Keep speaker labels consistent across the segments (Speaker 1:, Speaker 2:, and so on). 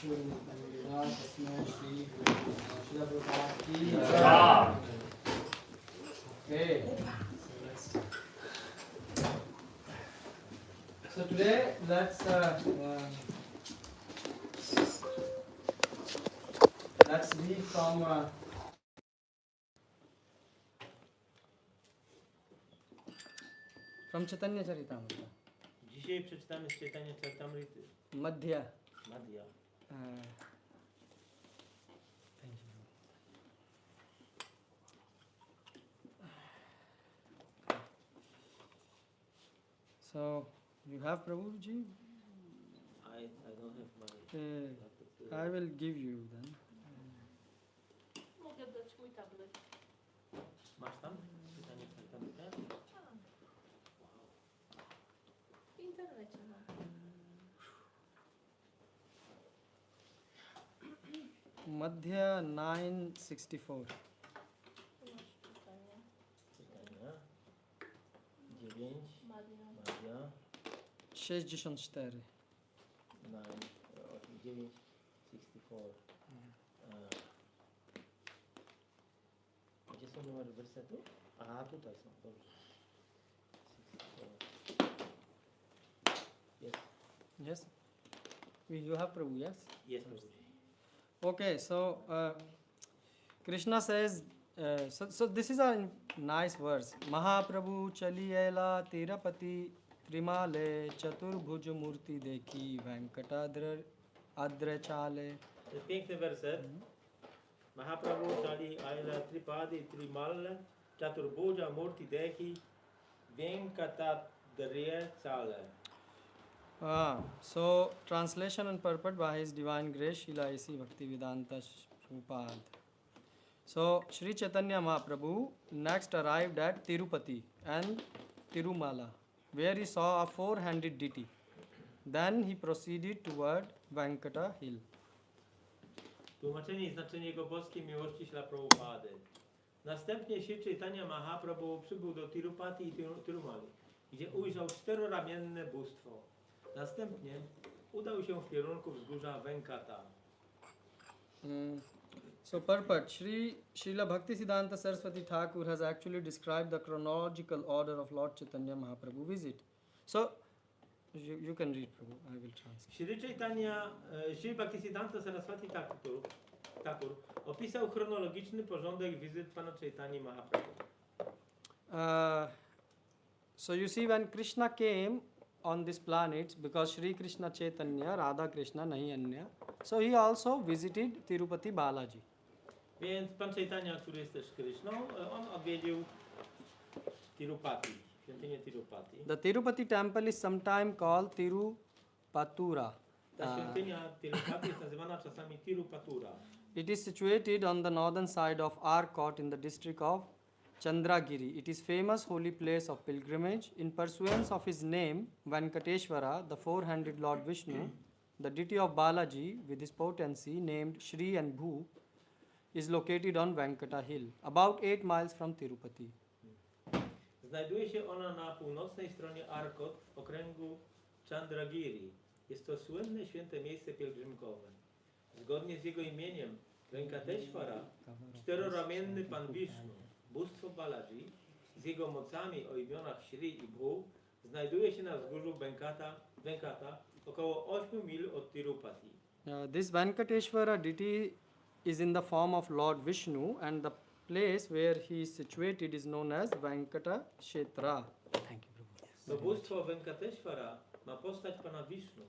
Speaker 1: Okay. So today let's read from Chaitanya Charitamrita.
Speaker 2: Dzisiaj przeczytamy z Chaitanya Charitamrity.
Speaker 1: Madhya.
Speaker 2: Madhya.
Speaker 1: So you have Prabhuji?
Speaker 2: I don't have my.
Speaker 1: I will give you then.
Speaker 3: Mogę dać mój tablet.
Speaker 2: Masz tam? Chaitanya Charitamrita?
Speaker 3: W internecie mam.
Speaker 1: Madhya 964.
Speaker 3: Tu masz czytanie.
Speaker 2: Chaitanya. 9.
Speaker 3: Maria.
Speaker 2: Madhya.
Speaker 1: 64.
Speaker 2: 9. 64. Gdzie są numery wersetów? Aha, tutaj są. Dobrze. 64. Yes.
Speaker 1: Yes? You have Prabhu, yes?
Speaker 2: Yes, Prabhu.
Speaker 1: Okay, so Krishna says, so this is a nice verse. Mahaprabhu chaliyela tirapati trimale chaturbhuj murti dekhi venkatadra adrachale.
Speaker 2: To jest piękny werset. Mahaprabhu chali aila tripadi trimal chaturbhuja murti dekhi venkatadrya chale.
Speaker 1: So translation and purport by His Divine Grace Srila A.C. Bhaktivedanta Prabhupada. So Sri Chaitanya Mahaprabhu next arrived at Tirupati and Tirumala, where he saw a four-handed deity. Then he proceeded toward Venkata hill.
Speaker 2: Tłumaczenie i znaczenie jego boskiej miłości śla Prabhupady. Następnie Sri Chaitanya Mahaprabhu przybył do Tirupati i Tirumali, gdzie ujrzał czteroramienne bóstwo. Następnie udał się w kierunku wzgórza Venkata.
Speaker 1: So purport, Srila Bhaktisiddhanta Saraswati Thakur has actually described the chronological order of Lord Chaitanya Mahaprabhu visit. So you can read, Prabhu, I will translate.
Speaker 2: Sri Bhaktisiddhanta Saraswati Thakur opisał chronologiczny porządek wizyt Pana Chaitanya Mahaprabhu.
Speaker 1: So you see, when Krishna came on this planet, because Sri Krishna Chaitanya, Radha Krishna, nahi anya, so he also visited Tirupati Balaji.
Speaker 2: Więc Pan Chaitanya, który jest też Krishną, on odwiedził Tirupati, świątynię Tirupati.
Speaker 1: The Tirupati temple is sometimes called Tirupatura.
Speaker 2: Ta świątynia Tirupati jest nazywana czasami Tirupatura.
Speaker 1: It is situated on the northern side of Arcot in the district of Chandragiri. It is famous holy place of pilgrimage. In pursuance of his name, Venkateshwara, the four-handed Lord Vishnu, the deity of Balaji with his potency named Shri and Bhu, is located on Venkata hill, about 8 miles from Tirupati.
Speaker 2: Znajduje się ona na północnej stronie Arcot w okręgu Chandragiri. Jest to słynne święte miejsce pielgrzymkowe. Zgodnie z jego imieniem, Venkateshwara, czteroramienny Pan Vishnu, bóstwo Balaji, z jego mocami o imionach Shri i Bhu, znajduje się na wzgórzu Venkata, około 8 mil od Tirupati.
Speaker 1: This Venkateshwara deity is in the form of Lord Vishnu, and the place where he is situated is known as Venkata Kshetra. Thank you, Prabhu.
Speaker 2: To bóstwo Venkateshwara ma postać Pana Vishnu,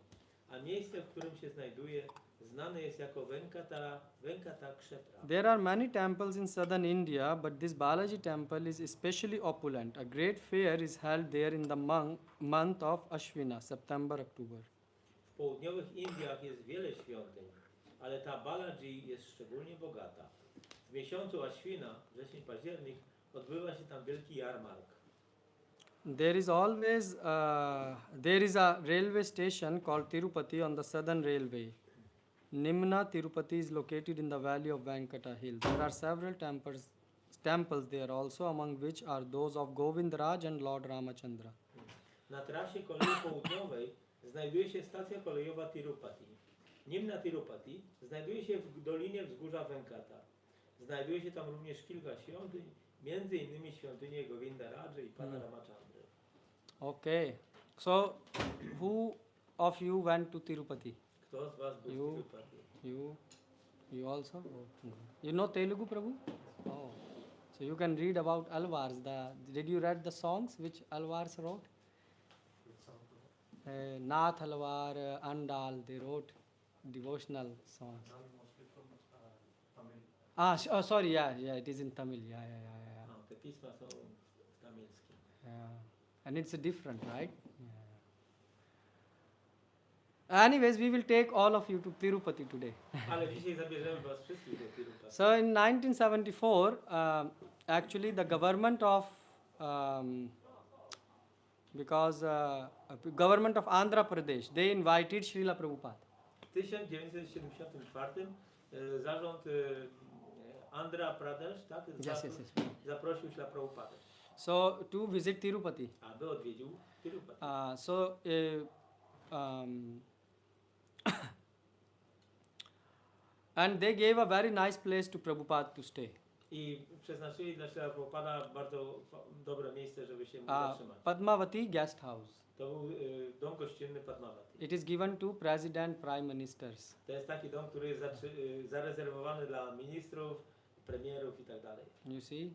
Speaker 2: a miejsce, w którym się znajduje, znane jest jako Venkata Kshetra.
Speaker 1: There are many temples in southern India, but this Balaji temple is especially opulent. A great fair is held there in the month of Ashwina, September-October.
Speaker 2: W południowych Indiach jest wiele świątyń, ale ta Balaji jest szczególnie bogata. W miesiącu Ashwina, wrzesień-październik, odbywa się tam wielki jarmark.
Speaker 1: There is a railway station called Tirupati on the southern railway. Nimna Tirupati is located in the valley of Venkata hill. There are several temples there also, among which are those of Govindraj and Lord Ramachandra.
Speaker 2: Na trasie kolei południowej znajduje się stacja kolejowa Tirupati. Nimna Tirupati znajduje się w dolinie wzgórza Venkata. Znajduje się tam również kilka świątyń, między innymi świątynie Govinda Raja i Pana Ramachandry.
Speaker 1: Okay. So, who of you went to Tirupati?
Speaker 2: Kto z Was był
Speaker 1: You.
Speaker 2: w Tirupati?
Speaker 1: You also? Oh. You know Telugu, Prabhu? Oh. So you can read about Alvars. Did you read the songs which Alvars wrote? Nath Alvar, Andal, they wrote devotional songs. Sorry, yeah, it is in Tamil. Yeah.
Speaker 2: No, te pisma są tamilskie.
Speaker 1: Yeah. And it's different, right? Yeah. Anyways, we will take all of you to Tirupati today.
Speaker 2: Ale dzisiaj zabierzemy Was wszystkich do Tirupati.
Speaker 1: So in 1974, actually the government of government of Andhra Pradesh, they invited Srila Prabhupada.
Speaker 2: W 1974 zarząd Andhra Pradesh, tak?
Speaker 1: Yes.
Speaker 2: Zaprosił Śla Prabhupadę,
Speaker 1: So to visit Tirupati.
Speaker 2: aby odwiedził Tirupati.
Speaker 1: And they gave a very nice place to Prabhupada to stay.
Speaker 2: I przeznaczyli dla Śla Prabhupada bardzo dobre miejsce, żeby się mógł zatrzymać.
Speaker 1: Padmavati Guest House.
Speaker 2: To był dom gościnny Padmavati.
Speaker 1: It is given to President, Prime Ministers.
Speaker 2: To jest taki dom, który jest zarezerwowany dla ministrów, premierów i tak dalej.
Speaker 1: You see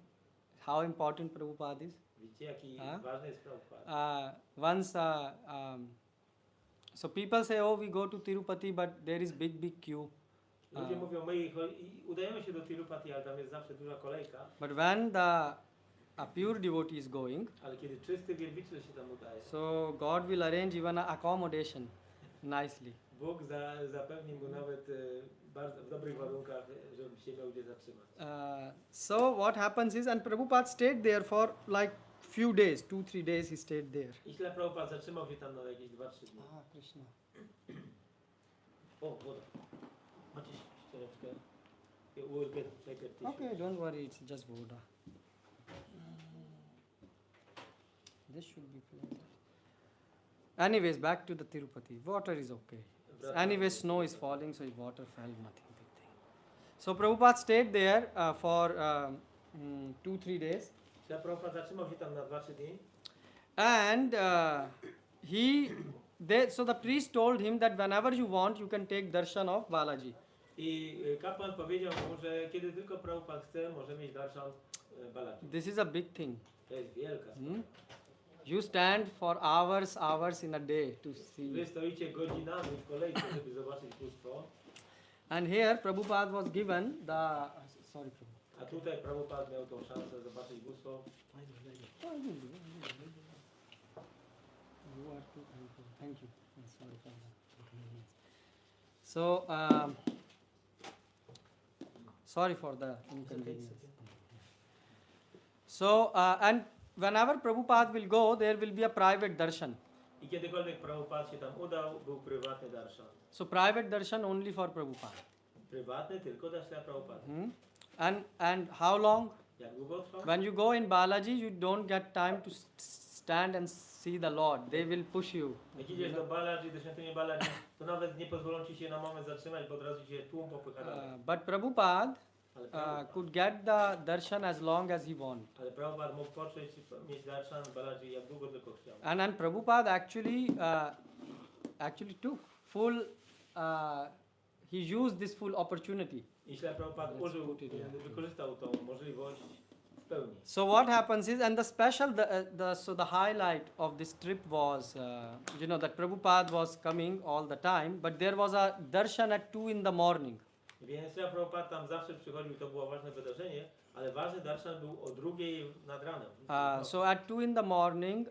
Speaker 1: how important Prabhupada is?
Speaker 2: Widzicie, jaki ważny jest Prabhupada.
Speaker 1: So people say, oh, we go to Tirupati, but there is big queue.
Speaker 2: Ludzie mówią, udajemy się do Tirupati, ale tam jest zawsze duża kolejka.
Speaker 1: But when a pure devotee is going,
Speaker 2: Ale kiedy czysty wielbiciel się tam udaje,
Speaker 1: so God will arrange even a accommodation nicely.
Speaker 2: Bóg zapewni mu nawet bardzo w dobrych warunkach, żeby się miał gdzie zatrzymać.
Speaker 1: So what happens is, and Prabhupada stayed there for like few days, 2-3 days he stayed there.
Speaker 2: I Śla Prabhupada zatrzymał się tam na jakieś 2-3 dni.
Speaker 1: Krishna.
Speaker 2: O, woda. Macie ściereczkę? We'll get tissue.
Speaker 1: Okay, don't worry, it's just Buddha. This should be pleasant. Anyways, back to the Tirupati. Water is okay. Anyway, snow is falling, so if water fell, nothing big thing. So Prabhupada stayed there for 2-3 days.
Speaker 2: Śla Prabhupada zatrzymał się tam na 2-3 dni.
Speaker 1: And so the priest told him that whenever you want, you can take darshan of Balaji.
Speaker 2: I kapłan powiedział mu, że kiedy tylko Prabhupada chce, może mieć darshan Balaji.
Speaker 1: This is a big thing.
Speaker 2: To jest wielka sprawa.
Speaker 1: You stand for hours in a day to see.
Speaker 2: Wy stoicie godzinami w kolejce, żeby zobaczyć bóstwo.
Speaker 1: And here Prabhupada was given the sorry Prabhu.
Speaker 2: A tutaj Prabhupada miał tą szansę zobaczyć bóstwo.
Speaker 1: You are too thankful. Thank you. Sorry for that. So sorry for the inconvenience. So and whenever Prabhupada will go, there will be a private darshan.
Speaker 2: I kiedykolwiek Prabhupada się tam udał, był prywatny darshan.
Speaker 1: So private darshan only for Prabhupada.
Speaker 2: Prywatny tylko dla Śla Prabhupada.
Speaker 1: And how long?
Speaker 2: Jak długo trwał?
Speaker 1: When you go in Balaji, you don't get time to stand and see the Lord. They will push you.
Speaker 2: Jak idziesz do Balaji, do świątyni Balaji, to nawet nie pozwolą ci się na moment zatrzymać, bo od razu się tłum popycha dalej.
Speaker 1: But Prabhupada could get the darshan as long as he wanted.
Speaker 2: Ale Prabhupada mógł poczuć, mieć darshan Balaji jak długo tylko chciał.
Speaker 1: And Prabhupada actually took full, he used this full opportunity.
Speaker 2: I Śla Prabhupada wykorzystał tą możliwość w pełni.
Speaker 1: So what happens is, and the special, the highlight of this trip was, that Prabhupada was coming all the time, but there was a darshan at 2 in the morning.
Speaker 2: Więc Śla Prabhupada tam zawsze przychodził, to było ważne wydarzenie, ale ważny darshan był o 2 nad ranem.
Speaker 1: So at 2 in the morning,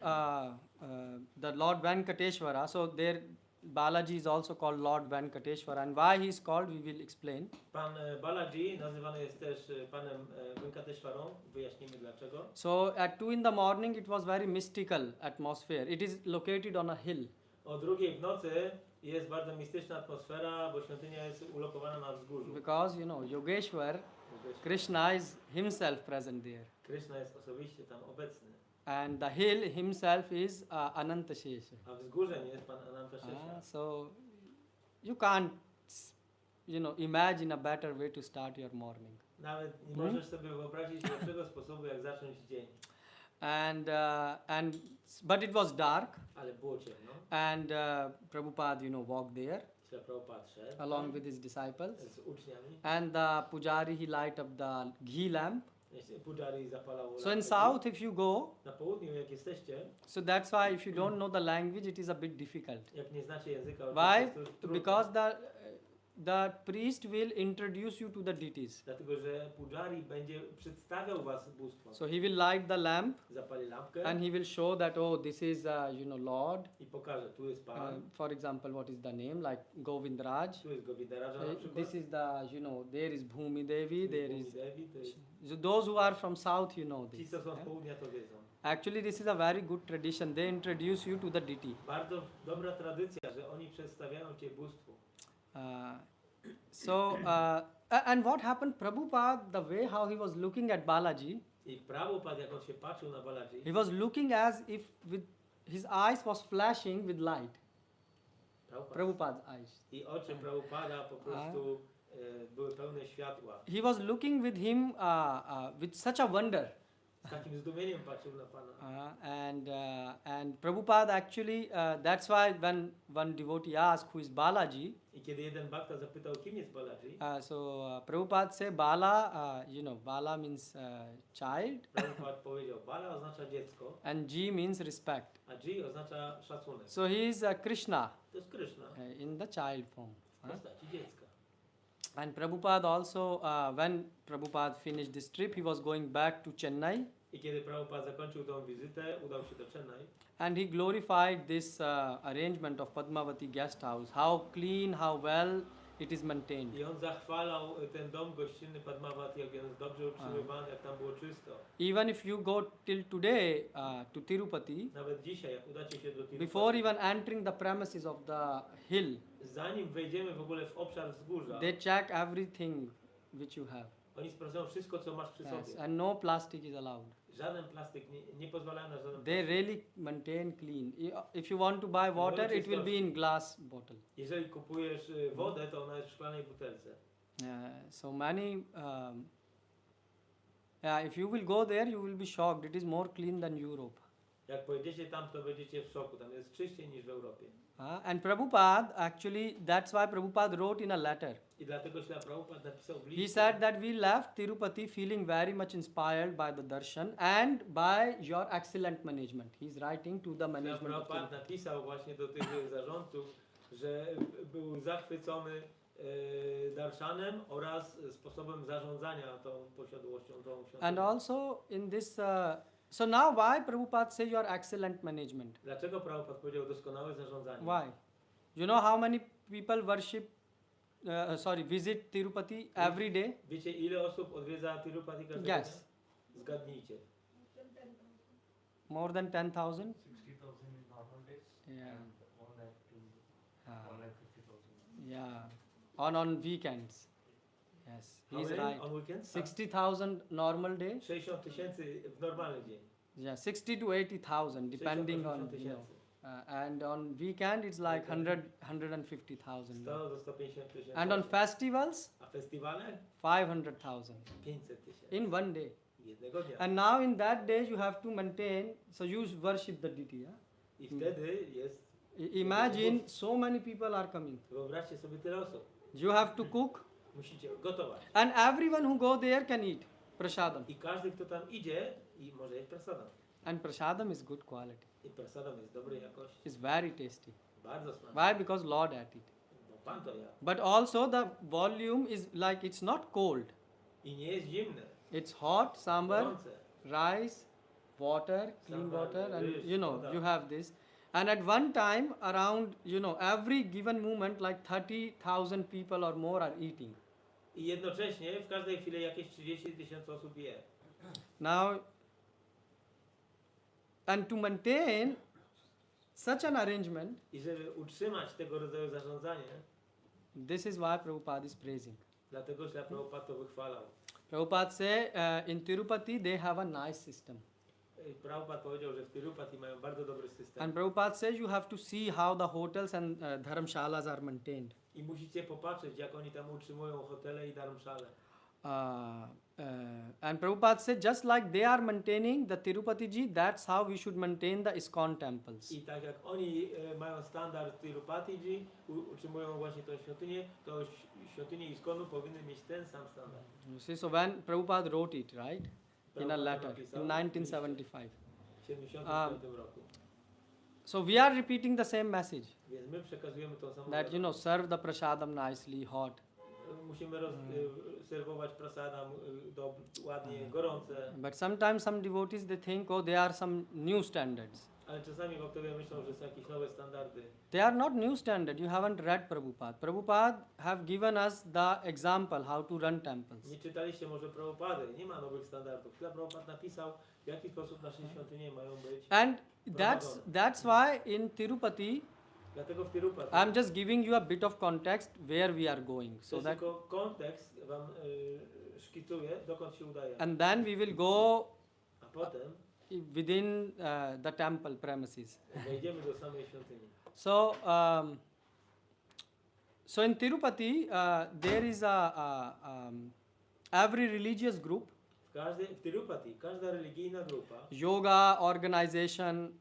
Speaker 1: the Lord Venkateshwara, so there Balaji is also called Lord Venkateshwara, and why he is called we will explain.
Speaker 2: Pan Balaji nazywany jest też panem Venkateshwarą, wyjaśnimy dlaczego.
Speaker 1: So at 2 in the morning it was very mystical atmosphere. It is located on a hill.
Speaker 2: O 2 w nocy jest bardzo mistyczna atmosfera, bo świątynia jest ulokowana na wzgórzu.
Speaker 1: Because Yogeshwar, Krishna is himself present there.
Speaker 2: Krishna jest osobiście tam obecny.
Speaker 1: And the hill himself is Anantashesha.
Speaker 2: A wzgórzem jest pan Anantashesha.
Speaker 1: So you can't imagine a better way to start your morning.
Speaker 2: Nawet nie możesz sobie wyobrazić lepszego sposobu, jak zacząć dzień.
Speaker 1: But it was dark,
Speaker 2: Ale było ciemno.
Speaker 1: and Prabhupada, walked there
Speaker 2: Śla Prabhupada szedł
Speaker 1: along with his disciples,
Speaker 2: z uczniami.
Speaker 1: and the pujari, he light up the ghee lamp.
Speaker 2: Pujari zapalał
Speaker 1: So in
Speaker 2: lampę.
Speaker 1: south, if you go,
Speaker 2: Na południu, jak jesteście,
Speaker 1: so that's why if you don't know the language, it is a bit difficult.
Speaker 2: jak nie znacie języka,
Speaker 1: Why?
Speaker 2: oczywiście jest to trudno.
Speaker 1: Because the priest will introduce you to the deities.
Speaker 2: Dlatego, że Pujari będzie przedstawiał was bóstwom.
Speaker 1: So he will light the lamp,
Speaker 2: Zapali lampkę
Speaker 1: and he will show that, oh, this is Lord.
Speaker 2: i pokaże, tu jest Pan,
Speaker 1: For example, what is the name? Like Govindraj.
Speaker 2: tu jest Govindaraja na przykład.
Speaker 1: This is there is Bhumi Devi, there is.
Speaker 2: Devi, to jest...
Speaker 1: So those who are from south, you know
Speaker 2: Ci,
Speaker 1: this.
Speaker 2: co są z
Speaker 1: yeah?
Speaker 2: południa, to wiedzą.
Speaker 1: Actually, this is a very good tradition. They introduce you to the deity.
Speaker 2: Bardzo dobra tradycja, że oni przedstawiają cię bóstwu.
Speaker 1: And what happened? Prabhupada, the way how he was looking at Balaji,
Speaker 2: I Prabhupada, jak on się patrzył na Balaji,
Speaker 1: he was looking as if with his eyes was flashing with light. Prabhupada's eyes.
Speaker 2: I oczy Prabhupada po prostu były pełne światła.
Speaker 1: He was looking with him with such a wonder.
Speaker 2: Z takim zdumieniem patrzył na Pana.
Speaker 1: And Prabhupada actually, that's why when one devotee asked who is Balaji,
Speaker 2: I kiedy jeden bhakta zapytał, kim jest Balaji,
Speaker 1: Prabhupada say Bala, Bala means child,
Speaker 2: Prabhupada powiedział, Bala oznacza dziecko,
Speaker 1: and G means respect.
Speaker 2: a G oznacza szacunek.
Speaker 1: So he is Krishna
Speaker 2: To jest Krishna
Speaker 1: in the child form.
Speaker 2: w postaci dziecka.
Speaker 1: And Prabhupada also, when Prabhupada finished this trip, he was going back to Chennai,
Speaker 2: I kiedy Prabhupada zakończył tą wizytę, udał się do Chennai
Speaker 1: and he glorified this arrangement of Padmavati guest house, how clean, how well it is maintained.
Speaker 2: i on zachwalał ten dom gościnny Padmavati, jak on jest dobrze utrzymywany, jak tam było czysto.
Speaker 1: Even if you go till today to Tirupati,
Speaker 2: Nawet dzisiaj, jak udacie się do Tirupati,
Speaker 1: before even entering the premises of the hill,
Speaker 2: zanim wejdziemy w ogóle w obszar wzgórza,
Speaker 1: they check everything which you have.
Speaker 2: oni sprawdzają wszystko, co masz przy
Speaker 1: Yes,
Speaker 2: sobie.
Speaker 1: and no plastic is allowed.
Speaker 2: Żaden plastik, nie pozwalają na żaden
Speaker 1: They
Speaker 2: plastik.
Speaker 1: really maintain clean. If you want to buy water, it will be in glass bottle.
Speaker 2: Jeżeli kupujesz wodę, to ona jest w szklanej butelce.
Speaker 1: So many, if you will go there, you will be shocked. It is more clean than Europe.
Speaker 2: Jak pojedziecie tam, to będziecie w szoku. Tam jest czyściej niż w Europie.
Speaker 1: And Prabhupada, actually, that's why Prabhupada wrote in a letter.
Speaker 2: I dlatego Śla Prabhupada napisał w
Speaker 1: He
Speaker 2: liście,
Speaker 1: said that we left Tirupati feeling very much inspired by the darshan and by your excellent management. He's writing to the
Speaker 2: Śla
Speaker 1: management of
Speaker 2: Prabhupada
Speaker 1: Tirupati.
Speaker 2: napisał właśnie do tych zarządców, że był zachwycony darszanem oraz sposobem zarządzania tą posiadłością, tą świątynią.
Speaker 1: And also in this, so now why Prabhupada say your excellent management?
Speaker 2: Dlaczego Prabhupada powiedział doskonałe zarządzanie?
Speaker 1: Why? You know how many people visit Tirupati every day?
Speaker 2: Wiecie, ile osób odwiedza Tirupati każdego
Speaker 1: Yes.
Speaker 2: dnia? Zgadnijcie.
Speaker 1: More than 10,000?
Speaker 4: 60,000 in normal days.
Speaker 1: Yeah.
Speaker 4: And 1 lakh to
Speaker 1: Ah.
Speaker 4: 1,50,000.
Speaker 1: Yeah. On weekends. Yes,
Speaker 2: How
Speaker 1: he's
Speaker 2: many
Speaker 1: right.
Speaker 2: on weekends?
Speaker 1: 60,000 normal day.
Speaker 2: 60 tysięcy w normalny dzień.
Speaker 1: Yeah, 60 to 80,000 depending
Speaker 2: 60
Speaker 1: on,
Speaker 2: tysięcy.
Speaker 1: and on weekend it's like 150,000.
Speaker 2: 100 do 150 tysięcy.
Speaker 1: And on festivals,
Speaker 2: A festiwale?
Speaker 1: 500,000
Speaker 2: 500 tysięcy.
Speaker 1: in one day.
Speaker 2: Jednego dnia.
Speaker 1: And now in that day you have to maintain, so you worship the deity. Yeah?
Speaker 2: I wtedy jest,
Speaker 1: Imagine so many people are coming.
Speaker 2: wyobraźcie sobie tyle osób.
Speaker 1: You have to cook,
Speaker 2: Musicie gotować.
Speaker 1: and everyone who go there can eat prasadam.
Speaker 2: I każdy, kto tam idzie, i może jeść prasadam.
Speaker 1: And prasadam is good quality.
Speaker 2: I prasadam jest dobrej jakości.
Speaker 1: It's very tasty.
Speaker 2: Bardzo smaczny.
Speaker 1: Why? Because Lord ate it.
Speaker 2: Bo Pan to jadł.
Speaker 1: But also the volume is like it's not cold.
Speaker 2: I nie jest zimne.
Speaker 1: It's hot, sambar,
Speaker 2: Gorące.
Speaker 1: rice, water, clean
Speaker 2: Sambar,
Speaker 1: water, and
Speaker 2: ryż, woda.
Speaker 1: you have this. And at one time, around every given moment, like 30,000 people or more are eating.
Speaker 2: I jednocześnie w każdej chwili jakieś 30 tysięcy osób je.
Speaker 1: Now, and to maintain such an arrangement,
Speaker 2: I żeby utrzymać tego rodzaju zarządzanie,
Speaker 1: this is why Prabhupada is praising.
Speaker 2: dlatego Śla Prabhupada to wychwalał.
Speaker 1: Prabhupada say in Tirupati they have a nice system.
Speaker 2: I Prabhupada powiedział, że w Tirupati mają bardzo dobry system.
Speaker 1: And Prabhupada says you have to see how the hotels and dharamshalas are maintained.
Speaker 2: I musicie popatrzeć, jak oni tam utrzymują hotele i dharamsale.
Speaker 1: And Prabhupada said, just like they are maintaining the Tirupati Ji, that's how we should maintain the ISKCON temples.
Speaker 2: I tak jak oni mają standard Tirupati, utrzymują właśnie tą świątynię, to świątynie ISKCONu powinny mieć ten sam standard.
Speaker 1: You see, so when Prabhupada wrote it, right, in a
Speaker 2: Prabhupada
Speaker 1: letter
Speaker 2: napisał
Speaker 1: in
Speaker 2: w
Speaker 1: 1975.
Speaker 2: W 75 roku.
Speaker 1: So we are repeating the same message
Speaker 2: Więc my przekazujemy tą samą
Speaker 1: that, you know, serve the prasadam nicely, hot.
Speaker 2: Musimy serwować prasadam ładnie, gorące.
Speaker 1: But sometimes some devotees, they think, oh, they are some new standards.
Speaker 2: Ale czasami bhaktowie myślą, że są jakieś nowe standardy.
Speaker 1: They are not new standard. You haven't read Prabhupada. Prabhupada have given us the example how to run temples.
Speaker 2: Nie czytaliście może Prabhupady, nie ma nowych standardów. Chwila Prabhupada napisał, w jaki sposób nasze świątynie mają być.
Speaker 1: And that's why in Tirupati,
Speaker 2: Dlatego w Tirupati
Speaker 1: I'm just giving you a bit of context where we are going, so that,
Speaker 2: tylko kontekst wam szkicuję, dokąd się udaje.
Speaker 1: and then we will go
Speaker 2: A potem
Speaker 1: within the temple premises.
Speaker 2: wejdziemy do samej świątyni.
Speaker 1: So, so in Tirupati, there is every religious group,
Speaker 2: W Tirupati każda religijna grupa,
Speaker 1: yoga organization,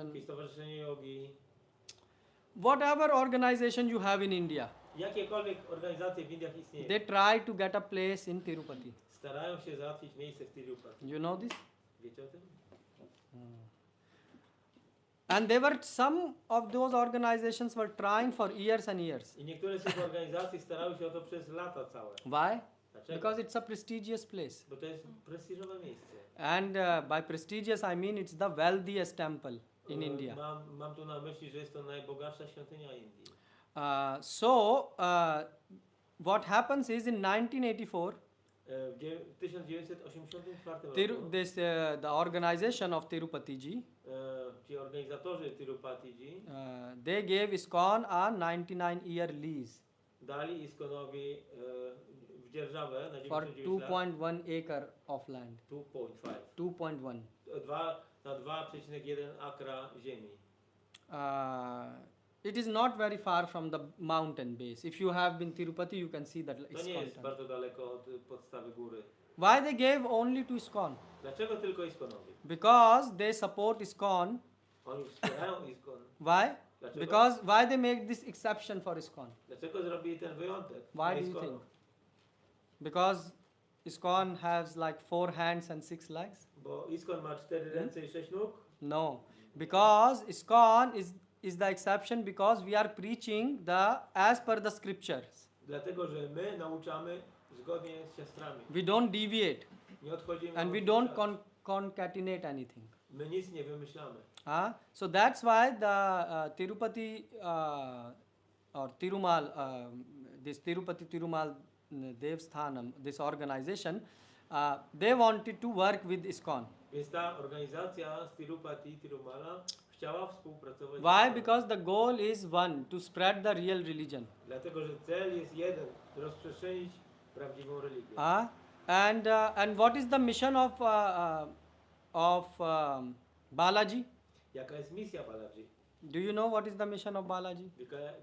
Speaker 2: jakieś stowarzyszenie jogi,
Speaker 1: whatever organization you have in India,
Speaker 2: jakiekolwiek organizacje w Indiach istnieją,
Speaker 1: they try to get a place in Tirupati.
Speaker 2: starają się załatwić miejsce w Tirupati.
Speaker 1: You know this?
Speaker 2: Wiecie o tym?
Speaker 1: And there were some of those organizations were trying for years and years.
Speaker 2: I niektóre z tych organizacji starały się o to przez lata całe.
Speaker 1: Why?
Speaker 2: Dlaczego?
Speaker 1: Because it's a prestigious place.
Speaker 2: Bo to jest prestiżowe miejsce.
Speaker 1: And by prestigious, I mean it's the wealthiest temple in India.
Speaker 2: Mam tu na myśli, że jest to najbogatsza świątynia Indii.
Speaker 1: What happens is in 1984,
Speaker 2: W 1984 roku
Speaker 1: the organization of Tirupati Ji,
Speaker 2: ci organizatorzy Tirupati
Speaker 1: they gave ISKCON a 99-year lease
Speaker 2: dali ISKCONowi w dzierżawę na
Speaker 1: for
Speaker 2: 99 lat
Speaker 1: 2.1 acre of land.
Speaker 2: 2.5
Speaker 1: 2.1.
Speaker 2: na 2,1 akra ziemi.
Speaker 1: It is not very far from the mountain base. If you have been Tirupati, you can see that
Speaker 2: To nie
Speaker 1: ISKCON
Speaker 2: jest
Speaker 1: temple.
Speaker 2: bardzo daleko od podstawy góry.
Speaker 1: Why they gave only to ISKCON?
Speaker 2: Dlaczego tylko ISKCONowi?
Speaker 1: Because they support ISKCON.
Speaker 2: Oni wspierają ISKCON.
Speaker 1: Why?
Speaker 2: Dlaczego?
Speaker 1: Because why they make this exception for ISKCON?
Speaker 2: Dlaczego zrobili ten wyjątek?
Speaker 1: Why
Speaker 2: dla
Speaker 1: do you
Speaker 2: ISKCONu?
Speaker 1: think? Because ISKCON has like 4 hands and 6 legs?
Speaker 2: Bo ISKCON ma 4 ręce i 6 nóg?
Speaker 1: No. Because ISKCON is the exception because we are preaching as per the scriptures.
Speaker 2: Dlatego, że my nauczamy zgodnie z siostrami.
Speaker 1: We don't deviate
Speaker 2: Nie odchodzimy
Speaker 1: and we
Speaker 2: od
Speaker 1: don't
Speaker 2: zasad.
Speaker 1: concatenate anything.
Speaker 2: My nic nie wymyślamy.
Speaker 1: So that's why the Tirupati or Tirumal, this Tirupati Tirumal Devsthanam, this organization, they wanted to work with ISKCON.
Speaker 2: Więc ta organizacja z Tirupati, Tirumala chciała współpracować.
Speaker 1: Why?
Speaker 2: z ISKCON.
Speaker 1: Because the goal is one, to spread the real religion.
Speaker 2: Dlatego, że cel jest jeden, rozprzestrzenić prawdziwą religię.
Speaker 1: And what is the mission of Balaji?
Speaker 2: Jaka jest misja Balaji?
Speaker 1: Do you know what is the mission of Balaji?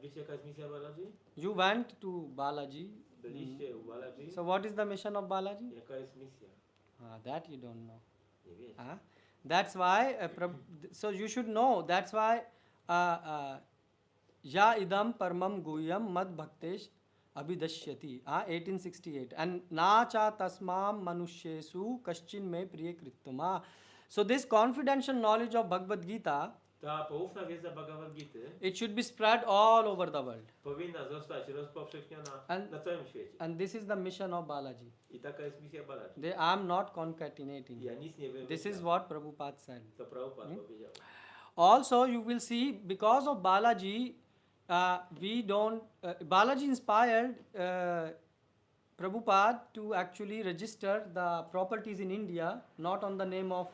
Speaker 2: Wiecie, jaka jest misja Balaji?
Speaker 1: You went to Balaji.
Speaker 2: Byliście u Balaji?
Speaker 1: So what is the mission of Balaji?
Speaker 2: Jaka jest misja?
Speaker 1: That you don't know.
Speaker 2: Nie wiecie.
Speaker 1: That's why, so you should know, that's why Ya idam parmam guyam mad bhaktesh abhidashyati, 1868. And na cha tasmam manushyesu kaschin me priya krittama. So this confidential knowledge of Bhagavad Gita,
Speaker 2: Ta poufna wiedza Bhagavad Gita
Speaker 1: it should be spread all over the world.
Speaker 2: powinna zostać rozpowszechniona
Speaker 1: And-
Speaker 2: na całym świecie.
Speaker 1: And this is the mission of Balaji.
Speaker 2: I taka jest misja Balaji.
Speaker 1: I am not concatenating.
Speaker 2: Ja nic nie
Speaker 1: This is
Speaker 2: wymyślam.
Speaker 1: what Prabhupada said.
Speaker 2: To Prabhupada powiedział.
Speaker 1: Also, you will see because of Balaji, Balaji inspired Prabhupada to actually register the properties in India, not on the name of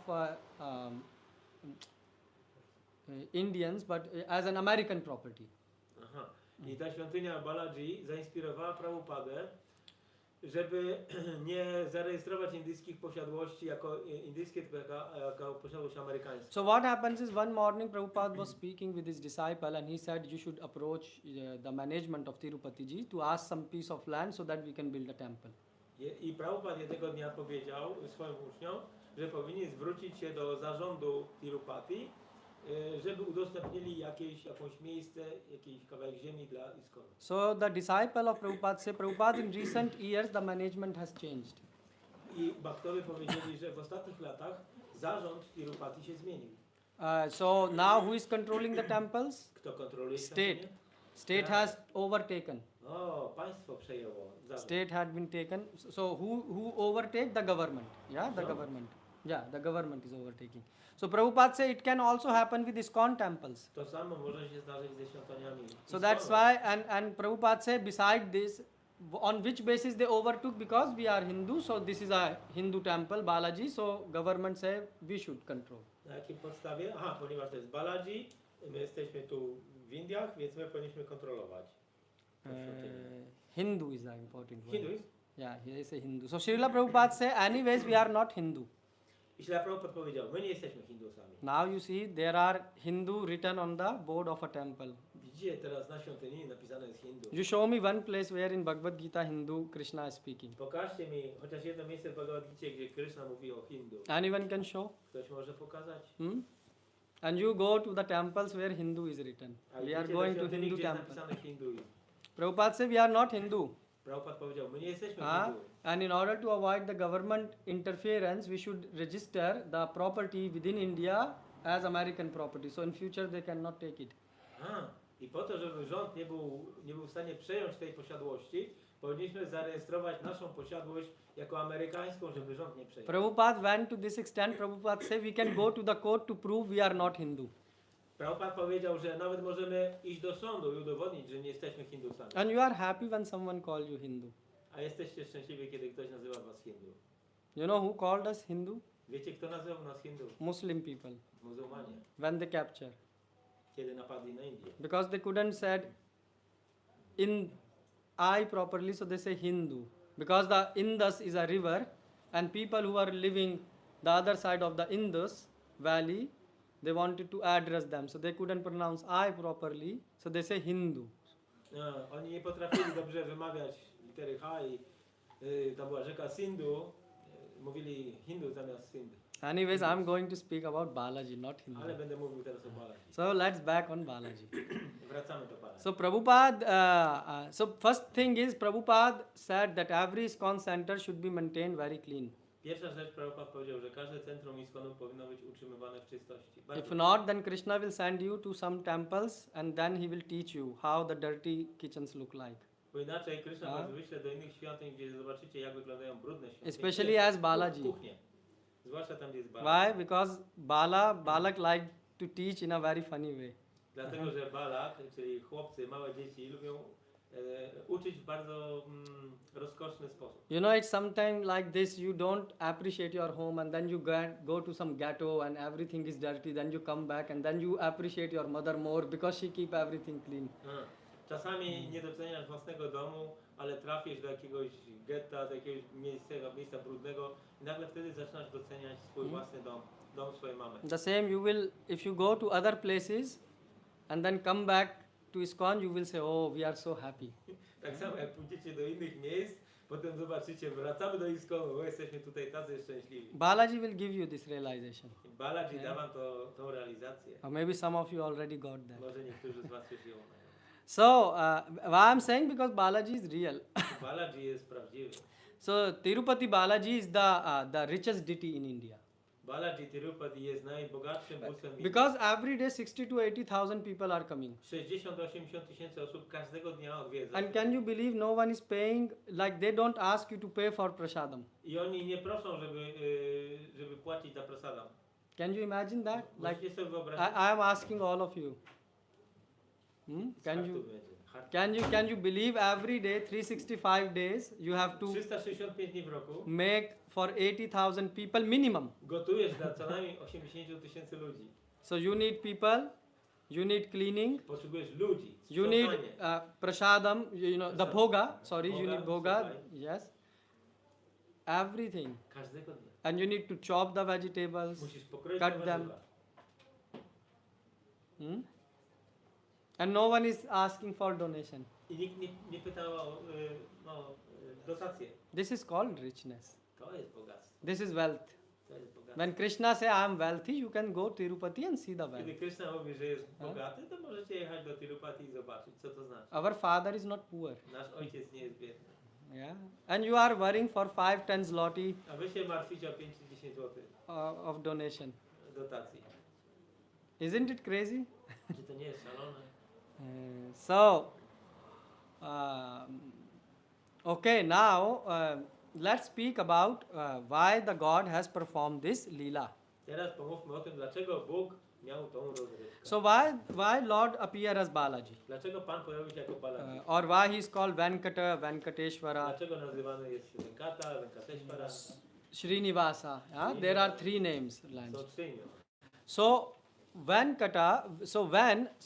Speaker 1: Indians, but as an American property.
Speaker 2: Aha. I ta świątynia Balaji zainspirowała Prabhupadę żeby nie zarejestrować indyjskich posiadłości jako indyjskie, tylko jako posiadłość amerykańską.
Speaker 1: So what happens is one morning Prabhupada was speaking with his disciple and he said you should approach the management of Tirupati ji to ask some piece of land so that we can build a temple.
Speaker 2: I Prabhupada jednego dnia powiedział swoim uczniom, że powinni zwrócić się do zarządu Tirupati, żeby udostępnili jakieś miejsce, jakiś kawałek ziemi dla ISKCON.
Speaker 1: So the disciple of Prabhupada said, Prabhupada, in recent years the management has changed.
Speaker 2: I Bhaktowie powiedzieli, że w ostatnich latach zarząd Tirupati się zmienił.
Speaker 1: So now who is controlling the temples?
Speaker 2: Kto kontroluje
Speaker 1: State.
Speaker 2: świątynię?
Speaker 1: State has overtaken.
Speaker 2: O, państwo przejęło zarząd.
Speaker 1: State had been taken. So who overtake? The government. Yeah, the
Speaker 2: No.
Speaker 1: government. Yeah, the government is overtaking. So Prabhupada say it can also happen with ISKCON temples.
Speaker 2: To samo może się zdarzyć ze świątyniami.
Speaker 1: So
Speaker 2: ISKCON.
Speaker 1: that's why, and Prabhupada say beside this, on which basis they overtook? Because we are Hindu, so this is a Hindu temple, Balaji, so government say we should control.
Speaker 2: Na jakiej podstawie? Aha, ponieważ to jest Balaji, my jesteśmy tu w Indiach, więc my powinniśmy kontrolować. tę świątynię.
Speaker 1: Hindu is the important word.
Speaker 2: Hinduizm?
Speaker 1: Yeah, he is a Hindu. So Srila Prabhupada say, anyways, we are not Hindu.
Speaker 2: I Śrila Prabhupada powiedział, my nie jesteśmy Hindusami.
Speaker 1: Now you see, there are Hindu written on the board of a temple.
Speaker 2: Widzicie, teraz na świątyni napisane jest Hindu.
Speaker 1: You show me one place where in Bhagavad Gita Hindu Krishna is speaking.
Speaker 2: Pokażcie mi chociaż jedno miejsce w Bhagavad Gita, gdzie Krishna mówi o Hindu.
Speaker 1: Anyone can show?
Speaker 2: Ktoś może pokazać?
Speaker 1: Hmm? And you go to the temples where Hindu is written.
Speaker 2: A
Speaker 1: We are
Speaker 2: idziecie do
Speaker 1: going to
Speaker 2: świątyni,
Speaker 1: Hindu
Speaker 2: gdzie jest
Speaker 1: temple.
Speaker 2: napisane Hinduizm.
Speaker 1: Prabhupada say we are not Hindu.
Speaker 2: Prabhupada powiedział, my nie jesteśmy
Speaker 1: Ah,
Speaker 2: Hindu.
Speaker 1: and in order to avoid the government interference, we should register the property within India as American property. So in future they cannot take it.
Speaker 2: I po to, żeby rząd nie był w stanie przejąć tej posiadłości, powinniśmy zarejestrować naszą posiadłość jako amerykańską, żeby rząd nie przejął.
Speaker 1: Prabhupada went to this extent. Prabhupada say we can go to the court to prove we are not Hindu.
Speaker 2: Prabhupada powiedział, że nawet możemy iść do sądu i udowodnić, że nie jesteśmy Hindusami.
Speaker 1: And you are happy when someone call you Hindu.
Speaker 2: A jesteście szczęśliwi, kiedy ktoś nazywa was Hindu.
Speaker 1: You know who called us Hindu?
Speaker 2: Wiecie, kto nazywał nas Hindu?
Speaker 1: Muslim people.
Speaker 2: Muzułmanie.
Speaker 1: When they capture.
Speaker 2: Kiedy napadli na Indię.
Speaker 1: Because they couldn't said in I properly, so they say Hindu. Because the Indus is a river and people who are living the other side of the Indus valley, they wanted to address them. So they couldn't pronounce I properly, so they say Hindu.
Speaker 2: No, oni nie potrafili dobrze wymawiać litery H i tam była rzeka Sindhu, mówili Hindu zamiast Sindh.
Speaker 1: Anyways, I'm going to speak about Balaji, not Hindu.
Speaker 2: Ale będę mówił teraz o Balaji.
Speaker 1: So let's back on Balaji.
Speaker 2: Wracamy do Balaji.
Speaker 1: So Prabhupada, so first thing is Prabhupada said that every ISKCON center should be maintained very clean.
Speaker 2: Pierwsza rzecz, Prabhupada powiedział, że każde centrum ISKCONu powinno być utrzymywane w czystości.
Speaker 1: If not, then Krishna will send you to some temples and then he will teach you how the dirty kitchens look like.
Speaker 2: Bo inaczej Krishna was wyśle do innych świątyń, gdzie zobaczycie, jak wyglądają brudne świątynie.
Speaker 1: Especially as Balaji.
Speaker 2: Kuchnie. Zwłaszcza tam, gdzie jest Balaji.
Speaker 1: Why? Because Balak like to teach in a very funny way.
Speaker 2: Dlatego, że Balak, czyli chłopcy, małe dzieci, lubią uczyć w bardzo rozkoszny sposób.
Speaker 1: You know, it's sometimes like this, you don't appreciate your home and then you go to some ghetto and everything is dirty, then you come back and then you appreciate your mother more because she keep everything clean.
Speaker 2: Czasami nie doceniasz własnego domu, ale trafisz do jakiegoś getta, do jakiegoś miejsca brudnego i nagle wtedy zaczynasz doceniać swój własny dom swojej mamy.
Speaker 1: The same you will, if you go to other places and then come back to ISKCON, you will say, oh, we are so happy.
Speaker 2: Tak samo jak pójdziecie do innych miejsc, potem zobaczycie, wracamy do ISKCONu, bo jesteśmy tutaj tacy szczęśliwi.
Speaker 1: Balaji will give you this realization.
Speaker 2: Balaji da wam tą realizację.
Speaker 1: Or maybe some of you already got that.
Speaker 2: Może niektórzy z was już ją mają.
Speaker 1: So, why I'm saying because Balaji is real.
Speaker 2: Balaji jest prawdziwy.
Speaker 1: So, Tirupati Balaji is the richest deity in India.
Speaker 2: Balaji Tirupati jest najbogatszym bóstwem w Indii.
Speaker 1: Because every day 60 to 80,000 people are coming.
Speaker 2: 60 do 80 tysięcy osób każdego dnia odwiedza.
Speaker 1: And can you believe no one is paying, like they don't ask you to pay for prasadam.
Speaker 2: I oni nie proszą, żeby płacić za prasadam.
Speaker 1: Can you imagine that? Like,
Speaker 2: Możecie sobie wyobrazić?
Speaker 1: I am asking all of you. Can you believe every day, 365 days, you have to
Speaker 2: 365 dni w roku
Speaker 1: make for 80,000 people minimum.
Speaker 2: gotujesz dla co najmniej 80 tysięcy ludzi.
Speaker 1: So you need people, you need cleaning,
Speaker 2: Potrzebujesz ludzi,
Speaker 1: you need
Speaker 2: sprzątanie.
Speaker 1: prasadam, you know, the bhoga, sorry, you
Speaker 2: Bhoga,
Speaker 1: need bhoga,
Speaker 2: słuchaj.
Speaker 1: yes. everything.
Speaker 2: Każdego dnia.
Speaker 1: And you need to chop the vegetables,
Speaker 2: Musisz pokroić
Speaker 1: cut
Speaker 2: te
Speaker 1: them.
Speaker 2: warzywa.
Speaker 1: And no one is asking for donation.
Speaker 2: I nikt nie pytał o dotację.
Speaker 1: This is called richness.
Speaker 2: To jest bogactwo.
Speaker 1: This is wealth.
Speaker 2: To jest bogactwo.
Speaker 1: When Krishna say I am wealthy, you can go Tirupati and see the
Speaker 2: Kiedy
Speaker 1: wealth.
Speaker 2: Krishna mówi, że jest bogaty, to możecie jechać do Tirupati i zobaczyć, co to znaczy.
Speaker 1: Our father is not poor.
Speaker 2: Nasz ojciec nie jest biedny.
Speaker 1: Yeah. And you are worrying for 5-10 zloty
Speaker 2: A wy się martwicie o 5 czy 10 zł
Speaker 1: of donation.
Speaker 2: dotacji.
Speaker 1: Isn't it crazy?
Speaker 2: Czy to nie jest szalone?
Speaker 1: So, okay, now let's speak about why the God has performed this lila.
Speaker 2: Teraz pomówmy o tym, dlaczego Bóg miał tą rozrywkę.
Speaker 1: So why Lord appear as Balaji?
Speaker 2: Dlaczego Pan pojawił się jako Balaji?
Speaker 1: Or why he is called Venkata, Venkateshwara,
Speaker 2: Dlaczego nazywany jest Venkata, Venkateshwara?
Speaker 1: Srinivasa? Yeah? There are 3 names. Lines.
Speaker 2: Są 3 imiona.
Speaker 1: So Venkata, so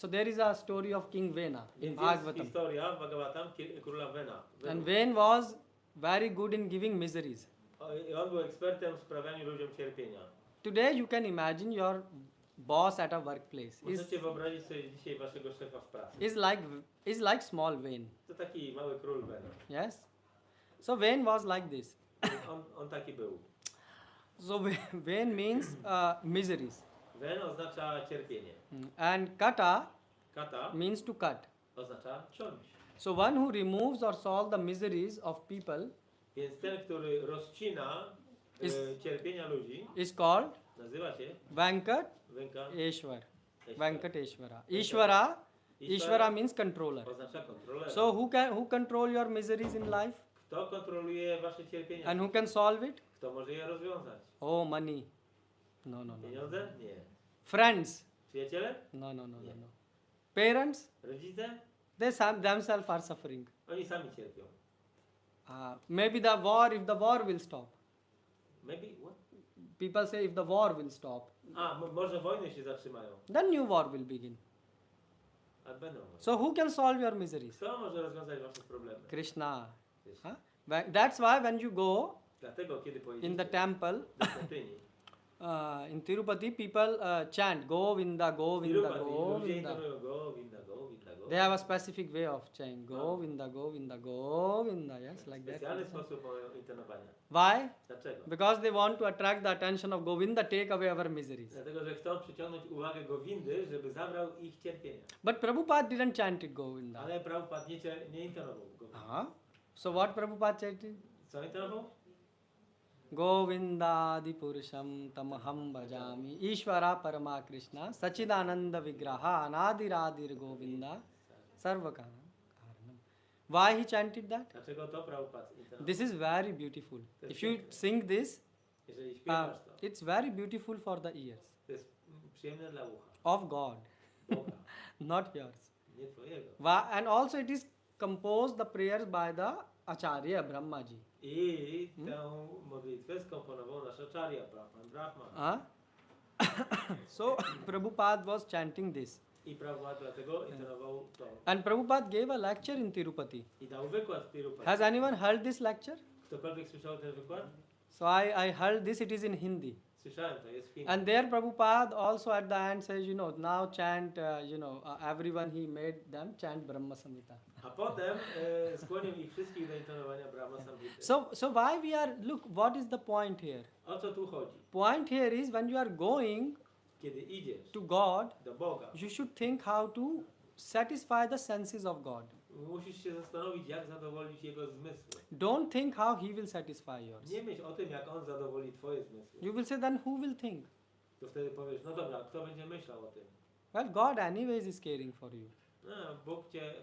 Speaker 1: there is a story of King Vena in
Speaker 2: Więc jest
Speaker 1: Bhagavatam.
Speaker 2: historia w Bhagavatam króla Vena.
Speaker 1: And Vena was very good in giving miseries.
Speaker 2: I on był ekspertem w sprawianiu ludziom cierpienia.
Speaker 1: Today you can imagine your boss at a workplace
Speaker 2: Możecie wyobrazić sobie dzisiaj waszego szefa w pracy.
Speaker 1: is like small Vane.
Speaker 2: To taki mały król Vena.
Speaker 1: Yes. So Vane was like this.
Speaker 2: On taki był.
Speaker 1: So Vane means miseries.
Speaker 2: Ven oznacza cierpienie.
Speaker 1: And kata
Speaker 2: Kata
Speaker 1: means to cut.
Speaker 2: oznacza ciąć.
Speaker 1: So one who removes or solves the miseries of people
Speaker 2: Więc ten, który rozcina cierpienia ludzi,
Speaker 1: is called
Speaker 2: nazywa się
Speaker 1: Venkateshwar. Venkateshwara. Ishvara means controller.
Speaker 2: oznacza kontroler.
Speaker 1: So who control your miseries in life?
Speaker 2: Kto kontroluje wasze cierpienia?
Speaker 1: And who can solve it?
Speaker 2: Kto może je rozwiązać?
Speaker 1: Oh, money. No.
Speaker 2: Pieniądze? Nie.
Speaker 1: Friends?
Speaker 2: Przyjaciele?
Speaker 1: No. Parents?
Speaker 2: Rodzice?
Speaker 1: They themselves are suffering.
Speaker 2: Oni sami cierpią.
Speaker 1: Maybe if the war will stop.
Speaker 2: Maybe what?
Speaker 1: People say if the war will stop,
Speaker 2: Może wojny się zatrzymają.
Speaker 1: then new war will begin.
Speaker 2: A będą.
Speaker 1: So who can solve your miseries?
Speaker 2: Kto może rozwiązać wasze problemy?
Speaker 1: Krishna. Huh? That's why when you go
Speaker 2: Dlatego, kiedy
Speaker 1: in
Speaker 2: pojedziecie
Speaker 1: the temple,
Speaker 2: do świątyni,
Speaker 1: in Tirupati, people chant Govinda, Govinda,
Speaker 2: Tirupati, ludzie
Speaker 1: Govinda.
Speaker 2: intonują Govinda, Govinda,
Speaker 1: They
Speaker 2: Govinda.
Speaker 1: have a specific way of chanting Govinda, Govinda, Govinda. Yes, like that.
Speaker 2: Specjalny sposób intonowania.
Speaker 1: Why?
Speaker 2: Dlaczego?
Speaker 1: Because they want to attract the attention of Govinda, take away our miseries.
Speaker 2: Dlatego, że chcą przyciągnąć uwagę Gowindy, żeby zabrał ich cierpienia.
Speaker 1: But Prabhupada didn't chant it Govinda.
Speaker 2: Ale Prabhupada nie intonował Govinda.
Speaker 1: So what Prabhupada chanted?
Speaker 2: Co intonował?
Speaker 1: Govindadi Purusham Tamaham Bhajami Ishvara Parama Krishna Sachidananda Vigraha Anadiradir Govinda Sarvakana Karanam. Why he chanted that?
Speaker 2: Dlaczego to Prabhupada intonował?
Speaker 1: This is very beautiful. If you sing this,
Speaker 2: Jeżeli śpiewasz to,
Speaker 1: it's very beautiful for the ears
Speaker 2: to jest przyjemne dla ucha.
Speaker 1: of God,
Speaker 2: Boga,
Speaker 1: not yours.
Speaker 2: nie twojego.
Speaker 1: And also it is composed the prayers by the Acharya Brahmaji.
Speaker 2: I tę modlitwę skomponował nasz Acharya, Brahman.
Speaker 1: So Prabhupada was chanting this.
Speaker 2: I Prabhupada dlatego intonował to.
Speaker 1: And Prabhupada gave a lecture in Tirupati.
Speaker 2: I dał wykład w Tirupati.
Speaker 1: Has anyone heard this lecture?
Speaker 2: Ktokolwiek słyszał ten wykład?
Speaker 1: So I heard this, it is in Hindi.
Speaker 2: Słyszałem, to jest w Chinach.
Speaker 1: And there Prabhupada also at the end says, now chant, everyone he made them chant Brahma Samhita.
Speaker 2: A potem skłonił ich wszystkich do intonowania Brahma Samhity.
Speaker 1: So why we are, look, what is the point here?
Speaker 2: O co tu chodzi?
Speaker 1: Point here is when you are going
Speaker 2: Kiedy idziesz
Speaker 1: to God,
Speaker 2: do Boga,
Speaker 1: you should think how to satisfy the senses of God.
Speaker 2: musisz się zastanowić, jak zadowolić Jego zmysły.
Speaker 1: Don't think how he will satisfy yours.
Speaker 2: Nie myśl o tym, jak On zadowoli twoje zmysły.
Speaker 1: You will say, then who will think?
Speaker 2: To wtedy powiesz, no dobra, kto będzie myślał o tym?
Speaker 1: Well, God anyways is caring for you.
Speaker 2: No,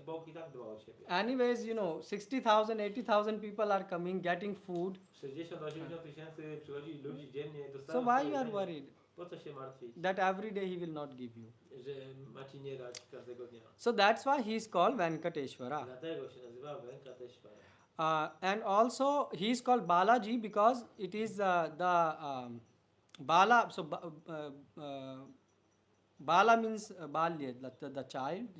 Speaker 2: Bóg i tak dba o ciebie.
Speaker 1: Anyways, 60,000, 80,000 people are coming, getting food.
Speaker 2: 60-80 tysięcy przychodzi ludzi dziennie
Speaker 1: So
Speaker 2: dostają
Speaker 1: why
Speaker 2: swoje
Speaker 1: you are
Speaker 2: jedzenie.
Speaker 1: worried
Speaker 2: Po co się martwić,
Speaker 1: that every day he will not give you?
Speaker 2: że ma ci nie dać każdego dnia?
Speaker 1: So that's why he is called Venkateshwara.
Speaker 2: Dlatego się nazywa Venkateshwara.
Speaker 1: And also he is called Balaji because it is Bala. So Bala means Balya, the child,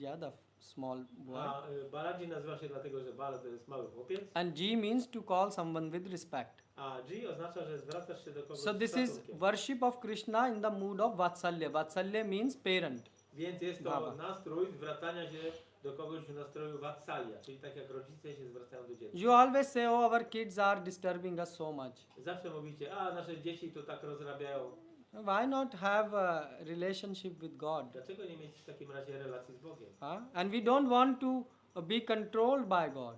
Speaker 1: small boy.
Speaker 2: A Balaji nazywa się dlatego, że Bala to jest mały chłopiec,
Speaker 1: And G means to call someone with respect.
Speaker 2: a G oznacza, że zwracasz się do kogoś
Speaker 1: So
Speaker 2: z
Speaker 1: this is
Speaker 2: szacunkiem.
Speaker 1: worship of Krishna in the mood of Vatsalya. Vatsalya means parent.
Speaker 2: Więc jest to
Speaker 1: Baba.
Speaker 2: nastrój zwracania się do kogoś w nastroju vatsalya, czyli tak jak rodzice się zwracają do dzieci.
Speaker 1: You always say, oh, our kids are disturbing us so much.
Speaker 2: Zawsze mówicie, a nasze dzieci to tak rozrabiają.
Speaker 1: Why not have a relationship with God?
Speaker 2: Dlaczego nie mieć w takim razie relacji z Bogiem?
Speaker 1: And we don't want to be controlled by God.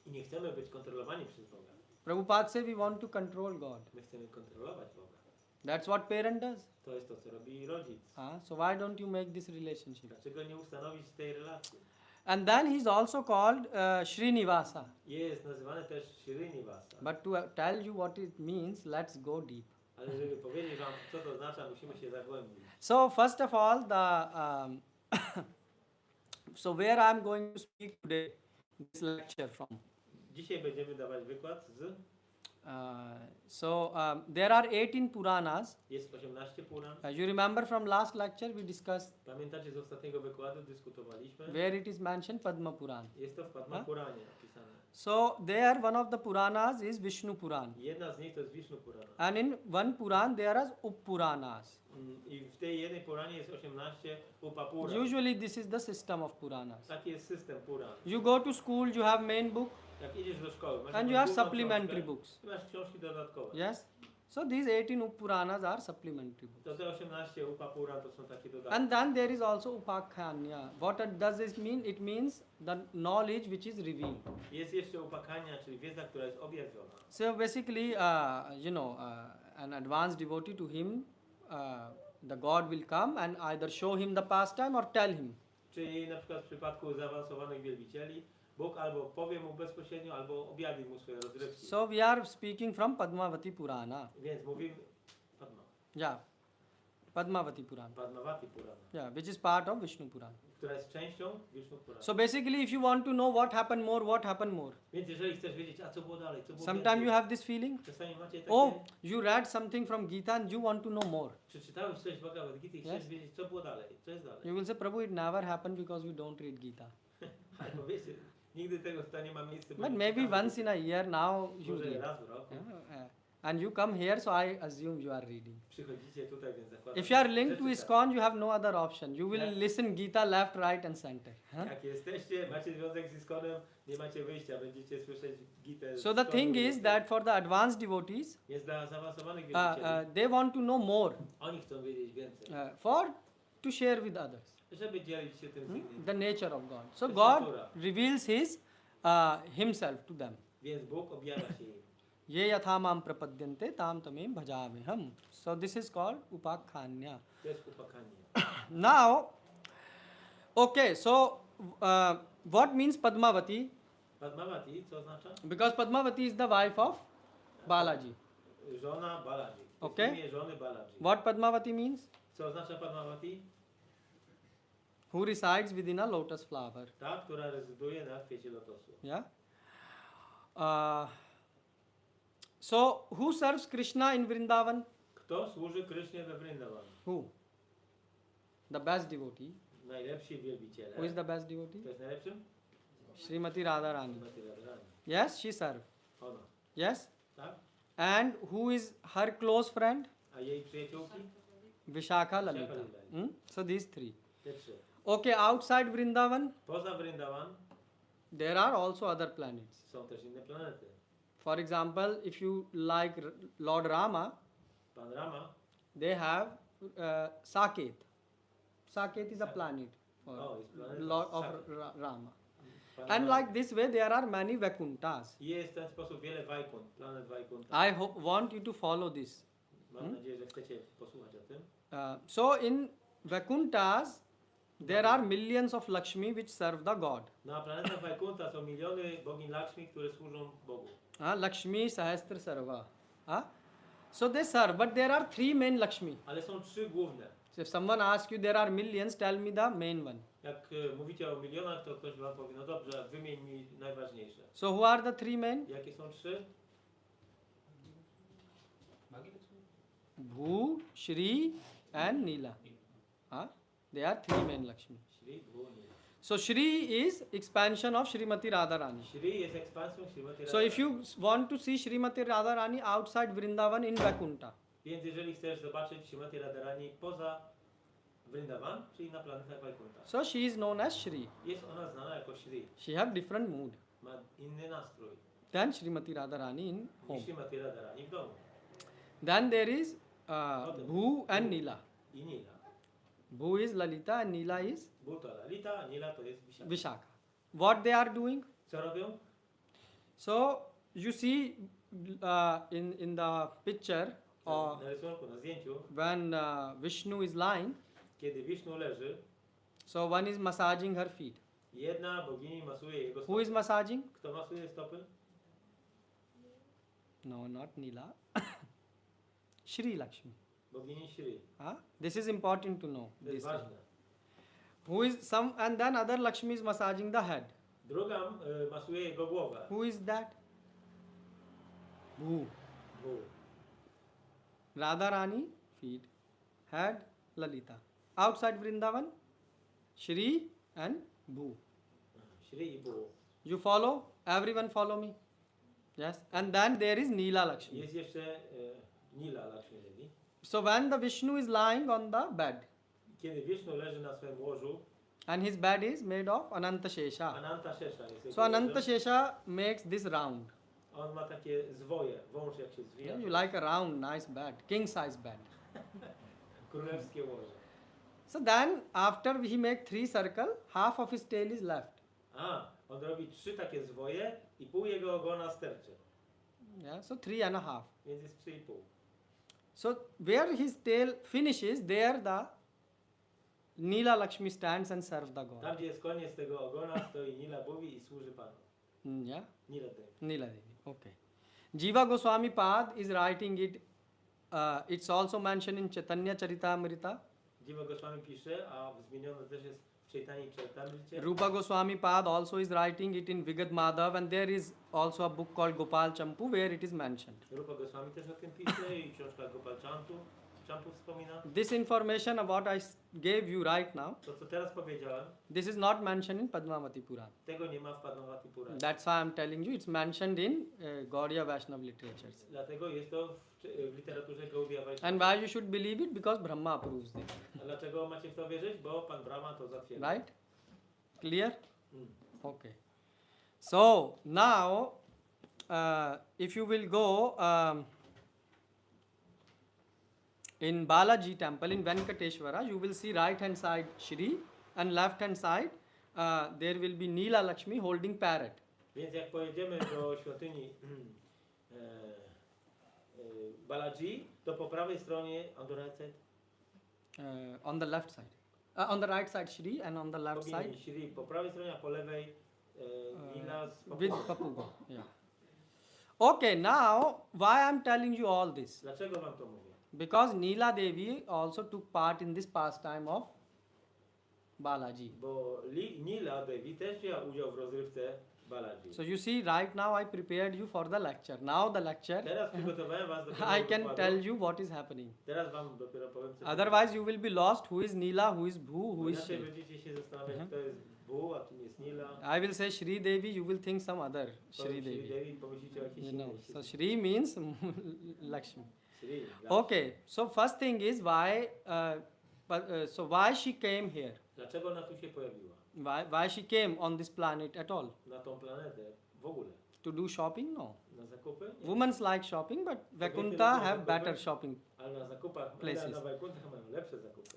Speaker 2: I nie chcemy być kontrolowani przez Boga.
Speaker 1: Prabhupada says we want to control God.
Speaker 2: My chcemy kontrolować Boga.
Speaker 1: That's what parent does.
Speaker 2: To jest to, co robi rodzic.
Speaker 1: So why don't you make this relationship?
Speaker 2: Dlaczego nie ustanowić tej relacji?
Speaker 1: And then he's also called Srinivasa.
Speaker 2: Jest nazywany też Srinivasa.
Speaker 1: But to tell you what it means, let's go deep.
Speaker 2: Ale żeby powiedzieć wam, co to oznacza, musimy się zagłębić.
Speaker 1: So first of all, so where I'm going to speak today, this lecture from.
Speaker 2: Dzisiaj będziemy dawać wykład z...
Speaker 1: There are 18 Puranas.
Speaker 2: Jest 18 Puran.
Speaker 1: You remember from last lecture we discussed
Speaker 2: Pamiętacie z ostatniego wykładu, dyskutowaliśmy.
Speaker 1: where it is mentioned Padma Puran.
Speaker 2: Jest to w Padma Puranie napisane.
Speaker 1: So there one of the Puranas is Vishnu Puran.
Speaker 2: Jedna z nich to jest Vishnu Purana.
Speaker 1: And in one Puran there are Uppuranas.
Speaker 2: I w tej jednej Puranie jest 18 Upapuran.
Speaker 1: Usually this is the system of Puranas.
Speaker 2: Taki jest system Puran.
Speaker 1: You go to school, you have main book
Speaker 2: Jak idziesz do szkoły, masz
Speaker 1: and you
Speaker 2: jakąś
Speaker 1: have
Speaker 2: główną
Speaker 1: supplementary
Speaker 2: książkę
Speaker 1: books.
Speaker 2: i masz książki dodatkowe.
Speaker 1: Yes. So these 18 Uppuranas are supplementary books.
Speaker 2: To te 18 Upapuran to są takie dodatki.
Speaker 1: And then there is also Upakhanya. What does this mean? It means the knowledge which is revealed.
Speaker 2: Jest jeszcze upakania, czyli wiedza, która jest objawiona.
Speaker 1: So basically, an advanced devotee to him, the God will come and either show him the pastime or tell him.
Speaker 2: Czyli na przykład w przypadku zaawansowanych wielbicieli, Bóg albo powie mu bezpośrednio, albo objawi mu swoje rozrywki.
Speaker 1: So we are speaking from Padmavati Purana.
Speaker 2: Więc mówimy
Speaker 1: Yeah, Padmavati Purana.
Speaker 2: Padmavati Purana,
Speaker 1: Yeah, which is part of Vishnu Purana.
Speaker 2: która jest częścią Vishnu Purana.
Speaker 1: So basically, if you want to know what happened more.
Speaker 2: Więc jeżeli chcesz wiedzieć, a co było dalej, co było
Speaker 1: Sometimes
Speaker 2: więcej,
Speaker 1: you have this feeling.
Speaker 2: czasami macie takie,
Speaker 1: Oh, you read something from Gita and you want to know more.
Speaker 2: przeczytałeś coś z Bhagavad Gita i chcesz
Speaker 1: Yes.
Speaker 2: wiedzieć, co było dalej, co jest dalej.
Speaker 1: You will say, Prabhu, it never happened because we don't read Gita.
Speaker 2: Ale powiecie, nigdy tego to nie ma miejsca. bo
Speaker 1: But
Speaker 2: nie
Speaker 1: maybe
Speaker 2: czytamy.
Speaker 1: once in a year now you
Speaker 2: Może
Speaker 1: read.
Speaker 2: raz w roku.
Speaker 1: And you come here, so I assume you are reading.
Speaker 2: Przychodzicie tutaj, więc zakładam.
Speaker 1: If you are linked
Speaker 2: że
Speaker 1: to
Speaker 2: czytacie.
Speaker 1: ISKCON, you have no other option. You will
Speaker 2: Yeah.
Speaker 1: listen Gita left, right, and center.
Speaker 2: Jak jesteście, macie związek z ISKCONem, nie macie wyjścia, będziecie słyszeć Gitę.
Speaker 1: So the thing is that for the advanced devotees,
Speaker 2: Jest dla zaawansowanych wielbicieli.
Speaker 1: they want to know more
Speaker 2: Oni chcą wiedzieć więcej,
Speaker 1: to share with others
Speaker 2: żeby dzielić się tym z innymi.
Speaker 1: the nature of God. So
Speaker 2: To
Speaker 1: God
Speaker 2: natura.
Speaker 1: reveals Himself to them.
Speaker 2: Więc Bóg objawia się im.
Speaker 1: Ye yatha mam prapadyante tam tamem bhajameham. So this is called upakhanya.
Speaker 2: To jest upakanie.
Speaker 1: Now, okay, so what means Padmavati?
Speaker 2: Padmavati, co oznacza?
Speaker 1: Because Padmavati is the wife of Balaji.
Speaker 2: Żona Balaji.
Speaker 1: Okay.
Speaker 2: Imię żony Balaji.
Speaker 1: What Padmavati means?
Speaker 2: Co oznacza Padmavati?
Speaker 1: Who resides within a lotus flower.
Speaker 2: Ta, która rezyduje na kwiecie lotosu.
Speaker 1: Yeah. So who serves Krishna in Vrindavan?
Speaker 2: Kto służy Krysznie we Vrindavan?
Speaker 1: Who? The best devotee.
Speaker 2: Najlepsi wielbiciele.
Speaker 1: Who is the best devotee?
Speaker 2: Kto jest najlepszym?
Speaker 1: Srimati Radharani.
Speaker 2: Srimati Radharani.
Speaker 1: Yes, she serves.
Speaker 2: Ona.
Speaker 1: Yes.
Speaker 2: Tak?
Speaker 1: And who is her close friend?
Speaker 2: A jej przyjaciółki?
Speaker 1: Vishakha Lalita.
Speaker 2: Vishakha Lalita.
Speaker 1: So these three.
Speaker 2: Te trzy.
Speaker 1: Okay, outside Vrindavan,
Speaker 2: Poza Vrindavan
Speaker 1: there are also other planets.
Speaker 2: są też inne planety.
Speaker 1: For example, if you like Lord Rama,
Speaker 2: Pan Rama,
Speaker 1: they have Saket. Saket is a planet for
Speaker 2: Oh, it's planet
Speaker 1: Lord of
Speaker 2: Saket.
Speaker 1: Rama.
Speaker 2: Pan
Speaker 1: And
Speaker 2: Rama.
Speaker 1: like this way, there are many Vaikunthas.
Speaker 2: Jest w ten sposób wiele Vaikunt, planet Vaikunta.
Speaker 1: I want you to follow this.
Speaker 2: Mam nadzieję, że chcecie posłuchać o tym.
Speaker 1: So in Vaikunthas, there are millions of Lakshmi which serve the God.
Speaker 2: Na planetach Vaikunta są miliony bogini Lakshmi, które służą Bogu.
Speaker 1: Lakshmi Sahastra Sarva. So they serve, but there are three main Lakshmi.
Speaker 2: Ale są trzy główne.
Speaker 1: So if someone asks you there are millions, tell me the main one.
Speaker 2: Jak mówicie o milionach, to ktoś wam powie, no dobrze, wymień mi najważniejsze.
Speaker 1: So who are the three main?
Speaker 2: Jakie są trzy?
Speaker 1: Bhu, Shri and Nila. They are three main Lakshmi.
Speaker 2: Shri, Bhu, Nila.
Speaker 1: So Shri is expansion of Srimati Radharani.
Speaker 2: Shri jest ekspansją Śrimati
Speaker 1: So if
Speaker 2: Radharani.
Speaker 1: you want to see Srimati Radharani outside Vrindavan in Vaikuntha,
Speaker 2: Więc jeżeli chcesz zobaczyć Śrimati Radharani poza Vrindavan, czyli na planetach Vaikuntha,
Speaker 1: so she is known as Shri.
Speaker 2: jest ona znana jako Shri.
Speaker 1: She have different mood
Speaker 2: Ma inny nastrój
Speaker 1: than Srimati Radharani in
Speaker 2: niż
Speaker 1: home.
Speaker 2: Śrimati Radharani w domu.
Speaker 1: Then there is Bhu and Nila.
Speaker 2: I Nila.
Speaker 1: Bhu is Lalita and Nila is
Speaker 2: Bhu to Lalita, a Nila to jest Vishaka.
Speaker 1: Vishaka. What they are doing?
Speaker 2: Co robią?
Speaker 1: So you see in the picture
Speaker 2: Na rysunku, na zdjęciu,
Speaker 1: when Vishnu is lying,
Speaker 2: kiedy Vishnu leży,
Speaker 1: so one is massaging her feet.
Speaker 2: jedna bogini masuje jego
Speaker 1: Who is
Speaker 2: stopy.
Speaker 1: massaging?
Speaker 2: Kto masuje stopy?
Speaker 1: No, not Nila. Shri Lakshmi.
Speaker 2: Bogini Shri.
Speaker 1: Huh? This is important to know.
Speaker 2: To jest
Speaker 1: This
Speaker 2: ważne.
Speaker 1: Who is some and then other Lakshmi is massaging the head.
Speaker 2: Druga masuje jego głowę.
Speaker 1: Who is that? Bhu.
Speaker 2: Bhu.
Speaker 1: Radharani feet, head Lalita. Outside Vrindavan, Shri and Bhu.
Speaker 2: Shri i Bhu.
Speaker 1: You follow? Everyone follow me? Yes. And then there is Neela Lakshmi.
Speaker 2: Jest jeszcze Nila Lakshmi Devi.
Speaker 1: So when the Vishnu is lying on the bed
Speaker 2: Kiedy Vishnu leży na swoim łożu,
Speaker 1: and his bed is made of Ananta Shesha.
Speaker 2: Ananta Shesha jest jego
Speaker 1: So Ananta
Speaker 2: łożem.
Speaker 1: Shesha makes this round.
Speaker 2: On ma takie zwoje, wąż jak się zwija.
Speaker 1: You like a round, nice bed, king size bed.
Speaker 2: Królewskie łoże.
Speaker 1: So then after he make 3 circle, half of his tail is left.
Speaker 2: On robi 3 takie zwoje i pół jego ogona sterczy.
Speaker 1: Yeah, so 3.5.
Speaker 2: Więc jest 3,5.
Speaker 1: So where his tail finishes, there the Neela Lakshmi stands and serves the god.
Speaker 2: Tam gdzie jest koniec tego ogona, stoi Nila Bhuvi i służy Panu.
Speaker 1: Yeah,
Speaker 2: Nila Devi.
Speaker 1: Neela Devi. Okay. Jiva Goswami Pad is writing it. It's also mentioned in Chaitanya Charitamrita.
Speaker 2: Jiva Goswami pisze, a zmienione też jest w Chaitanya Charitamrita.
Speaker 1: Rupa Goswami Pad also is writing it in Vigad Madhav, and there is also a book called Gopal Champu where it is mentioned.
Speaker 2: Rupa Goswami też o tym pisze i książka Gopal Champu wspomina.
Speaker 1: This information of what I gave you right now,
Speaker 2: To co teraz powiedziałem,
Speaker 1: this is not mentioned in Padmavati Puran.
Speaker 2: tego nie ma w Padmavati Puranie.
Speaker 1: That's why I'm telling you it's mentioned in Gaudiya Vaishnava literatures.
Speaker 2: Dlatego jest to w literaturze Gaudiya Vaishnava.
Speaker 1: And why you should believe it? Because Brahma approves it.
Speaker 2: A dlaczego macie w to wierzyć? Bo Pan Brahma to zatwierdza.
Speaker 1: Right? Clear?
Speaker 2: Mm.
Speaker 1: Okay. So now, if you will go in Balaji temple in Venkateshwara, you will see right hand side Shri and left hand side there will be Neela Lakshmi holding parrot.
Speaker 2: Więc jak pojedziemy do świątyni Balaji, to po prawej stronie, on the right side,
Speaker 1: On the left side. On the right side Shri and on the left side
Speaker 2: bogini Shri po prawej stronie, a po lewej Nila z
Speaker 1: with
Speaker 2: Papuga.
Speaker 1: Papuga. Yeah. Okay, now why I'm telling you all this?
Speaker 2: Dlaczego wam to mówię?
Speaker 1: Because Neela Devi also took part in this pastime of Balaji.
Speaker 2: Bo Nila Devi też wzięła udział w rozrywce Balaji.
Speaker 1: So you see, right now I prepared you for the lecture. Now the lecture,
Speaker 2: Teraz przygotowałem was do
Speaker 1: I can
Speaker 2: wykładu.
Speaker 1: tell you what is happening.
Speaker 2: Teraz wam dopiero powiem, co
Speaker 1: Otherwise, you will be lost. Who is Neela? Who is Bhu? Who is
Speaker 2: inaczej
Speaker 1: Shri?
Speaker 2: będziecie się zastanawiać, kto jest Bhu, a kim jest Nila.
Speaker 1: I will say Shri Devi. You will think some other Shri
Speaker 2: Powiem
Speaker 1: Devi.
Speaker 2: Devi, pomyślicie o jakiejś
Speaker 1: You know.
Speaker 2: innej
Speaker 1: So Shri means Lakshmi.
Speaker 2: Shri.
Speaker 1: Okay. So first thing is why. So why she came here?
Speaker 2: Dlaczego ona tu się pojawiła?
Speaker 1: Why she came on this planet at all?
Speaker 2: Na tą planetę w ogóle.
Speaker 1: To do shopping? No.
Speaker 2: Na zakupy? Nie.
Speaker 1: Women's like shopping, but Vaikuntha
Speaker 2: lubią
Speaker 1: have
Speaker 2: zakupy.
Speaker 1: better shopping.
Speaker 2: Ale na zakupach,
Speaker 1: Places.
Speaker 2: na Wajkuntach mają lepsze zakupy.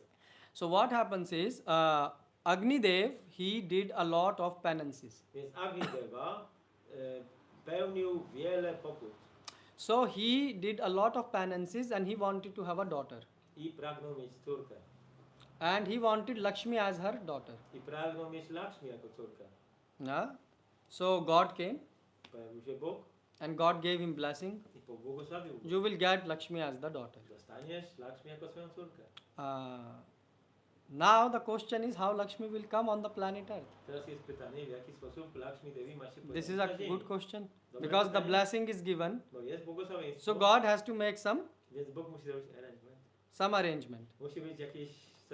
Speaker 1: So what happens is Agnidev he did a lot of penances.
Speaker 2: Więc Agnideva pełnił wiele pokut
Speaker 1: So he did a lot of penances and he wanted to have a daughter.
Speaker 2: i pragnął mieć córkę.
Speaker 1: And he wanted Lakshmi as her daughter.
Speaker 2: I pragnął mieć Lakshmi jako córkę.
Speaker 1: Yeah? So God came
Speaker 2: Pojawił się Bóg
Speaker 1: and God gave him blessing.
Speaker 2: i pobłogosławił go.
Speaker 1: You will get Lakshmi as the daughter.
Speaker 2: Dostaniesz Lakshmi jako swoją córkę.
Speaker 1: Now the question is how Lakshmi will come on the planet Earth.
Speaker 2: Teraz jest pytanie, w jaki sposób Lakshmi Devi ma się
Speaker 1: This
Speaker 2: pojawić
Speaker 1: is
Speaker 2: na
Speaker 1: a
Speaker 2: ziemi.
Speaker 1: good question
Speaker 2: Dobre
Speaker 1: because the
Speaker 2: pytanie.
Speaker 1: blessing is given.
Speaker 2: Bo jest błogosławieństwo,
Speaker 1: So God has to make
Speaker 2: więc Bóg musi zrobić arrangement.
Speaker 1: some arrangement.
Speaker 2: Musi być jakieś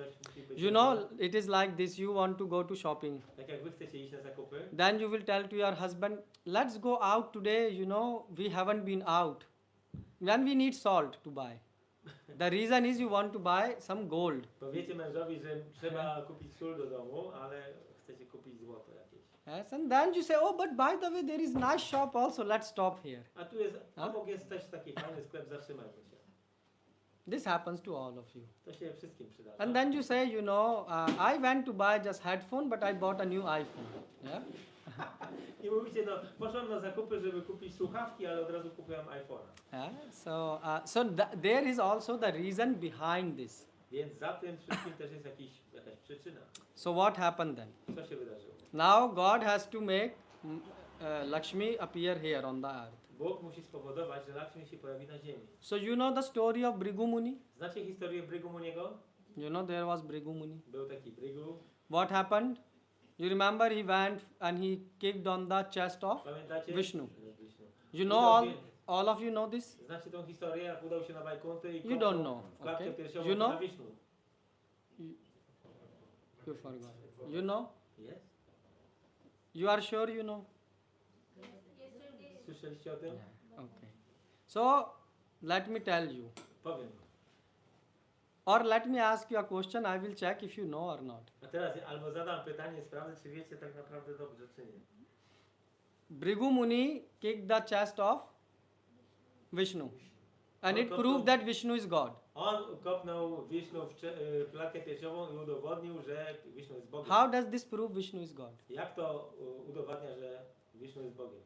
Speaker 2: coś musi być.
Speaker 1: You know, it is like this, you want to go to shopping.
Speaker 2: Tak jak wy chcecie iść na zakupy,
Speaker 1: Then you will tell to your husband, let's go out today, you know, we haven't been out. When we need salt to buy. The reason is you want to buy some gold.
Speaker 2: powiecie mężowi, że trzeba kupić sól do domu, ale chcecie kupić złoto jakieś.
Speaker 1: Yes, and then you say, oh, but by the way, there is nice shop also, let's stop here.
Speaker 2: A tu jest,
Speaker 1: A?
Speaker 2: obok jest też taki fajny sklep, zatrzymajmy się.
Speaker 1: This happens to all of you.
Speaker 2: To się wszystkim przyda.
Speaker 1: And then you say, you know, I went to buy just headphone, but I bought a new iPhone. Yeah?
Speaker 2: I mówicie, no poszłam na zakupy, żeby kupić słuchawki, ale od razu kupiłam iPhone'a.
Speaker 1: Yeah? So there is also the reason behind this.
Speaker 2: Więc za tym wszystkim też jest jakaś przyczyna.
Speaker 1: So what happened then?
Speaker 2: Co się wydarzyło?
Speaker 1: Now God has to make Lakshmi appear here on the earth.
Speaker 2: Bóg musi spowodować, że Lakshmi się pojawi na ziemi.
Speaker 1: So you know the story of Bhrigu Muni?
Speaker 2: Znacie historię Bhrigu Muniego?
Speaker 1: You know there was Bhrigu Muni.
Speaker 2: Był taki Bhrigu.
Speaker 1: What happened? You remember he went and he kicked on the chest of
Speaker 2: Pamiętacie?
Speaker 1: Vishnu.
Speaker 2: Vishnu.
Speaker 1: You know all of you know this?
Speaker 2: Znacie tą historię, jak udał się na Wajkunty i
Speaker 1: You don't know,
Speaker 2: w klatkę
Speaker 1: okay?
Speaker 2: piersiową
Speaker 1: You know?
Speaker 2: na Wisznu.
Speaker 1: You forgot. You know?
Speaker 2: Jest?
Speaker 1: You are sure you know?
Speaker 2: Słyszeliście o tym?
Speaker 1: Okay. So let me tell you.
Speaker 2: Powiem.
Speaker 1: Or let me ask you a question, I will check if you know or not.
Speaker 2: A teraz albo zadam pytanie, sprawdzę, czy wiecie tak naprawdę dobrze, czy nie.
Speaker 1: Bhrigu Muni kicked the chest of Vishnu. And it proved that Vishnu is God.
Speaker 2: On kopnął Wisznu w klatkę piersiową i udowodnił, że Wisznu jest Bogiem.
Speaker 1: How does this prove Vishnu is God?
Speaker 2: Jak to udowadnia, że Wisznu jest Bogiem?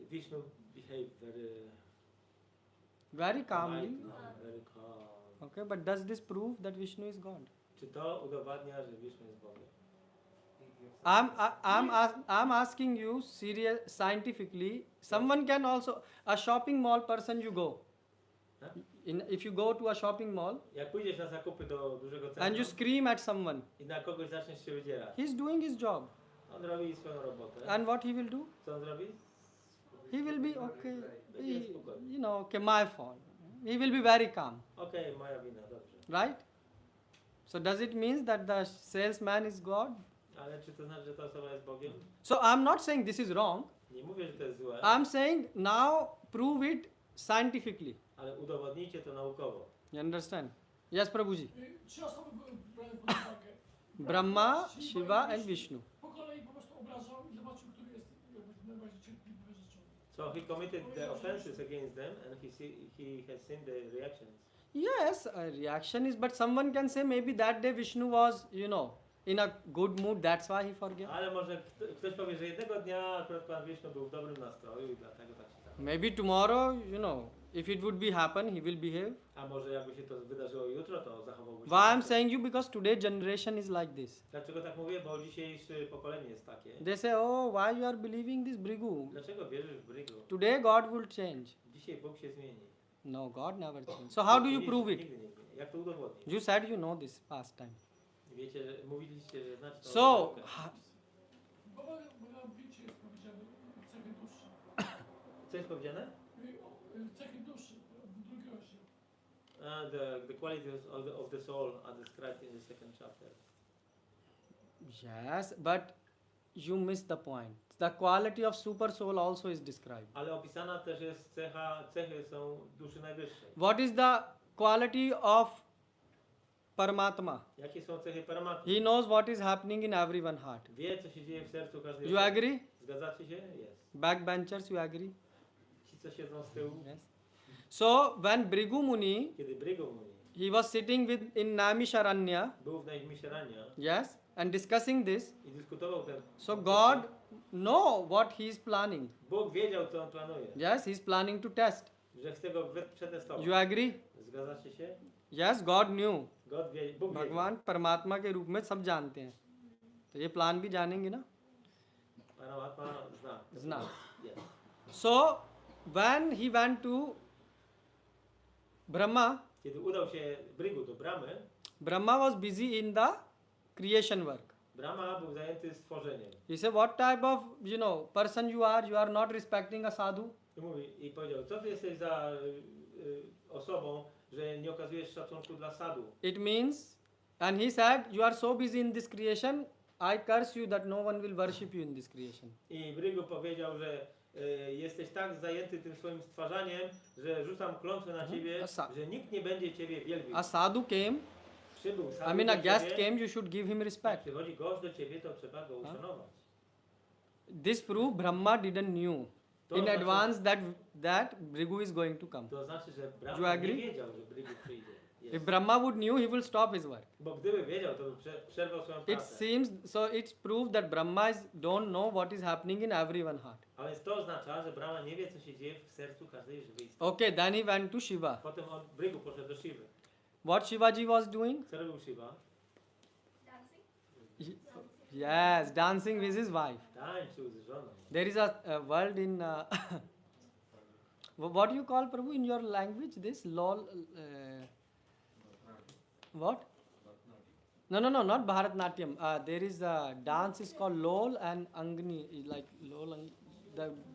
Speaker 2: Wisznu behave
Speaker 1: Very calmly.
Speaker 2: very calm.
Speaker 1: Okay, but does this prove that Vishnu is God?
Speaker 2: Czy to udowadnia, że Wisznu jest Bogiem?
Speaker 1: I'm asking you serious scientifically. Someone can also a shopping mall person you go.
Speaker 2: Huh?
Speaker 1: If you go to a shopping mall
Speaker 2: Jak pójdziesz na zakupy do dużego
Speaker 1: and
Speaker 2: centrum
Speaker 1: you scream at someone,
Speaker 2: i na kogoś zaczniesz się wydzierać,
Speaker 1: he's doing his job.
Speaker 2: on robi swoją robotę.
Speaker 1: And what he will do?
Speaker 2: Co on zrobi?
Speaker 1: He will be okay.
Speaker 2: Będzie spokojny.
Speaker 1: You know, okay, my fault. He will be very calm,
Speaker 2: Okej, moja wina, dobrze.
Speaker 1: right? So does it mean that the salesman is God?
Speaker 2: Ale czy to znaczy, że ta osoba jest Bogiem?
Speaker 1: So I'm not saying this is wrong.
Speaker 2: Nie mówię, że to jest złe,
Speaker 1: I'm saying now prove it scientifically.
Speaker 2: ale udowodnijcie to naukowo.
Speaker 1: You understand? Yes, Prabhuji.
Speaker 5: Trzy osoby brałem pod uwagę.
Speaker 1: Brahma, Shiva and Vishnu.
Speaker 5: Po kolei po prostu obrażał i zobaczył, który jest najbardziej cierpliwy, wyrzeczony.
Speaker 2: So he committed the offenses against them and he has seen the reactions.
Speaker 1: Yes, a reaction is, but someone can say maybe that day Vishnu was, you know, in a good mood, that's why he forgave.
Speaker 2: Ale może ktoś powie, że jednego dnia akurat Pan Wisznu był w dobrym nastroju i dlatego tak się stało.
Speaker 1: Maybe tomorrow, you know, if it would be happen, he will behave.
Speaker 2: A może jakby się to wydarzyło jutro, to zachowałby się.
Speaker 1: Why I'm saying you because today generation is like this.
Speaker 2: Dlaczego tak mówię? Bo dzisiejsze pokolenie jest takie.
Speaker 1: They say, oh, why you are believing this Bhrigu?
Speaker 2: Dlaczego wierzysz w Bhrigu?
Speaker 1: Today God will change.
Speaker 2: Dzisiaj Bóg się zmieni.
Speaker 1: No, God never changed. So how do you prove it?
Speaker 2: Nigdy nie zmieni. Jak to udowodnić?
Speaker 1: You said you know this past time.
Speaker 2: Wiecie, że mówiliście, że znaczy to.
Speaker 1: So,
Speaker 5: Bo na wiecie jest powiedziane cechy duszy.
Speaker 2: Co jest powiedziane?
Speaker 5: Cechy duszy, drugi rozdział.
Speaker 2: The qualities of the soul are described in the second chapter.
Speaker 1: yes, but you missed the point. The quality of super soul also is described.
Speaker 2: Ale opisana też jest cechy są duszy najwyższej.
Speaker 1: What is the quality of Paramatma?
Speaker 2: Jakie są cechy Paramatmy?
Speaker 1: He knows what is happening in everyone's heart.
Speaker 2: Wie, co się dzieje w sercu każdej
Speaker 1: You agree?
Speaker 2: Zgadzacie się? Jest.
Speaker 1: Backbenchers, you agree?
Speaker 2: Ci, co siedzą z tyłu.
Speaker 1: Yes. So when Bhrigu Muni,
Speaker 2: Kiedy Bhrigu Muni
Speaker 1: he was sitting in Naimisharanya,
Speaker 2: był w Naimisharanya
Speaker 1: yes, and discussing this,
Speaker 2: i dyskutował ten.
Speaker 1: so God know what he is planning.
Speaker 2: Bóg wiedział, co on planuje.
Speaker 1: Yes, he is planning to test.
Speaker 2: Że chce go przetestować.
Speaker 1: You agree?
Speaker 2: Zgadzacie się?
Speaker 1: Yes, God knew.
Speaker 2: Bóg wiedział.
Speaker 1: भगवान परमात्मा के रूप में सब जानते हैं तो ये प्लान भी जानेंगे ना
Speaker 2: Paramatma zna.
Speaker 1: Zna.
Speaker 2: Yes.
Speaker 1: So when he went to Brahma,
Speaker 2: Kiedy udał się Bhrigu do Brahmy,
Speaker 1: Brahma was busy in the creation work.
Speaker 2: Brahma był zajęty stworzeniem.
Speaker 1: He said, what type of, you know, person you are not respecting a sadhu.
Speaker 2: I powiedział, co ty jesteś za osobą, że nie okazujesz szacunku dla sadu.
Speaker 1: It means, and he said, you are so busy in this creation, I curse you that no one will worship you in this creation.
Speaker 2: I Brygu powiedział, że jesteś tak zajęty tym swoim stwarzaniem, że rzucam klątwę na ciebie, że nikt nie będzie ciebie wielbił.
Speaker 1: A sadhu came,
Speaker 2: Przybył sadhu
Speaker 1: I mean a
Speaker 2: do
Speaker 1: guest
Speaker 2: ciebie.
Speaker 1: came, you should give him
Speaker 2: Jak
Speaker 1: respect.
Speaker 2: przychodzi gość do ciebie, to trzeba go uszanować.
Speaker 1: This proof Brahma didn't knew
Speaker 2: To
Speaker 1: in
Speaker 2: znaczy-
Speaker 1: advance that Bhrigu is going to come.
Speaker 2: To znaczy, że
Speaker 1: You
Speaker 2: Brahma nie
Speaker 1: agree?
Speaker 2: wiedział, że Brygu przyjdzie.
Speaker 1: If
Speaker 2: Jest.
Speaker 1: Brahma would knew, he will stop his work.
Speaker 2: Bo gdyby wiedział, to by przerwał swoją
Speaker 1: It
Speaker 2: pracę.
Speaker 1: seems, so it's proof that Brahma don't know what is happening in everyone's heart.
Speaker 2: A więc to oznacza, że Brahma nie wie, co się dzieje w sercu każdej żywej istoty.
Speaker 1: Okay, then he went to Shiva.
Speaker 2: Potem Brygu poszedł do Shiwy.
Speaker 1: What Shivaji was doing?
Speaker 2: Co robił Shiva?
Speaker 1: Yes, dancing with his wife.
Speaker 2: Tańczył z żoną.
Speaker 1: There is a word in what do you call, Prabhu, in your language? This lol. What? No, not Bharatnatyam. There is a dance is called lol and angni. Like lol,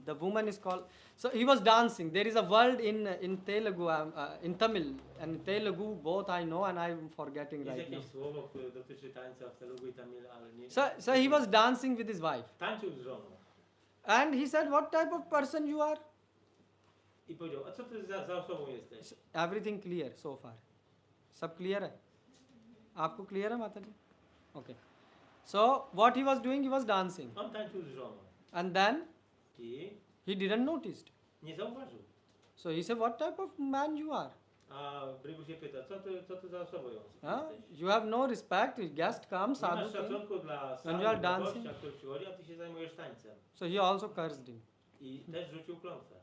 Speaker 1: the woman is called. So he was dancing. There is a word in Telugu, in Tamil and Telugu. Both I know and I'm forgetting
Speaker 2: Jest
Speaker 1: right now.
Speaker 2: jakieś słowo, które dotyczy tańca w Telugu i Tamilu, ale nie...
Speaker 1: So he was dancing with his wife,
Speaker 2: Tańczył z żoną.
Speaker 1: and he said, "What type of person you are?"
Speaker 2: I powiedział, a co ty za osobą jesteś?
Speaker 1: Everything clear so far. सब clear है? आपको clear है माता जी? Okay. So what he was doing, he was dancing,
Speaker 2: On tańczył z żoną.
Speaker 1: and then
Speaker 2: I
Speaker 1: he didn't notice.
Speaker 2: nie zauważył.
Speaker 1: So he said, "What type of man you are?
Speaker 2: A Brygu się pyta, co ty za osobą
Speaker 1: Huh?
Speaker 2: jesteś?
Speaker 1: You have no respect. Guest comes,
Speaker 2: Nie masz
Speaker 1: sadhu came."
Speaker 2: szacunku dla
Speaker 1: you
Speaker 2: sadu,
Speaker 1: are
Speaker 2: dla
Speaker 1: dancing.
Speaker 2: gościa, który przychodzi, a ty się zajmujesz tańcem.
Speaker 1: So he also cursed him.
Speaker 2: I też rzucił klątwę.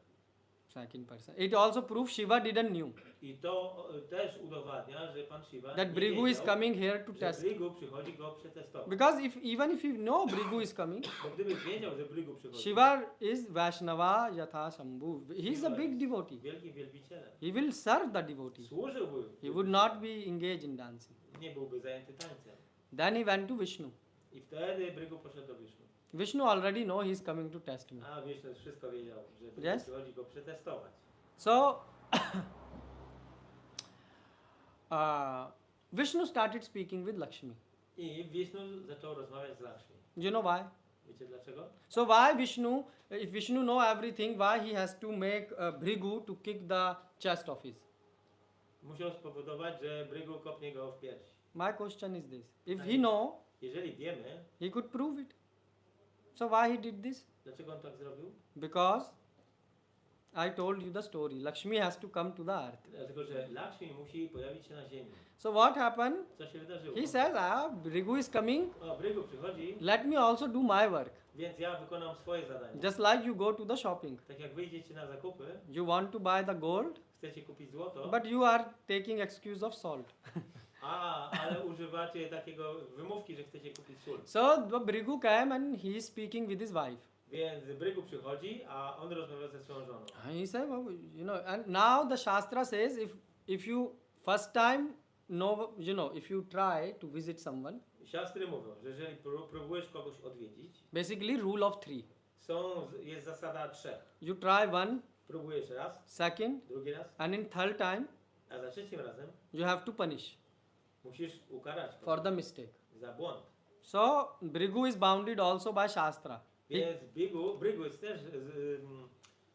Speaker 1: Second person. It also proves Shiva didn't knew
Speaker 2: I to też udowadnia, że pan Shiva
Speaker 1: that
Speaker 2: nie
Speaker 1: Bhrigu is
Speaker 2: wiedział,
Speaker 1: coming here to
Speaker 2: że
Speaker 1: test.
Speaker 2: Brygu przychodzi go przetestować.
Speaker 1: Because even if you know Bhrigu is coming,
Speaker 2: Bo gdyby wiedział, że Brygu przychodzi,
Speaker 1: Shiva is Vaishnava Yatha Shambhu. He is a big devotee.
Speaker 2: wielkim wielbicielem,
Speaker 1: He will serve the devotee.
Speaker 2: służyłby,
Speaker 1: He would not be engaged in dancing.
Speaker 2: nie byłby zajęty tańcem.
Speaker 1: Then he went to Vishnu.
Speaker 2: I wtedy Brygu poszedł do Wisznu.
Speaker 1: Vishnu already know he is coming to test me.
Speaker 2: A Wisznu już wszystko wiedział, że Brygu
Speaker 1: Yes.
Speaker 2: przychodzi go przetestować.
Speaker 1: So Vishnu started speaking with Lakshmi.
Speaker 2: I Wisznu zaczął rozmawiać z Lakshmi.
Speaker 1: You know why?
Speaker 2: Wiecie dlaczego?
Speaker 1: So why Vishnu, if Vishnu know everything, why he has to make Bhrigu to kick the chest of his?
Speaker 2: Musiał spowodować, że Brygu kopnie go w pierś.
Speaker 1: My question is this. If he know,
Speaker 2: Jeżeli wiemy,
Speaker 1: he could prove it. So why he did this?
Speaker 2: dlaczego on tak zrobił?
Speaker 1: Because I told you the story. Lakshmi has to come to the earth.
Speaker 2: Dlatego, że Lakshmi musi pojawić się na ziemi.
Speaker 1: So what happened?
Speaker 2: Co się wydarzyło?
Speaker 1: He says, Bhrigu is coming.
Speaker 2: O, Brygu przychodzi,
Speaker 1: Let me also do my work.
Speaker 2: więc ja wykonam swoje zadanie.
Speaker 1: Just like you go to the shopping.
Speaker 2: Tak jak wyjdziecie na zakupy,
Speaker 1: You want to buy the gold,
Speaker 2: chcecie kupić złoto,
Speaker 1: but you are taking excuse of salt.
Speaker 2: ale używacie takiego wymówki, że chcecie kupić sól.
Speaker 1: So the Bhrigu came and he is speaking with his wife.
Speaker 2: Więc Brygu przychodzi, a on rozmawia ze swoją żoną.
Speaker 1: And he said, well, you know, and now the Shastra says if you first time know, you know, if you try to visit someone,
Speaker 2: Siastry mówią, że jeżeli próbujesz kogoś odwiedzić,
Speaker 1: basically rule of three.
Speaker 2: jest zasada 3.
Speaker 1: You try one,
Speaker 2: Próbujesz raz,
Speaker 1: second,
Speaker 2: drugi raz,
Speaker 1: and in third time
Speaker 2: a za trzecim razem
Speaker 1: you have to punish
Speaker 2: musisz ukarać
Speaker 1: for
Speaker 2: kogoś
Speaker 1: the mistake.
Speaker 2: za błąd.
Speaker 1: So Bhrigu is bounded also by Shastra.
Speaker 2: Więc Brygu jest też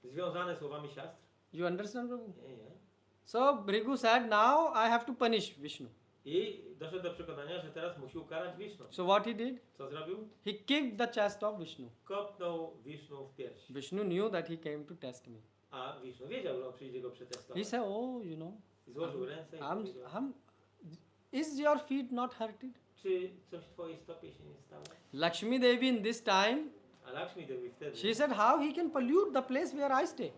Speaker 2: związany słowami siastr.
Speaker 1: You understand, Prabhu?
Speaker 2: Nie.
Speaker 1: So Bhrigu said, now I have to punish Vishnu.
Speaker 2: I doszedł do przekonania, że teraz musi ukarać Wisznu.
Speaker 1: So what he did?
Speaker 2: Co zrobił?
Speaker 1: He kicked the chest of Vishnu.
Speaker 2: Kopnął Wisznu w pierś.
Speaker 1: Vishnu knew that he came to test me.
Speaker 2: A Wisznu wiedział, że on przyjdzie go
Speaker 1: He
Speaker 2: przetestować.
Speaker 1: said, oh, you know,
Speaker 2: I złożył ręce i powiedział,
Speaker 1: is your feet not hurted?
Speaker 2: czy coś w twojej stopie się nie stało?
Speaker 1: Lakshmi Devi in this time,
Speaker 2: A Lakshmi Devi wtedy,
Speaker 1: she said, how he can pollute the place where I stay?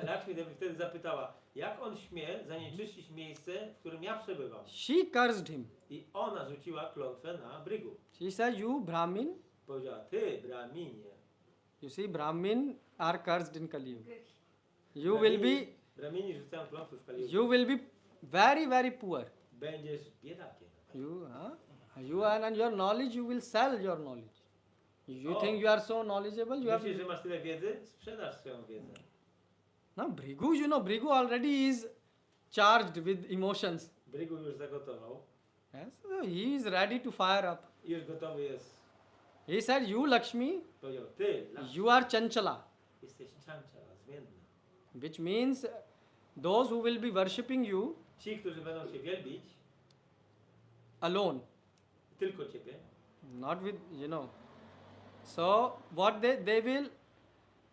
Speaker 2: Lakshmi Devi wtedy zapytała, jak on śmie zanieczyścić miejsce, w którym ja przebywam?
Speaker 1: She cursed him.
Speaker 2: I ona rzuciła klątwę na Brygu.
Speaker 1: She said, you Brahmin,
Speaker 2: Powiedziała, ty Brahminie.
Speaker 1: you see, Brahmin are cursed in Kali Yuga. You will be,
Speaker 2: Brahmini rzucają klątwy w Kali
Speaker 1: you will be very, very poor.
Speaker 2: Będziesz biedakiem.
Speaker 1: You and your knowledge, you will sell your knowledge. You
Speaker 2: Oh.
Speaker 1: think you are so knowledgeable, you have.
Speaker 2: Myślisz, że masz tyle wiedzy? Sprzedasz swoją wiedzę.
Speaker 1: Now Bhrigu, you know, Bhrigu already is charged with emotions.
Speaker 2: Brygu już zagotował.
Speaker 1: Yes, so he is ready to fire up.
Speaker 2: I już gotowy jest.
Speaker 1: He said, "You Lakshmi,
Speaker 2: Powiedział, ty, Lakshmi,
Speaker 1: you are chanchala,"
Speaker 2: jesteś czanczara, zmienna.
Speaker 1: which means those who will be worshipping you
Speaker 2: Ci, którzy będą cię wielbić,
Speaker 1: alone,
Speaker 2: tylko ciebie,
Speaker 1: not with, So what they will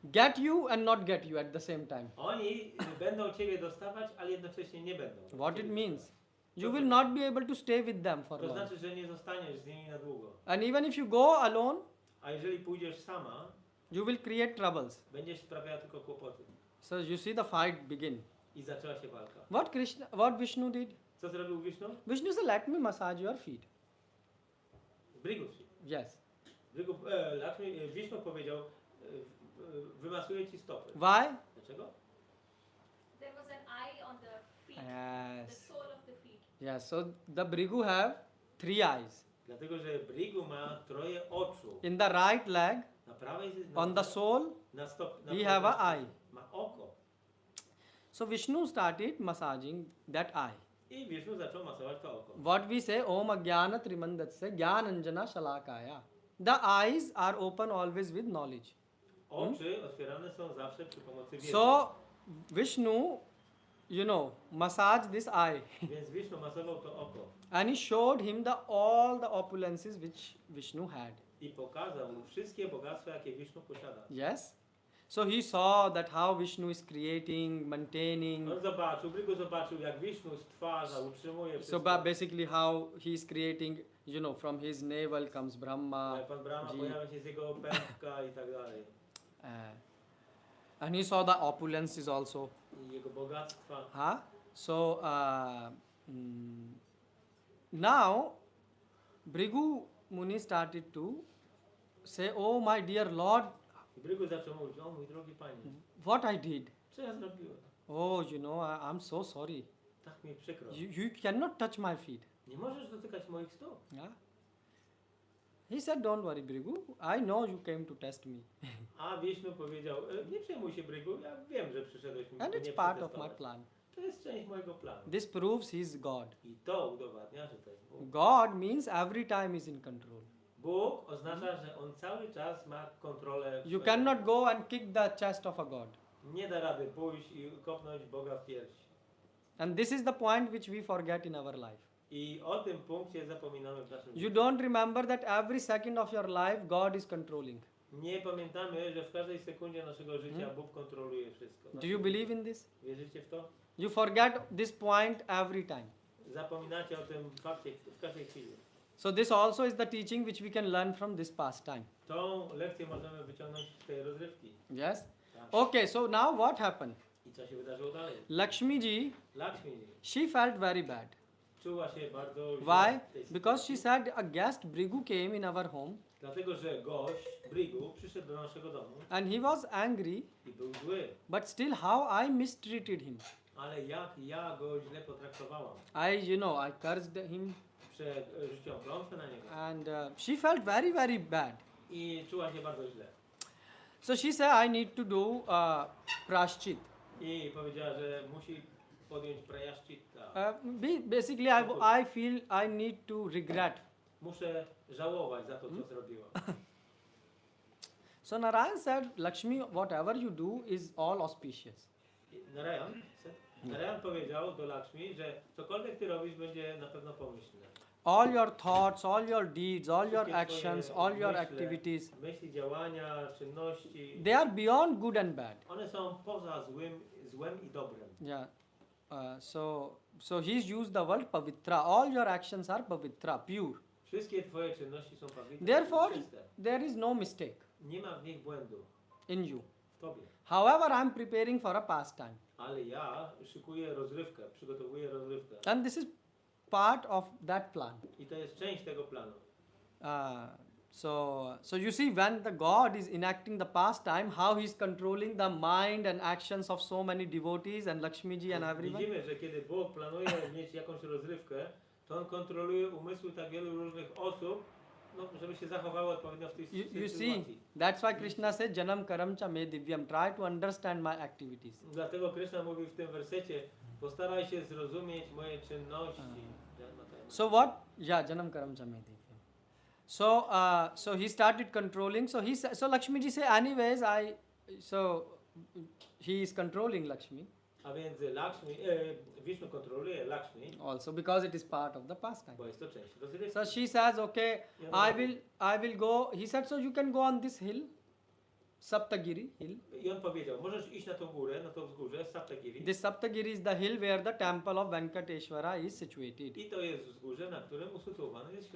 Speaker 1: get you and not get you at the same time.
Speaker 2: oni będą ciebie dostawać, ale jednocześnie nie będą.
Speaker 1: What it
Speaker 2: ciebie
Speaker 1: means?
Speaker 2: dostawać.
Speaker 1: You will not be able to stay with them for
Speaker 2: To
Speaker 1: long.
Speaker 2: znaczy, że nie zostaniesz z nimi na długo.
Speaker 1: And even if you go alone,
Speaker 2: A jeżeli pójdziesz sama,
Speaker 1: you will create troubles.
Speaker 2: będziesz sprawiała tylko kłopoty.
Speaker 1: So you see the fight begin.
Speaker 2: I zaczęła się walka.
Speaker 1: What Vishnu did?
Speaker 2: Co zrobił Wisznu?
Speaker 1: Vishnu said, "Let me massage your feet."
Speaker 2: Brygu.
Speaker 1: Yes.
Speaker 2: Wisznu powiedział, wymasuję ci stopy.
Speaker 1: Why?
Speaker 2: Dlaczego?
Speaker 3: There was an eye on the feet, the
Speaker 1: Yes.
Speaker 3: sole of the feet.
Speaker 1: Yes. So the Brigu have 3 eyes.
Speaker 2: Dlatego, że Brygu ma troje oczu.
Speaker 1: In the right leg,
Speaker 2: Na prawej,
Speaker 1: on the sole,
Speaker 2: na stop, na
Speaker 1: he
Speaker 2: prawej
Speaker 1: have a
Speaker 2: stronie
Speaker 1: eye.
Speaker 2: ma oko.
Speaker 1: So Vishnu started massaging that eye.
Speaker 2: I Wisznu zaczął masować to oko.
Speaker 1: What we say, Om Agyana Trimandatsya Gyananjana Shalakaya. The eyes are open always with knowledge.
Speaker 2: Oczy otwierane są zawsze przy pomocy wiedzy.
Speaker 1: So Vishnu, massaged this eye.
Speaker 2: Więc Wisznu masował to oko.
Speaker 1: And he showed him all the opulences which Vishnu had.
Speaker 2: I pokazał mu wszystkie bogactwa, jakie Wisznu posiada.
Speaker 1: Yes? So he saw that how Vishnu is creating, maintaining.
Speaker 2: On zobaczył, Brygu zobaczył, jak Wisznu stwarza, utrzymuje
Speaker 1: So
Speaker 2: wszystko.
Speaker 1: basically how he is creating, from his navel comes Brahma.
Speaker 2: Jak pan Brahma
Speaker 1: Ji.
Speaker 2: pojawia się z jego pępka i tak dalej.
Speaker 1: And he saw the opulences also.
Speaker 2: I jego bogactwa.
Speaker 1: Huh? So now Brigu Muni started to say, "Oh my dear Lord,
Speaker 2: I Brygu zaczął mówić, o mój drogi panie,
Speaker 1: what I did?
Speaker 2: co ja zrobiłem?
Speaker 1: Oh, I'm so sorry.
Speaker 2: Tak mi przykro.
Speaker 1: You cannot touch my feet."
Speaker 2: Nie możesz dotykać moich stóp.
Speaker 1: Yeah. He said, "Don't worry, Brigu. I know you came to test me,
Speaker 2: A Wisznu powiedział, nie przejmuj się Brygu, ja wiem, że przyszedłeś mi
Speaker 1: and
Speaker 2: mnie
Speaker 1: it's part of my
Speaker 2: przetestować.
Speaker 1: plan."
Speaker 2: To jest część mojego planu.
Speaker 1: This proves he is God.
Speaker 2: I to udowadnia, że to jest Bóg.
Speaker 1: God means every time is in control.
Speaker 2: Bóg oznacza, że On cały czas ma kontrolę.
Speaker 1: You
Speaker 2: swojego-
Speaker 1: cannot go and kick the chest of a God.
Speaker 2: Nie da rady pójść i kopnąć Boga w pierś.
Speaker 1: And this is the point which we forget in our life.
Speaker 2: I o tym punkcie zapominamy w naszym
Speaker 1: You
Speaker 2: życiu.
Speaker 1: don't remember that every second of your life God is controlling.
Speaker 2: Nie pamiętamy, że w każdej sekundzie naszego życia Bóg kontroluje wszystko.
Speaker 1: Do you believe in this?
Speaker 2: Wierzycie w to?
Speaker 1: You forget this point every time.
Speaker 2: Zapominacie o tym fakcie w każdej chwili.
Speaker 1: So this also is the teaching which we can learn from this pastime.
Speaker 2: Tą lekcję możemy wyciągnąć z tej rozrywki.
Speaker 1: Yes?
Speaker 2: Tak.
Speaker 1: Okay, so now what happened?
Speaker 2: I co się wydarzyło dalej?
Speaker 1: Lakshmi ji,
Speaker 2: Lakshmi
Speaker 1: she felt very bad.
Speaker 2: czuła się bardzo źle
Speaker 1: Why?
Speaker 2: w tej
Speaker 1: Because
Speaker 2: sytuacji.
Speaker 1: she said a guest Brigu came in our home
Speaker 2: Dlatego, że gość, Brygu, przyszedł do naszego domu
Speaker 1: and he was angry,
Speaker 2: i był zły.
Speaker 1: but still how I mistreated him.
Speaker 2: Ale jak ja go źle potraktowałam.
Speaker 1: I cursed him
Speaker 2: Rzuciłam klątwę na niego.
Speaker 1: and she felt very, very bad.
Speaker 2: I czuła się bardzo źle.
Speaker 1: So she said, "I need to do prashchit."
Speaker 2: I powiedziała, że musi podjąć prayashchitta.
Speaker 1: Basically, I feel I need to regret.
Speaker 2: Muszę żałować za to, co zrobiłam.
Speaker 1: So Narayan said, "Lakshmi, whatever you do is all auspicious."
Speaker 2: I Narayan powiedział do Lakshmi, że cokolwiek ty robisz, będzie na pewno pomyślne.
Speaker 1: All your thoughts, all your deeds, all your
Speaker 2: Wszystkie
Speaker 1: actions,
Speaker 2: twoje
Speaker 1: all your
Speaker 2: myśle,
Speaker 1: activities,
Speaker 2: Myśli, działania, czynności,
Speaker 1: they are beyond good and bad.
Speaker 2: one są poza złem i dobrem.
Speaker 1: Yeah. So he's used the word pavitra. All your actions are pavitra, pure.
Speaker 2: Wszystkie twoje czynności są pawitne,
Speaker 1: Therefore,
Speaker 2: czyste.
Speaker 1: there is no mistake
Speaker 2: Nie ma w nich błędu
Speaker 1: in you.
Speaker 2: w tobie.
Speaker 1: However, I'm preparing for a pastime.
Speaker 2: Ale ja szykuję rozrywkę, przygotowuję rozrywkę.
Speaker 1: And this is part of that plan.
Speaker 2: I to jest część tego planu.
Speaker 1: So you see, when the God is enacting the pastime, how he's controlling the mind and actions of so many devotees and Lakshmiji and everyone.
Speaker 2: Widzimy, że kiedy Bóg planuje mieć jakąś rozrywkę, to On kontroluje umysły tak wielu różnych osób, no, żeby się zachowały odpowiednio w tej
Speaker 1: You see,
Speaker 2: sytuacji.
Speaker 1: that's why Krishna said, "Janam karam cha me divyam." Try to understand my activities.
Speaker 2: Dlatego Krishna mówi w tym wersecie, Postaraj się zrozumieć moje czynności.
Speaker 1: So what? Yeah, Janam Karam Cha Mein Divyam. So he started controlling. So Lakshmi ji say, anyways, he is controlling Lakshmi
Speaker 2: A więc Lakshmi, Vishnu kontroluje Lakshmi,
Speaker 1: also because it is part of the pastime.
Speaker 2: bo jest to część rozrywki.
Speaker 1: So she says, okay, I will go. He said, so you can go on this hill, Saptagiri hill.
Speaker 2: I on powiedział, możesz iść na tą górę, na to wzgórze, Saptagiri.
Speaker 1: This Saptagiri is the hill where the temple of Venkateshwara is situated.
Speaker 2: I to jest wzgórze, na którym usytuowana jest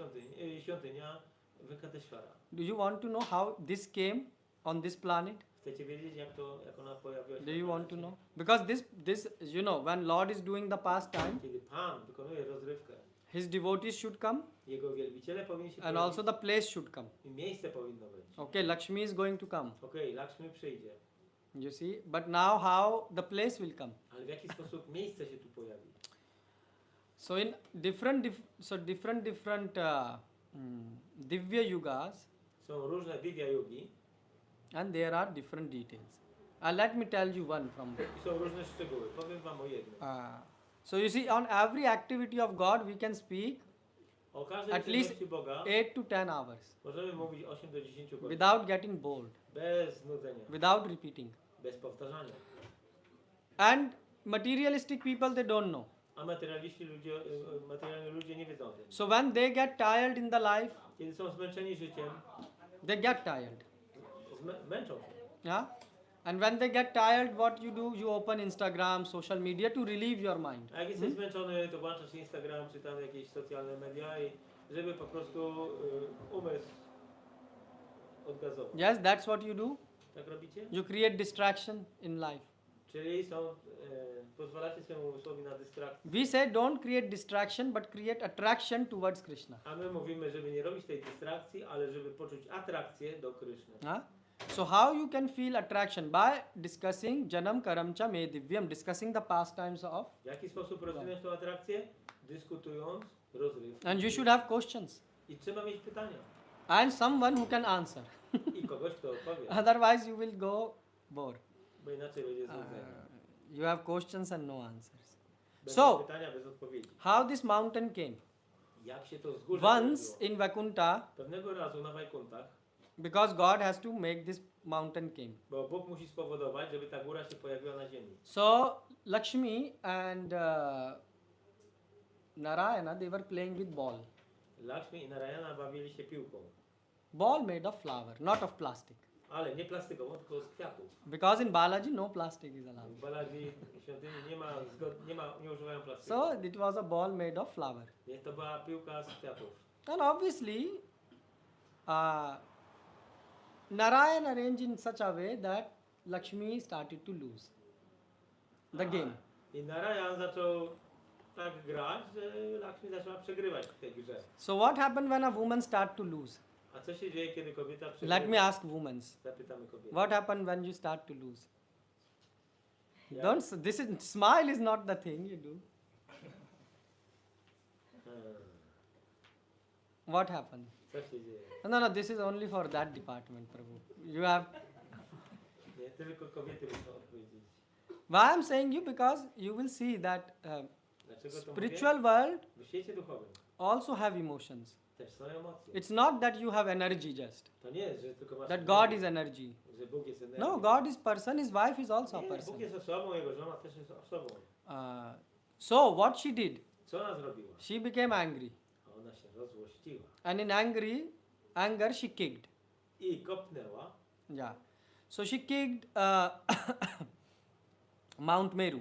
Speaker 2: świątynia Venkateshwara.
Speaker 1: Do you want to know how this came on this planet?
Speaker 2: Chcecie wiedzieć, jak ona pojawiła się?
Speaker 1: Do
Speaker 2: na
Speaker 1: you want to
Speaker 2: planecie?
Speaker 1: know? Because this when Lord is doing the pastime,
Speaker 2: Kiedy Pan wykonuje rozrywkę,
Speaker 1: his devotees should come
Speaker 2: jego wielbiciele powinni się
Speaker 1: and
Speaker 2: pojawić
Speaker 1: also the place should come.
Speaker 2: i miejsce powinno być.
Speaker 1: Okay, Lakshmi is going to come.
Speaker 2: Okej, Lakshmi przyjdzie,
Speaker 1: You see, but now how the place will come?
Speaker 2: ale w jaki sposób miejsce się tu pojawi?
Speaker 1: So in different Divya yugas,
Speaker 2: Są różne divya yogi
Speaker 1: and there are different details. Let me tell you one from them.
Speaker 2: i są różne szczegóły. Powiem wam o jednym.
Speaker 1: So you see, on every activity of God, we can speak
Speaker 2: O każdej
Speaker 1: at least
Speaker 2: czynności Boga
Speaker 1: 8 to 10 hours
Speaker 2: możemy mówić 8 do 10 godzin.
Speaker 1: without getting bored,
Speaker 2: Bez nudzenia,
Speaker 1: without repeating.
Speaker 2: bez powtarzania.
Speaker 1: And materialistic people, they don't know.
Speaker 2: A materialni ludzie nie wiedzą o tym.
Speaker 1: So when they get tired in the life,
Speaker 2: Kiedy są zmęczeni życiem,
Speaker 1: they get tired.
Speaker 2: męczą się.
Speaker 1: Yeah? And when they get tired, what you do? You open Instagram, social media to relieve your mind.
Speaker 2: A jak jesteś zmęczony, to włączasz Instagram czy tam jakieś socjalne media, i żeby po prostu umysł odgazował.
Speaker 1: Yes, that's what you do.
Speaker 2: Tak robicie?
Speaker 1: You create distraction in life.
Speaker 2: Czyli pozwalacie swojemu umysłowi na dystrakcję.
Speaker 1: We say don't create distraction, but create attraction towards Krishna.
Speaker 2: A my mówimy, żeby nie robić tej dystrakcji, ale żeby poczuć atrakcję do Kryszny.
Speaker 1: Huh? So how you can feel attraction? By discussing Janam Karamcha Me Divyam, discussing the pastimes of.
Speaker 2: W jaki sposób rozumieć tą atrakcję? Dyskutując, rozrywką.
Speaker 1: And you should have questions.
Speaker 2: I trzeba mieć pytania.
Speaker 1: And someone who can answer.
Speaker 2: I kogoś, kto odpowie.
Speaker 1: Otherwise you will go bored.
Speaker 2: Bo inaczej będzie znudzenie.
Speaker 1: You have questions and no answers.
Speaker 2: Będą
Speaker 1: So,
Speaker 2: pytania bez odpowiedzi.
Speaker 1: how this mountain came?
Speaker 2: Jak się to wzgórze
Speaker 1: Once
Speaker 2: pojawiło?
Speaker 1: in Vaikuntha,
Speaker 2: Pewnego razu na Wajkuntach,
Speaker 1: because God has to make this mountain came.
Speaker 2: bo Bóg musi spowodować, żeby ta góra się pojawiła na ziemi.
Speaker 1: So Lakshmi and Narayana, they were playing with ball.
Speaker 2: Lakshmi i Narayana bawili się piłką.
Speaker 1: Ball made of flower, not of plastic.
Speaker 2: Ale nie plastykową, tylko z kwiatów.
Speaker 1: Because in Balaji no plastic is
Speaker 2: W
Speaker 1: allowed.
Speaker 2: Balaji świątyni nie używają plastiku.
Speaker 1: So it was a ball made of flower.
Speaker 2: Nie, to była piłka z kwiatów.
Speaker 1: And obviously, Narayan arranged in such a way that Lakshmi started to lose the game.
Speaker 2: I Narayan zaczął tak grać, że Lakshmi zaczęła przegrywać w tej grze.
Speaker 1: So what happened when a woman start to lose?
Speaker 2: A co się dzieje, kiedy kobieta przegrywa?
Speaker 1: Let me ask women.
Speaker 2: Zapytamy kobietę.
Speaker 1: What happened when you start to lose?
Speaker 2: Jak-
Speaker 1: Don't smile is not the thing you do. What happened?
Speaker 2: Co się dzieje?
Speaker 1: No, this is only for that department, Prabhu. You have.
Speaker 2: Nie, tylko kobiety muszą odpowiedzieć.
Speaker 1: Why I'm saying you? Because you will see that
Speaker 2: Dlaczego to
Speaker 1: spiritual world
Speaker 2: mówię? W świecie duchowym
Speaker 1: also have emotions.
Speaker 2: też są emocje.
Speaker 1: It's not that you have energy just.
Speaker 2: To nie jest, że tylko masz
Speaker 1: That
Speaker 2: energię,
Speaker 1: God is energy.
Speaker 2: że Bóg jest energią.
Speaker 1: No, God is person. His wife is also a
Speaker 2: Nie,
Speaker 1: person.
Speaker 2: Bóg jest osobą, jego żona też jest osobą.
Speaker 1: So what she did?
Speaker 2: Co ona zrobiła?
Speaker 1: She became angry,
Speaker 2: A ona się rozłościła
Speaker 1: and in anger she kicked.
Speaker 2: i kopnęła.
Speaker 1: Yeah. So she kicked Mount Meru.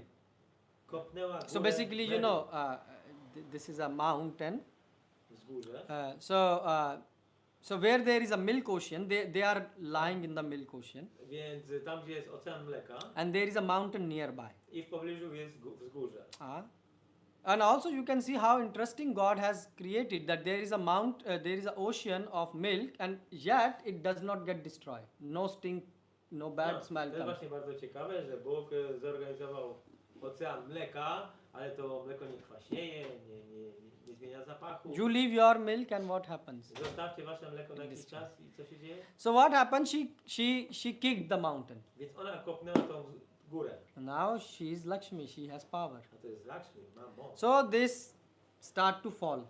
Speaker 2: Kopnęła górę
Speaker 1: So basically, you
Speaker 2: Meru,
Speaker 1: know, this is a mountain.
Speaker 2: wzgórze.
Speaker 1: So where there is a milk ocean, they are lying in the milk ocean,
Speaker 2: Więc tam, gdzie jest ocean mleka
Speaker 1: and there is a mountain nearby.
Speaker 2: i w pobliżu jest wzgórze.
Speaker 1: And also you can see how interesting God has created that there is a there is an ocean of milk, and yet it does not get destroyed. No stink, no bad smell
Speaker 2: To jest
Speaker 1: comes.
Speaker 2: właśnie bardzo ciekawe, że Bóg zorganizował ocean mleka, ale to mleko nie kwaśnieje, nie zmienia zapachu.
Speaker 1: You leave your milk, and what happens?
Speaker 2: Zostawcie wasze mleko na jakiś czas i co się dzieje?
Speaker 1: So what happened? She kicked the mountain.
Speaker 2: Więc ona kopnęła tą górę.
Speaker 1: Now she is Lakshmi, she has power.
Speaker 2: A to jest Lakshmi, ma moc.
Speaker 1: So this start to fall,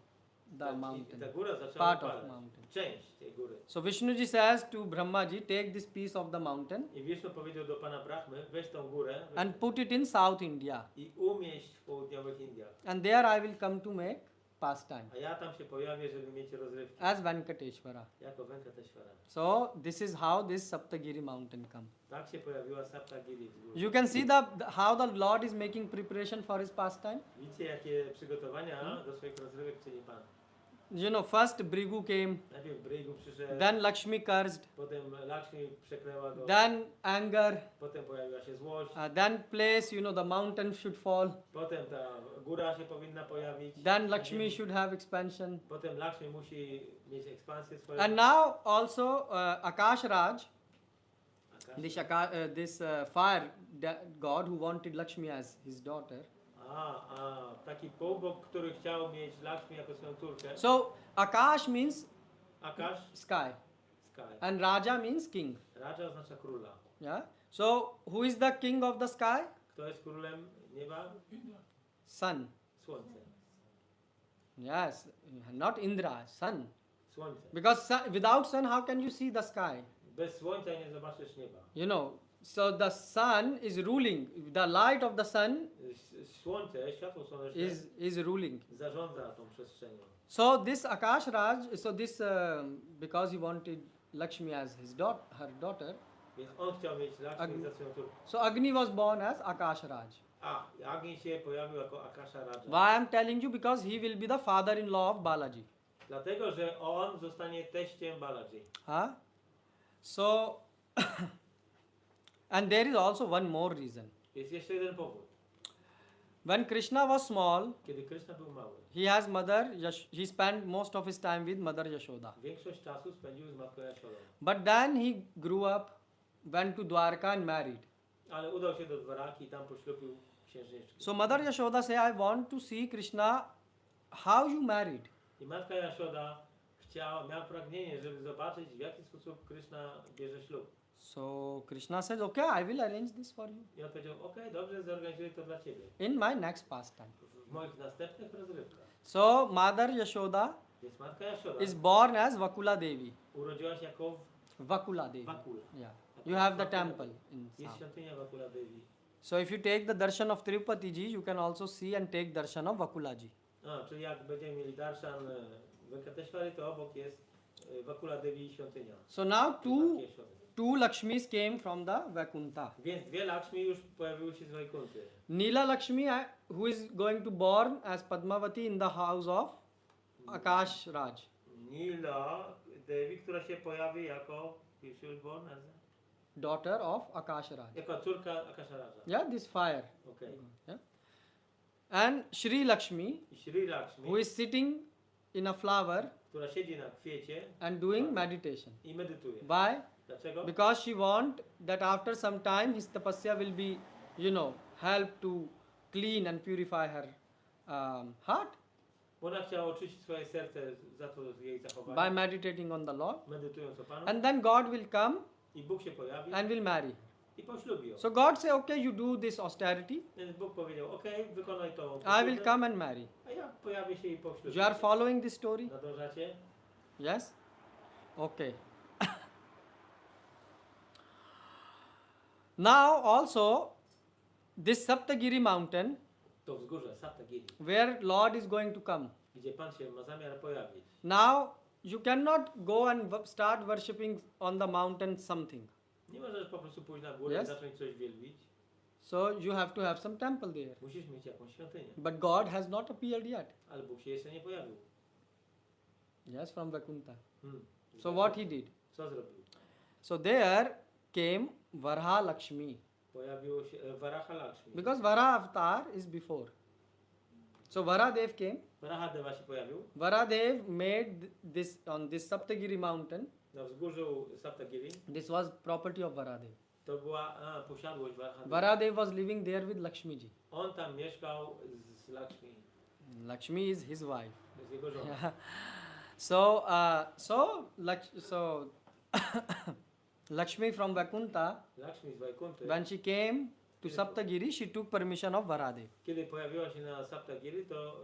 Speaker 1: the
Speaker 2: Ta
Speaker 1: mountain,
Speaker 2: góra zaczęła
Speaker 1: part of
Speaker 2: upadać.
Speaker 1: mountain.
Speaker 2: Część tej góry.
Speaker 1: So Vishnuji says to Brahmaji, take this piece of the mountain
Speaker 2: I Wisznu powiedział do pana Brahmy, weź tą górę
Speaker 1: and put it in South India,
Speaker 2: i umieść w południowych Indiach.
Speaker 1: and there I will come to make pastime
Speaker 2: A ja tam się pojawię, żeby mieć rozrywki.
Speaker 1: as Venkateshwara.
Speaker 2: Jako Venkateshwara.
Speaker 1: So this is how this Saptagiri mountain come.
Speaker 2: Tak się pojawiła Saptagiri wzgórze.
Speaker 1: You can see how the Lord is making preparation for his pastime.
Speaker 2: Widzicie, jakie przygotowania do swoich rozrywek czyni Pan.
Speaker 1: You know, first Brigu came,
Speaker 2: Najpierw Brygu przyszedł,
Speaker 1: then Lakshmi cursed,
Speaker 2: potem Lakshmi przeklęła go,
Speaker 1: then anger,
Speaker 2: potem pojawiła się złość,
Speaker 1: then place, you know, the mountain should fall,
Speaker 2: potem ta góra się powinna pojawić,
Speaker 1: then Lakshmi should have expansion.
Speaker 2: potem Lakshmi musi mieć ekspansję swoją.
Speaker 1: And now also Akash Raj,
Speaker 2: Akash.
Speaker 1: this fire god who wanted Lakshmi as his daughter.
Speaker 2: Taki półbóg, który chciał mieć Lakshmi jako swoją córkę.
Speaker 1: So Akash means
Speaker 2: Akash,
Speaker 1: sky,
Speaker 2: sky.
Speaker 1: and Raja means king.
Speaker 2: Raja oznacza króla.
Speaker 1: Yeah. So who is the king of the sky?
Speaker 2: Kto jest królem nieba?
Speaker 5: Indra.
Speaker 1: Sun.
Speaker 2: Słońce.
Speaker 1: Yes, not Indra, sun.
Speaker 2: Słońce.
Speaker 1: Because without sun, how can you see the sky?
Speaker 2: Bez słońca nie zobaczysz nieba.
Speaker 1: You know, so the sun is ruling. The light of the sun
Speaker 2: Słońce, światło słoneczne
Speaker 1: is ruling.
Speaker 2: zarządza tą przestrzenią.
Speaker 1: So this Akash Raj, so this because he wanted Lakshmi as her daughter.
Speaker 2: Więc on chciał mieć Lakshmi za swoją córkę.
Speaker 1: So Agni was born as Akash Raj.
Speaker 2: Agni się pojawił jako Akasha Raja.
Speaker 1: Why I'm telling you? Because he will be the father-in-law of Balaji.
Speaker 2: Dlatego, że on zostanie teściem Balaji.
Speaker 1: Huh? So, and there is also one more reason.
Speaker 2: Jest jeszcze jeden powód.
Speaker 1: When Krishna was small,
Speaker 2: Kiedy Krishna był mały,
Speaker 1: he spent most of his time with Mother Yashoda.
Speaker 2: większość czasu spędził z matką Jaszodą.
Speaker 1: But then he grew up, went to Dwarka and married.
Speaker 2: Ale udał się do Dwaraki i tam poślubił księżniczkę.
Speaker 1: So Mother Yashoda said, I want to see Krishna, how you married.
Speaker 2: I matka Jaszoda miała pragnienie, żeby zobaczyć, w jaki sposób Krishna bierze ślub.
Speaker 1: So Krishna said, okay, I will arrange this for you
Speaker 2: I on powiedział, okej, dobrze, zorganizuję to dla ciebie.
Speaker 1: in my next pastime.
Speaker 2: W moich następnych rozrywkach.
Speaker 1: So Mother Yashoda
Speaker 2: Więc matka Jaszoda
Speaker 1: is born as Vakula Devi.
Speaker 2: urodziła się jako
Speaker 1: Vakula Devi.
Speaker 2: Wakula.
Speaker 1: Yeah. You have the temple in
Speaker 2: Jest
Speaker 1: South.
Speaker 2: świątynia Wakula Devi.
Speaker 1: So if you take the darshan of Tirupati ji, you can also see and take darshan of Vakula ji.
Speaker 2: Czyli jak będziemy mieli darshan Venkateshwary, to obok jest Wakula Devi i świątynia.
Speaker 1: So now
Speaker 2: Matki Jaszody.
Speaker 1: two Lakshmis came from the Vaikuntha.
Speaker 2: Więc dwie Lakshmi już pojawiły się z Wajkunty.
Speaker 1: Nila Lakshmi, who is going to born as Padmavati in the house of Akash Raj.
Speaker 2: Nila Devi, która się pojawi jako born as
Speaker 1: Daughter of Akash Raj.
Speaker 2: jako córka Akasha Raja.
Speaker 1: Yeah, this fire.
Speaker 2: Okay.
Speaker 1: Yeah. And Shri Lakshmi,
Speaker 2: I Shri Lakshmi,
Speaker 1: who is sitting in a flower
Speaker 2: która siedzi na kwiecie
Speaker 1: and doing meditation.
Speaker 2: i medytuje.
Speaker 1: Why?
Speaker 2: Dlaczego?
Speaker 1: Because she want that after some time his tapasya will be, you know, help to clean and purify her heart
Speaker 2: Bo ona chciała oczyścić swoje serce za to jej
Speaker 1: by
Speaker 2: zachowanie,
Speaker 1: meditating on the Lord.
Speaker 2: medytując o Panu.
Speaker 1: And then God will come
Speaker 2: I Bóg się pojawi
Speaker 1: and will marry.
Speaker 2: i poślubi ją.
Speaker 1: So God say, okay, you do this austerity,
Speaker 2: Więc Bóg powiedział, okej, wykonaj to.
Speaker 1: I will come and marry.
Speaker 2: A ja pojawię się i poślubię.
Speaker 1: You are following this story?
Speaker 2: Nadążacie?
Speaker 1: Yes? Okay. Now also, this Saptagiri mountain,
Speaker 2: To wzgórze Saptagiri,
Speaker 1: where Lord is going to come.
Speaker 2: gdzie Pan się ma zamiar pojawić.
Speaker 1: Now, you cannot go and start worshipping on the mountain something.
Speaker 2: Nie możesz po prostu pójść na górę
Speaker 1: Yes.
Speaker 2: i zacząć coś wielbić.
Speaker 1: So you have to have some temple there.
Speaker 2: Musisz mieć jakąś świątynię.
Speaker 1: But God has not appeared yet.
Speaker 2: Ale Bóg się jeszcze nie pojawił.
Speaker 1: Yes, from Vaikuntha.
Speaker 2: Hmm.
Speaker 1: So what he did?
Speaker 2: Co zrobił?
Speaker 1: So there came Varha Lakshmi.
Speaker 2: Pojawiło się Varaha Lakshmi.
Speaker 1: Because Vara avatar is before. So Varadev came.
Speaker 2: Varahadeva się pojawił
Speaker 1: Varadev made this on this Saptagiri mountain.
Speaker 2: na wzgórzu Saptagiri.
Speaker 1: This was property of Varadev.
Speaker 2: To była posiadłość Varahadeva.
Speaker 1: Varadev was living there with Lakshmiji.
Speaker 2: On tam mieszkał z Lakshmi,
Speaker 1: Lakshmi is his wife.
Speaker 2: z jego żoną.
Speaker 1: So Lakshmi from Vaikuntha,
Speaker 2: Lakshmi z Wajkunty,
Speaker 1: when she came to Saptagiri, she took permission of Varadev.
Speaker 2: Kiedy pojawiła się na Saptagiri, to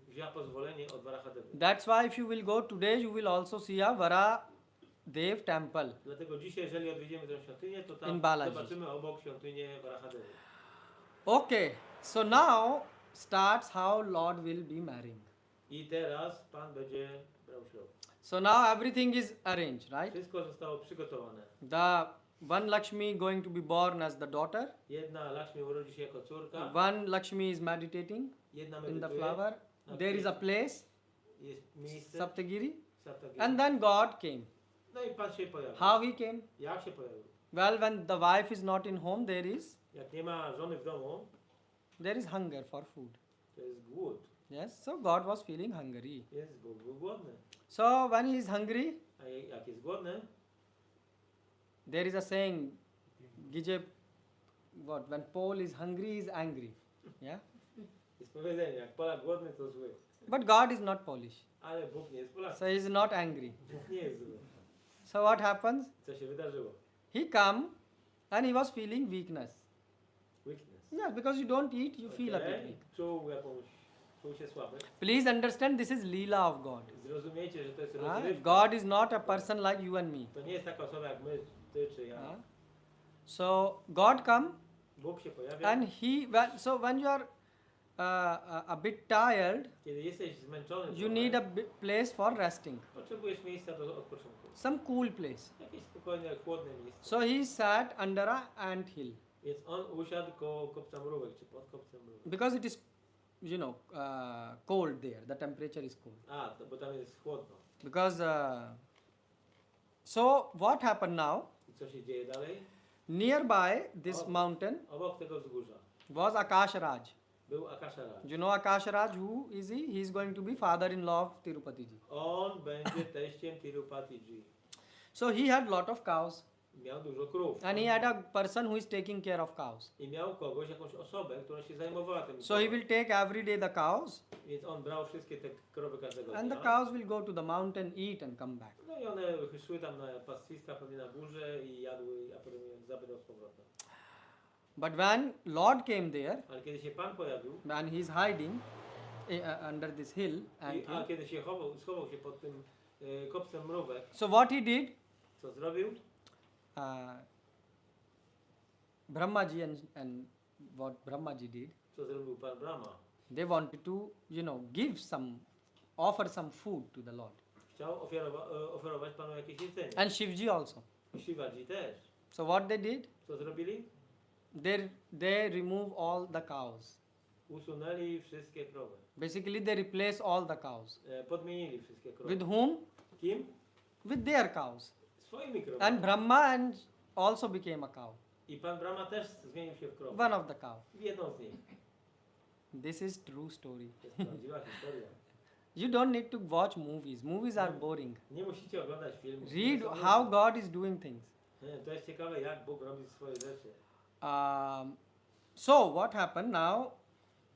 Speaker 2: wzięła pozwolenie od Varahadewy.
Speaker 1: That's why if you will go today, you will also see a Varadev temple.
Speaker 2: Dlatego dzisiaj, jeżeli odwiedzimy tę świątynię, to
Speaker 1: In
Speaker 2: tam
Speaker 1: Balaji.
Speaker 2: zobaczymy obok świątynię Varahadewy.
Speaker 1: Okay, so now starts how Lord will be marrying.
Speaker 2: I teraz Pan będzie brał ślub.
Speaker 1: So now everything is arranged, right?
Speaker 2: Wszystko zostało przygotowane.
Speaker 1: The one Lakshmi going to be born as the daughter,
Speaker 2: Jedna Lakshmi urodzi się jako córka,
Speaker 1: one Lakshmi is meditating
Speaker 2: jedna
Speaker 1: in the
Speaker 2: medytuje,
Speaker 1: flower. There is a place,
Speaker 2: jest miejsce
Speaker 1: Saptagiri,
Speaker 2: Saptagiri.
Speaker 1: and then God came.
Speaker 2: No i Pan się pojawił.
Speaker 1: How he came?
Speaker 2: Jak się pojawił?
Speaker 1: Well, when the wife is not in home,
Speaker 2: Jak nie ma żony w domu,
Speaker 1: there is hunger for food.
Speaker 2: to jest głód.
Speaker 1: Yes, so God was feeling hungry.
Speaker 2: Jest Bóg był głodny.
Speaker 1: So when he is hungry,
Speaker 2: A jak jest głodny,
Speaker 1: there is a saying, Gije, what? When Paul is hungry, he is angry. Yeah,
Speaker 2: jest powiedzenie, jak Polak głodny, to zły.
Speaker 1: but God is not Polish,
Speaker 2: Ale Bóg nie jest Polakiem.
Speaker 1: so he is not angry.
Speaker 2: Bóg nie jest zły.
Speaker 1: So what happens?
Speaker 2: Co się wydarzyło?
Speaker 1: He come, and he was feeling weakness.
Speaker 2: Weakness.
Speaker 1: Yeah, because you don't eat, you feel a bit
Speaker 2: Okej,
Speaker 1: weak.
Speaker 2: czuł się słaby.
Speaker 1: Please understand, this is Leela of God.
Speaker 2: Zrozumiecie, że to jest
Speaker 1: Ah,
Speaker 2: rozrywka.
Speaker 1: God is not a person like you and me.
Speaker 2: To nie jest taka osoba jak my, ty czy ja.
Speaker 1: Ah. So God come,
Speaker 2: Bóg się pojawia.
Speaker 1: and so when you are a bit tired,
Speaker 2: Kiedy jesteś zmęczony,
Speaker 1: you need a place for resting,
Speaker 2: potrzebujesz miejsca do odpoczynku.
Speaker 1: some cool place.
Speaker 2: Jakieś spokojne, chłodne miejsce.
Speaker 1: So he sat under a ant hill
Speaker 2: Więc on usiadł koło kopca mrówek, czy pod kopcem mrówek.
Speaker 1: because it is, cold there. The temperature is cold.
Speaker 2: Bo tam jest chłodno.
Speaker 1: Because so what happened now?
Speaker 2: I co się dzieje dalej?
Speaker 1: Nearby this mountain
Speaker 2: Obok tego wzgórza
Speaker 1: was Akash Raj.
Speaker 2: był Akasharaj.
Speaker 1: You know Akash Raj? Who is he? He is going to be father-in-law of Tirupati ji.
Speaker 2: On będzie teściem Tirupati-ji.
Speaker 1: So he had lot of cows,
Speaker 2: Miał dużo krów.
Speaker 1: and he had a person who is taking care of cows.
Speaker 2: I miał kogoś, jakąś osobę, która się zajmowała tym.
Speaker 1: So he will take every day the cows,
Speaker 2: Więc on brał wszystkie te krowy każdego
Speaker 1: and the
Speaker 2: dnia.
Speaker 1: cows will go to the mountain, eat, and come back.
Speaker 2: No i one szły tam na pastwiska, pewnie na górze i jadły, a potem je zabrał z powrotem.
Speaker 1: But when Lord came there,
Speaker 2: Ale kiedy się Pan pojawił,
Speaker 1: and he is hiding under this hill,
Speaker 2: a kiedy się schował się pod tym kopcem mrówek,
Speaker 1: so what he did,
Speaker 2: co zrobił?
Speaker 1: Brahmaji and what Brahmaji did,
Speaker 2: Co zrobił Pan Brahma?
Speaker 1: they wanted to, offer some food to the Lord.
Speaker 2: Chciał oferować Panu jakieś jedzenie.
Speaker 1: And Shivji also.
Speaker 2: Shivaji też.
Speaker 1: So what they did,
Speaker 2: Co zrobili?
Speaker 1: they remove all the cows.
Speaker 2: Usunęli wszystkie krowy.
Speaker 1: Basically, they replace all the cows.
Speaker 2: Podmienili wszystkie krowy.
Speaker 1: With whom?
Speaker 2: Kim?
Speaker 1: With their cows.
Speaker 2: Swoimi krowami.
Speaker 1: And Brahma also became a cow.
Speaker 2: I Pan Brahma też zmienił się w krowę.
Speaker 1: One of the cow.
Speaker 2: Jedną z nich.
Speaker 1: This is true story.
Speaker 2: To jest prawdziwa historia.
Speaker 1: You don't need to watch movies. Movies are boring.
Speaker 2: Nie musicie oglądać filmów.
Speaker 1: Read how God is doing things.
Speaker 2: To jest ciekawe, jak Bóg robi swoje rzeczy.
Speaker 1: So what happened now?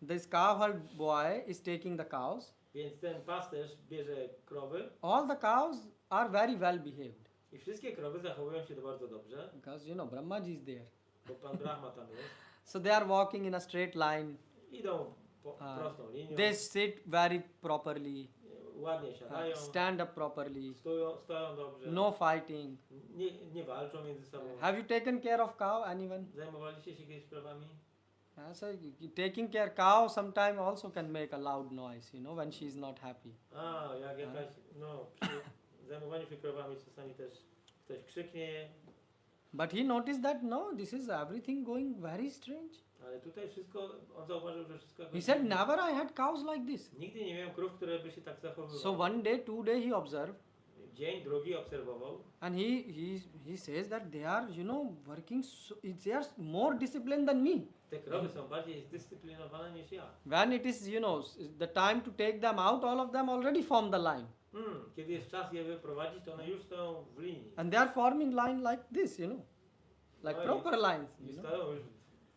Speaker 1: This cowherd boy is taking the cows.
Speaker 2: Więc ten pasterz bierze krowy
Speaker 1: All the cows are very well behaved
Speaker 2: i wszystkie krowy zachowują się bardzo dobrze,
Speaker 1: because Brahmaji is there.
Speaker 2: bo Pan Brahma tam jest.
Speaker 1: So they are walking in a straight line.
Speaker 2: Idą prostą linią,
Speaker 1: They sit very properly,
Speaker 2: ładnie siadają,
Speaker 1: stand up properly,
Speaker 2: stoją dobrze,
Speaker 1: no fighting.
Speaker 2: nie walczą między sobą.
Speaker 1: Have you taken care of cow, anyone?
Speaker 2: Zajmowaliście się kiedyś krowami?
Speaker 1: So taking care cow sometimes also can make a loud noise, when she is not happy.
Speaker 2: Jak jakaś, przy zajmowaniu się krowami czasami też ktoś krzyknie,
Speaker 1: But he noticed that no, this is everything going very strange.
Speaker 2: ale tutaj wszystko, on zauważył, że wszystko
Speaker 1: He said, never I had cows like this.
Speaker 2: Nigdy nie miałem krów, które by się tak zachowywały.
Speaker 1: So one day, 2 days he observed,
Speaker 2: Dzień, drugi obserwował
Speaker 1: and he says that they are, working, they are more disciplined than me.
Speaker 2: te krowy są bardziej zdyscyplinowane niż ja.
Speaker 1: When it is, the time to take them out, all of them already form the line.
Speaker 2: Kiedy jest czas je wyprowadzić, to one już stoją w linii.
Speaker 1: And they are forming line like this, like
Speaker 2: Right.
Speaker 1: proper lines.
Speaker 2: I stoją już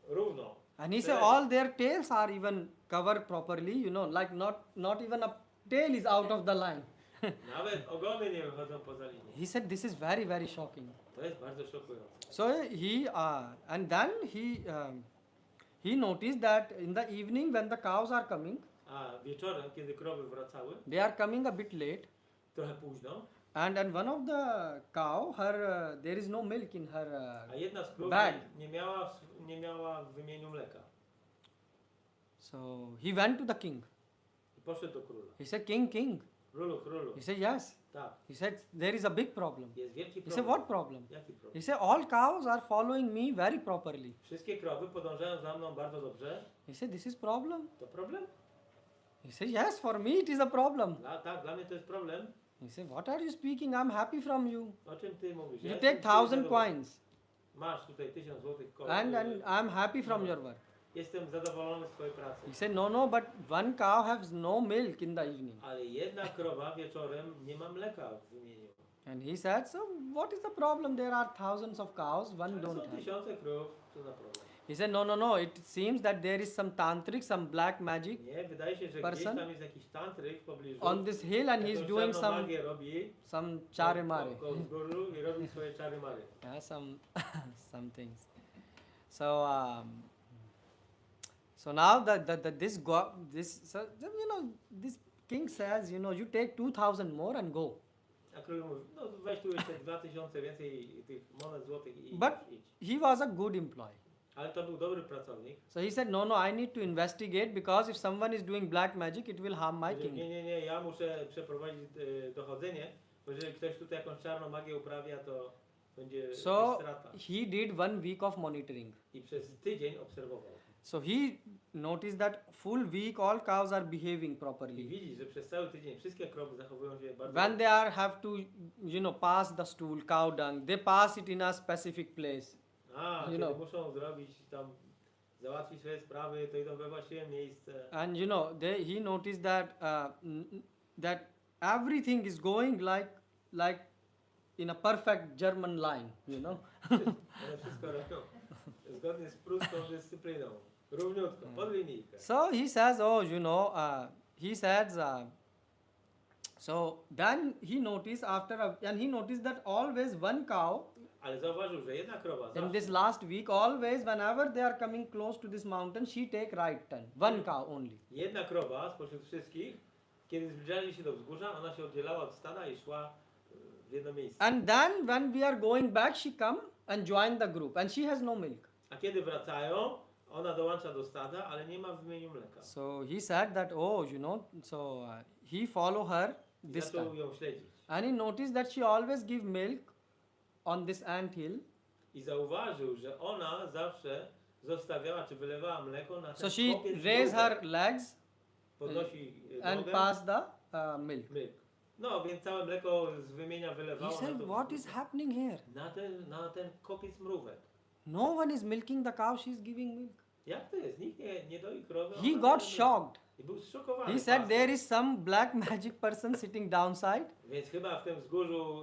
Speaker 2: równo.
Speaker 1: And he said all their tails are even covered properly, like not even a tail is out of the line.
Speaker 2: Nawet ogony nie wychodzą poza linię.
Speaker 1: He said, this is very, very shocking.
Speaker 2: To jest bardzo szokujące.
Speaker 1: So and then he noticed that in the evening when the cows are coming,
Speaker 2: A wieczorem, kiedy krowy wracały,
Speaker 1: they are coming a bit late,
Speaker 2: trochę późno,
Speaker 1: and one of the cow, there is no milk in her
Speaker 2: a jedna z krów
Speaker 1: bag.
Speaker 2: nie miała w wymieniu mleka.
Speaker 1: So he went to the king.
Speaker 2: I poszedł do króla.
Speaker 1: He said, King.
Speaker 2: Królu.
Speaker 1: He said, yes.
Speaker 2: Tak,
Speaker 1: He said, there is a big problem.
Speaker 2: jest wielki
Speaker 1: He said,
Speaker 2: problem.
Speaker 1: what problem?
Speaker 2: Jaki problem?
Speaker 1: He said, all cows are following me very properly.
Speaker 2: Wszystkie krowy podążają za mną bardzo dobrze.
Speaker 1: He said, this is problem.
Speaker 2: To problem?
Speaker 1: He said, yes, for me it is a problem.
Speaker 2: Tak, dla mnie to jest problem.
Speaker 1: He said, what are you speaking? I'm happy from you.
Speaker 2: O czym ty mówisz?
Speaker 1: You
Speaker 2: jestem
Speaker 1: take 1000
Speaker 2: zadowolony.
Speaker 1: coins,
Speaker 2: Masz tutaj 1000 złotych
Speaker 1: and I'm happy from your work.
Speaker 2: Jestem zadowolony z twojej pracy.
Speaker 1: He said, no, but one cow has no milk in the evening.
Speaker 2: Ale jedna krowa wieczorem nie ma mleka w wymieniu.
Speaker 1: And he said, so what is the problem? There are thousands of cows, one
Speaker 2: Ale
Speaker 1: don't
Speaker 2: są
Speaker 1: have.
Speaker 2: tysiące krów, co za problem?
Speaker 1: He said, no, it seems that there is some tantric, some black magic
Speaker 2: Nie, wydaje się, że
Speaker 1: Person?
Speaker 2: gdzieś tam jest jakiś tantryk w pobliżu.
Speaker 1: on this hill and he's
Speaker 2: Jakąś
Speaker 1: doing
Speaker 2: czarną
Speaker 1: some
Speaker 2: magię robi.
Speaker 1: chary mary.
Speaker 2: Koło z góry i robi swoje czary mary.
Speaker 1: Yeah, some things. So now this king says, you take 2000 more and go.
Speaker 2: A król mówi, no weź tu jeszcze 2000 więcej tych monet złotych i
Speaker 1: But
Speaker 2: idź.
Speaker 1: he was a good employee.
Speaker 2: Ale to był dobry pracownik.
Speaker 1: So he said, no, I need to investigate because if someone is doing black magic, it will harm my
Speaker 2: Powiedział,
Speaker 1: king.
Speaker 2: nie, ja muszę przeprowadzić dochodzenie, bo jeżeli ktoś tutaj jakąś czarną magię uprawia, to będzie
Speaker 1: So
Speaker 2: strata.
Speaker 1: he did 1 week of monitoring.
Speaker 2: I przez tydzień obserwował.
Speaker 1: So he noticed that full week all cows are behaving
Speaker 2: I
Speaker 1: properly.
Speaker 2: widzi, że przez cały tydzień wszystkie krowy zachowują się bardzo
Speaker 1: When they have to, pass the stool, cow dung, they pass it in a specific place.
Speaker 2: kiedy
Speaker 1: know.
Speaker 2: muszą zrobić tam, załatwić swoje sprawy, to idą we właściwe miejsce.
Speaker 1: And he noticed that everything is going like in a perfect German line,
Speaker 2: One wszystko robią zgodnie z pruską dyscypliną. Równiutko, pod linijkę.
Speaker 1: So he says, so then he noticed and he noticed that always one cow
Speaker 2: Ale zauważył, że jedna krowa
Speaker 1: in
Speaker 2: zawsze,
Speaker 1: this last week, always whenever they are coming close to this mountain, she take right turn. One cow only.
Speaker 2: jedna krowa spośród wszystkich, kiedy zbliżali się do wzgórza, ona się oddzielała od stada i szła w jedno miejsce.
Speaker 1: And then when we are going back, she come and join the group, and she has no milk.
Speaker 2: A kiedy wracają, ona dołącza do stada, ale nie ma w wymieniu mleka.
Speaker 1: So he said that, he follow her this
Speaker 2: Zaczął
Speaker 1: time.
Speaker 2: ją śledzić.
Speaker 1: And he noticed that she always give milk on this ant hill.
Speaker 2: I zauważył, że ona zawsze zostawiała, czy wylewała mleko na
Speaker 1: So
Speaker 2: ten
Speaker 1: she
Speaker 2: kopiec
Speaker 1: raise her
Speaker 2: mrówek.
Speaker 1: legs
Speaker 2: Podnosi
Speaker 1: and
Speaker 2: nogę,
Speaker 1: pass the milk.
Speaker 2: myk. No, więc całe mleko z wymienia
Speaker 1: He
Speaker 2: wylewało
Speaker 1: said,
Speaker 2: na,
Speaker 1: what is happening here?
Speaker 2: na ten kopiec mrówek.
Speaker 1: No one is milking the cow, she is giving milk.
Speaker 2: Jak to jest? Nikt nie doi krowy.
Speaker 1: He
Speaker 2: ona
Speaker 1: got
Speaker 2: daje mleko.
Speaker 1: shocked.
Speaker 2: I był zszokowany.
Speaker 1: He said
Speaker 2: pastor.
Speaker 1: there is some black magic person sitting downside.
Speaker 2: Więc chyba w tym wzgórzu,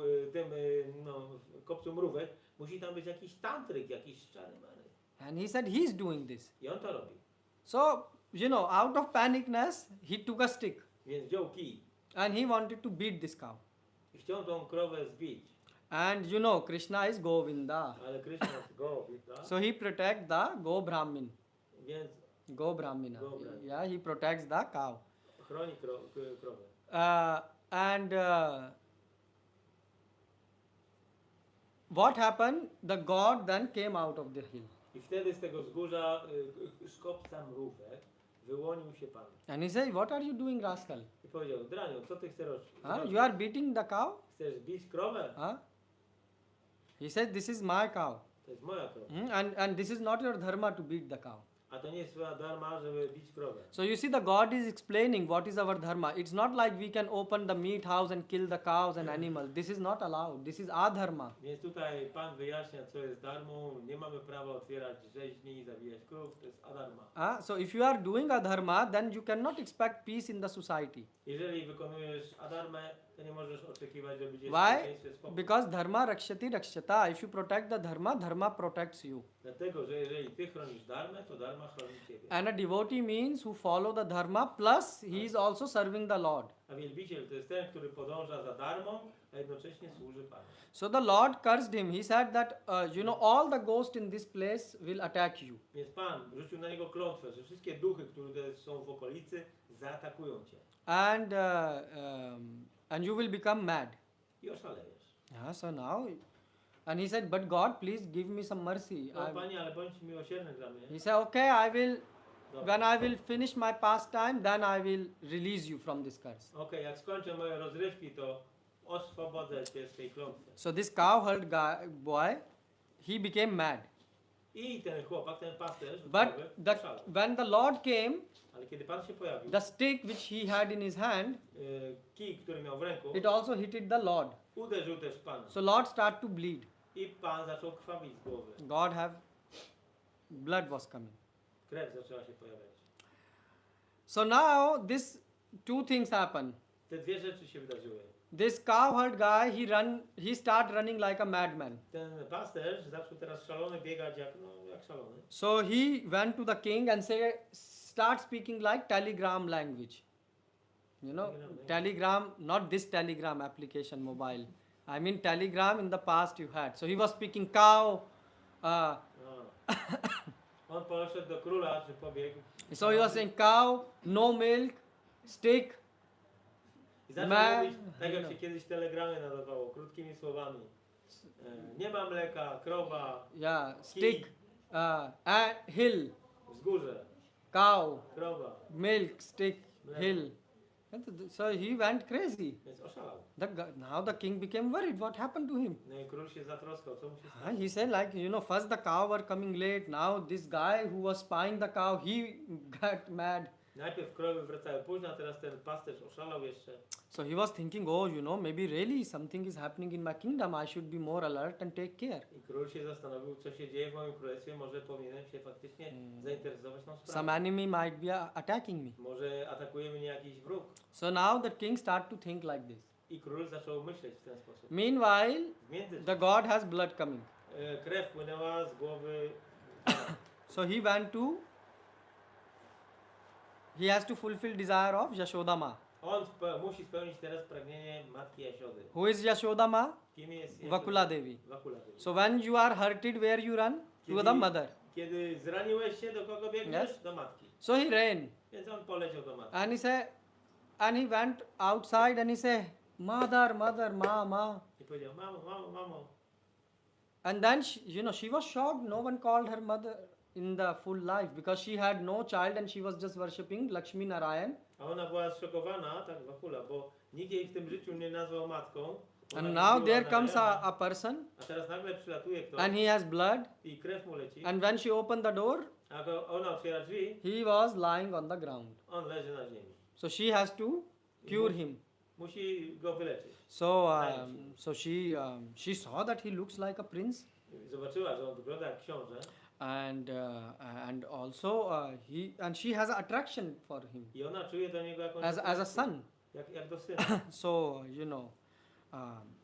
Speaker 2: kopcu mrówek, musi tam być jakiś tantryk, jakiś czary mary.
Speaker 1: And he said he's doing this.
Speaker 2: I on to robi.
Speaker 1: So, out of panicness, he took a stick
Speaker 2: Więc wziął kij
Speaker 1: and he wanted to beat this cow.
Speaker 2: i chciał tą krowę zbić.
Speaker 1: And Krishna is Govinda.
Speaker 2: Ale Krishna go, prawda?
Speaker 1: So he protects the Go Brahmin.
Speaker 2: Więc
Speaker 1: Go Brahmina.
Speaker 2: Go Brahmina.
Speaker 1: Yeah, he protects the cow.
Speaker 2: chroni krowę.
Speaker 1: What happened? The god then came out of the hill.
Speaker 2: I wtedy z tego wzgórza, z kopca mrówek, wyłonił się Pan.
Speaker 1: And he said, what are you doing, rascal?
Speaker 2: I powiedział, Draniu, co ty chcesz robić?
Speaker 1: You are beating the cow?
Speaker 2: Chcesz bić krowę?
Speaker 1: He said, this is my cow.
Speaker 2: To jest moja krowa.
Speaker 1: And this is not your dharma to beat the cow.
Speaker 2: A to nie jest twoja dharma, żeby bić krowę.
Speaker 1: So you see, the God is explaining what is our dharma. It's not like we can open the meat house and kill the cows and animals. This is not allowed. This is adharma.
Speaker 2: Więc tutaj Pan wyjaśnia, co jest darmą. Nie mamy prawa otwierać rzeźni i zabijać krów. To jest adharma.
Speaker 1: So if you are doing adharma, then you cannot expect peace in the society.
Speaker 2: Jeżeli wykonujesz adharmę, to nie możesz oczekiwać, że będziesz w
Speaker 1: Why?
Speaker 2: bezpieczeństwie, spokój.
Speaker 1: Because dharma rakshati rakshata. If you protect the dharma protects you.
Speaker 2: Dlatego, że jeżeli ty chronisz dharmę, to dharma chroni ciebie.
Speaker 1: And a devotee means who follow the dharma plus he is also serving the Lord.
Speaker 2: A wielbiciel to jest ten, który podąża za darmą, a jednocześnie służy Panu.
Speaker 1: So the Lord cursed him. He said that, all the ghosts in this place will attack you.
Speaker 2: Więc Pan rzucił na niego klątwę, że wszystkie duchy, które są w okolicy, zaatakują cię.
Speaker 1: And you will become mad.
Speaker 2: I oszalejesz.
Speaker 1: Yeah, so now, and he said, but God, please give me some mercy.
Speaker 2: No Panie, ale bądź miłosierny dla mnie.
Speaker 1: He said, okay,
Speaker 2: Dobra.
Speaker 1: when I will finish my pastime, then I will release you from this curse.
Speaker 2: Okej, jak skończę moje rozrywki, to oswobodzę cię z tej klątwy.
Speaker 1: So this cowherd boy, he became mad.
Speaker 2: I ten chłopak, ten pasterz,
Speaker 1: But
Speaker 2: oszalał.
Speaker 1: when the Lord came,
Speaker 2: Ale kiedy Pan się pojawił,
Speaker 1: the stick which he had in his hand,
Speaker 2: kij, który miał w ręku,
Speaker 1: it also hit the Lord.
Speaker 2: uderzył też Pana.
Speaker 1: So Lord started to bleed.
Speaker 2: I Pan zaczął krwawić z głowy.
Speaker 1: Blood was coming.
Speaker 2: Krew zaczęła się pojawiać.
Speaker 1: So now two things happen.
Speaker 2: Te dwie rzeczy się wydarzyły.
Speaker 1: This cowherd guy, he started running like a madman.
Speaker 2: Ten pasterz zaczął teraz szalony biegać jak szalony.
Speaker 1: So he went to the king and start speaking like telegram language. Telegram, not this telegram application mobile. I mean telegram in the past you had. So he was speaking cow.
Speaker 2: On poszedł do króla, czy pobiegł.
Speaker 1: So he was saying cow, no milk, stick.
Speaker 2: I zaczął
Speaker 1: Man,
Speaker 2: mówić, tak jak się kiedyś telegramy nadawało, krótkimi słowami. Nie ma mleka, krowa,
Speaker 1: Yeah, stick, hill,
Speaker 2: wzgórze,
Speaker 1: cow,
Speaker 2: krowa.
Speaker 1: milk, stick, hill. So he went crazy.
Speaker 2: Więc oszalał.
Speaker 1: Now the king became worried. What happened to him?
Speaker 2: No i król się zatroskał, co mu się stało.
Speaker 1: He said first the cow were coming late. Now this guy who was spying the cow, he got mad.
Speaker 2: Najpierw krowy wracały późno, a teraz ten pasterz oszalał jeszcze.
Speaker 1: So he was thinking, maybe really something is happening in my kingdom. I should be more alert and take care.
Speaker 2: I król się zastanowił, co się dzieje w moim królestwie, może powinienem się faktycznie zainteresować tą sprawą.
Speaker 1: Some enemy might be attacking me.
Speaker 2: Może atakuje mnie jakiś wróg.
Speaker 1: So now the king started to think like this.
Speaker 2: I król zaczął myśleć w ten sposób.
Speaker 1: Meanwhile,
Speaker 2: W międzyczasie
Speaker 1: the god has blood coming.
Speaker 2: krew płynęła z głowy.
Speaker 1: So he has to fulfill desire of Yashoda Ma.
Speaker 2: On musi spełnić teraz pragnienie matki Jasiody.
Speaker 1: Who is Yashoda Ma?
Speaker 2: Kim jest Jasioda?
Speaker 1: Vakula Devi.
Speaker 2: Vakula Devi.
Speaker 1: So when you are hurted, where you run? To the mother.
Speaker 2: Kiedy zraniłeś się, do kogo biegniesz?
Speaker 1: Yes.
Speaker 2: Do matki.
Speaker 1: So he ran.
Speaker 2: Więc on poleciał do matki.
Speaker 1: And he went outside and he said, Mother, ma.
Speaker 2: I powiedział, mamo.
Speaker 1: And then she was shocked. No one called her mother in the full life because she had no child and she was just worshipping Lakshmi Narayan.
Speaker 2: A ona była zszokowana, tak Vakula, bo nikt jej w tym życiu nie nazwał matką. Ona
Speaker 1: And now
Speaker 2: lubiła
Speaker 1: there comes
Speaker 2: Narayana.
Speaker 1: a person
Speaker 2: A teraz nagle przylatuje ktoś
Speaker 1: and he has blood.
Speaker 2: i krew mu leci.
Speaker 1: And when she opened the door,
Speaker 2: A ona otwiera drzwi,
Speaker 1: he was lying on the ground.
Speaker 2: on leży na ziemi.
Speaker 1: So she has to cure him.
Speaker 2: Musi go wyleczyć.
Speaker 1: So she saw that he looks like a prince.
Speaker 2: Zobaczyła, że on wygląda jak książę.
Speaker 1: And also she has attraction for him
Speaker 2: I ona czuje do niego jakąś
Speaker 1: as a son.
Speaker 2: jak do syna.
Speaker 1: So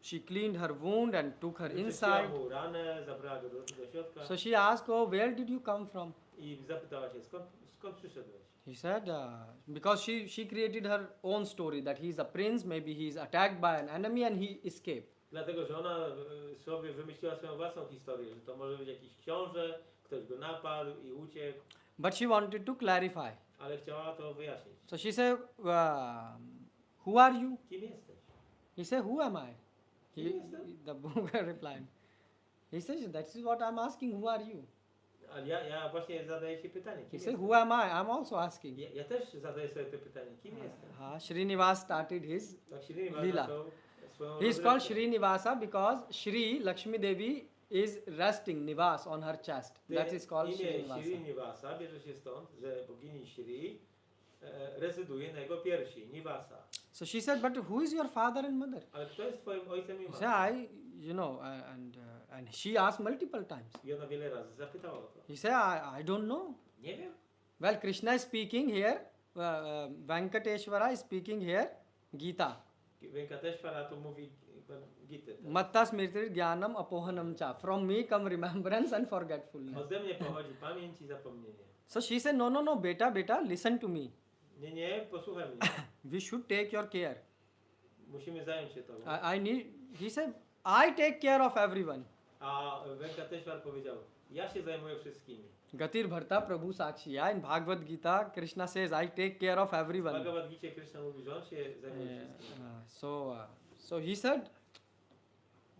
Speaker 1: she cleaned her wound and took her
Speaker 2: Wyczyściła
Speaker 1: inside.
Speaker 2: mu ranę, zabrała go do środka
Speaker 1: So she asked, where did you come from?
Speaker 2: i zapytała się, skąd przyszedłeś?
Speaker 1: He said, because she created her own story that he is a prince, maybe he is attacked by an enemy and he escaped.
Speaker 2: Dlatego, że ona sobie wymyśliła swoją własną historię, że to może być jakiś książę, ktoś go napadł i uciekł,
Speaker 1: But she wanted to clarify.
Speaker 2: ale chciała to wyjaśnić.
Speaker 1: So she said, who are you?
Speaker 2: Kim jesteś?
Speaker 1: He said, who am I?
Speaker 2: Kim jestem?
Speaker 1: The book replied. He says, that is what I'm asking, who are you?
Speaker 2: Ale ja właśnie zadaję ci pytanie,
Speaker 1: He
Speaker 2: kim
Speaker 1: said,
Speaker 2: jesteś?
Speaker 1: who am I? I'm also asking.
Speaker 2: Ja też zadaję sobie to pytanie, kim jestem?
Speaker 1: Srinivas started his
Speaker 2: Tak Śrinivas
Speaker 1: Lila.
Speaker 2: zaczął swoją
Speaker 1: He is called
Speaker 2: rozrywkę.
Speaker 1: Srinivasa because Shri Lakshmi Devi is resting Nivas on her chest. That is called
Speaker 2: Imię
Speaker 1: Srinivasa.
Speaker 2: Srinivasa bierze się stąd, że bogini Shri rezyduje na jego piersi, Nivasa.
Speaker 1: So she said, but who is your father and mother?
Speaker 2: Ale kto jest twoim ojcem i
Speaker 1: He
Speaker 2: matką?
Speaker 1: said, and she asked multiple times.
Speaker 2: I ona wiele razy zapytała o to.
Speaker 1: He said, I don't know.
Speaker 2: Nie wiem.
Speaker 1: Well, Krishna is speaking here, Venkateshwara is speaking here, Gita.
Speaker 2: Venkateshwara to mówi Gitę.
Speaker 1: Matta smriti jnanam apohanam cha. From me come remembrance and forgetfulness.
Speaker 2: Ode mnie pochodzi pamięć i zapomnienie.
Speaker 1: So she said, no, no, no, beta, listen to me.
Speaker 2: Nie, posłuchaj mnie.
Speaker 1: We should take your care.
Speaker 2: Musimy zająć się tobą.
Speaker 1: I need, he said, I take care of everyone.
Speaker 2: A Venkateshwar powiedział, ja się zajmuję wszystkimi.
Speaker 1: Gatir Bharta Prabhu Sakshiya in Bhagavad Gita, Krishna says, I take care of
Speaker 2: W
Speaker 1: everyone.
Speaker 2: Bhagavad Gicie Krishna mówi, że on się zajmuje wszystkimi.
Speaker 1: So he said,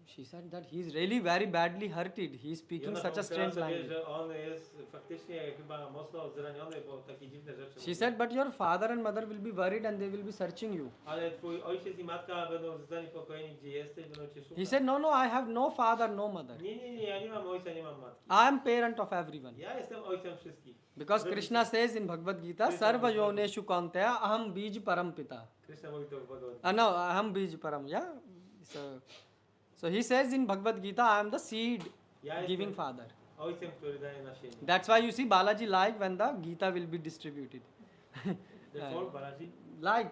Speaker 1: she said that he is really very badly hurted. He is
Speaker 2: I
Speaker 1: speaking
Speaker 2: ona
Speaker 1: such a
Speaker 2: pomyślała
Speaker 1: strange
Speaker 2: sobie,
Speaker 1: language.
Speaker 2: że on jest faktycznie chyba mocno zraniony, bo takie dziwne rzeczy
Speaker 1: She
Speaker 2: mówi.
Speaker 1: said, but your father and mother will be worried and they will be searching you.
Speaker 2: Ale twój ojciec i matka będą zaniepokojeni, gdzie jesteś, będą cię szukać.
Speaker 1: He said, no, no, I have no father, no mother.
Speaker 2: Nie, ja nie mam ojca, nie mam matki.
Speaker 1: I am parent of everyone.
Speaker 2: Ja jestem ojcem wszystkich.
Speaker 1: Because Krishna says in Bhagavad Gita, Sarva Yoneshu Kauntaya Aham Bij Parampita.
Speaker 2: Krishna mówi to w Bhagavad Gita.
Speaker 1: No, Aham Bij Param, yeah? So he says in Bhagavad Gita, I am the seed
Speaker 2: Ja
Speaker 1: giving
Speaker 2: jestem
Speaker 1: father.
Speaker 2: ojcem, który daje nasienie.
Speaker 1: That's why you see Balaji like when the Gita will be distributed.
Speaker 2: Therefore, Balaji.
Speaker 1: Like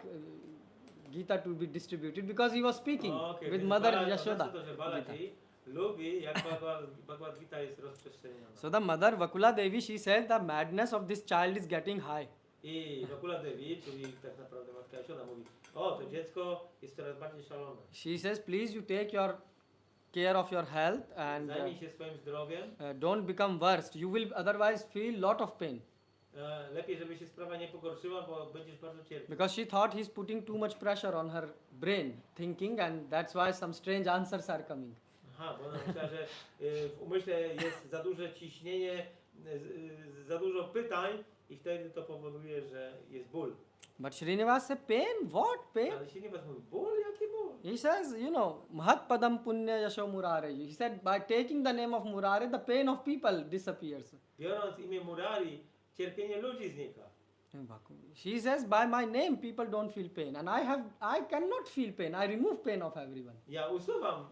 Speaker 1: Gita to be distributed because he was speaking
Speaker 2: Okay,
Speaker 1: with
Speaker 2: więc
Speaker 1: mother
Speaker 2: Balaji-
Speaker 1: Yashoda.
Speaker 2: oznacza to, że Balaji lubi, jak Bhagavad Gita jest rozprzestrzeniona.
Speaker 1: So the mother Vakula Devi, she said the madness of this child is getting high.
Speaker 2: I Vakula Devi, czyli tak naprawdę matka Yashoda mówi, o, to dziecko jest coraz bardziej szalone.
Speaker 1: She says, please you take your care of your health and
Speaker 2: Zajmij się swoim zdrowiem.
Speaker 1: don't become worst. You will otherwise feel lot of pain.
Speaker 2: Lepiej, żeby się sprawa nie pogorszyła, bo będziesz bardzo cierpiał.
Speaker 1: Because she thought he's putting too much pressure on her brain thinking and that's why some strange answers are coming.
Speaker 2: Aha, bo ona myślała, że w umyśle jest za duże ciśnienie, za dużo pytań i wtedy to powoduje, że jest ból.
Speaker 1: But Srinivas said, pain? What pain?
Speaker 2: Ale się nie was mówi, ból? Jaki ból?
Speaker 1: He says, you know, Mahat Padam Punya Yasho Murare. He said, by taking the name of Murare, the pain of people disappears.
Speaker 2: Biorąc imię Murari, cierpienie ludzi znika.
Speaker 1: She says, by my name, people don't feel pain. And I cannot feel pain. I remove pain of everyone.
Speaker 2: Ja usuwam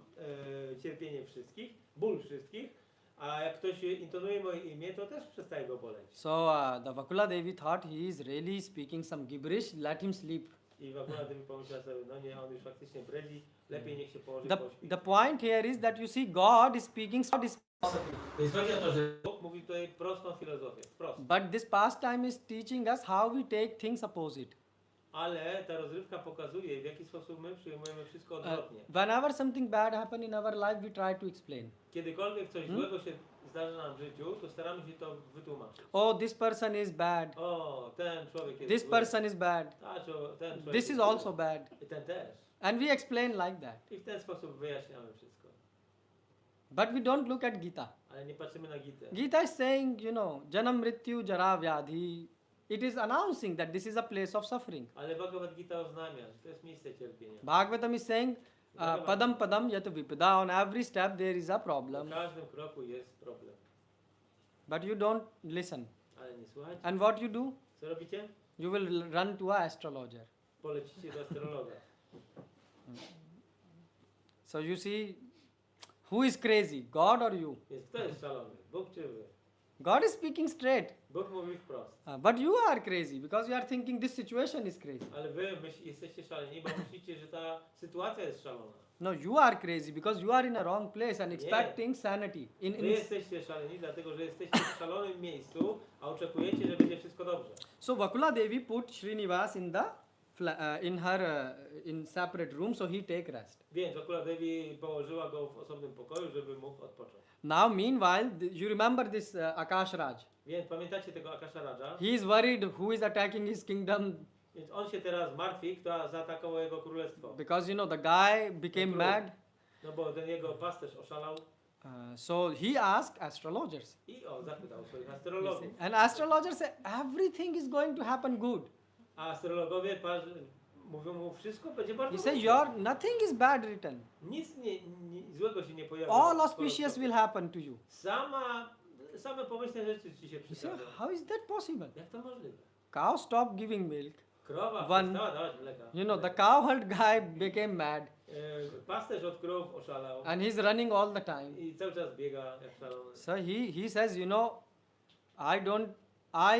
Speaker 2: cierpienie wszystkich, ból wszystkich, a jak ktoś intonuje moje imię, to też przestaje go boleć.
Speaker 1: So the Vakula Devi thought he is really speaking some gibberish, let him sleep.
Speaker 2: I w ogóle gdyby pomyślał sobie, no nie, on już faktycznie bredzi, lepiej niech się położy,
Speaker 1: The,
Speaker 2: pośpi.
Speaker 1: the point here is that you see God is speaking,
Speaker 2: Więc chodzi o to, że Bóg mówi tutaj prostą filozofię, wprost.
Speaker 1: but this pastime is teaching us how we take things opposite.
Speaker 2: Ale ta rozrywka pokazuje, w jaki sposób my przyjmujemy wszystko odwrotnie.
Speaker 1: Whenever something bad happens in our life, we try to explain.
Speaker 2: Kiedykolwiek coś złego się zdarzy nam w życiu, to staramy się to wytłumaczyć.
Speaker 1: Oh, this person is bad.
Speaker 2: O, ten człowiek jest
Speaker 1: This
Speaker 2: zły.
Speaker 1: person is bad.
Speaker 2: Ten człowiek
Speaker 1: This
Speaker 2: jest
Speaker 1: is
Speaker 2: zły.
Speaker 1: also bad.
Speaker 2: I ten też.
Speaker 1: And we explain like that.
Speaker 2: I w ten sposób wyjaśniamy wszystko.
Speaker 1: But we don't look at Gita.
Speaker 2: Ale nie patrzymy na Gitę.
Speaker 1: Gita is saying, you know, Janam Mrityu Jara Vyadhi. It is announcing that this is a place of suffering.
Speaker 2: Ale Bhagavad Gita oznamia, że to jest miejsce cierpienia.
Speaker 1: Bhagavatam is saying, Padam Padam Yat Vipada. On every step there is a problem.
Speaker 2: Na każdym kroku jest problem.
Speaker 1: But you don't listen.
Speaker 2: Ale nie słuchajcie.
Speaker 1: And what you do?
Speaker 2: Co robicie?
Speaker 1: You will run to a astrologer.
Speaker 2: Polecicie do astrologa.
Speaker 1: So you see, who is crazy, God or you?
Speaker 2: Więc kto jest szalony? Bóg czy wy?
Speaker 1: God is speaking straight.
Speaker 2: Bóg mówi wprost.
Speaker 1: But you are crazy because you are thinking this situation is crazy.
Speaker 2: Ale wy jesteście szaleni, bo myślicie, że ta sytuacja jest szalona.
Speaker 1: No, you are crazy because you are in a wrong place and expecting sanity.
Speaker 2: Wy jesteście szaleni, dlatego że jesteście w szalonym miejscu, a oczekujecie, że będzie wszystko dobrze.
Speaker 1: So Vakula Devi put Srinivas in the in separate room so he take rest.
Speaker 2: Więc Vakula Devi położyła go w osobnym pokoju, żeby mógł odpocząć.
Speaker 1: Now meanwhile, you remember this Akash Raj.
Speaker 2: Więc pamiętacie tego Akasha Raja?
Speaker 1: He is worried who is attacking his kingdom
Speaker 2: Więc on się teraz martwi, kto zaatakował jego królestwo.
Speaker 1: because you know the guy became
Speaker 2: Król.
Speaker 1: mad.
Speaker 2: No bo ten jego pasterz oszalał
Speaker 1: So he asked astrologers.
Speaker 2: i zapytał swoich astrologów.
Speaker 1: And astrologers say everything is going to happen good.
Speaker 2: A astrologowie mówią mu, wszystko będzie bardzo
Speaker 1: He said,
Speaker 2: dobrze.
Speaker 1: nothing is bad written.
Speaker 2: Nic złego się nie pojawia.
Speaker 1: All
Speaker 2: w
Speaker 1: auspicious
Speaker 2: horoskopie.
Speaker 1: will happen to you.
Speaker 2: Same pomyślne rzeczy ci się
Speaker 1: He said,
Speaker 2: przytrafią.
Speaker 1: how is that possible?
Speaker 2: Jak to możliwe?
Speaker 1: Cow stopped giving milk.
Speaker 2: Krowa
Speaker 1: One-
Speaker 2: przestała dawać mleka.
Speaker 1: You know, the cowherd guy became mad
Speaker 2: Pasterz od krów oszalał
Speaker 1: and he's running all the time.
Speaker 2: i cały czas biega jak szalony.
Speaker 1: So he says, you know, I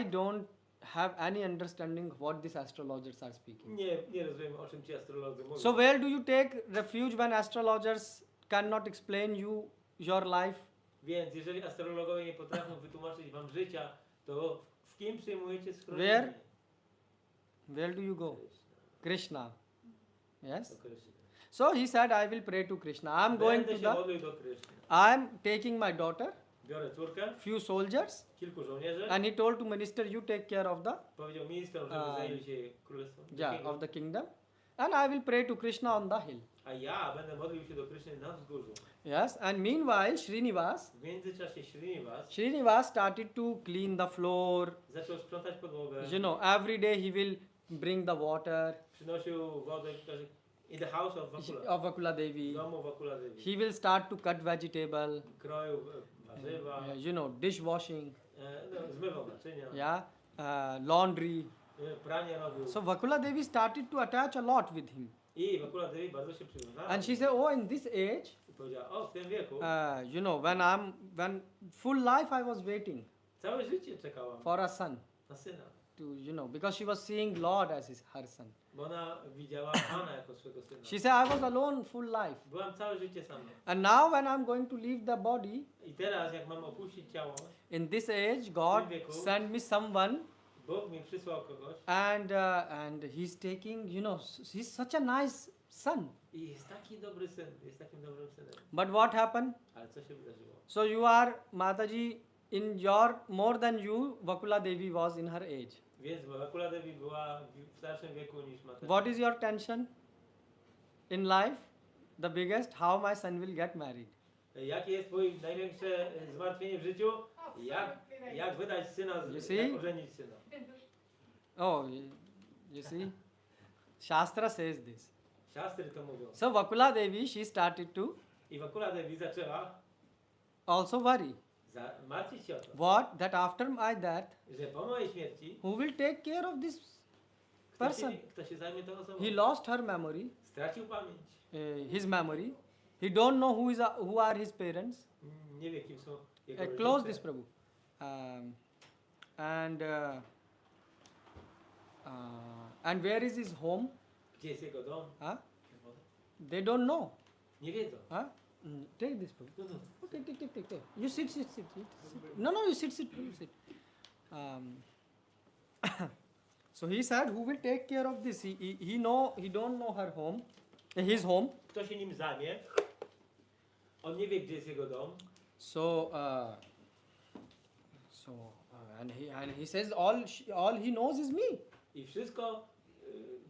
Speaker 1: don't have any understanding what these astrologers are speaking.
Speaker 2: Nie rozumiem, o czym ci astrolodzy mówią.
Speaker 1: So where do you take refuge when astrologers cannot explain you your life?
Speaker 2: Więc jeżeli astrologowie nie potrafią wytłumaczyć wam życia, to w kim przyjmujecie
Speaker 1: Where?
Speaker 2: schronienie?
Speaker 1: Where do you go? Krishna. Yes.
Speaker 2: Do Kryszny.
Speaker 1: So he said, I will pray to Krishna. I'm going
Speaker 2: Będę
Speaker 1: to
Speaker 2: się
Speaker 1: the.
Speaker 2: modlił do Kryszny.
Speaker 1: I'm taking my daughter,
Speaker 2: Biorę córkę,
Speaker 1: few soldiers,
Speaker 2: kilku żołnierzy.
Speaker 1: and he told to minister, you take care of the
Speaker 2: Powiedział ministrom, żeby zajęli się królestwem.
Speaker 1: of the kingdom, and I will pray to Krishna on the hill.
Speaker 2: A ja będę modlił się do Kryszny na wzgórzu.
Speaker 1: Yes. And meanwhile,
Speaker 2: W międzyczasie Srinivas
Speaker 1: Srinivas started to clean the floor.
Speaker 2: zaczął sprzątać podłogę.
Speaker 1: You know, every day he will bring the water
Speaker 2: Przynosił wodę in the house of Vakula.
Speaker 1: of Vakula
Speaker 2: W
Speaker 1: Devi.
Speaker 2: domu Vakula Devi.
Speaker 1: He will start to cut vegetable.
Speaker 2: Kroił warzywa,
Speaker 1: You know, dishwashing.
Speaker 2: zmywał naczynia,
Speaker 1: Yeah. Laundry.
Speaker 2: pranie robił.
Speaker 1: So Vakula Devi started to attach a lot with him.
Speaker 2: I Vakula Devi bardzo się przywiązała.
Speaker 1: And she said, oh, in this age,
Speaker 2: I powiedziała, o w tym wieku
Speaker 1: you know, when full life I was waiting
Speaker 2: całe życie czekałam
Speaker 1: for a son
Speaker 2: na syna.
Speaker 1: to, you know, because she was seeing Lord as her son.
Speaker 2: Bo ona widziała Pana jako swego syna.
Speaker 1: She said, I was alone full life.
Speaker 2: Byłam całe życie sama.
Speaker 1: And now when I'm going to leave the body,
Speaker 2: I teraz jak mam opuścić ciało,
Speaker 1: in this age, God sent me someone,
Speaker 2: Bóg mi przysłał kogoś
Speaker 1: and he's taking, you know, he's such a nice son.
Speaker 2: i jest taki dobry syn, jest takim dobrym synem.
Speaker 1: But what happened?
Speaker 2: Ale co się wydarzyło?
Speaker 1: So you are, Mataji, in your, more than you, Vakula Devi was in her age.
Speaker 2: Więc Vakula Devi była w starszym wieku niż Mata.
Speaker 1: What is your tension in life? The biggest, how my son will get married.
Speaker 2: Jakie jest twoje największe zmartwienie w życiu? Jak wydać syna,
Speaker 1: You see?
Speaker 2: jak ożenić syna?
Speaker 1: Oh, you see? Shastra says this.
Speaker 2: Siastry to mówią.
Speaker 1: So Vakula Devi, she started to
Speaker 2: I Vakula Devi zaczęła
Speaker 1: also worry.
Speaker 2: martwić się o to,
Speaker 1: What? That after my death,
Speaker 2: że po mojej śmierci
Speaker 1: who will take care of this person?
Speaker 2: kto się zajmie tą osobą?
Speaker 1: He lost her memory,
Speaker 2: Stracił pamięć.
Speaker 1: his memory. He don't know who are his parents.
Speaker 2: Nie wie kim są jego
Speaker 1: Close
Speaker 2: rodzice.
Speaker 1: this, Prabhu. And where is his home?
Speaker 2: Gdzie jest jego dom?
Speaker 1: Huh? They don't know.
Speaker 2: Nie wiedzą.
Speaker 1: Huh? Take this, Prabhu.
Speaker 2: No, no.
Speaker 1: Oh, take. You sit. No, you sit. So he said, who will take care of this? He don't know her home, his home.
Speaker 2: Kto się nim zajmie? On nie wie, gdzie jest jego dom.
Speaker 1: And he says all he knows is me.
Speaker 2: I wszystko,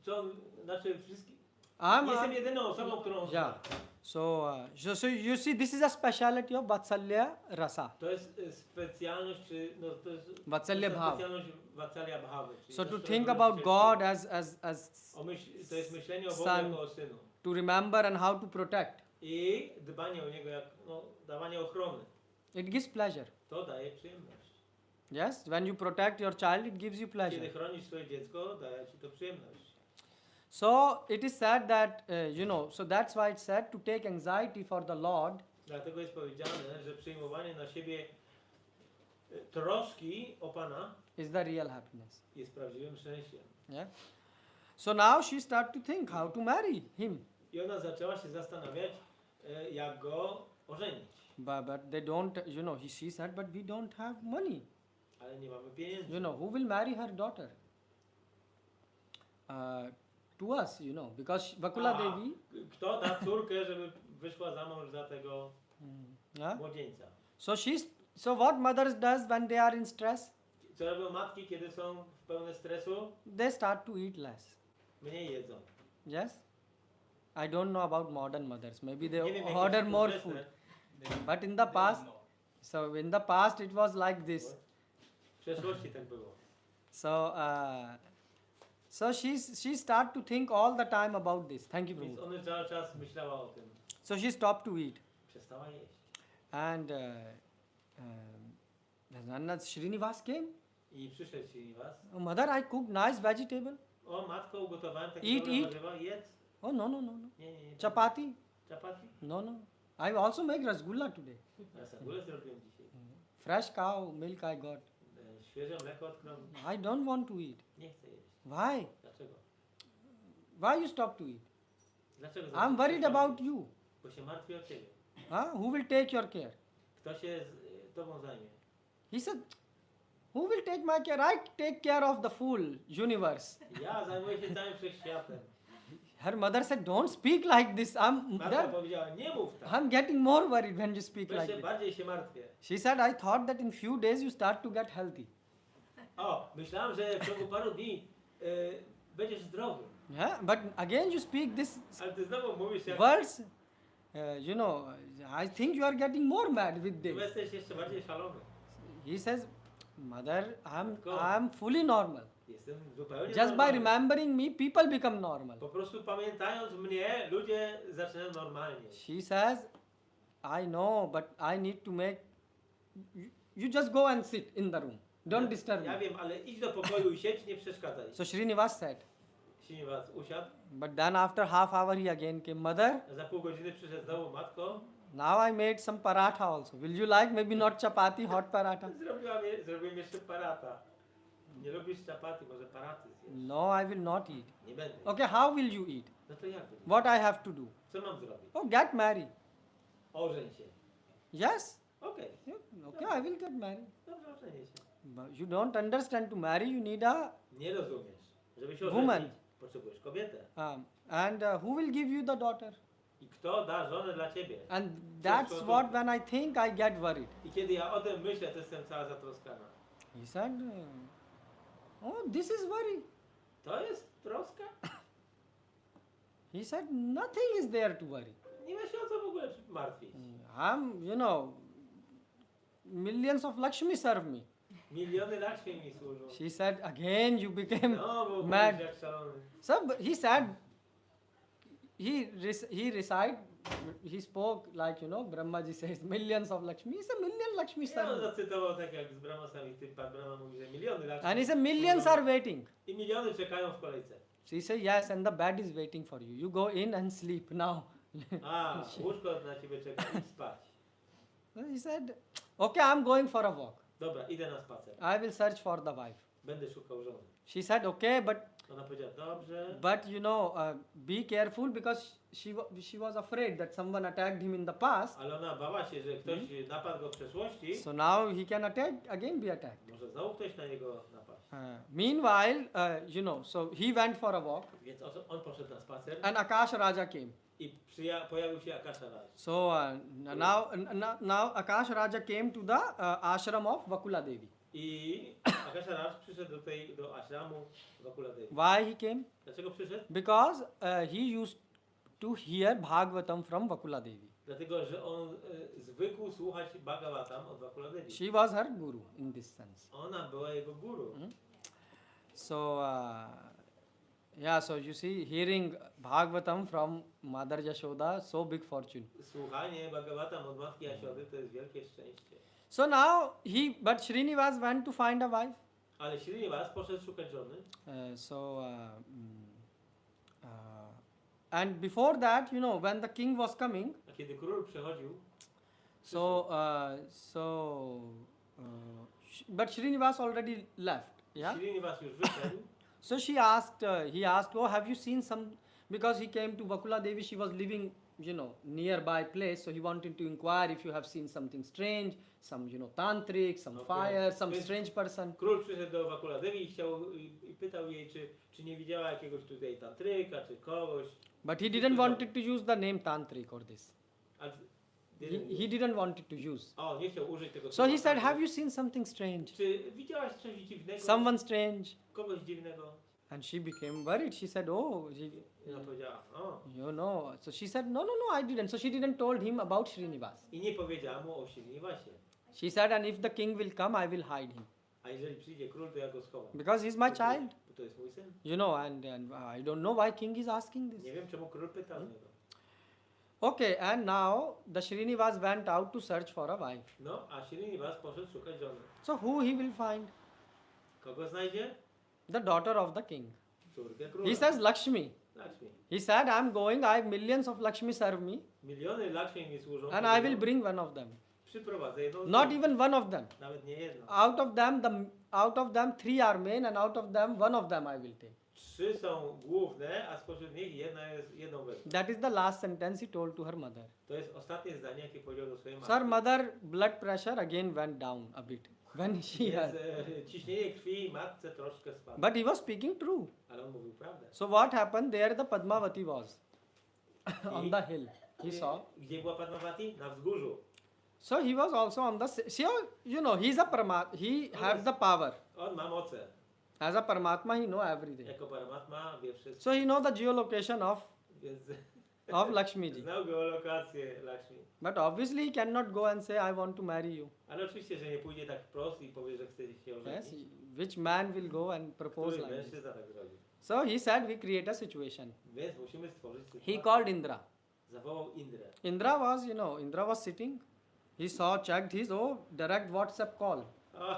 Speaker 2: co on, znaczy wszystkie,
Speaker 1: I'm
Speaker 2: jestem jedyną osobą, którą on
Speaker 1: yeah.
Speaker 2: zna.
Speaker 1: So you see, this is a speciality of Vatsalya Rasa.
Speaker 2: To jest specjalność, czy no to jest
Speaker 1: Vatsalya Bhav.
Speaker 2: specjalność Vatsalya Bhav. czyli
Speaker 1: So to
Speaker 2: nasze
Speaker 1: think
Speaker 2: rodzicielskie-
Speaker 1: about God as
Speaker 2: to jest myślenie o Bogu
Speaker 1: Son.
Speaker 2: jako o synu.
Speaker 1: to remember and how to protect.
Speaker 2: I dbanie o niego, jak dawanie ochrony.
Speaker 1: It gives pleasure.
Speaker 2: To daje przyjemność.
Speaker 1: Yes, when you protect your child, it gives you
Speaker 2: Kiedy
Speaker 1: pleasure.
Speaker 2: chronisz swoje dziecko, daje ci to przyjemność.
Speaker 1: So it is said that so that's why it's said to take anxiety for the Lord
Speaker 2: Dlatego jest powiedziane, że przyjmowanie na siebie troski o Pana
Speaker 1: is the real happiness.
Speaker 2: jest prawdziwym szczęściem.
Speaker 1: Yeah. So now she start to think how to marry him,
Speaker 2: I ona zaczęła się zastanawiać, jak go ożenić.
Speaker 1: but they don't. She said, but we don't have money.
Speaker 2: Ale nie mamy pieniędzy.
Speaker 1: Who will marry her daughter? To us, because Vakula
Speaker 2: A,
Speaker 1: Devi.
Speaker 2: Kto da córkę, żeby wyszła za mąż za tego
Speaker 1: Yeah?
Speaker 2: młodzieńca?
Speaker 1: So what mothers does when they are in stress?
Speaker 2: Co robią matki, kiedy są w pełne stresu?
Speaker 1: They start to eat less.
Speaker 2: Mniej jedzą.
Speaker 1: Yes? I don't know about modern mothers. Maybe they
Speaker 2: Nie wiem, jakie
Speaker 1: order
Speaker 2: są
Speaker 1: more
Speaker 2: współczesne.
Speaker 1: food. But in the past, in the past it was like this.
Speaker 2: W przeszłości tak było.
Speaker 1: So she start to think all the time about this. Thank you,
Speaker 2: Więc
Speaker 1: Prabhu.
Speaker 2: ona cały czas myślała o tym.
Speaker 1: So she stopped to eat.
Speaker 2: Przestała jeść.
Speaker 1: And Srinivas came.
Speaker 2: I przyszedł Srinivas.
Speaker 1: Oh, mother, I cooked nice vegetable.
Speaker 2: O, matko, ugotowałem takie
Speaker 1: Eat,
Speaker 2: dobre
Speaker 1: eat.
Speaker 2: warzywa. Jedz.
Speaker 1: Oh, no.
Speaker 2: Nie.
Speaker 1: Chapati?
Speaker 2: Chapati?
Speaker 1: No. I also make rasgulla today.
Speaker 2: Ja sagulę zrobiłem dzisiaj.
Speaker 1: Fresh cow milk I got.
Speaker 2: Świeże mleko od krowy.
Speaker 1: I don't want to eat.
Speaker 2: Nie chcę jeść.
Speaker 1: Why?
Speaker 2: Dlaczego?
Speaker 1: Why you stop to eat?
Speaker 2: Dlaczego?
Speaker 1: I'm worried about you.
Speaker 2: Bo się martwię o ciebie.
Speaker 1: Who will take your care?
Speaker 2: Kto się tobą zajmie?
Speaker 1: He said, who will take my care? I take care of the full universe.
Speaker 2: Ja zajmuję się całym wszechświatem.
Speaker 1: Her mother said, don't speak like this.
Speaker 2: Matka powiedziała, nie mów tak.
Speaker 1: I'm getting more worried when you speak like
Speaker 2: Wreszcie
Speaker 1: this.
Speaker 2: bardziej się martwię.
Speaker 1: She said, I thought that in few days you start to get healthy.
Speaker 2: O, myślałam, że w ciągu paru dni będziesz zdrowy.
Speaker 1: Yeah, but again you speak this
Speaker 2: Ale ty znowu mówisz, jak
Speaker 1: words. I think you are getting more mad with
Speaker 2: ty
Speaker 1: this.
Speaker 2: jesteś jeszcze bardziej szalony.
Speaker 1: He says, mother,
Speaker 2: Go.
Speaker 1: I'm fully normal.
Speaker 2: Jestem zupełnie
Speaker 1: Just by
Speaker 2: normalny.
Speaker 1: remembering me, people become normal.
Speaker 2: Po prostu pamiętając mnie, ludzie zaczynają normalnie.
Speaker 1: She says, I know, but I need to make. You just go and sit in the room. Don't disturb
Speaker 2: Ja
Speaker 1: me.
Speaker 2: wiem, ale idź do pokoju i siedź, nie przeszkadzaj.
Speaker 1: So Srinivas said.
Speaker 2: Srinivas usiadł,
Speaker 1: But then after half hour he again came, mother,
Speaker 2: a za pół godziny przyszedł znowu matko.
Speaker 1: now I made some paratha also. Will you like maybe not chapati, hot paratha?
Speaker 2: Zrobiłem jeszcze parata. Nie lubisz chapati, może paraty zjesz?
Speaker 1: No, I will not eat.
Speaker 2: Nie będę.
Speaker 1: Okay, how will you eat?
Speaker 2: No to jak to?
Speaker 1: What I have to do?
Speaker 2: Co mam zrobić?
Speaker 1: Oh, get married.
Speaker 2: Ożeń się.
Speaker 1: Yes.
Speaker 2: Okej.
Speaker 1: Yeah, okay, I will get married.
Speaker 2: Dobrze, ożenię się.
Speaker 1: But you don't understand. To marry, you need a
Speaker 2: Nie rozumiesz. Żeby się
Speaker 1: Woman.
Speaker 2: ożenić, potrzebujesz kobietę.
Speaker 1: and who will give you the daughter?
Speaker 2: I kto da żonę dla ciebie?
Speaker 1: And that's what when I think I get worried.
Speaker 2: I kiedy ja o tym myślę, to jestem cała zatroskana.
Speaker 1: He said, oh, this is worry.
Speaker 2: To jest troska?
Speaker 1: He said, nothing is there to worry.
Speaker 2: Nie ma się o co w ogóle martwić.
Speaker 1: Millions of Lakshmi serve me.
Speaker 2: Miliony Lakshmi mi służą.
Speaker 1: She said, again you became
Speaker 2: No, bo
Speaker 1: mad.
Speaker 2: mówisz jak szalony.
Speaker 1: So but he said, he spoke like, Brahmaji says, millions of Lakshmi. He said, million Lakshmi
Speaker 2: Ja on
Speaker 1: serve me.
Speaker 2: zacytował tak jak z Brahmasami, Pan Brahma mówi, że miliony Lakshmi.
Speaker 1: And he said, millions are waiting.
Speaker 2: I miliony czekają w kolejce.
Speaker 1: She said, yes, and the bed is waiting for you. You go in and sleep now.
Speaker 2: A, łóżko na ciebie czeka, idź spać.
Speaker 1: He said, okay, I'm going for a walk.
Speaker 2: Dobra, idę na spacer.
Speaker 1: I will search for the wife.
Speaker 2: Będę szukał żony.
Speaker 1: She said, okay,
Speaker 2: Ona powiedziała, dobrze,
Speaker 1: but be careful because she was afraid that someone attacked him in the past.
Speaker 2: ale ona bała się, że ktoś napadł go w przeszłości.
Speaker 1: So now he can again be attacked.
Speaker 2: Może znowu ktoś na niego napaść.
Speaker 1: Meanwhile, so he went for a walk
Speaker 2: Więc on poszedł na spacer
Speaker 1: and Akash Raja came.
Speaker 2: i pojawił się Akasha Raj.
Speaker 1: So now Akash Raja came to the ashram of Vakula Devi.
Speaker 2: I Akasha Raj przyszedł do ashramu Vakula Devi.
Speaker 1: Why he came?
Speaker 2: Dlaczego przyszedł?
Speaker 1: Because he used to hear Bhagavatam from Vakula Devi.
Speaker 2: Dlatego, że on zwykł słuchać Bhagavatam od Vakula Devi.
Speaker 1: She was her guru in this sense.
Speaker 2: Ona była jego guru.
Speaker 1: So, so you see, hearing Bhagavatam from Mother Yashoda, so big fortune.
Speaker 2: Słuchanie Bhagavatam od matki Jasiody to jest wielkie szczęście.
Speaker 1: So now but Srinivas went to find a wife.
Speaker 2: Ale Srinivas poszedł szukać żony.
Speaker 1: And before that, when the king was coming,
Speaker 2: A kiedy król przychodził,
Speaker 1: but Srinivas already left. Yeah.
Speaker 2: Srinivas już wyszedł.
Speaker 1: So he asked, oh, have you seen some? Because he came to Vakula Devi, she was living, nearby place. So he wanted to inquire if you have seen something strange, some, tantric, some
Speaker 2: Okay.
Speaker 1: fire, some
Speaker 2: Więc
Speaker 1: strange person.
Speaker 2: Król przyszedł do Vakula Devi i pytał jej, czy nie widziała jakiegoś tutaj tantryka, czy kogoś.
Speaker 1: But he didn't wanted to use the name tantric or this.
Speaker 2: Ale
Speaker 1: He didn't want it to use.
Speaker 2: O, nie chciał użyć tego
Speaker 1: So
Speaker 2: słowa
Speaker 1: he said,
Speaker 2: tantryk.
Speaker 1: have you seen something strange?
Speaker 2: Czy widziałaś coś dziwnego?
Speaker 1: Someone strange?
Speaker 2: Kogoś dziwnego?
Speaker 1: And she became worried. She said, oh,
Speaker 2: I ona powiedziała,
Speaker 1: So she said, no, I didn't. So she didn't told him about Srinivas.
Speaker 2: I nie powiedziała mu o Srinivasie.
Speaker 1: She said, and if the king will come, I will hide him.
Speaker 2: A jeżeli przyjdzie król, to ja go schowam.
Speaker 1: Because he's my child.
Speaker 2: Bo to jest mój syn.
Speaker 1: And I don't know why king is asking this.
Speaker 2: Nie wiem, czemu król pytał niego.
Speaker 1: Okay, and now the Srinivas went out to search for a wife.
Speaker 2: No, a Srinivas poszedł szukać żony.
Speaker 1: So who he will find?
Speaker 2: Kogo znajdzie?
Speaker 1: The daughter of the king.
Speaker 2: Córkę króla.
Speaker 1: He says Lakshmi.
Speaker 2: Lakshmi.
Speaker 1: He said, I'm going, I have millions of Lakshmi serve me,
Speaker 2: Miliony Lakshmi mi służą.
Speaker 1: and I will bring one of them.
Speaker 2: przyprowadzę jedną z
Speaker 1: Not
Speaker 2: nich.
Speaker 1: even one of them.
Speaker 2: Nawet nie jedną.
Speaker 1: Out of them 3 are men, and out of them 1 of them I will take.
Speaker 2: 3 są główne, a spośród nich jedna jest jedną wezmę.
Speaker 1: That is the last sentence he told to her mother.
Speaker 2: To jest ostatnie zdanie, jakie powiedział do swojej
Speaker 1: So her
Speaker 2: matki.
Speaker 1: mother blood pressure again went down a bit when she
Speaker 2: Więc
Speaker 1: had.
Speaker 2: ciśnienie krwi matce troszkę spadło.
Speaker 1: But he was speaking true.
Speaker 2: Ale on mówił prawdę.
Speaker 1: So what happened? There the Padmavati was on
Speaker 2: I-
Speaker 1: the hill. He saw.
Speaker 2: Gdzie była Padmavati? Na wzgórzu.
Speaker 1: So he was also on the. So you know he's a he has the power.
Speaker 2: On ma moce.
Speaker 1: As a Paramatma, he know everything.
Speaker 2: Jako Paramatma wie wszystko.
Speaker 1: So he know the geolocation
Speaker 2: Więc
Speaker 1: of Lakshmi ji.
Speaker 2: znał geolokację Lakshmi.
Speaker 1: But obviously he cannot go and say I want to marry you.
Speaker 2: Ale oczywiście, że nie pójdzie tak wprost i powie, że chce się
Speaker 1: Yes,
Speaker 2: ożenić.
Speaker 1: which man will go and propose
Speaker 2: Który
Speaker 1: like this?
Speaker 2: mężczyzna tak zrobi.
Speaker 1: So he said we create a situation.
Speaker 2: Więc musimy stworzyć
Speaker 1: He
Speaker 2: sytuację.
Speaker 1: called Indra.
Speaker 2: Zawołał Indrę.
Speaker 1: Indra was sitting. He saw, checked his direct WhatsApp call.
Speaker 2: O,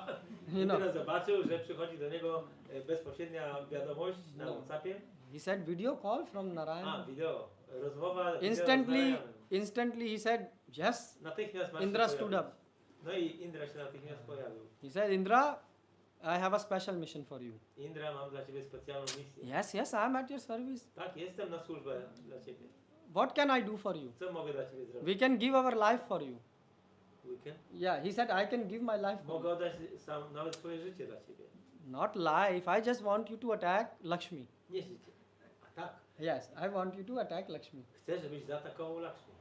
Speaker 1: You know.
Speaker 2: Indra zobaczył, że przychodzi do niego bezpośrednia wiadomość na
Speaker 1: No.
Speaker 2: WhatsAppie.
Speaker 1: He said video call from
Speaker 2: A,
Speaker 1: Narayan.
Speaker 2: wideo. Rozmowa wideo z Narayanem.
Speaker 1: Instantly he said yes.
Speaker 2: Natychmiast ma się
Speaker 1: Indra
Speaker 2: pojawić.
Speaker 1: stood up.
Speaker 2: No i Indra się natychmiast pojawił.
Speaker 1: He said, Indra, I have a special mission for you.
Speaker 2: Indra, mam dla ciebie specjalną misję.
Speaker 1: Yes, I am at your service.
Speaker 2: Tak, jestem na służbę dla ciebie.
Speaker 1: What can I do for you?
Speaker 2: Co mogę dla ciebie
Speaker 1: We
Speaker 2: zrobić?
Speaker 1: can give our life for you.
Speaker 2: Weekend?
Speaker 1: Yeah, he said, I can give my life for
Speaker 2: Mogę
Speaker 1: you.
Speaker 2: oddać sam nawet swoje życie dla ciebie.
Speaker 1: Not life. I just want you to attack Lakshmi.
Speaker 2: Nie życie. A tak.
Speaker 1: Yes, I want you to attack Lakshmi.
Speaker 2: Chcę, żebyś zaatakował Lakshmi.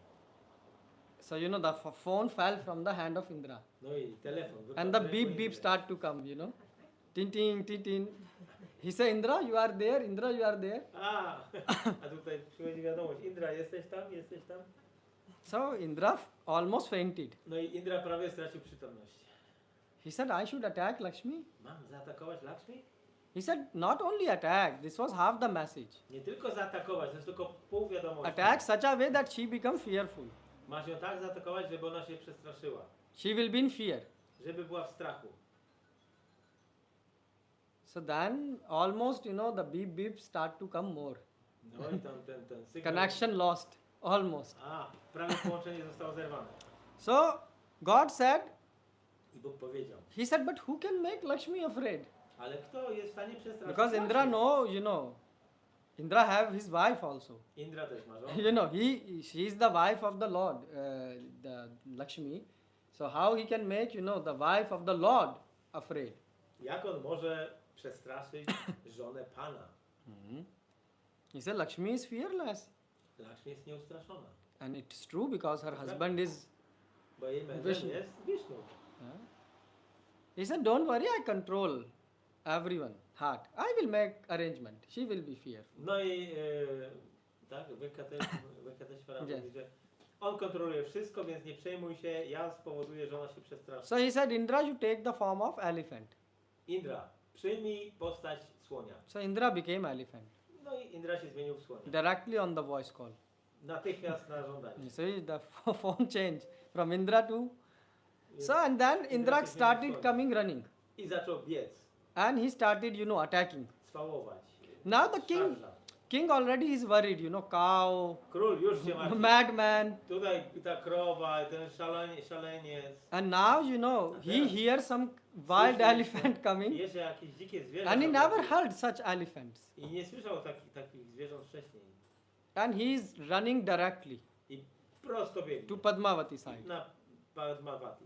Speaker 1: So, the phone fell from the hand of Indra.
Speaker 2: No i telefon.
Speaker 1: And the
Speaker 2: wypadł z
Speaker 1: beep
Speaker 2: ręku
Speaker 1: beep
Speaker 2: Indry.
Speaker 1: start to come, Tin, tin, tin, tin. He said, Indra, you are there. Indra, you are there.
Speaker 2: A tutaj przychodzi wiadomość. Indra, jesteś tam? Jesteś tam?
Speaker 1: So, Indra almost fainted.
Speaker 2: No i Indra prawie stracił przytomność.
Speaker 1: He said, I should attack Lakshmi.
Speaker 2: Mam zaatakować Lakshmi?
Speaker 1: He said, not only attack, this was half the message.
Speaker 2: Nie tylko zaatakować, to jest tylko pół wiadomości.
Speaker 1: Attack such a way that she becomes fearful.
Speaker 2: Masz ją tak zaatakować, żeby ona się przestraszyła.
Speaker 1: She will be in fear.
Speaker 2: Żeby była w strachu.
Speaker 1: So then almost, the beep beep start to come more.
Speaker 2: No i tam ten sygnał.
Speaker 1: Connection lost. Almost.
Speaker 2: Prawie połączenie zostało zerwane.
Speaker 1: So God said,
Speaker 2: I Bóg powiedział,
Speaker 1: he said, but who can make Lakshmi afraid?
Speaker 2: ale kto jest w stanie przestraszyć
Speaker 1: Because Indra
Speaker 2: Lakshmi?
Speaker 1: Indra have his wife also.
Speaker 2: Indra też ma żonę.
Speaker 1: She is the wife of the Lord, the Lakshmi. So how he can make, the wife of the Lord afraid?
Speaker 2: Jak on może przestraszyć żonę Pana?
Speaker 1: He said, Lakshmi is fearless.
Speaker 2: Lakshmi jest nieustraszona.
Speaker 1: And it's true because her husband is.
Speaker 2: Bo jej mężem
Speaker 1: Vishnu.
Speaker 2: jest Wisznu.
Speaker 1: He said, don't worry, I control everyone. Heart. I will make arrangement. She will be fearful.
Speaker 2: No i tak, Venkateshwara
Speaker 1: Yes.
Speaker 2: mówi, że on kontroluje wszystko, więc nie przejmuj się, ja spowoduję, że ona się przestraszy.
Speaker 1: So he said, Indra, you take the form of elephant.
Speaker 2: Indra, przyjmij postać słonia.
Speaker 1: So Indra became elephant.
Speaker 2: No i Indra się zmienił w słonia.
Speaker 1: Directly on the voice call.
Speaker 2: Natychmiast na żądanie.
Speaker 1: You see, the phone changed from Indra to. So and then Indra started coming running.
Speaker 2: I zaczął biec,
Speaker 1: And he started, attacking.
Speaker 2: cwałować.
Speaker 1: Now the king already is worried, cow,
Speaker 2: Król już się martwi.
Speaker 1: madman.
Speaker 2: Tutaj ta krowa, ten szaleniec.
Speaker 1: And now, he hears some wild elephant
Speaker 2: I
Speaker 1: coming.
Speaker 2: jeszcze jakieś dzikie zwierzę.
Speaker 1: And he never heard such elephants.
Speaker 2: I nie słyszał takich zwierząt wcześniej.
Speaker 1: And he is running directly
Speaker 2: I prosto biegnie.
Speaker 1: to Padmavati side.
Speaker 2: Na Padmavati.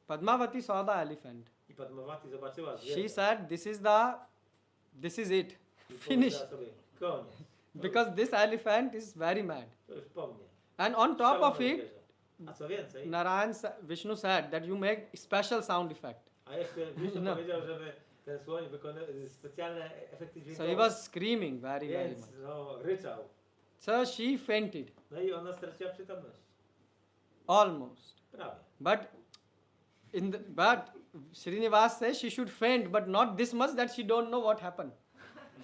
Speaker 1: Padmavati saw the elephant.
Speaker 2: I Padmavati zobaczyła
Speaker 1: She
Speaker 2: zwierzę.
Speaker 1: said, this is it.
Speaker 2: I
Speaker 1: Finish.
Speaker 2: powiedziała sobie, koniec.
Speaker 1: Because this elephant is very mad.
Speaker 2: To już po mnie.
Speaker 1: And on top of
Speaker 2: Szalone
Speaker 1: it,
Speaker 2: zwierzę. A co więcej,
Speaker 1: Vishnu said that you make special sound effect.
Speaker 2: a jeszcze Wisznu
Speaker 1: No.
Speaker 2: powiedział, żeby ten słoń wykonał specjalne efekty
Speaker 1: So he
Speaker 2: dźwiękowe.
Speaker 1: was screaming very
Speaker 2: Więc
Speaker 1: much.
Speaker 2: ryczał.
Speaker 1: So she fainted.
Speaker 2: No i ona straciła przytomność.
Speaker 1: Almost.
Speaker 2: Prawie.
Speaker 1: But Srinivas says she should faint, but not this much that she don't know what happened.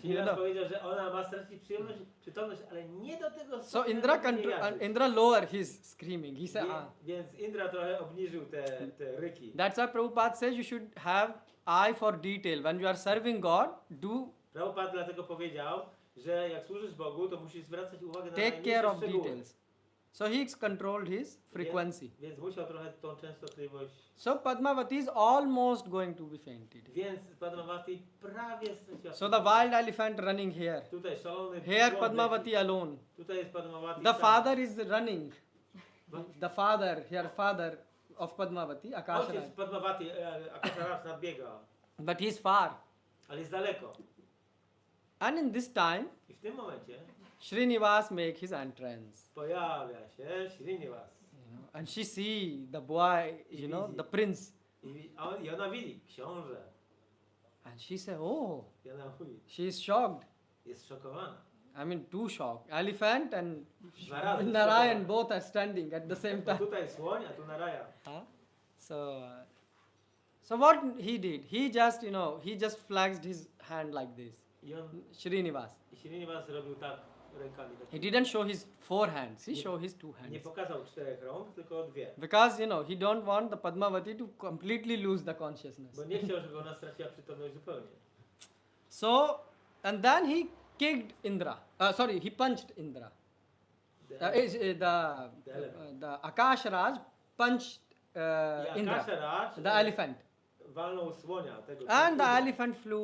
Speaker 2: Srinivas powiedział, że ona ma stracić przytomność, ale nie do tego
Speaker 1: So
Speaker 2: stopnia,
Speaker 1: Indra
Speaker 2: żeby nie jadł.
Speaker 1: Indra lower his screaming. He said,
Speaker 2: Więc Indra trochę obniżył te ryki.
Speaker 1: That's why Prabhupada says you should have eye for detail. When you are serving God,
Speaker 2: Prabhupada dlatego powiedział, że jak służysz Bogu, to musisz zwracać uwagę na
Speaker 1: take care
Speaker 2: najmniejsze
Speaker 1: of
Speaker 2: szczegóły.
Speaker 1: details. So he controlled his frequency.
Speaker 2: Więc musiał trochę tą częstotliwość.
Speaker 1: So Padmavati is almost going to be fainted.
Speaker 2: Więc Padmavati prawie straciła.
Speaker 1: So the wild elephant running here.
Speaker 2: Tutaj szalony
Speaker 1: Here
Speaker 2: błąd
Speaker 1: Padmavati alone.
Speaker 2: Tutaj jest Padmavati
Speaker 1: The
Speaker 2: sam.
Speaker 1: father is running. The father, here father of Padmavati,
Speaker 2: Ojciec
Speaker 1: Akasharaj.
Speaker 2: Padmavati, Akasharaj nadbiega,
Speaker 1: But he is far.
Speaker 2: ale jest daleko.
Speaker 1: And in this time,
Speaker 2: I w tym momencie
Speaker 1: Srinivas make his entrance.
Speaker 2: pojawia się Srinivas.
Speaker 1: And she see the boy, the prince.
Speaker 2: I ona widzi książę.
Speaker 1: And she say, oh,
Speaker 2: I ona mówi,
Speaker 1: she is shocked.
Speaker 2: jest szokowana.
Speaker 1: I mean, too shocked. Elephant and
Speaker 2: Dwa razy
Speaker 1: Narayan
Speaker 2: szokowana.
Speaker 1: both are standing at the same
Speaker 2: Bo
Speaker 1: time.
Speaker 2: tutaj słoń, a tu Narayan.
Speaker 1: Huh? So what he did? He just flexed his hand like this.
Speaker 2: I on,
Speaker 1: Srinivas.
Speaker 2: Srinivas robił tak rękami.
Speaker 1: He didn't show his 4 hands. He showed his 2
Speaker 2: Nie
Speaker 1: hands.
Speaker 2: pokazał 4 rąk, tylko 2.
Speaker 1: Because he don't want the Padmavati to completely lose the consciousness.
Speaker 2: Bo nie chciał, żeby ona straciła przytomność zupełnie.
Speaker 1: So, and then he kicked Indra. He punched Indra. The Akasharaj punched
Speaker 2: I
Speaker 1: Indra,
Speaker 2: Akasharaj
Speaker 1: the elephant.
Speaker 2: walnął słonia tego.
Speaker 1: And the
Speaker 2: Indra.
Speaker 1: elephant flew.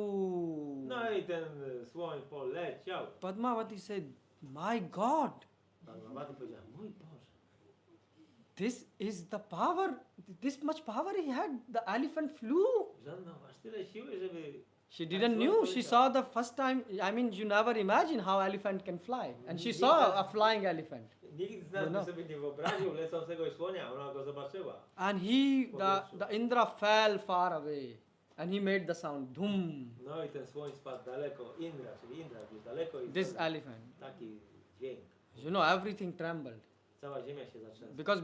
Speaker 2: No i ten słoń poleciał.
Speaker 1: Padmavati said, my God,
Speaker 2: Padmavati powiedział, mój Boże,
Speaker 1: this is the power, this much power he had. The elephant flew.
Speaker 2: żadną aż tyle siły, żeby...
Speaker 1: She didn't knew. She saw the first time. I mean, you never imagine how elephant can fly. And she saw a flying elephant.
Speaker 2: Nikt z nas by sobie nie wyobraził lecącego słonia, ona go zobaczyła.
Speaker 1: And the Indra fell far away. And he made the sound, dhum.
Speaker 2: No i ten słoń spadł daleko, Indra, czyli Indra gdzieś daleko i
Speaker 1: This
Speaker 2: spadł.
Speaker 1: elephant.
Speaker 2: Taki dźwięk.
Speaker 1: Everything trembled.
Speaker 2: Cała ziemia się zatrzęsła.
Speaker 1: Because,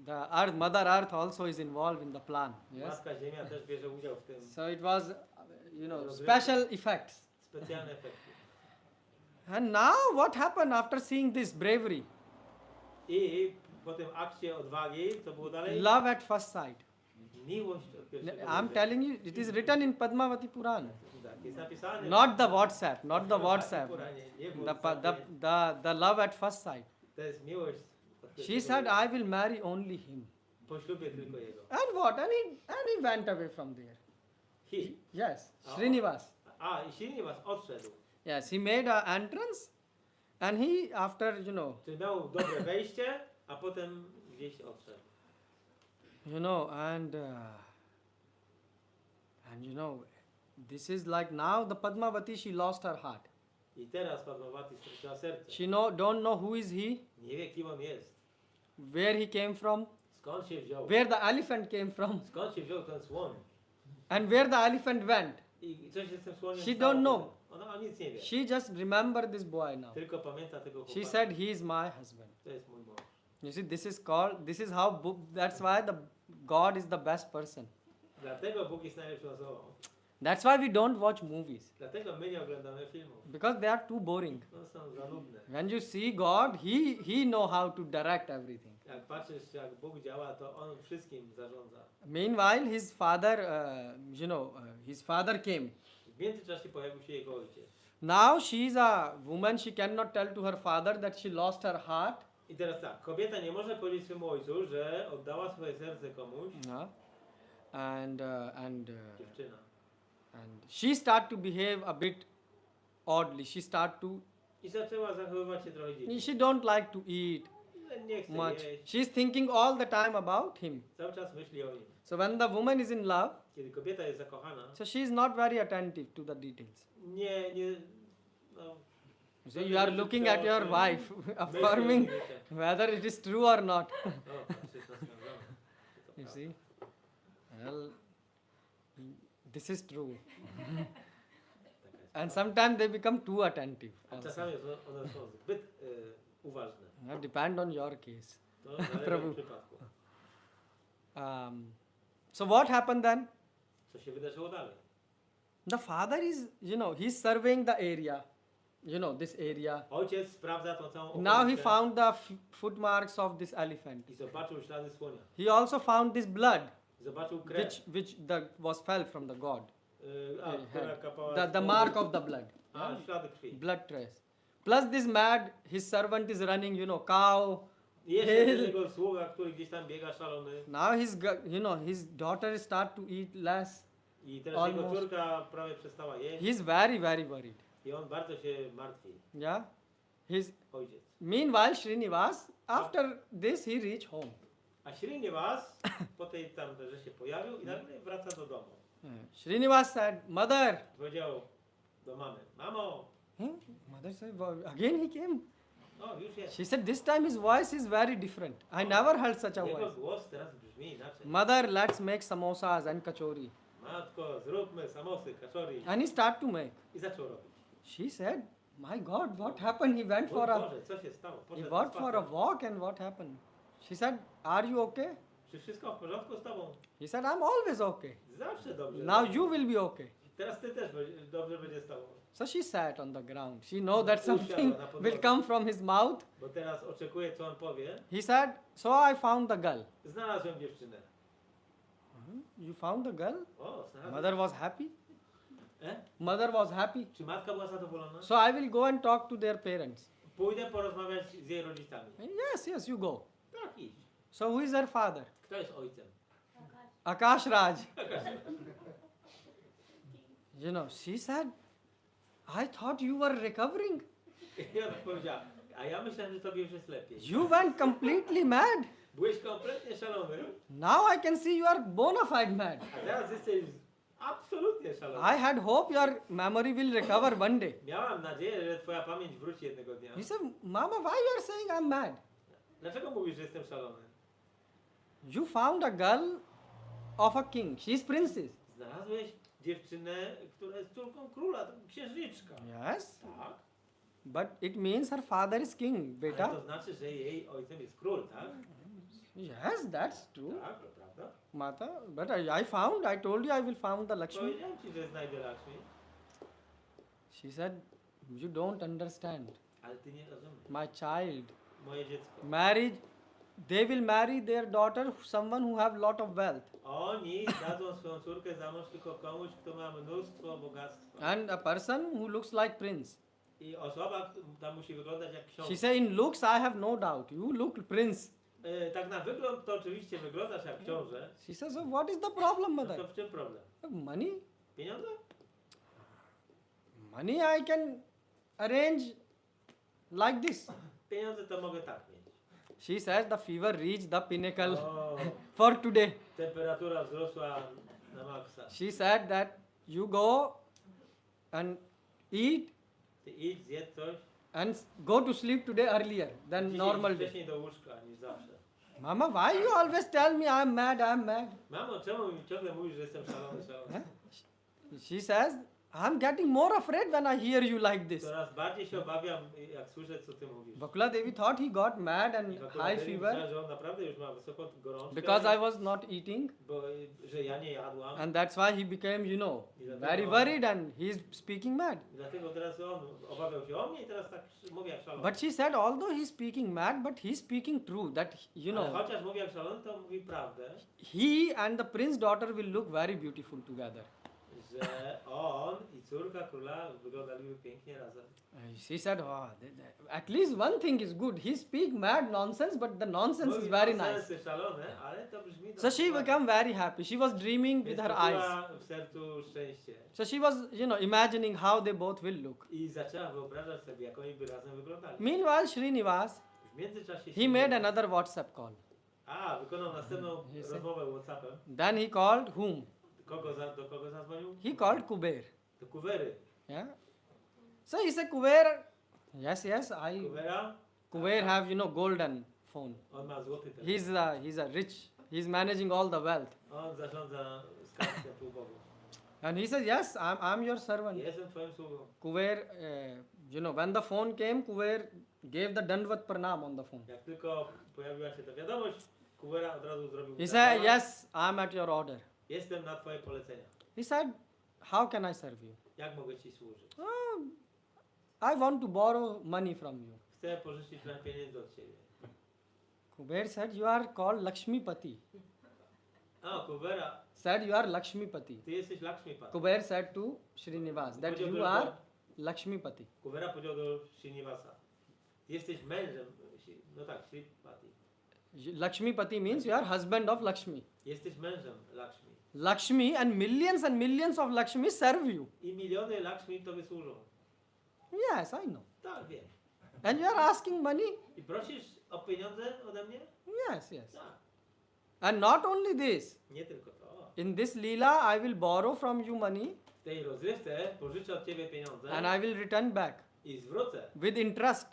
Speaker 1: the earth, Mother Earth also is involved in the plan. Yes.
Speaker 2: Matka Ziemia też bierze udział w tym.
Speaker 1: So it was, special effects.
Speaker 2: Specjalne efekty.
Speaker 1: And now what happened after seeing this bravery?
Speaker 2: I po tym akcie odwagi, co było dalej?
Speaker 1: Love at first sight.
Speaker 2: Miłość od pierwszego
Speaker 1: I'm
Speaker 2: wejrzenia.
Speaker 1: telling you, it is written in Padmavati Puran.
Speaker 2: Tak, jest napisane.
Speaker 1: Not the WhatsApp, not the WhatsApp.
Speaker 2: Puranie, nie w
Speaker 1: The,
Speaker 2: WhatsAppie.
Speaker 1: the love at first sight.
Speaker 2: To jest miłość. od
Speaker 1: She
Speaker 2: pierwszego
Speaker 1: said,
Speaker 2: wejrzenia.
Speaker 1: I will marry only him.
Speaker 2: Poślubię tylko jego.
Speaker 1: And what? And he went away from there. Yes,
Speaker 2: Oh.
Speaker 1: Srinivas.
Speaker 2: A, i silnie was odszedł.
Speaker 1: Yes, he made an entrance and he, after,
Speaker 2: Czyli miał dobre wejście, a potem gdzieś odszedł.
Speaker 1: This is like now the Padmavati, she lost her heart.
Speaker 2: I teraz Padmavati straciła serce.
Speaker 1: She don't know who is he,
Speaker 2: Nie wie, kim on jest.
Speaker 1: where he came from,
Speaker 2: Skąd się wziął?
Speaker 1: where the elephant came from,
Speaker 2: Skąd się wziął ten słoń?
Speaker 1: and where the elephant went.
Speaker 2: I co się z tym słoniem
Speaker 1: She
Speaker 2: stało?
Speaker 1: don't know.
Speaker 2: Ona nic nie wie.
Speaker 1: She just remember this boy now.
Speaker 2: Tylko pamięta tego chłopaka.
Speaker 1: She said, he is my husband.
Speaker 2: To jest mój mąż.
Speaker 1: You see, this is how, that's why the God is the best person.
Speaker 2: Dlatego Bóg jest najlepszą osobą.
Speaker 1: That's why we don't watch movies.
Speaker 2: Dlatego my nie oglądamy filmów.
Speaker 1: Because they are too boring.
Speaker 2: One są za nudne.
Speaker 1: When you see God, he know how to direct everything.
Speaker 2: Jak patrzysz, jak Bóg działa, to On wszystkim zarządza.
Speaker 1: Meanwhile, his father, his father came.
Speaker 2: W międzyczasie pojawił się jego ojciec.
Speaker 1: Now she is a woman, she cannot tell to her father that she lost her heart.
Speaker 2: I teraz tak, kobieta nie może powiedzieć swemu ojcu, że oddała swoje serce komuś, dziewczyna.
Speaker 1: And she start to behave a bit oddly. She start to,
Speaker 2: I zaczęła zachowywać się trochę dziwnie.
Speaker 1: she don't like to eat
Speaker 2: Nie chce
Speaker 1: much.
Speaker 2: jeść,
Speaker 1: She's thinking all the time about him.
Speaker 2: cały czas myśli o nim.
Speaker 1: So when the woman is in love,
Speaker 2: Kiedy kobieta jest zakochana,
Speaker 1: so she is not very attentive to the details.
Speaker 2: no,
Speaker 1: So you are looking at your wife, affirming whether it is true or not. You see? Well, this is true. And sometimes they become too attentive.
Speaker 2: A
Speaker 1: also.
Speaker 2: czasami one są zbyt uważne.
Speaker 1: Depend on your case.
Speaker 2: To zależy
Speaker 1: Prabhu.
Speaker 2: od przypadku.
Speaker 1: So what happened then?
Speaker 2: Co się wydarzyło dalej?
Speaker 1: The father is, he's surveying the area. This area.
Speaker 2: Ojciec sprawdza tą całą
Speaker 1: Now he
Speaker 2: okolicę
Speaker 1: found the footmarks of this elephant.
Speaker 2: i zobaczył ślady słonia.
Speaker 1: He also found this blood,
Speaker 2: Zobaczył krew,
Speaker 1: which was fell from the god.
Speaker 2: która kapała
Speaker 1: The
Speaker 2: z
Speaker 1: mark of the blood.
Speaker 2: A, ślady krwi.
Speaker 1: Blood trace. Plus this mad, his servant is running, cow.
Speaker 2: I jeszcze
Speaker 1: Hill.
Speaker 2: ten jego sługa, który gdzieś tam biega szalony.
Speaker 1: Now his daughter start to eat less.
Speaker 2: I teraz jego
Speaker 1: Almost.
Speaker 2: córka prawie przestała jeść.
Speaker 1: He's very, very worried.
Speaker 2: I on bardzo się martwi.
Speaker 1: Yeah. His
Speaker 2: Ojciec.
Speaker 1: meanwhile Srinivas, after this he reach home.
Speaker 2: A Srinivas po tej tam, że się pojawił i nagle wraca do domu.
Speaker 1: Srinivas said, Mother.
Speaker 2: Powiedział do mamy, mamo,
Speaker 1: Mother said, "Wow, again he came.
Speaker 2: no już jest.
Speaker 1: She said, this time his voice is very different. I never heard such a
Speaker 2: Jego
Speaker 1: voice.
Speaker 2: głos teraz brzmi inaczej.
Speaker 1: Mother, let's make samosas and kachori.
Speaker 2: Matko, zróbmy samosy, kaczori.
Speaker 1: And he start to make.
Speaker 2: I zaczął robić.
Speaker 1: She said, my God, what happened? He went for a
Speaker 2: Boże, co się stało?
Speaker 1: he
Speaker 2: Poszedł
Speaker 1: went
Speaker 2: na
Speaker 1: for a
Speaker 2: spacer.
Speaker 1: walk and what happened? She said, are you okay?
Speaker 2: Czy wszystko w porządku z tobą?
Speaker 1: He said, I'm always okay.
Speaker 2: Zawsze dobrze.
Speaker 1: Now you will be okay.
Speaker 2: Teraz ty też dobrze będzie z tobą.
Speaker 1: So she sat on the ground. She know that something will come from his mouth.
Speaker 2: Bo teraz oczekuje, co on powie.
Speaker 1: He said, so I found the girl.
Speaker 2: Znalazłem dziewczynę.
Speaker 1: You found the girl?
Speaker 2: O, znalazłem.
Speaker 1: Mother was happy.
Speaker 2: E?
Speaker 1: Mother was happy.
Speaker 2: Czy matka była zadowolona?
Speaker 1: So I will go and talk to their parents.
Speaker 2: Pójdę porozmawiać z jej rodzicami.
Speaker 1: Yes, you go.
Speaker 2: Tak, idź.
Speaker 1: So who is their father?
Speaker 2: Kto jest ojcem?
Speaker 1: Akash Raj. She said, I thought you were recovering.
Speaker 2: I ona powiedziała, a ja myślałem, że tobie już jest lepiej.
Speaker 1: You went completely mad.
Speaker 2: Byłeś kompletnie szalony,
Speaker 1: Now I can see you are bona fide mad.
Speaker 2: a teraz jesteś absolutnie szalony.
Speaker 1: I had hope your memory will recover one day.
Speaker 2: Miałam nadzieję, że twoja pamięć wróci jednego dnia.
Speaker 1: He said, Mama, why you are saying I'm mad?
Speaker 2: Dlaczego mówisz, że jestem szalony?
Speaker 1: You found a girl of a king. She's princess.
Speaker 2: Znalazłeś dziewczynę, która jest córką króla, to księżniczka.
Speaker 1: Yes.
Speaker 2: Tak.
Speaker 1: But it means her father is king,
Speaker 2: Ale
Speaker 1: beta.
Speaker 2: to znaczy, że jej ojcem jest król, tak?
Speaker 1: Yes, that's true.
Speaker 2: Tak, to prawda.
Speaker 1: Mata, but I told you I will found the Lakshmi.
Speaker 2: Powiedziałem ci, że znajdę Lakshmi,
Speaker 1: She said, you don't understand.
Speaker 2: ale ty nie rozumiesz.
Speaker 1: My child,
Speaker 2: Moje dziecko.
Speaker 1: they will marry their daughter, someone who have lot of wealth.
Speaker 2: Oni dadzą swoją córkę za mąż tylko komuś, kto ma mnóstwo bogactwa.
Speaker 1: And a person who looks like prince.
Speaker 2: I osoba ta musi wyglądać jak książę.
Speaker 1: She said, in looks I have no doubt. You look prince.
Speaker 2: Tak na wygląd to oczywiście wyglądasz jak książę.
Speaker 1: She says, so what is the problem,
Speaker 2: No to
Speaker 1: mother?
Speaker 2: w czym problem?
Speaker 1: Money?
Speaker 2: Pieniądze?
Speaker 1: Money I can arrange like this.
Speaker 2: Pieniądze to mogę tak mieć.
Speaker 1: She says the fever reached the pinnacle
Speaker 2: O,
Speaker 1: for today.
Speaker 2: temperatura wzrosła na maksa.
Speaker 1: She said that you go and eat
Speaker 2: Ty idź, zjedz coś.
Speaker 1: and go to sleep today earlier than
Speaker 2: Dzisiaj
Speaker 1: normal
Speaker 2: idź
Speaker 1: day.
Speaker 2: wcześniej do łóżka niż zawsze.
Speaker 1: Mama, why you always tell me I'm mad, I'm mad?
Speaker 2: Mamo, czemu mi ciągle mówisz, że jestem szalony, szalony?
Speaker 1: She says, I'm getting more afraid when I hear you like this.
Speaker 2: Coraz bardziej się obawiam, jak słyszę, co ty mówisz.
Speaker 1: Vakula Devi thought he got mad and
Speaker 2: I Wakula
Speaker 1: high
Speaker 2: Devi
Speaker 1: fever
Speaker 2: myślała, że on naprawdę już ma wysoką gorączkę.
Speaker 1: because I was not eating,
Speaker 2: Bo, że ja nie jadłam.
Speaker 1: and that's why he became, very worried and he's speaking mad.
Speaker 2: I dlatego teraz on obawiał się o mnie i teraz tak mówi jak szalony.
Speaker 1: But she said, although he's speaking mad, but he's speaking true, that,
Speaker 2: Ale chociaż mówi jak szalony, to mówi prawdę,
Speaker 1: he and the prince daughter will look very beautiful together.
Speaker 2: że on i córka króla wyglądaliby pięknie razem.
Speaker 1: She said, at least one thing is good. He speak mad nonsense, but the nonsense is
Speaker 2: Mówi
Speaker 1: very
Speaker 2: nonsensy
Speaker 1: nice.
Speaker 2: szalone, ale to brzmi
Speaker 1: So she became very happy. She was dreaming with
Speaker 2: Więc
Speaker 1: her eyes.
Speaker 2: poczuła w sercu szczęście.
Speaker 1: So she was, imagining how they both will look.
Speaker 2: I zaczęła wyobrażać sobie, jak oni by razem wyglądali.
Speaker 1: Meanwhile, Srinivas,
Speaker 2: W międzyczasie
Speaker 1: he made another WhatsApp call.
Speaker 2: wykonał następną
Speaker 1: He said-
Speaker 2: rozmowę WhatsAppem.
Speaker 1: Then he called whom?
Speaker 2: Do kogo zadzwonił?
Speaker 1: He called Kuber.
Speaker 2: Do Kuwery.
Speaker 1: Yeah. So he said, Kuber, yes,
Speaker 2: Kuwera,
Speaker 1: Kuber have, golden phone.
Speaker 2: on ma złoty telefon.
Speaker 1: He's a rich. He's managing all the wealth.
Speaker 2: On zarządza skarbcem służbowym.
Speaker 1: And he said, yes, I'm your servant.
Speaker 2: Jestem twoim sługą.
Speaker 1: Kuber, when the phone came, Kuber gave the Dandvat Pranam on the phone.
Speaker 2: Jak tylko pojawiła się ta wiadomość, Kuwera od razu zrobił
Speaker 1: He
Speaker 2: zabawa.
Speaker 1: said, yes, I'm at your order.
Speaker 2: Jestem na twoje polecenia.
Speaker 1: He said, how can I serve you?
Speaker 2: Jak mogę ci służyć?
Speaker 1: I want to borrow money from you.
Speaker 2: Chcę pożyczyć trochę pieniędzy od ciebie.
Speaker 1: Kuber said, you are called Lakshmipati.
Speaker 2: Kuwera,
Speaker 1: Said, you are Lakshmipati.
Speaker 2: ty jesteś Lakshmipati.
Speaker 1: Kuber said to Srinivas that
Speaker 2: Powiedział
Speaker 1: you
Speaker 2: do
Speaker 1: are Lakshmipati.
Speaker 2: Kubera powiedział do Srinivasa, jesteś mężem, no tak, Sripati.
Speaker 1: Lakshmipati means you are husband of Lakshmi.
Speaker 2: Jesteś mężem Lakshmi.
Speaker 1: Lakshmi and millions of Lakshmi serve you.
Speaker 2: I miliony Lakshmi tobie służą.
Speaker 1: Yes, I know.
Speaker 2: Tak, wiem.
Speaker 1: And you are asking money?
Speaker 2: I prosisz o pieniądze ode mnie?
Speaker 1: Yes, yes.
Speaker 2: Tak.
Speaker 1: And not only this.
Speaker 2: Nie tylko to.
Speaker 1: In this Leela, I will borrow from you money
Speaker 2: W tej rozrywce pożyczę od ciebie pieniądze
Speaker 1: and I will return back
Speaker 2: i zwrócę
Speaker 1: with interest.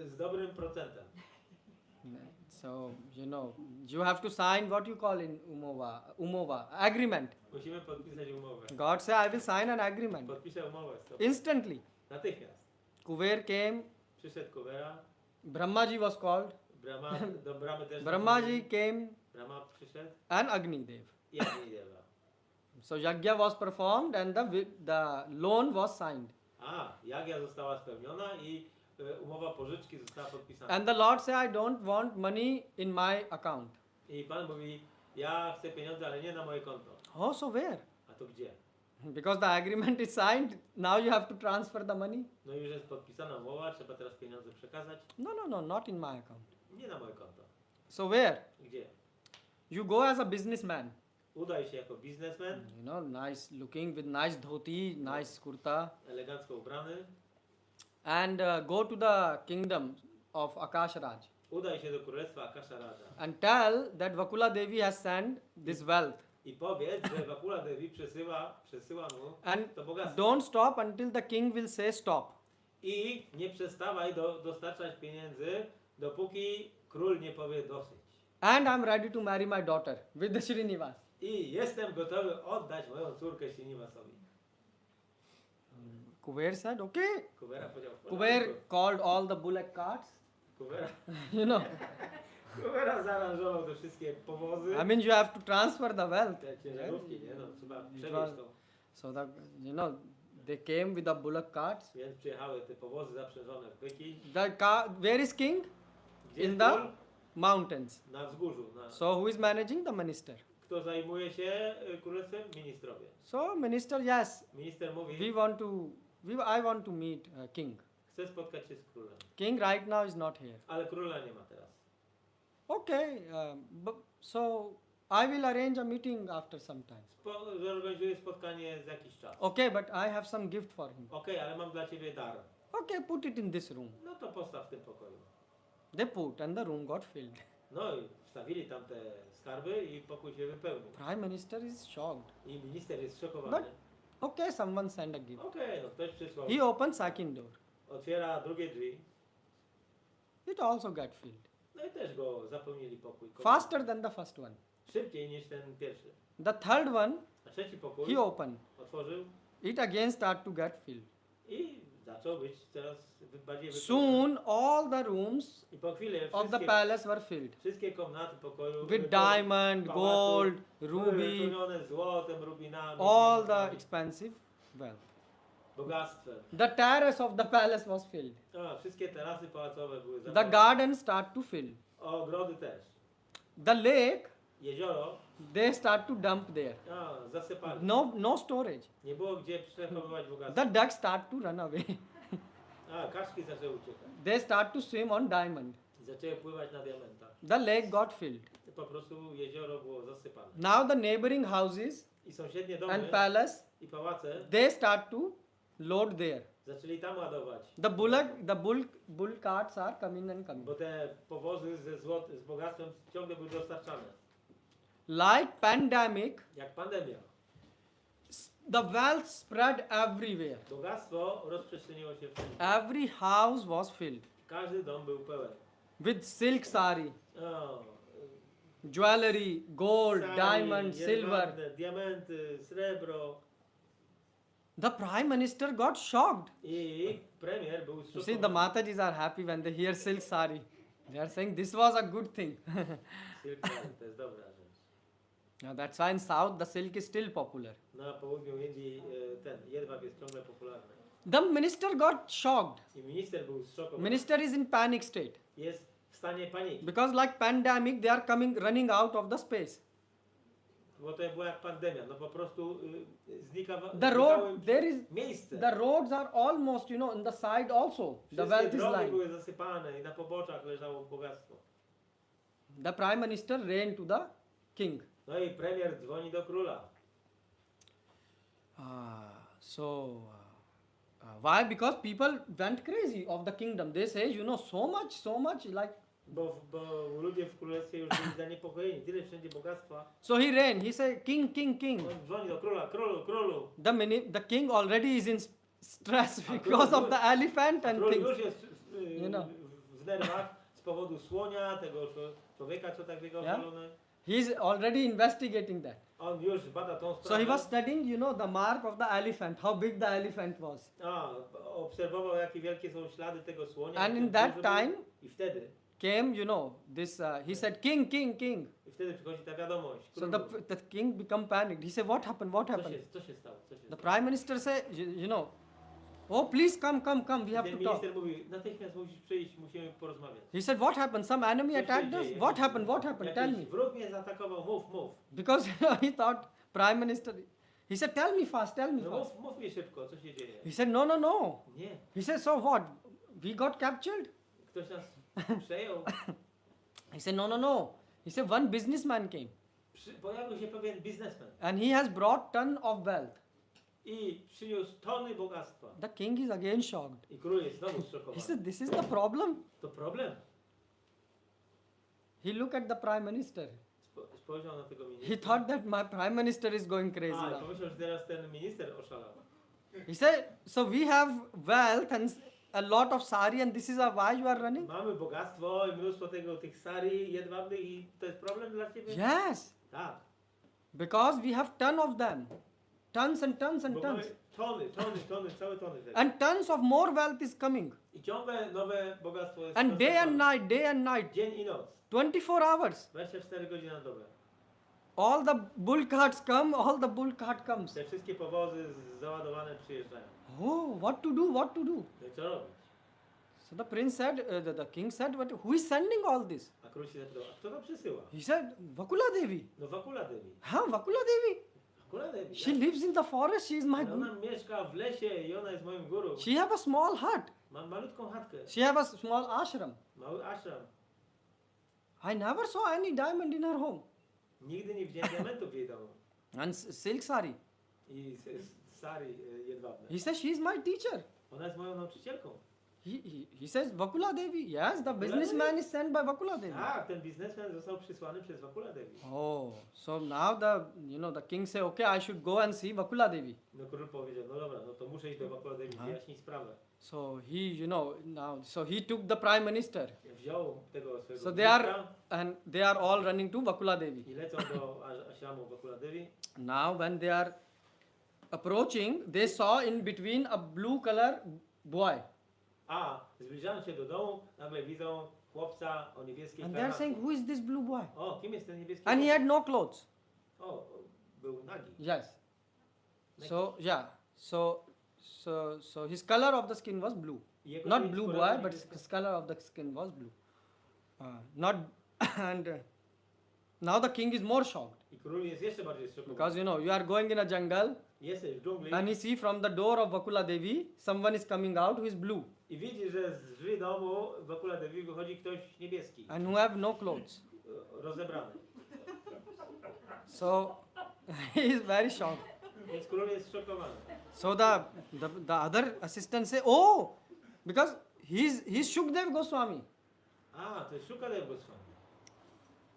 Speaker 2: z dobrym procentem.
Speaker 1: So, you have to sign what you call in Umova, agreement.
Speaker 2: Musimy podpisać umowę.
Speaker 1: God said, I will sign an agreement.
Speaker 2: Podpiszę umowę.
Speaker 1: Instantly.
Speaker 2: Natychmiast.
Speaker 1: Kuber came,
Speaker 2: Przyszedł Kubera,
Speaker 1: Brahmaji was called,
Speaker 2: do Brahmy też.
Speaker 1: Brahmaji came
Speaker 2: Brahma przyszedł
Speaker 1: and Agnidev.
Speaker 2: i Agnidewa.
Speaker 1: So Yajna was performed and the loan was signed.
Speaker 2: Jagya została spełniona i umowa pożyczki została podpisana.
Speaker 1: And the Lord said, I don't want money in my account.
Speaker 2: I Pan mówi, ja chcę pieniądze, ale nie na moje konto.
Speaker 1: Oh, so where?
Speaker 2: A to gdzie?
Speaker 1: Because the agreement is signed, now you have to transfer the money.
Speaker 2: No już jest podpisana umowa, trzeba teraz pieniądze przekazać.
Speaker 1: No, not in my account.
Speaker 2: Nie na moje konto.
Speaker 1: So where?
Speaker 2: Gdzie?
Speaker 1: You go as a businessman.
Speaker 2: Udaj się jako biznesmen,
Speaker 1: Nice looking with nice dhoti, nice kurta,
Speaker 2: elegancko ubrany.
Speaker 1: and go to the kingdom of Akasharaj
Speaker 2: Udaj się do królestwa Akasha Raja.
Speaker 1: and tell that Vakula Devi has sent this wealth.
Speaker 2: I powiedz, że Vakula Devi przesyła mu
Speaker 1: And
Speaker 2: to bogactwo.
Speaker 1: don't stop until the king will say stop.
Speaker 2: I nie przestawaj dostarczać pieniędzy, dopóki król nie powie dosyć.
Speaker 1: And I'm ready to marry my daughter with the Srinivas.
Speaker 2: I jestem gotowy oddać moją córkę Srinivasowi.
Speaker 1: Kuber said, okay.
Speaker 2: Kubera powiedział, w
Speaker 1: Kuber
Speaker 2: porządku.
Speaker 1: called all the bullock carts.
Speaker 2: Kubera,
Speaker 1: Kubera
Speaker 2: zaaranżował te wszystkie powozy.
Speaker 1: I mean, you have to transfer the wealth.
Speaker 2: Te ciężarówki, nie? No, trzeba
Speaker 1: It
Speaker 2: przewieźć
Speaker 1: was-
Speaker 2: to.
Speaker 1: So they came with the bullock carts.
Speaker 2: Więc przyjechały te powozy zaprzężone w byki.
Speaker 1: Where is king?
Speaker 2: Gdzie
Speaker 1: In
Speaker 2: jest
Speaker 1: the
Speaker 2: król?
Speaker 1: mountains.
Speaker 2: Na wzgórzu.
Speaker 1: So who is managing? The minister.
Speaker 2: Kto zajmuje się królestwem? Ministrowie.
Speaker 1: So minister, yes,
Speaker 2: Minister mówi,
Speaker 1: I want to meet king.
Speaker 2: chcę spotkać się z królem.
Speaker 1: King right now is not here.
Speaker 2: Ale króla nie ma teraz.
Speaker 1: Okay, so I will arrange a meeting after some time.
Speaker 2: Zorganizuję spotkanie za jakiś czas.
Speaker 1: Okay, but I have some gift for him.
Speaker 2: Okej, ale mam dla ciebie dar.
Speaker 1: Okay, put it in this room.
Speaker 2: No to postaw w tym pokoju.
Speaker 1: They put and the room got filled.
Speaker 2: No i wstawili tam te skarby i pokój się wypełnił.
Speaker 1: Prime minister is shocked.
Speaker 2: I minister jest zszokowany.
Speaker 1: Okay, someone send a gift.
Speaker 2: Okej, no ktoś przysłał.
Speaker 1: He opens second door.
Speaker 2: Otwiera drugie drzwi.
Speaker 1: It also got filled.
Speaker 2: No i też go zapełnili pokój.
Speaker 1: Faster than the first one.
Speaker 2: Szybciej niż ten pierwszy.
Speaker 1: The third one,
Speaker 2: A trzeci pokój
Speaker 1: he opened.
Speaker 2: otworzył
Speaker 1: It again start to get filled.
Speaker 2: i zaczął być coraz bardziej wypełniony.
Speaker 1: Soon all the rooms
Speaker 2: I po chwili
Speaker 1: of the palace were filled
Speaker 2: wszystkie komnaty pokoju
Speaker 1: with
Speaker 2: były
Speaker 1: diamond,
Speaker 2: pałacu,
Speaker 1: gold,
Speaker 2: były
Speaker 1: ruby,
Speaker 2: wypełnione złotem, rubinami,
Speaker 1: all the
Speaker 2: diamentami,
Speaker 1: expensive wealth.
Speaker 2: bogactwem.
Speaker 1: The terrace of the palace was filled.
Speaker 2: Wszystkie tarasy pałacowe były
Speaker 1: The
Speaker 2: zapełnione.
Speaker 1: garden start to fill.
Speaker 2: Ogrody też.
Speaker 1: The lake,
Speaker 2: Jezioro
Speaker 1: they start to dump there.
Speaker 2: zasypali.
Speaker 1: No storage.
Speaker 2: Nie było gdzie przechowywać bogactwa.
Speaker 1: The ducks start to run away.
Speaker 2: Kaczki zaczęły uciekać.
Speaker 1: They start to swim on diamond.
Speaker 2: Zaczęły pływać na diamentach.
Speaker 1: The lake got filled.
Speaker 2: Po prostu jezioro było zasypane.
Speaker 1: Now the neighboring houses
Speaker 2: I sąsiednie
Speaker 1: and
Speaker 2: domy
Speaker 1: palace,
Speaker 2: i pałace
Speaker 1: they start to load there.
Speaker 2: zaczęli tam ładować.
Speaker 1: The bull carts are coming and coming.
Speaker 2: Bo te powozy z bogactwem ciągle były dostarczane.
Speaker 1: Like pandemic,
Speaker 2: Jak pandemia.
Speaker 1: the wealth spread everywhere.
Speaker 2: Bogactwo rozprzestrzeniło się wszędzie.
Speaker 1: Every house was filled
Speaker 2: Każdy dom był pełen.
Speaker 1: with silk sari,
Speaker 2: O,
Speaker 1: jewelry, gold,
Speaker 2: sari,
Speaker 1: diamond, silver.
Speaker 2: jedwabne, diamenty, srebro.
Speaker 1: The prime minister got shocked.
Speaker 2: I premier był
Speaker 1: You see, the
Speaker 2: zszokowany.
Speaker 1: Matajis are happy when they hear silk sari. They are saying this was a good thing.
Speaker 2: Silk sari, to jest dobra rzecz.
Speaker 1: Now that's why in south the silk is still popular.
Speaker 2: Na południu Indii ten jedwab jest ciągle popularny.
Speaker 1: The minister got shocked.
Speaker 2: I minister był zszokowany.
Speaker 1: Minister is in panic state
Speaker 2: Jest w stanie paniki.
Speaker 1: because like pandemic they are running out of the space.
Speaker 2: Bo to była jak pandemia, no po prostu znikało miejsce.
Speaker 1: The roads are almost, on the side also. The
Speaker 2: Wszystkie
Speaker 1: wealth is
Speaker 2: drogi
Speaker 1: lying.
Speaker 2: były zasypane i na poboczach leżało bogactwo.
Speaker 1: The prime minister ran to the king.
Speaker 2: No i premier dzwoni do króla.
Speaker 1: Why? Because people went crazy of the kingdom. They say, so much, like.
Speaker 2: Bo ludzie w królestwie już byli zaniepokojeni. Tyle wszędzie bogactwa.
Speaker 1: So he ran. He said, king.
Speaker 2: On dzwoni do króla, królu.
Speaker 1: The king already is in stress because of the elephant and
Speaker 2: Król
Speaker 1: things.
Speaker 2: już jest
Speaker 1: know.
Speaker 2: w nerwach z powodu słonia, tego człowieka, co tak biegał szalony.
Speaker 1: He's already investigating that.
Speaker 2: On już bada tą
Speaker 1: So
Speaker 2: sprawę.
Speaker 1: he was studying, the mark of the elephant, how big the elephant was.
Speaker 2: Obserwował, jakie wielkie są ślady tego słonia.
Speaker 1: And
Speaker 2: jak
Speaker 1: in
Speaker 2: ten
Speaker 1: that
Speaker 2: duży był.
Speaker 1: time
Speaker 2: I wtedy
Speaker 1: came, this, he said, king.
Speaker 2: I wtedy przychodzi ta wiadomość.
Speaker 1: So
Speaker 2: Królu.
Speaker 1: the king become panicked. He said, what happened?
Speaker 2: Co się stało?
Speaker 1: The prime minister said, oh, please come, we have
Speaker 2: Ten
Speaker 1: to talk.
Speaker 2: minister mówi, natychmiast musisz przyjść, musimy porozmawiać.
Speaker 1: He said, what happened? Some enemy
Speaker 2: Co się
Speaker 1: attacked
Speaker 2: dzieje?
Speaker 1: us? What happened? Tell
Speaker 2: Jakiś
Speaker 1: me.
Speaker 2: wróg mnie zaatakował, mów.
Speaker 1: Because he thought, prime minister, he said, tell me fast.
Speaker 2: No mów mi szybko, co się dzieje.
Speaker 1: He said, no.
Speaker 2: Nie,
Speaker 1: He said, so what? We got captured?
Speaker 2: ktoś nas przejął.
Speaker 1: He said, no. He said, one businessman came.
Speaker 2: Pojawił się pewien biznesmen
Speaker 1: And he has brought ton of wealth.
Speaker 2: i przyniósł tony bogactwa.
Speaker 1: The king is again shocked.
Speaker 2: I król jest znowu
Speaker 1: He
Speaker 2: zszokowany.
Speaker 1: said, this is the problem.
Speaker 2: To problem.
Speaker 1: He looked at the prime minister.
Speaker 2: Spojrzał na tego
Speaker 1: He
Speaker 2: ministra.
Speaker 1: thought that my prime minister is going crazy
Speaker 2: I
Speaker 1: now.
Speaker 2: pomyślał, że teraz ten minister oszalał.
Speaker 1: He said, so we have wealth and a lot of sari and this is why you are running?
Speaker 2: Mamy bogactwo i mnóstwo tych sari jedwabnych i to jest problem dla ciebie?
Speaker 1: Yes,
Speaker 2: Tak.
Speaker 1: because we have ton of them. Tons and tons and
Speaker 2: Bo
Speaker 1: tons.
Speaker 2: mamy tony, całe tony tego.
Speaker 1: And tons of more wealth is coming.
Speaker 2: I ciągle nowe bogactwo jest.
Speaker 1: And day and night,
Speaker 2: Dzień i noc.
Speaker 1: 24 hours.
Speaker 2: 24 godziny na dobę.
Speaker 1: All the bull carts come, all the bull cart comes.
Speaker 2: Te wszystkie powozy załadowane przyjeżdżają.
Speaker 1: Oh, what to do?
Speaker 2: No i co robić?
Speaker 1: So the prince said, the king said, but who is sending all this?
Speaker 2: A król się zapytał, a kto to przysyła?
Speaker 1: He said, Vakula Devi.
Speaker 2: No Wakula Devi.
Speaker 1: Vakula Devi.
Speaker 2: Wakula Devi.
Speaker 1: She lives in the forest, she is my
Speaker 2: Ale
Speaker 1: guru.
Speaker 2: ona mieszka w lesie i ona jest moim guru.
Speaker 1: She have a small hut.
Speaker 2: Mam malutką chatkę.
Speaker 1: She have a small ashram.
Speaker 2: Mały ashram.
Speaker 1: I never saw any diamond in her home.
Speaker 2: Nigdy nie widziałem diamentów w jej domu.
Speaker 1: And silk sari.
Speaker 2: I sari jedwabne.
Speaker 1: He says, she is my teacher.
Speaker 2: Ona jest moją nauczycielką.
Speaker 1: He says, Vakula Devi. Yes, the businessman is sent by Vakula Devi.
Speaker 2: Tak, ten biznesmen został przysłany przez Wakula Devi.
Speaker 1: Oh, so now the king say, okay, I should go and see Vakula Devi.
Speaker 2: No król powiedział, no dobra, no to muszę iść do Wakula Devi, wyjaśnić sprawę.
Speaker 1: So he, so he took the prime minister.
Speaker 2: Wziął tego swojego
Speaker 1: So
Speaker 2: ministra
Speaker 1: they are all running to Vakula Devi.
Speaker 2: i lecą do ashramu Wakula Devi.
Speaker 1: Now when they are approaching, they saw in between a blue color boy.
Speaker 2: A zbliżają się do domu, nagle widzą chłopca o niebieskiej
Speaker 1: And they are saying, who is this blue boy?
Speaker 2: O, kim jest ten niebieski
Speaker 1: And he
Speaker 2: chłopiec?
Speaker 1: had no clothes.
Speaker 2: O, był nagi.
Speaker 1: Yes. So yeah. So his color of the skin was blue.
Speaker 2: I jego
Speaker 1: Not
Speaker 2: mieć
Speaker 1: blue
Speaker 2: kolor
Speaker 1: boy, but
Speaker 2: niebieski.
Speaker 1: his color of the skin was blue. Not and now the king is more shocked
Speaker 2: I król jest jeszcze bardziej zszokowany.
Speaker 1: because you are going in a jungle
Speaker 2: Jesteś w dżungli
Speaker 1: and you see from the door of Vakula Devi someone is coming out who is blue
Speaker 2: i widzisz, że z drzwi domu Wakula Devi wychodzi ktoś niebieski,
Speaker 1: and who have no clothes.
Speaker 2: rozebrany.
Speaker 1: So he is very shocked.
Speaker 2: Więc król jest zszokowany.
Speaker 1: So the other assistants say, oh, because he's Shukdev Goswami.
Speaker 2: A, to jest Shukadev Goswami.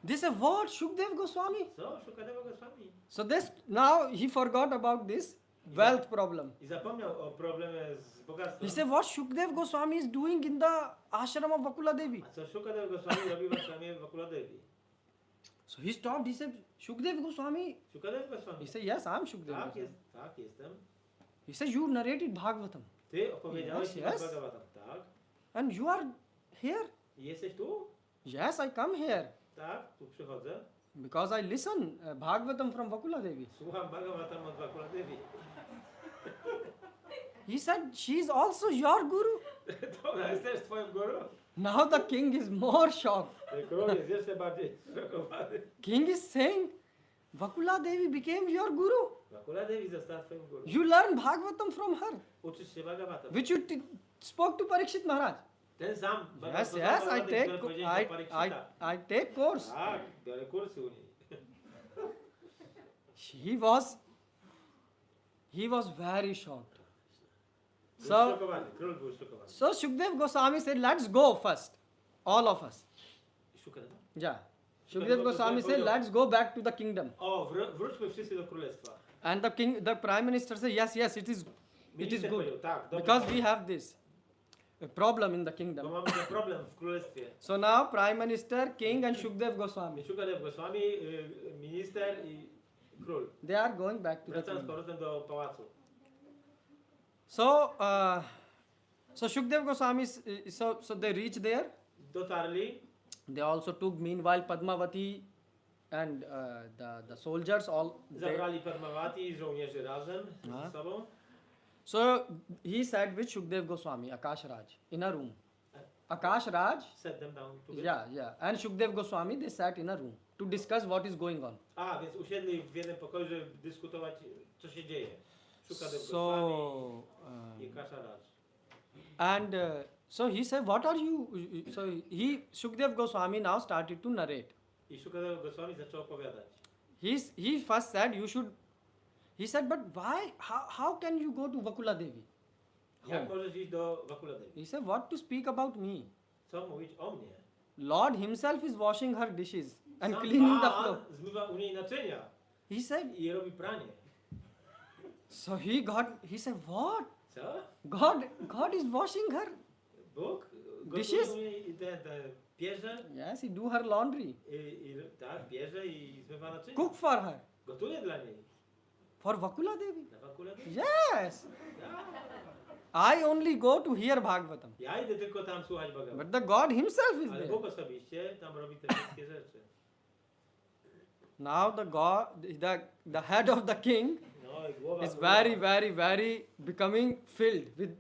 Speaker 1: They say, what, Shukdev Goswami?
Speaker 2: Co? Shukadev Goswami.
Speaker 1: So now he forgot about this wealth problem.
Speaker 2: I zapomniał o problemie z bogactwem.
Speaker 1: He said, what Shukdev Goswami is doing in the ashram of Vakula Devi?
Speaker 2: A co Shukadev Goswami robi w ashramie Wakula Devi?
Speaker 1: So he stopped, he said, Shukdev Goswami?
Speaker 2: Shukadev Goswami.
Speaker 1: He said, yes, I'm Shukdev
Speaker 2: Tak,
Speaker 1: Goswami.
Speaker 2: tak, jestem.
Speaker 1: He said, you narrated Bhagavatam.
Speaker 2: Ty opowiedziałeś
Speaker 1: Yes,
Speaker 2: mi
Speaker 1: yes.
Speaker 2: o Bhagavatam, tak?
Speaker 1: And you are here?
Speaker 2: I jesteś tu?
Speaker 1: Yes, I come here.
Speaker 2: Tak, tu przychodzę.
Speaker 1: Because I listen Bhagavatam from Vakula Devi.
Speaker 2: Słucham Bhagavatam od Wakula Devi.
Speaker 1: He said, she is also your guru.
Speaker 2: To ona jest też twoim guru?
Speaker 1: Now the king is more shocked.
Speaker 2: Ten król jest jeszcze bardziej zszokowany.
Speaker 1: King is saying, Vakula Devi became your guru.
Speaker 2: Vakula Devi została twoim guru.
Speaker 1: You learn Bhagavatam from her,
Speaker 2: Uczysz się Bhagavata.
Speaker 1: which you spoke to Parikshit Maharaj.
Speaker 2: Ten sam
Speaker 1: Yes,
Speaker 2: Bhagavatam,
Speaker 1: yes,
Speaker 2: który powiedziałeś do Parikshita.
Speaker 1: I take course.
Speaker 2: Tak, biorę kursy u niej.
Speaker 1: He was very shocked.
Speaker 2: Był
Speaker 1: So,
Speaker 2: szokowany, król był szokowany.
Speaker 1: so Shukdev Goswami said, let's go first, all of us.
Speaker 2: Szukadewa?
Speaker 1: Yeah. Shukdev Goswami said, let's go back to the kingdom.
Speaker 2: O, wróćmy wszyscy do królestwa.
Speaker 1: And the prime minister said, yes, it is
Speaker 2: Minister
Speaker 1: good.
Speaker 2: powiedział, tak, dobrze,
Speaker 1: Because we have this problem in the
Speaker 2: bo
Speaker 1: kingdom.
Speaker 2: mamy ten problem w królestwie.
Speaker 1: So now prime minister, king and Shukdev Goswami,
Speaker 2: Szukadew Goswami, minister i król.
Speaker 1: they are going back to the
Speaker 2: Wracają z
Speaker 1: kingdom.
Speaker 2: powrotem do pałacu.
Speaker 1: So Shukdev Goswami, so they reached there.
Speaker 2: Dotarli,
Speaker 1: They also took meanwhile Padmavati and the soldiers all.
Speaker 2: zabrali Padmavati i żołnierzy razem
Speaker 1: A.
Speaker 2: ze sobą.
Speaker 1: So he sat with Shukdev Goswami, Akash Raj, in a room. Akash Raj,
Speaker 2: Set them down together.
Speaker 1: yeah, and Shukdev Goswami, they sat in a room to discuss what is going on.
Speaker 2: A, więc usiedli w jednym pokoju, żeby dyskutować, co się dzieje. Szukadew Goswami
Speaker 1: So,
Speaker 2: i Kasharaj.
Speaker 1: and so he said, what are you? So Shukdev Goswami now started to narrate.
Speaker 2: I Szukadew Goswami zaczął opowiadać.
Speaker 1: He first said, he said, but why, how can you go to Vakula Devi?
Speaker 2: Jak możesz iść do Vakula Devi?
Speaker 1: He said, what to speak about me?
Speaker 2: Co mówić o mnie?
Speaker 1: Lord himself is washing her dishes and
Speaker 2: Sam
Speaker 1: cleaning the
Speaker 2: Pan
Speaker 1: floor.
Speaker 2: zmywa u niej naczynia
Speaker 1: He said,
Speaker 2: i robi pranie.
Speaker 1: so he said, what?
Speaker 2: Co?
Speaker 1: God is washing her.
Speaker 2: Bóg
Speaker 1: Dishes?
Speaker 2: gotuje u niej te pierze
Speaker 1: Yes, he do her laundry.
Speaker 2: tak, bierze i zmywa naczynia.
Speaker 1: Cook for her.
Speaker 2: Gotuje dla niej.
Speaker 1: For Vakula Devi.
Speaker 2: Na Vakula Devi.
Speaker 1: Yes.
Speaker 2: Tak.
Speaker 1: I only go to hear Bhagavatam.
Speaker 2: Ja idę tylko tam słuchać Bhagavata.
Speaker 1: But the God himself is
Speaker 2: Ale
Speaker 1: there.
Speaker 2: Bóg osobiście tam robi te wszystkie rzeczy.
Speaker 1: Now the head of the king
Speaker 2: No i głowa
Speaker 1: is
Speaker 2: króla,
Speaker 1: very becoming filled with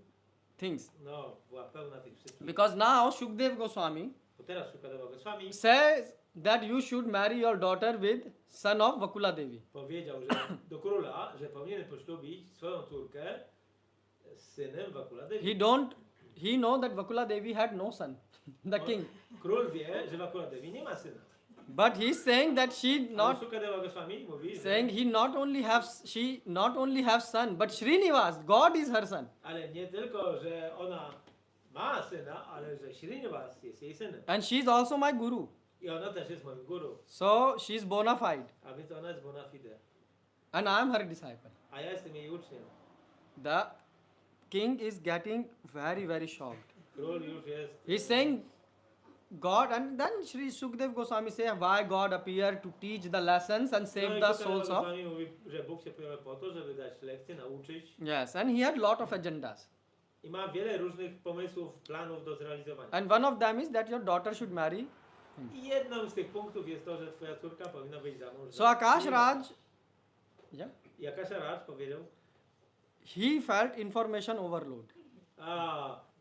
Speaker 1: things.
Speaker 2: no, była pełna tych wszystkich.
Speaker 1: Because now Shukdev Goswami
Speaker 2: Bo teraz Szukadewa Goswami
Speaker 1: says that you should marry your daughter with son of Vakula Devi.
Speaker 2: powiedział, że do króla, że powinien poślubić swoją córkę z synem Vakula Devi.
Speaker 1: He know that Vakula Devi had no son, the king.
Speaker 2: Król wie, że Vakula Devi nie ma syna.
Speaker 1: But he's saying that she
Speaker 2: Ale
Speaker 1: not
Speaker 2: Szukadewa Goswami mówi,
Speaker 1: saying
Speaker 2: że,
Speaker 1: she not only have son, but Srinivas, God is her son.
Speaker 2: ale nie tylko, że ona ma syna, ale że Srinivas jest jej synem.
Speaker 1: And she's also my guru.
Speaker 2: I ona też jest moim guru.
Speaker 1: So she's bona fide.
Speaker 2: A więc ona jest bona fide.
Speaker 1: And I am her disciple.
Speaker 2: A ja jestem jej uczniem.
Speaker 1: The king is getting very shocked.
Speaker 2: Król już jest...
Speaker 1: He's saying God, and then Sri Shukdev Goswami say why God appeared to teach the lessons and save
Speaker 2: No i
Speaker 1: the
Speaker 2: Szukadewa
Speaker 1: souls of.
Speaker 2: Goswami mówi, że Bóg się pojawia po to, żeby dać lekcje, nauczyć.
Speaker 1: Yes, and he had lot of agendas.
Speaker 2: I ma wiele różnych pomysłów, planów do zrealizowania.
Speaker 1: And one of them is that your daughter should marry.
Speaker 2: I jedną z tych punktów jest to, że twoja córka powinna wyjść za mąż.
Speaker 1: So Akash Raj, yeah,
Speaker 2: I Akasharaj powiedział,
Speaker 1: he felt information overload.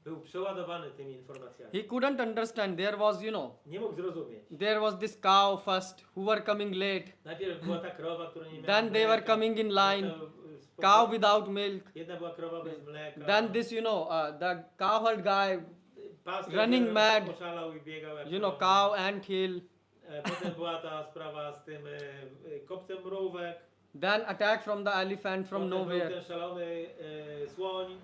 Speaker 2: był przeładowany tymi informacjami.
Speaker 1: He couldn't understand. There was,
Speaker 2: Nie mógł zrozumieć.
Speaker 1: there was this cow first who were coming late.
Speaker 2: Najpierw była ta krowa, która nie miała
Speaker 1: Then they were
Speaker 2: mleka.
Speaker 1: coming in line.
Speaker 2: Potem
Speaker 1: Cow without milk.
Speaker 2: Jedna była krowa bez mleka.
Speaker 1: Then this, the cowherd guy,
Speaker 2: Pasterz,
Speaker 1: running
Speaker 2: który
Speaker 1: mad.
Speaker 2: poszalał i biegał jak
Speaker 1: cow
Speaker 2: krowa.
Speaker 1: ant hill.
Speaker 2: Potem była ta sprawa z tym kopcem mrówek.
Speaker 1: Then attack from the elephant from
Speaker 2: Potem był
Speaker 1: nowhere.
Speaker 2: ten szalony słoń.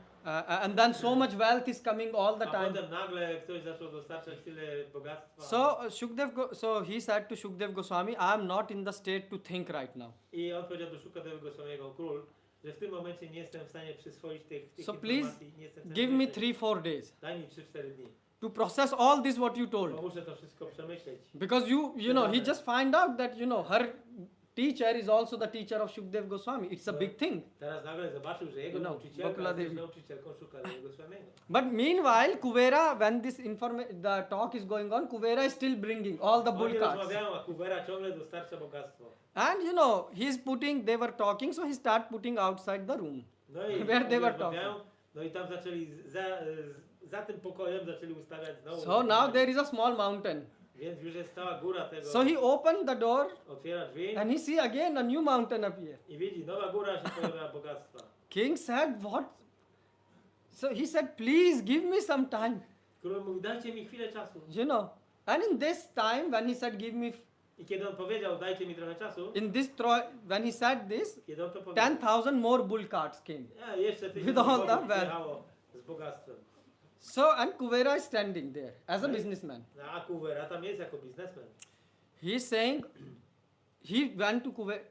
Speaker 1: And then so much wealth is coming all the
Speaker 2: A
Speaker 1: time.
Speaker 2: potem nagle ktoś zaczął dostarczać tyle bogactwa.
Speaker 1: So he said to Shukdev Goswami, I am not in the state to think right now.
Speaker 2: I on powiedział do Szukadewy Goswamiego, król, że w tym momencie nie jestem w stanie przyswoić tych
Speaker 1: So
Speaker 2: informacji. Nie jestem w stanie
Speaker 1: Give me
Speaker 2: myśleć.
Speaker 1: 3-4 days
Speaker 2: Daj mi 3-4 dni,
Speaker 1: to process all this what you
Speaker 2: bo
Speaker 1: told.
Speaker 2: muszę to wszystko przemyśleć.
Speaker 1: Because he just find out that, her teacher is also the teacher of Shukdev Goswami. It's a big thing.
Speaker 2: Teraz nagle zobaczył, że jego nauczycielka
Speaker 1: Vakula
Speaker 2: jest
Speaker 1: Devi.
Speaker 2: nauczycielką Szukadewy Goswamiego.
Speaker 1: But meanwhile, Kuvera, when the talk is going on, Kuvera is still bringing all the bull
Speaker 2: Oni
Speaker 1: carts.
Speaker 2: rozmawiają, a Kubera ciągle dostarcza bogactwo.
Speaker 1: And they were talking, so he start putting outside the room.
Speaker 2: No i
Speaker 1: Where they were
Speaker 2: rozmawiają, no i tam zaczęli za tym pokojem zaczęli ustawiać znowu.
Speaker 1: So now there is a small mountain.
Speaker 2: Więc już jest cała góra tego.
Speaker 1: So he opened the door
Speaker 2: Otwiera drzwi
Speaker 1: and he see again a new mountain appear.
Speaker 2: i widzi, nowa góra się pojawia bogactwa.
Speaker 1: King said, what? So he said, please give me some time.
Speaker 2: Król mówi, dajcie mi chwilę czasu.
Speaker 1: You know. And in this time, when he said, give me,
Speaker 2: I kiedy on powiedział, dajcie mi trochę czasu,
Speaker 1: when he said this,
Speaker 2: kiedy on to powiedział,
Speaker 1: 10,000 more bull carts came.
Speaker 2: Jeszcze
Speaker 1: With
Speaker 2: 1000
Speaker 1: all
Speaker 2: bogów
Speaker 1: the wealth.
Speaker 2: przyjechało z bogactwem.
Speaker 1: So, and Kuvera is standing there as a
Speaker 2: Right.
Speaker 1: businessman.
Speaker 2: A Kuwera tam jest jako biznesmen.
Speaker 1: He is saying, he went to Kuvera,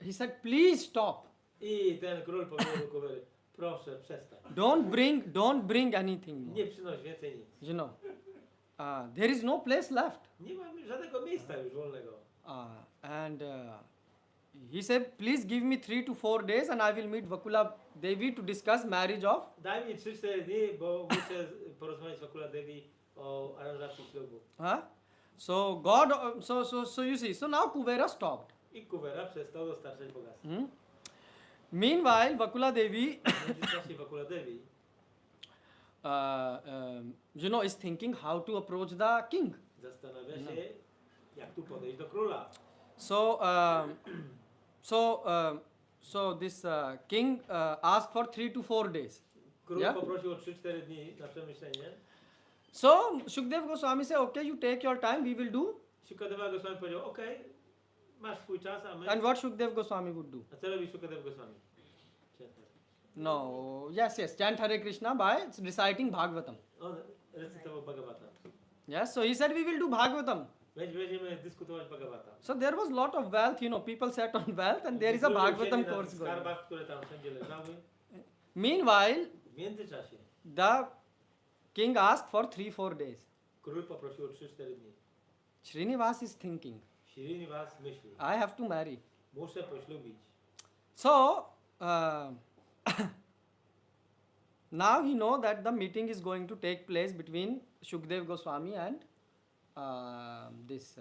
Speaker 1: he said, please stop.
Speaker 2: I ten król powiedział do Kuwery, proszę przestań.
Speaker 1: Don't bring anything more.
Speaker 2: Nie przynoś więcej nic.
Speaker 1: You know, there is no place left.
Speaker 2: Nie ma żadnego miejsca już wolnego.
Speaker 1: And he said, please give me 3 to 4 days and I will meet Vakula Devi to discuss marriage of.
Speaker 2: Daj mi 3-4 dni, bo muszę porozmawiać z Vakula Devi o aranżacji ślubu.
Speaker 1: So God, so you see, so now Kuvera stopped.
Speaker 2: I Kuwera przestał dostarczać bogactwa.
Speaker 1: Meanwhile, Vakula Devi,
Speaker 2: W międzyczasie Vakula Devi
Speaker 1: you know, is thinking how to approach the king.
Speaker 2: zastanawia się, jak tu podejść do króla.
Speaker 1: So this king asked for 3 to 4 days.
Speaker 2: Król
Speaker 1: Yeah.
Speaker 2: poprosił o 3-4 dni na przemyślenie.
Speaker 1: So Shukdev Goswami said, okay, you take your time, we will do.
Speaker 2: Shukadeva Goswami powiedział, okej, masz swój czas, a my...
Speaker 1: And what Shukdev Goswami would do?
Speaker 2: A co robi Shukadev Goswami?
Speaker 1: No, yes, chant Hare Krishna by reciting Bhagavatam.
Speaker 2: On recytował Bhagavata.
Speaker 1: Yes, so he said we will do Bhagavatam.
Speaker 2: Będziemy dyskutować Bhagavata.
Speaker 1: So there was lot of wealth, you know, people sat on wealth and there is a Bhagavatam
Speaker 2: Na
Speaker 1: course going on.
Speaker 2: skarbach, które tam wszędzie leżały.
Speaker 1: Meanwhile,
Speaker 2: W międzyczasie
Speaker 1: the king asked for 3-4 days.
Speaker 2: król poprosił o 3-4 dni.
Speaker 1: Srinivas is thinking,
Speaker 2: Srinivas myśli,
Speaker 1: I have to marry.
Speaker 2: muszę poślubić.
Speaker 1: So, now he know that the meeting is going to take place between Shukdev Goswami and this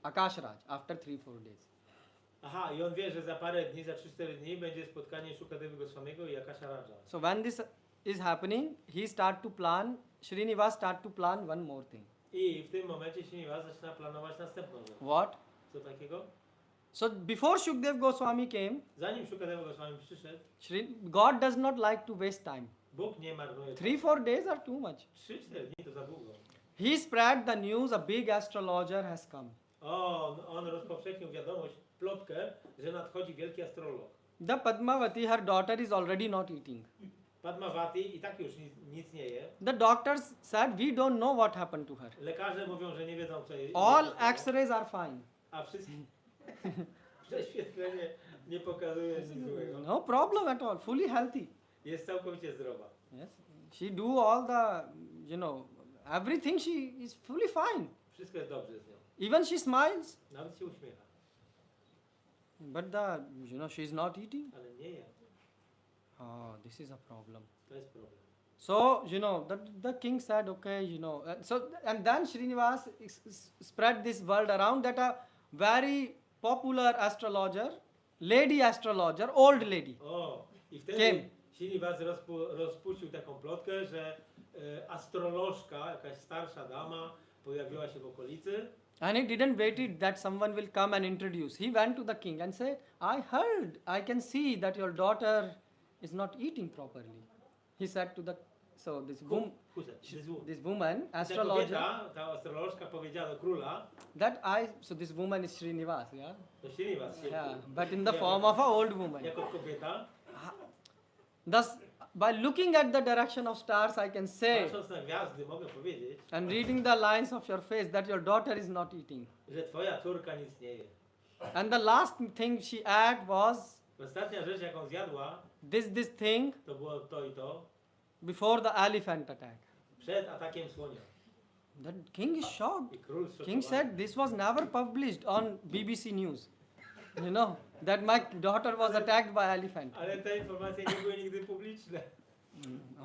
Speaker 1: Akash Raj after 3-4 days.
Speaker 2: Aha, i on wie, że za parę dni, za 3-4 dni będzie spotkanie Shukadevi Goswamiego i Akasha Raja.
Speaker 1: So when this is happening, Srinivas start to plan one more thing.
Speaker 2: I w tym momencie Srinivas zaczyna planować następną rzecz.
Speaker 1: What?
Speaker 2: Co takiego?
Speaker 1: So before Shukdev Goswami came,
Speaker 2: Zanim Shukadeva Goswami przyszedł,
Speaker 1: God does not like to waste time.
Speaker 2: Bóg nie marnuje
Speaker 1: 3-4 days are too much.
Speaker 2: 3-4 dni to za długo.
Speaker 1: He spread the news a big astrologer has come.
Speaker 2: On rozpowszechnił wiadomość, plotkę, że nadchodzi wielki astrolog.
Speaker 1: The Padmavati, her daughter, is already not eating.
Speaker 2: Padmavati i tak już nic nie je.
Speaker 1: The doctors said we don't know what happened to her.
Speaker 2: Lekarze mówią, że nie wiedzą co jej.
Speaker 1: All X-rays are fine.
Speaker 2: A wszystkie prześwietlenie nie pokazuje nic złego.
Speaker 1: No problem at all. Fully healthy.
Speaker 2: Jest całkowicie zdrowa.
Speaker 1: Yes. She do all the, everything. She is fully fine.
Speaker 2: Wszystko jest dobrze z nią.
Speaker 1: Even she smiles.
Speaker 2: Nawet się uśmiecha.
Speaker 1: But she is not eating.
Speaker 2: Ale nie je.
Speaker 1: Oh, this is a problem.
Speaker 2: To jest problem.
Speaker 1: So, the king said, okay, and then Srinivas spread this word around that a very popular astrologer, lady astrologer, old lady,
Speaker 2: I wtedy
Speaker 1: came.
Speaker 2: Srinivas rozpuścił taką plotkę, że astrolożka, jakaś starsza dama pojawiła się w okolicy.
Speaker 1: And he didn't wait that someone will come and introduce. He went to the king and said, I heard, I can see that your daughter is not eating properly. He said to this woman, astrologer,
Speaker 2: Ta astrolożka powiedziała do króla,
Speaker 1: this woman is Srinivas, yeah?
Speaker 2: to Srinivas się
Speaker 1: Yeah, but in the form of an old woman.
Speaker 2: jako kobieta,
Speaker 1: Thus, by looking at the direction of stars, I can say,
Speaker 2: patrząc na gwiazdy, mogę powiedzieć,
Speaker 1: and reading the lines of your face, that your daughter is not eating.
Speaker 2: że twoja córka nic nie je.
Speaker 1: And the last thing she ate was
Speaker 2: Ostatnia rzecz, jaką zjadła,
Speaker 1: this thing
Speaker 2: to było to i to,
Speaker 1: before the elephant attack.
Speaker 2: przed atakiem słonia.
Speaker 1: The king is shocked.
Speaker 2: I król
Speaker 1: King
Speaker 2: zszokowany.
Speaker 1: said this was never published on BBC News. That my daughter was attacked by elephant.
Speaker 2: Ale te informacje nie były nigdy publiczne.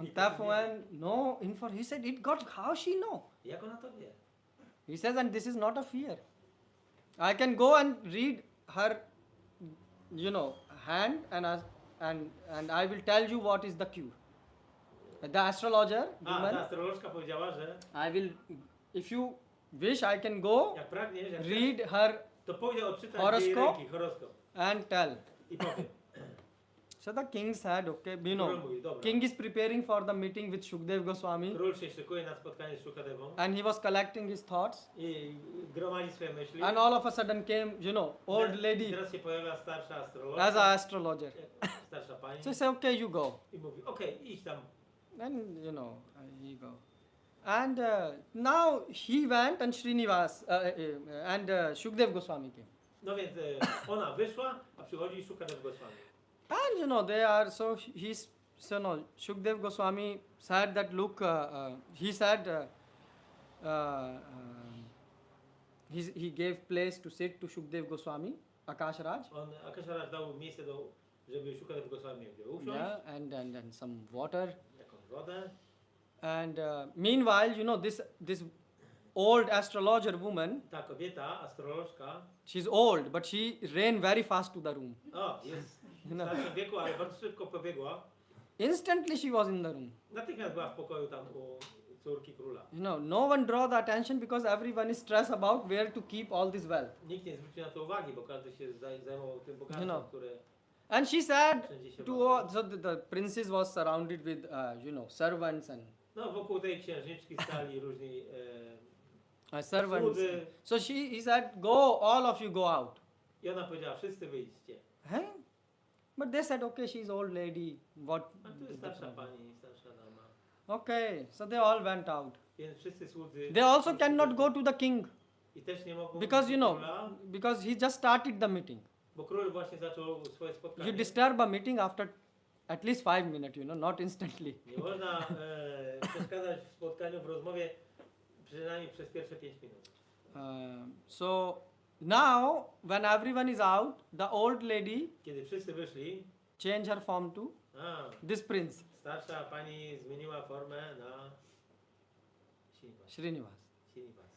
Speaker 1: On that one, no info. He said how she know?
Speaker 2: Jak ona to wie?
Speaker 1: He says, and this is not a fear. I can go and read her, hand and I will tell you what is the cure. The astrologer,
Speaker 2: Ta
Speaker 1: woman,
Speaker 2: astrolożka powiedziała, że
Speaker 1: I will, if you wish, I can go,
Speaker 2: Jak pragniesz, jak chcesz,
Speaker 1: read her
Speaker 2: to pójdę odczytać jej
Speaker 1: Horoscope?
Speaker 2: ręki, horoskop.
Speaker 1: and tell.
Speaker 2: I powiem.
Speaker 1: So the king said, okay, you
Speaker 2: Król
Speaker 1: know,
Speaker 2: mówi, dobra.
Speaker 1: king is preparing for the meeting with Shukdev Goswami
Speaker 2: Król się szykuje na spotkanie z Shukadevą
Speaker 1: and he was collecting his thoughts.
Speaker 2: i gromadzi swoje myśli.
Speaker 1: And all of a sudden came, you know, old
Speaker 2: I
Speaker 1: lady
Speaker 2: teraz się pojawia starsza
Speaker 1: as
Speaker 2: astrolożka,
Speaker 1: an astrologer.
Speaker 2: starsza pani
Speaker 1: So he said, okay, you go.
Speaker 2: i mówi, okej, idź tam.
Speaker 1: And, you know, he go. And now he went and Srinivas and Shukdev Goswami came.
Speaker 2: No więc ona wyszła, a przychodzi Shukadev Goswami.
Speaker 1: And, you know, they are, so he's, so no, Shukdev Goswami said that, look, he said, he gave place to sit to Shukdev Goswami, Akash Raj.
Speaker 2: On, Akasharaj dał miejsce, żeby Shukadev Goswami mógł usiąść,
Speaker 1: Yeah, and some water.
Speaker 2: jakąś wodę.
Speaker 1: And meanwhile, you know, this old astrologer woman,
Speaker 2: Ta kobieta, astrolożka,
Speaker 1: she's old, but she ran very fast to the room.
Speaker 2: jest w
Speaker 1: No.
Speaker 2: starszym wieku, ale bardzo szybko pobiegła.
Speaker 1: Instantly she was in the room.
Speaker 2: Natychmiast była w pokoju tam u córki króla.
Speaker 1: You know, no one draw the attention because everyone is stressed about where to keep all this wealth.
Speaker 2: Nikt nie zwrócił na to uwagi, bo każdy się zajmował tym bogactwem,
Speaker 1: No.
Speaker 2: które
Speaker 1: And she said
Speaker 2: wszędzie się
Speaker 1: to
Speaker 2: bawiło.
Speaker 1: all, so the princess was surrounded with, you know, servants and
Speaker 2: No, wokół tej księżniczki stali różni
Speaker 1: servants.
Speaker 2: słudzy.
Speaker 1: So he said, go, all of you go out.
Speaker 2: I ona powiedziała, wszyscy wyjdźcie.
Speaker 1: Huh? But they said, okay, she's old lady. What?
Speaker 2: A tu jest starsza pani, starsza dama.
Speaker 1: Okay, so they all went out.
Speaker 2: Więc wszyscy słudzy...
Speaker 1: They also cannot go to the king
Speaker 2: I też nie mogą
Speaker 1: because,
Speaker 2: iść
Speaker 1: you
Speaker 2: do
Speaker 1: know,
Speaker 2: króla,
Speaker 1: because he just started the meeting.
Speaker 2: bo król właśnie zaczął swoje spotkanie.
Speaker 1: You disturb a meeting after at least 5 minutes, you know, not instantly.
Speaker 2: Nie można przeszkadzać w spotkaniu, w rozmowie przynajmniej przez pierwsze 5 minut.
Speaker 1: So now, when everyone is out, the old lady
Speaker 2: Kiedy wszyscy wyszli,
Speaker 1: changed her form to this prince,
Speaker 2: starsza pani zmieniła formę na Srinivas.
Speaker 1: Srinivas.
Speaker 2: Srinivas.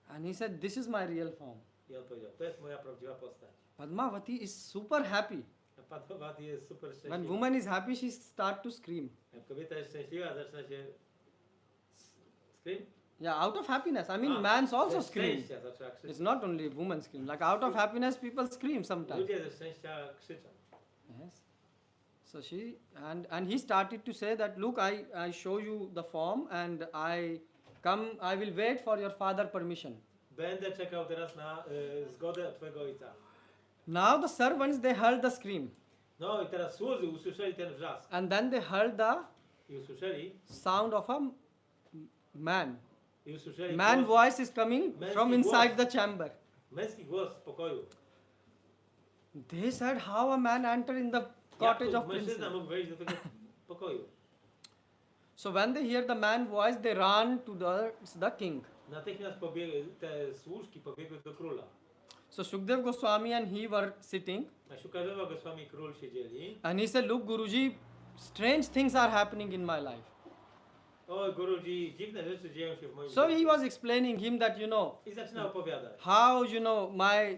Speaker 1: And he said, this is my real form.
Speaker 2: I on powiedział, to jest moja prawdziwa postać.
Speaker 1: Padmavati is super happy.
Speaker 2: A Padmavati jest super
Speaker 1: When
Speaker 2: szczęśliwa.
Speaker 1: woman is happy, she start to scream.
Speaker 2: Jak kobieta jest szczęśliwa, zaczyna się scream?
Speaker 1: Yeah, out of happiness. I mean,
Speaker 2: A,
Speaker 1: man's also
Speaker 2: ze
Speaker 1: scream.
Speaker 2: szczęścia zaczęła krzyczeć.
Speaker 1: It's not only women scream. Like out of happiness, people scream sometimes.
Speaker 2: Ludzie ze szczęścia krzyczą.
Speaker 1: Yes. So she and he started to say that, look, I show you the form and I will wait for your father permission.
Speaker 2: Będę czekał teraz na zgodę twojego ojca.
Speaker 1: Now the servants, they heard the scream
Speaker 2: No i teraz słudzy usłyszeli ten wrzask.
Speaker 1: and then they heard the
Speaker 2: I usłyszeli,
Speaker 1: sound of a man.
Speaker 2: i usłyszeli
Speaker 1: Man
Speaker 2: głos,
Speaker 1: voice is coming from inside the chamber.
Speaker 2: męski głos z pokoju.
Speaker 1: They said, how a man enter in the
Speaker 2: Jak
Speaker 1: cottage
Speaker 2: to
Speaker 1: of princess?
Speaker 2: mężczyzna mógł wejść do tego pokoju?
Speaker 1: So when they hear the man voice, they run to the king.
Speaker 2: Natychmiast te służki pobiegły do króla.
Speaker 1: So Shukdev Goswami and he were sitting
Speaker 2: A Shukadeva Goswami król siedzieli.
Speaker 1: and he said, look, Guruji, strange things are happening in my life.
Speaker 2: O, Guruji, dziwne rzeczy dzieją się w moim
Speaker 1: So he
Speaker 2: życiu.
Speaker 1: was explaining him that,
Speaker 2: I zaczyna opowiadać,
Speaker 1: how,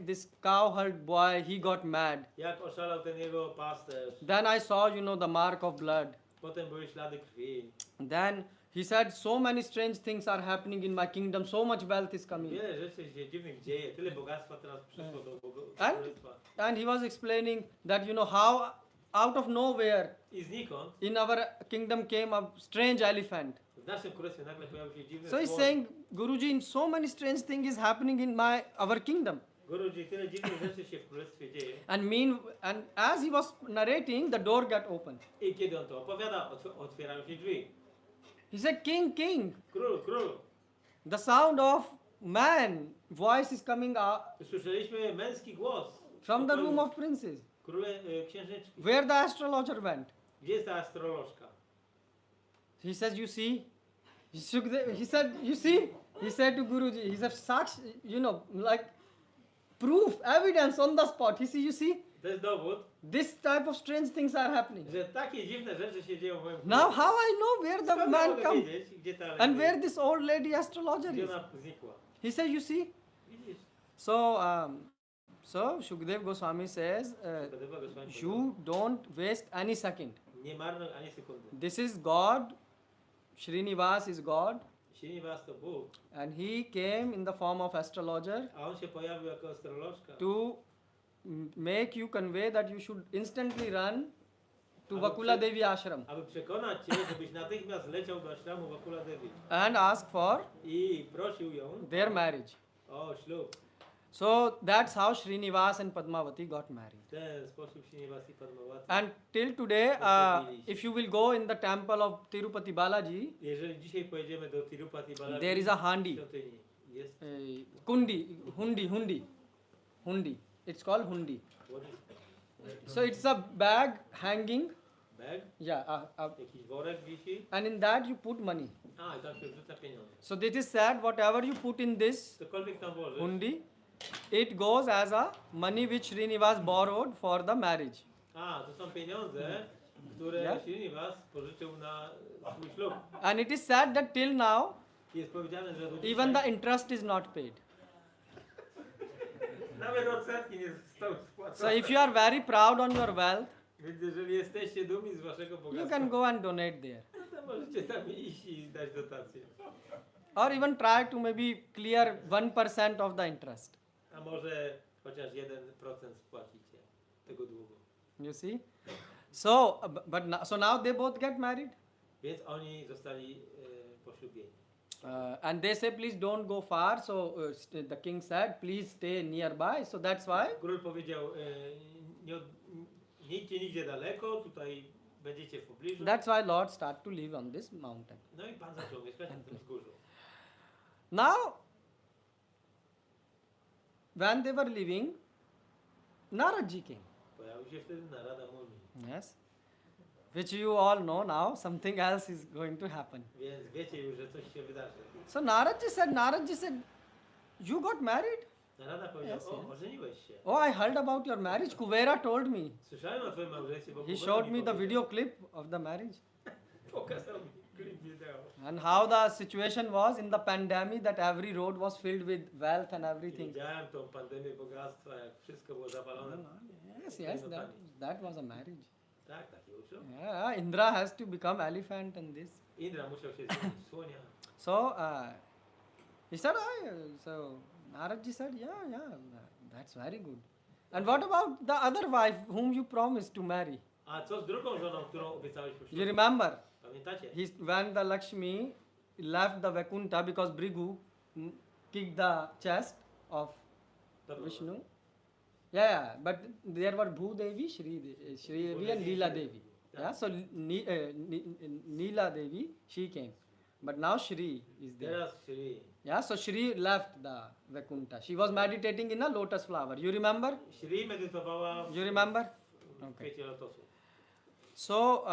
Speaker 1: this cow herd boy, he got mad.
Speaker 2: jak oszalał ten jego pasterz.
Speaker 1: Then I saw, the mark of blood.
Speaker 2: Potem były ślady krwi.
Speaker 1: Then he said, so many strange things are happening in my kingdom, so much wealth is coming.
Speaker 2: Wiele rzeczy się dziwnych dzieje, tyle bogactwa teraz przyszło do
Speaker 1: And,
Speaker 2: królestwa.
Speaker 1: and he was explaining that, how out of nowhere
Speaker 2: I znikąd
Speaker 1: in our kingdom came a strange elephant.
Speaker 2: w naszym królestwie nagle pojawił się dziwny
Speaker 1: So he's
Speaker 2: słoń.
Speaker 1: saying, Guruji, so many strange things is happening in our kingdom.
Speaker 2: Guruji, tyle dziwnych rzeczy się w królestwie dzieje.
Speaker 1: And as he was narrating, the door got opened.
Speaker 2: I kiedy on to opowiada, otwierają się drzwi.
Speaker 1: He said, King, king,
Speaker 2: Król,
Speaker 1: the sound of man voice is coming out
Speaker 2: słyszeliśmy męski głos.
Speaker 1: from the room of princes.
Speaker 2: Księżniczki.
Speaker 1: Where the astrologer went.
Speaker 2: Gdzie jest ta astrolożka?
Speaker 1: He says, you see? He said, you see? He said to Guruji, he said, such, like proof, evidence on the spot. He said, you see?
Speaker 2: To jest dowód,
Speaker 1: This type of strange things are happening.
Speaker 2: że takie dziwne rzeczy się dzieją w moim
Speaker 1: Now how I know where the
Speaker 2: Skąd
Speaker 1: man
Speaker 2: mogę
Speaker 1: come
Speaker 2: wiedzieć, gdzie ta
Speaker 1: and where this old lady astrologer
Speaker 2: gdzie
Speaker 1: is?
Speaker 2: ona znikła?
Speaker 1: He said, you see?
Speaker 2: Widzisz?
Speaker 1: So Shukdev Goswami says,
Speaker 2: Shukadeva Goswami
Speaker 1: you don't waste any second.
Speaker 2: nie marnuj ani sekundy.
Speaker 1: This is God. Srinivas is God.
Speaker 2: Srinivas to Bóg,
Speaker 1: and he came in the form of astrologer
Speaker 2: a on się pojawił jako astrolożka.
Speaker 1: to make you convey that you should instantly run to
Speaker 2: Ale
Speaker 1: Vakula
Speaker 2: przy-
Speaker 1: Devi ashram
Speaker 2: Aby przekonać cię, żebyś natychmiast leciał do ashramu Vakula Devi
Speaker 1: and ask for
Speaker 2: i prosił ją
Speaker 1: their marriage.
Speaker 2: o ślub.
Speaker 1: So that's how Srinivas and Padmavati got married.
Speaker 2: W ten sposób Srinivas i Padmawati.
Speaker 1: And till today, if you will go in the temple of Tirupati Balaji,
Speaker 2: Jeżeli dzisiaj pojedziemy do Tirupati Balaji,
Speaker 1: there is a handi,
Speaker 2: świątyni, jest
Speaker 1: hundi. It's called hundi.
Speaker 2: what is
Speaker 1: So it's a bag hanging,
Speaker 2: bag,
Speaker 1: yeah,
Speaker 2: jakiś worek wisi,
Speaker 1: and in that you put money.
Speaker 2: a i tam się wrzuca pieniądze.
Speaker 1: So this is said, whatever you put in this
Speaker 2: Cokolwiek tam włożysz,
Speaker 1: hundi, it goes as a money which Srinivas borrowed for the marriage.
Speaker 2: a to są pieniądze, które
Speaker 1: Yeah.
Speaker 2: Srinivas pożyczył na swój ślub.
Speaker 1: And it is said that till now,
Speaker 2: Jest powiedziane, że do
Speaker 1: even
Speaker 2: dzisiaj
Speaker 1: the interest is not paid.
Speaker 2: nawet odsetki nie zostały
Speaker 1: So
Speaker 2: spłacone.
Speaker 1: if you are very proud on your wealth,
Speaker 2: Więc jeżeli jesteście dumni z waszego
Speaker 1: you
Speaker 2: bogactwa,
Speaker 1: can go and donate there.
Speaker 2: no to możecie tam iść i dać dotację.
Speaker 1: Or even try to maybe clear 1% of the interest.
Speaker 2: A może chociaż 1% spłacicie tego długu.
Speaker 1: You see? So, so now they both get married.
Speaker 2: Więc oni zostali poślubieni.
Speaker 1: And they say, please don't go far. So the king said, please stay nearby. So that's why.
Speaker 2: Król powiedział, nie idźcie nigdzie daleko, tutaj będziecie w pobliżu.
Speaker 1: That's why Lord start to live on this mountain.
Speaker 2: No i Pan zaczął mieszkać na tym wzgórzu.
Speaker 1: Now, when they were living, Naradji came.
Speaker 2: Pojawił się wtedy Narada Muni.
Speaker 1: Yes. Which you all know now, something else is going to happen.
Speaker 2: Więc wiecie już, że coś się wydarzy.
Speaker 1: So Naradji said, you got married?
Speaker 2: Narada powiedział,
Speaker 1: Yes,
Speaker 2: o,
Speaker 1: yes.
Speaker 2: ożeniłeś się.
Speaker 1: Oh, I heard about your marriage. Kuvera told me.
Speaker 2: Słyszałem o twoim małżeństwie, bo
Speaker 1: He
Speaker 2: Kubera
Speaker 1: showed
Speaker 2: mi
Speaker 1: me the
Speaker 2: powiedział.
Speaker 1: video clip of the marriage
Speaker 2: Pokazał mi klip wideo.
Speaker 1: and how the situation was in the pandemic, that every road was filled with wealth and everything.
Speaker 2: Widziałem tą pandemię bogactwa, jak wszystko było zawalone.
Speaker 1: Yes, that was a marriage.
Speaker 2: Tak, taki uczył.
Speaker 1: Yeah, Indra has to become elephant and this.
Speaker 2: Indra musiał się zmienić w słonia.
Speaker 1: So he said, so Naradji said, yeah, that's very good. And what about the other wife whom you promised to marry?
Speaker 2: A co z drugą żoną, którą obiecałeś
Speaker 1: You
Speaker 2: poślubić?
Speaker 1: remember?
Speaker 2: Pamiętacie?
Speaker 1: When the Lakshmi left the Vaikuntha because Brigu kicked the chest of
Speaker 2: Dobra.
Speaker 1: Vishnu. Yeah, but there were Bhudevi, Shri Devi and Leela Devi. Yeah, so Leela Devi, she came. But now Shri is there.
Speaker 2: Teraz Shri.
Speaker 1: Yeah, so Shri left the Vaikuntha. She was meditating in a lotus flower. You remember?
Speaker 2: Shri medytowała
Speaker 1: You remember?
Speaker 2: w
Speaker 1: Okay.
Speaker 2: kwiecie lotosu.
Speaker 1: So,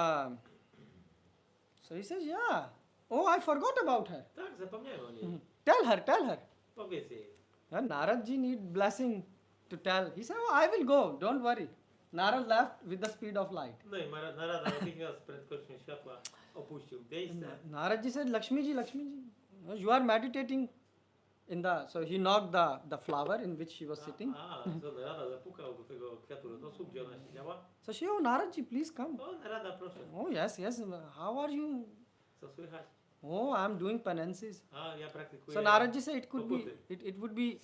Speaker 1: so he says, yeah. Oh, I forgot about her.
Speaker 2: Tak, zapomniałem o niej.
Speaker 1: Tell her.
Speaker 2: Powiedz jej.
Speaker 1: And Naradji need blessing to tell. He said, oh, I will go. Don't worry. Narad left with the speed of light.
Speaker 2: No i Narada natychmiast z prędkością światła opuścił miejsce.
Speaker 1: Naradji said, Lakshmiji, you are meditating in the... So he knocked the flower in which she was sitting.
Speaker 2: Co Narada zapukał do tego kwiatu lotosu, gdzie ona siedziała.
Speaker 1: So she, oh, Naradji, please come.
Speaker 2: O, Narada, proszę.
Speaker 1: Oh, yes. How are you?
Speaker 2: Co słychać?
Speaker 1: Oh, I'm doing penances.
Speaker 2: A, ja praktykuję.
Speaker 1: So Naradji said, it could be,
Speaker 2: pokuty.
Speaker 1: it would be,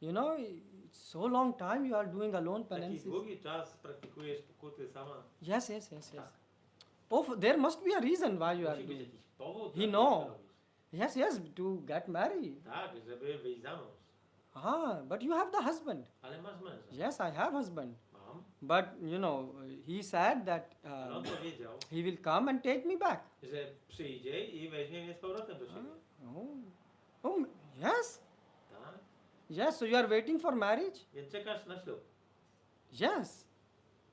Speaker 1: you know, it's so long time you are doing alone
Speaker 2: Taki
Speaker 1: penances.
Speaker 2: długi czas praktykujesz pokuty sama.
Speaker 1: Yes. Oh, there must be a reason why you are
Speaker 2: Musi być
Speaker 1: doing.
Speaker 2: jakiś powód.
Speaker 1: He
Speaker 2: dla
Speaker 1: know.
Speaker 2: tego, co robisz.
Speaker 1: Yes, to get married.
Speaker 2: Tak, żeby wyjść za mąż.
Speaker 1: But you have the husband.
Speaker 2: Ale masz męża.
Speaker 1: Yes, I have husband.
Speaker 2: Mam.
Speaker 1: But you know, he said that
Speaker 2: Ale on powiedział,
Speaker 1: he will come and take me back.
Speaker 2: że przyjdzie i weźmie mnie z powrotem do siebie.
Speaker 1: Oh, yes.
Speaker 2: Tak?
Speaker 1: Yes, so you are waiting for marriage?
Speaker 2: Więc czekasz na ślub.
Speaker 1: Yes.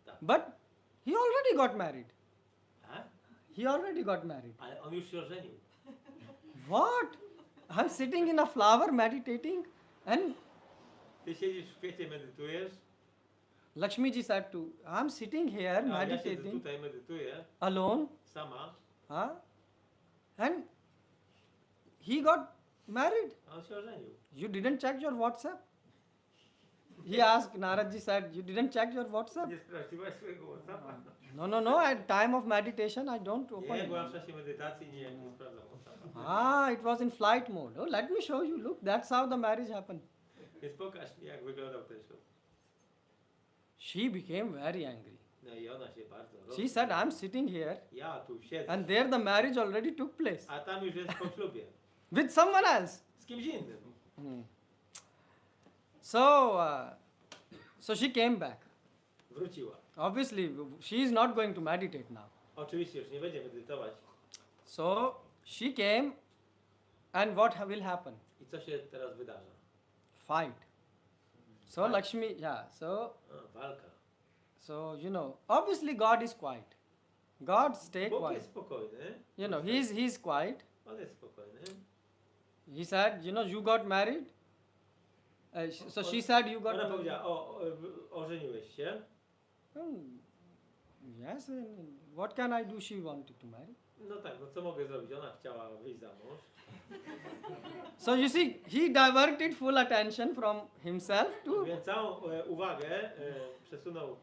Speaker 2: Tak.
Speaker 1: But he already got married.
Speaker 2: Tak?
Speaker 1: He already got married.
Speaker 2: Ale on już się ożenił.
Speaker 1: What? I'm sitting in a flower meditating and
Speaker 2: Ty siedzisz w kwiecie, medytujesz.
Speaker 1: Lakshmiji said to, I'm sitting here
Speaker 2: A ja siedzę
Speaker 1: meditating
Speaker 2: tutaj, medytuję.
Speaker 1: alone.
Speaker 2: Sama.
Speaker 1: And he got married.
Speaker 2: A on się ożenił.
Speaker 1: You didn't check your WhatsApp? he asked, Naradji said, you didn't check your WhatsApp?
Speaker 2: Nie sprawdziłaś swojego WhatsAppa?
Speaker 1: No, at time of meditation I don't
Speaker 2: Nie,
Speaker 1: open it.
Speaker 2: byłam w czasie medytacji, nie sprawdzam WhatsAppa.
Speaker 1: Ah, it was in flight mode. Oh, let me show you. Look, that's how the marriage happened.
Speaker 2: Więc pokaż mi, jak wyglądał ten ślub.
Speaker 1: She became very angry.
Speaker 2: No i ona się bardzo
Speaker 1: She said, I'm sitting here
Speaker 2: ja tu siedzę,
Speaker 1: and there the marriage already took place
Speaker 2: a tam już jest po ślubie.
Speaker 1: with someone else.
Speaker 2: Z kimś innym.
Speaker 1: So she came back.
Speaker 2: Wróciła.
Speaker 1: Obviously, she is not going to meditate now.
Speaker 2: Oczywiście już nie będzie medytować.
Speaker 1: So she came, and what will happen?
Speaker 2: I co się teraz wydarza?
Speaker 1: Fight. So
Speaker 2: Fight.
Speaker 1: Lakshmi, yeah.
Speaker 2: Walka.
Speaker 1: So obviously God is quiet. God stay
Speaker 2: Bóg
Speaker 1: quiet.
Speaker 2: jest spokojny.
Speaker 1: He's quiet.
Speaker 2: On jest spokojny.
Speaker 1: He said, you got married. So she said, you got
Speaker 2: Ona
Speaker 1: married.
Speaker 2: powiedziała, ożeniłeś się.
Speaker 1: Yes. What can I do? She wanted to marry.
Speaker 2: No tak, no co mogę zrobić? Ona chciała wyjść za mąż.
Speaker 1: So you see, he diverted full attention from himself to.
Speaker 2: Więc całą uwagę przesunął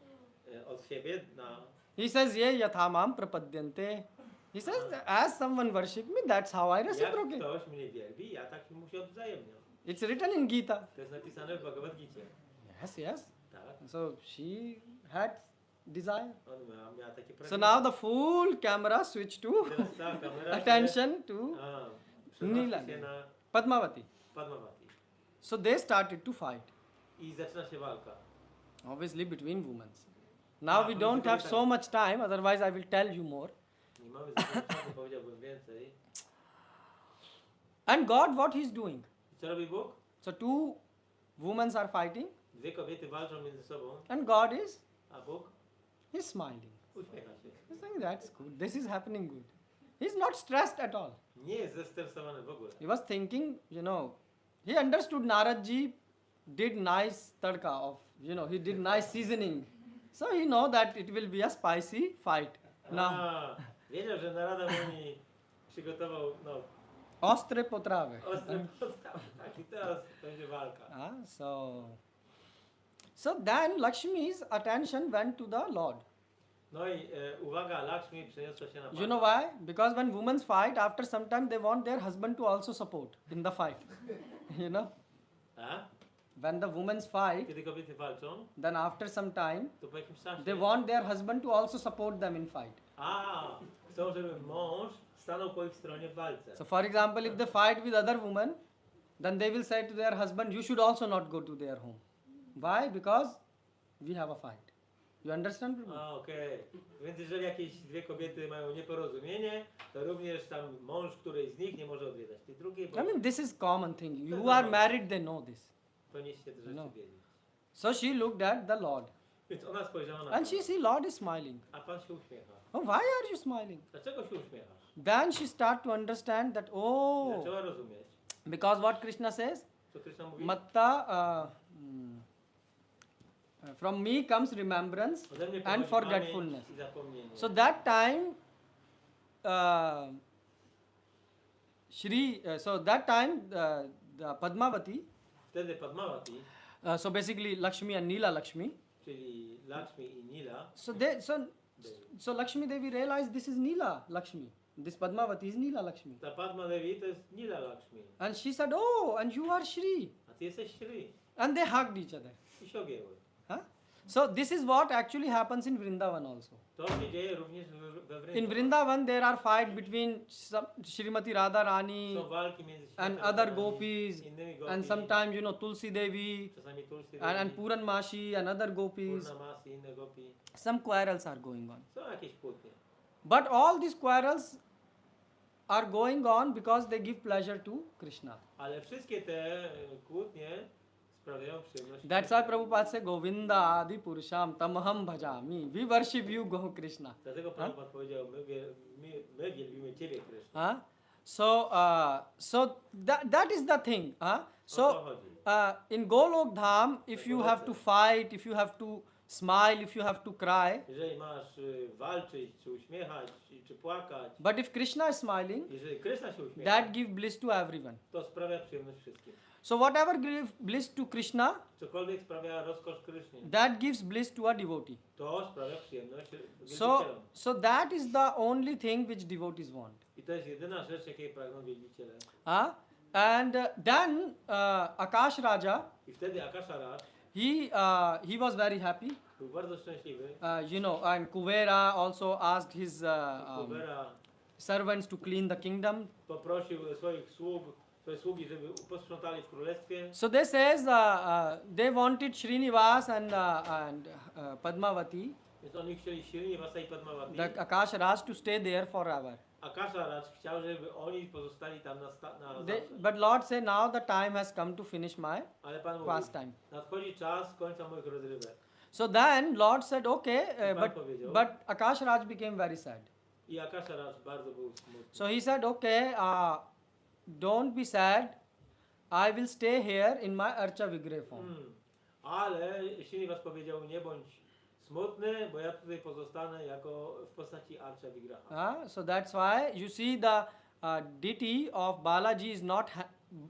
Speaker 2: od siebie na...
Speaker 1: He says, "Ye yathamam prapadyante." He says, as someone worship me, that's how I
Speaker 2: Jak
Speaker 1: reciprocate.
Speaker 2: ktoś mnie wielbi, ja tak mu się odwzajemniam.
Speaker 1: It's written in Gita.
Speaker 2: To jest napisane w Bhagavad Gicie.
Speaker 1: Yes.
Speaker 2: Tak.
Speaker 1: So she had desire.
Speaker 2: On miała takie
Speaker 1: So
Speaker 2: pragnienie.
Speaker 1: now the full camera switched to
Speaker 2: Teraz cała kamera
Speaker 1: attention to
Speaker 2: przenosi
Speaker 1: Nila.
Speaker 2: się na
Speaker 1: Padmavati.
Speaker 2: Padmavati.
Speaker 1: So they started to fight.
Speaker 2: I zaczyna się walka.
Speaker 1: Obviously between women. Now we don't have so much time, otherwise I will tell you more.
Speaker 2: Nie mamy za dużo czasu, powiedziałbym więcej.
Speaker 1: And God, what he's doing?
Speaker 2: I co robi Bóg?
Speaker 1: So two women are fighting,
Speaker 2: Dwie kobiety walczą między sobą,
Speaker 1: and God is
Speaker 2: a Bóg
Speaker 1: he's smiling.
Speaker 2: uśmiecha się.
Speaker 1: He's saying that's good. This is happening good. He's not stressed at all.
Speaker 2: Nie jest zestresowany w ogóle.
Speaker 1: He was thinking, he understood Naradji did nice tadka of, he did nice seasoning. So he know that it will be a spicy fight. Now,
Speaker 2: Wiedział, że Narada mi przygotował
Speaker 1: ostre potrawy.
Speaker 2: ostry podstaw. Tak, i teraz będzie walka.
Speaker 1: So then Lakshmi's attention went to the Lord.
Speaker 2: No i uwaga Lakshmi przeniosła się na Pana.
Speaker 1: You know why? Because when women fight, after some time they want their husband to also support in the fight.
Speaker 2: A?
Speaker 1: When the women fight,
Speaker 2: Kiedy kobiety walczą,
Speaker 1: then after some time
Speaker 2: to po jakimś czasie...
Speaker 1: they want their husband to also support them in fight.
Speaker 2: Chcą, żeby mąż stanął po ich stronie w walce.
Speaker 1: So for example, if they fight with other women, then they will say to their husband, you should also not go to their home. Why? Because we have a fight. You understand?
Speaker 2: Okej. Więc jeżeli jakieś dwie kobiety mają nieporozumienie, to również tam mąż którejś z nich nie może odwiedzać tej drugiej, bo
Speaker 1: I mean, this is common thing. You are married, they know this.
Speaker 2: powinniście te rzeczy wiedzieć.
Speaker 1: So she looked at the Lord.
Speaker 2: Więc ona spojrzała na
Speaker 1: And she
Speaker 2: Pana,
Speaker 1: see Lord is smiling.
Speaker 2: a Pan się uśmiecha.
Speaker 1: Oh, why are you smiling?
Speaker 2: Dlaczego się uśmiechasz?
Speaker 1: Then she start to understand that,
Speaker 2: Zaczęła rozumieć.
Speaker 1: because what Krishna says,
Speaker 2: Co Krishna mówi?
Speaker 1: Matta, from me comes remembrance
Speaker 2: Ode mnie
Speaker 1: and
Speaker 2: pochodzi
Speaker 1: forgetfulness.
Speaker 2: pamięć i zapomnienie.
Speaker 1: So that time, the Padmavati,
Speaker 2: Wtedy Padmavati,
Speaker 1: so basically Lakshmi and Neela Lakshmi,
Speaker 2: czyli Lakshmi i Nila,
Speaker 1: so Lakshmi Devi realized this is Neela Lakshmi. This Padmavati is Neela Lakshmi.
Speaker 2: ta Padma Devi to jest Nila Lakshmi,
Speaker 1: And she said, oh, and you are Shri.
Speaker 2: a ty jesteś Shri.
Speaker 1: And they hugged each other.
Speaker 2: I się objęły.
Speaker 1: Huh? So this is what actually happens in Vrindavan also.
Speaker 2: To się dzieje również we
Speaker 1: In
Speaker 2: Vrindavan.
Speaker 1: Vrindavan there are fights between Srimati Radharani
Speaker 2: Są walki między
Speaker 1: and
Speaker 2: światem
Speaker 1: other
Speaker 2: Radharani,
Speaker 1: gopis,
Speaker 2: innymi gopi,
Speaker 1: and sometimes Tulsi Devi
Speaker 2: czasami Tulsi
Speaker 1: and
Speaker 2: Devi,
Speaker 1: Puran Mashi and other gopis.
Speaker 2: Purnamasi, inne gopi.
Speaker 1: Some quarrels are going on.
Speaker 2: Są jakieś kłótnie.
Speaker 1: But all these quarrels are going on because they give pleasure to Krishna.
Speaker 2: Ale wszystkie te kłótnie sprawiają przyjemność.
Speaker 1: That's why Prabhupada said, Govinda Adi Purusham Tamaham Bhajami. We worship you, Go Krishna.
Speaker 2: Dlatego Prabhupada powiedział, my wielbimy Ciebie, Krishna.
Speaker 1: Huh? So that is the thing. Huh? So in Golok Dham, if you have to fight, if you have to smile, if you have to cry,
Speaker 2: Jeżeli masz walczyć, czy uśmiechać, czy płakać,
Speaker 1: but if Krishna is smiling,
Speaker 2: jeżeli Krishna się uśmiecha,
Speaker 1: that gives bliss to everyone.
Speaker 2: to sprawia przyjemność wszystkim.
Speaker 1: So whatever gives bliss to Krishna,
Speaker 2: Cokolwiek sprawia rozkosz Krysznie,
Speaker 1: that gives bliss to a devotee.
Speaker 2: to sprawia przyjemność
Speaker 1: So,
Speaker 2: wielbicielom.
Speaker 1: so that is the only thing which devotees want.
Speaker 2: I to jest jedyna rzecz, jakiej pragną wielbiciele.
Speaker 1: And then Akash Raja,
Speaker 2: I wtedy Akasha Raj
Speaker 1: he was very happy.
Speaker 2: był bardzo szczęśliwy.
Speaker 1: And Kuvera also asked his
Speaker 2: Kuvera
Speaker 1: servants to clean the kingdom.
Speaker 2: poprosił swoje sługi, żeby posprzątali w królestwie.
Speaker 1: So they says they wanted Srinivas and Padmavati,
Speaker 2: Więc oni chcieli Srinivasa i Padmavati.
Speaker 1: the Akash Raj, to stay there forever.
Speaker 2: Akasha Raj chciał, żeby oni pozostali tam na zawsze.
Speaker 1: But Lord said, now the time has come to finish my
Speaker 2: Ale Pan mówi,
Speaker 1: pastime.
Speaker 2: nadchodzi czas końca moich rozrywek.
Speaker 1: So then Lord said, okay,
Speaker 2: Pan powiedział.
Speaker 1: but Akash Raj became very sad.
Speaker 2: I Akasha Raj bardzo był smutny.
Speaker 1: So he said, okay, don't be sad. I will stay here in my Archa Vigrah form.
Speaker 2: Ale Srinivas powiedział, nie bądź smutny, bo ja tutaj pozostanę jako w postaci Archa Vigraha.
Speaker 1: So that's why you see the deity of Balaji is not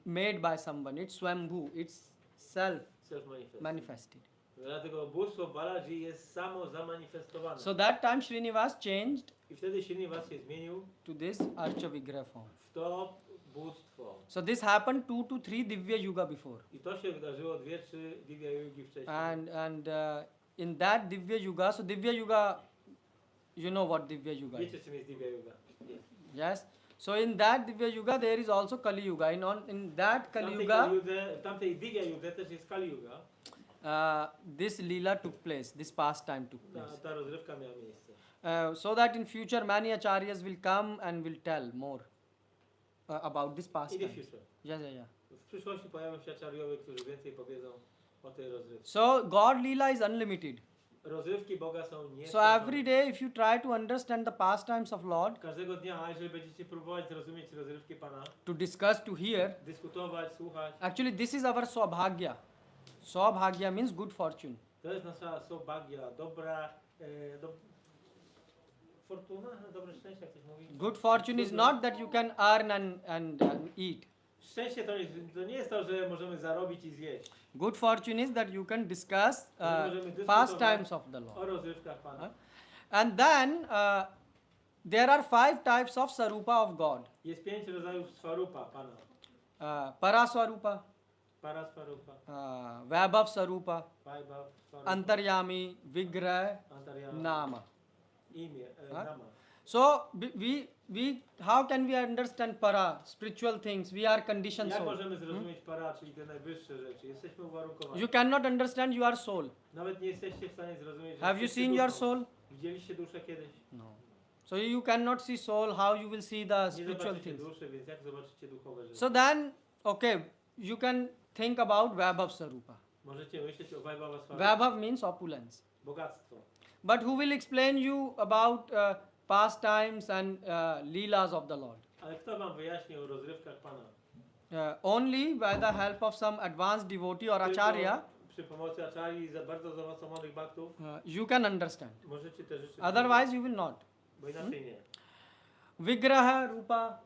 Speaker 1: made by someone. It's Swambhu. It's
Speaker 2: Self-manifest.
Speaker 1: manifested.
Speaker 2: Dlatego bóstwo Balaji jest samo zamanifestowane.
Speaker 1: So that time Srinivas changed
Speaker 2: I wtedy Srinivas się zmienił
Speaker 1: to this Archa Vigrah form.
Speaker 2: w to bóstwo.
Speaker 1: So this happened 2 to 3 Divya Yuga before.
Speaker 2: I to się wydarzyło 2-3 Divya Yugi wcześniej.
Speaker 1: And in that Divya Yuga, so Divya Yuga, you know what Divya Yuga is.
Speaker 2: Wiecie, czym jest Divya Yuga?
Speaker 1: Yes. So in that Divya Yuga there is also Kali Yuga. In that Kali Yuga,
Speaker 2: W tamtej Divya Yuga też jest Kali Yuga.
Speaker 1: this Leela took place, this pastime took place.
Speaker 2: Ta rozrywka miała miejsce.
Speaker 1: So that in future many acharyas will come and will tell more about this
Speaker 2: In the
Speaker 1: pastime.
Speaker 2: future.
Speaker 1: Yeah.
Speaker 2: W przyszłości pojawią się aczariowie, którzy więcej powiedzą o tej rozrywce.
Speaker 1: So God Leela is unlimited.
Speaker 2: Rozrywki Boga są
Speaker 1: So
Speaker 2: nieskończone.
Speaker 1: every day if you try to understand the pastimes of Lord,
Speaker 2: Każdego dnia, jeżeli będziecie próbować zrozumieć rozrywki Pana,
Speaker 1: to discuss, to hear,
Speaker 2: dyskutować, słuchać,
Speaker 1: actually this is our Swabhagya. Swabhagya means good fortune.
Speaker 2: to jest nasza sobhagia, dobra fortuna, dobre szczęście, jak ktoś mówi.
Speaker 1: Good fortune is not that you can earn and eat.
Speaker 2: Szczęście to nie jest to, że możemy zarobić i zjeść.
Speaker 1: Good fortune is that you can discuss
Speaker 2: Możemy dyskutować
Speaker 1: pastimes of the
Speaker 2: o
Speaker 1: Lord.
Speaker 2: rozrywkach Pana.
Speaker 1: And then there are 5 types of Sarupa of God.
Speaker 2: Jest 5 rodzajów swarupa Pana.
Speaker 1: Paraswarupa,
Speaker 2: Paraswarupa,
Speaker 1: Vaibhav Sarupa,
Speaker 2: Vaibhav, Swarupa,
Speaker 1: Antaryami, Vigrah,
Speaker 2: Antaryama,
Speaker 1: Nama.
Speaker 2: imię,
Speaker 1: Huh?
Speaker 2: nama.
Speaker 1: So how can we understand para, spiritual things? We are conditioned
Speaker 2: Jak
Speaker 1: soul.
Speaker 2: możemy zrozumieć para, czyli te najwyższe rzeczy? Jesteśmy uwarunkowani.
Speaker 1: You cannot understand your soul.
Speaker 2: Nawet nie jesteście w stanie zrozumieć, że
Speaker 1: Have you
Speaker 2: jesteście
Speaker 1: seen your
Speaker 2: duszą.
Speaker 1: soul?
Speaker 2: Widzieliście duszę kiedyś?
Speaker 1: No. So you cannot see soul, how you will see the
Speaker 2: Nie
Speaker 1: spiritual
Speaker 2: zobaczycie
Speaker 1: things.
Speaker 2: duszy, więc jak zobaczycie duchowe rzeczy?
Speaker 1: So then, okay, you can think about Vaibhav Sarupa.
Speaker 2: Możecie myśleć o Vaibhava Swarupa.
Speaker 1: Vaibhav means opulence.
Speaker 2: Bogactwo.
Speaker 1: But who will explain you about pastimes and leelas of the Lord?
Speaker 2: Ale kto wam wyjaśni o rozrywkach Pana?
Speaker 1: Only by the help of some advanced devotee or
Speaker 2: Tylko
Speaker 1: acharya,
Speaker 2: przy pomocy acharyi i za bardzo zaawansowanych baktów
Speaker 1: you can understand.
Speaker 2: możecie te rzeczy
Speaker 1: Otherwise, you will not.
Speaker 2: bo inaczej nie.
Speaker 1: Vigraha Rupa.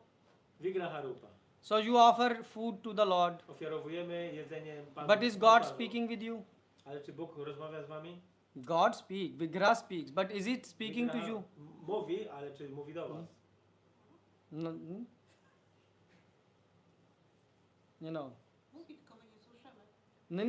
Speaker 2: Vigraha Rupa.
Speaker 1: So you offer food to the Lord.
Speaker 2: Ofiarowujemy jedzenie Panu.
Speaker 1: But is God speaking with you?
Speaker 2: Ale czy Bóg rozmawia z wami?
Speaker 1: God speaks, Vigraha speaks, but is it speaking to
Speaker 2: Vigraha
Speaker 1: you?
Speaker 2: Mówi, ale czy mówi do was?
Speaker 1: No, you know.
Speaker 6: Mówi, tylko my nie słyszymy.
Speaker 1: No,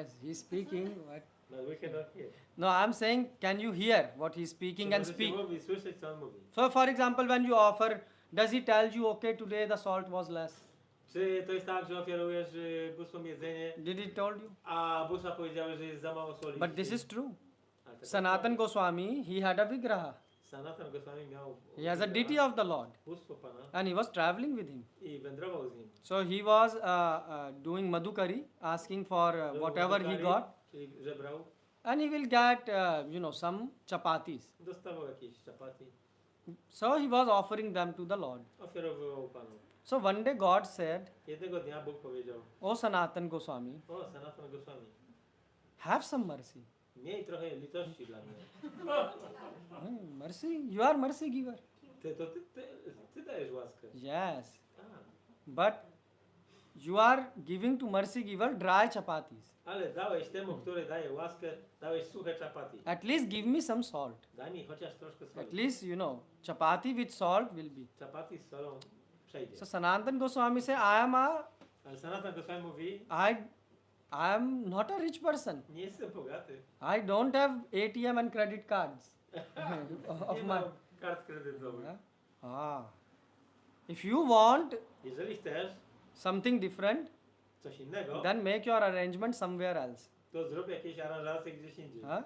Speaker 1: yes, he's speaking. But
Speaker 2: No, we cannot hear.
Speaker 1: no, I'm saying, can you hear what he's speaking
Speaker 2: Czy
Speaker 1: and
Speaker 2: możecie
Speaker 1: speak?
Speaker 2: mówić, słyszeć co on mówi?
Speaker 1: So, for example, when you offer, does he tell you, okay, today the salt was less?
Speaker 2: Czy to jest tak, że ofiarujesz bóstwom jedzenie,
Speaker 1: Did he told you?
Speaker 2: a bóstwa powiedziały, że jest za mało soli?
Speaker 1: But this is true.
Speaker 2: A, tak
Speaker 1: Sanatan
Speaker 2: jest.
Speaker 1: Goswami, he had a vigraha.
Speaker 2: Sanatan Goswami miał
Speaker 1: He has a deity of the Lord,
Speaker 2: bóstwo Pana
Speaker 1: and he was traveling with him.
Speaker 2: i wędrował z nim.
Speaker 1: So he was doing madhukari, asking for
Speaker 2: Był
Speaker 1: whatever he
Speaker 2: Madhukari,
Speaker 1: got,
Speaker 2: czyli żebrał,
Speaker 1: and he will get, some chapatis.
Speaker 2: dostawał jakieś chapati,
Speaker 1: So he was offering them to the Lord.
Speaker 2: ofiarowywał Panu.
Speaker 1: So one day God said,
Speaker 2: Jednego dnia Bóg powiedział,
Speaker 1: O Sanatan Goswami,
Speaker 2: o Sanatan Goswami,
Speaker 1: have some mercy.
Speaker 2: miej trochę litości dla mnie.
Speaker 1: Mercy? You are mercy giver.
Speaker 2: Ty dajesz łaskę.
Speaker 1: Yes.
Speaker 2: A,
Speaker 1: But you are giving to mercy giver dry chapatis.
Speaker 2: Ale dałeś temu, który daje łaskę, dałeś suche chapati.
Speaker 1: At least give me some salt.
Speaker 2: Daj mi chociaż troszkę
Speaker 1: At
Speaker 2: soli.
Speaker 1: least, chapati with salt will be.
Speaker 2: Chapati z solą przejdzie.
Speaker 1: So Sanatan Goswami say,
Speaker 2: Ale Sanatan Goswami mówi,
Speaker 1: I am not a rich person.
Speaker 2: nie jestem bogaty.
Speaker 1: I don't have ATM and credit cards of
Speaker 2: Nie
Speaker 1: my.
Speaker 2: mam kart kredytowych.
Speaker 1: Yeah? If you want
Speaker 2: Jeżeli chcesz
Speaker 1: something different,
Speaker 2: coś innego,
Speaker 1: then make your arrangement somewhere else.
Speaker 2: to zrób jakieś aranżacje gdzieś indziej.
Speaker 1: Huh?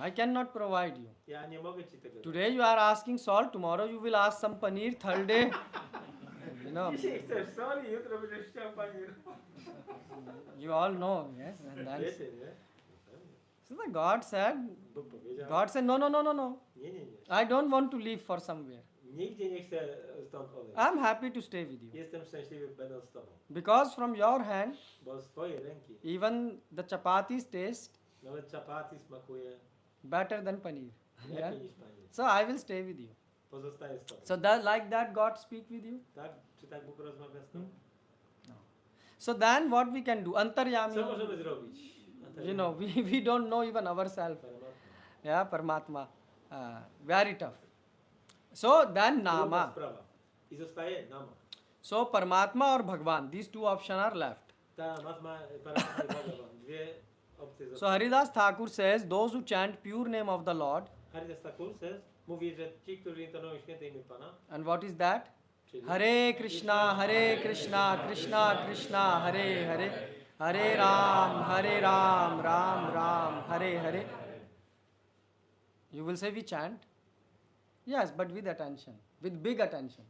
Speaker 1: I cannot provide you.
Speaker 2: Ja nie mogę ci tego dać.
Speaker 1: Today you are asking salt, tomorrow you will ask some paneer, third day.
Speaker 2: Dzisiaj chcesz soli, jutro będziesz chciał panir.
Speaker 1: You all know, yes. And that's,
Speaker 2: Wiecie, nie?
Speaker 1: so the God said,
Speaker 2: Bóg powiedział,
Speaker 1: God said, no.
Speaker 2: nie.
Speaker 1: I don't want to leave for somewhere.
Speaker 2: Nigdzie nie chcę stąd odejść.
Speaker 1: I'm happy to stay with you.
Speaker 2: Jestem szczęśliwy będąc z tobą.
Speaker 1: Because from your hand,
Speaker 2: Bo z twojej ręki
Speaker 1: even the chapatis taste
Speaker 2: nawet chapati smakuje
Speaker 1: better than paneer. Yeah?
Speaker 2: lepiej niż panir.
Speaker 1: So I will stay with you.
Speaker 2: Pozostaję z tobą.
Speaker 1: So like that God speak with you.
Speaker 2: Tak? Czy tak Bóg rozmawia z tobą?
Speaker 1: So then what we can do?
Speaker 2: Co
Speaker 1: Antaryami.
Speaker 2: możemy zrobić?
Speaker 1: We don't know even ourselves.
Speaker 2: Paramatma.
Speaker 1: Yeah, Paramatma. Very tough. So then
Speaker 2: Trudna
Speaker 1: Nama.
Speaker 2: sprawa. I zostaje nama.
Speaker 1: So Paramatma or Bhagwan. These two options are left.
Speaker 2: Ta matma, paramatma i Bhagavan. Dwie opcje
Speaker 1: So
Speaker 2: zostały.
Speaker 1: Haridas Thakur says, those who chant pure name of the Lord.
Speaker 2: Haridas Thakur mówi, że ci, którzy intonują święte imię Pana,
Speaker 1: And what is that?
Speaker 2: czyli
Speaker 1: Hare Krishna, Krishna Krishna, Hare Hare, Hare Ram, Ram, Hare Hare. You will say we chant? Yes, but with attention, with big attention.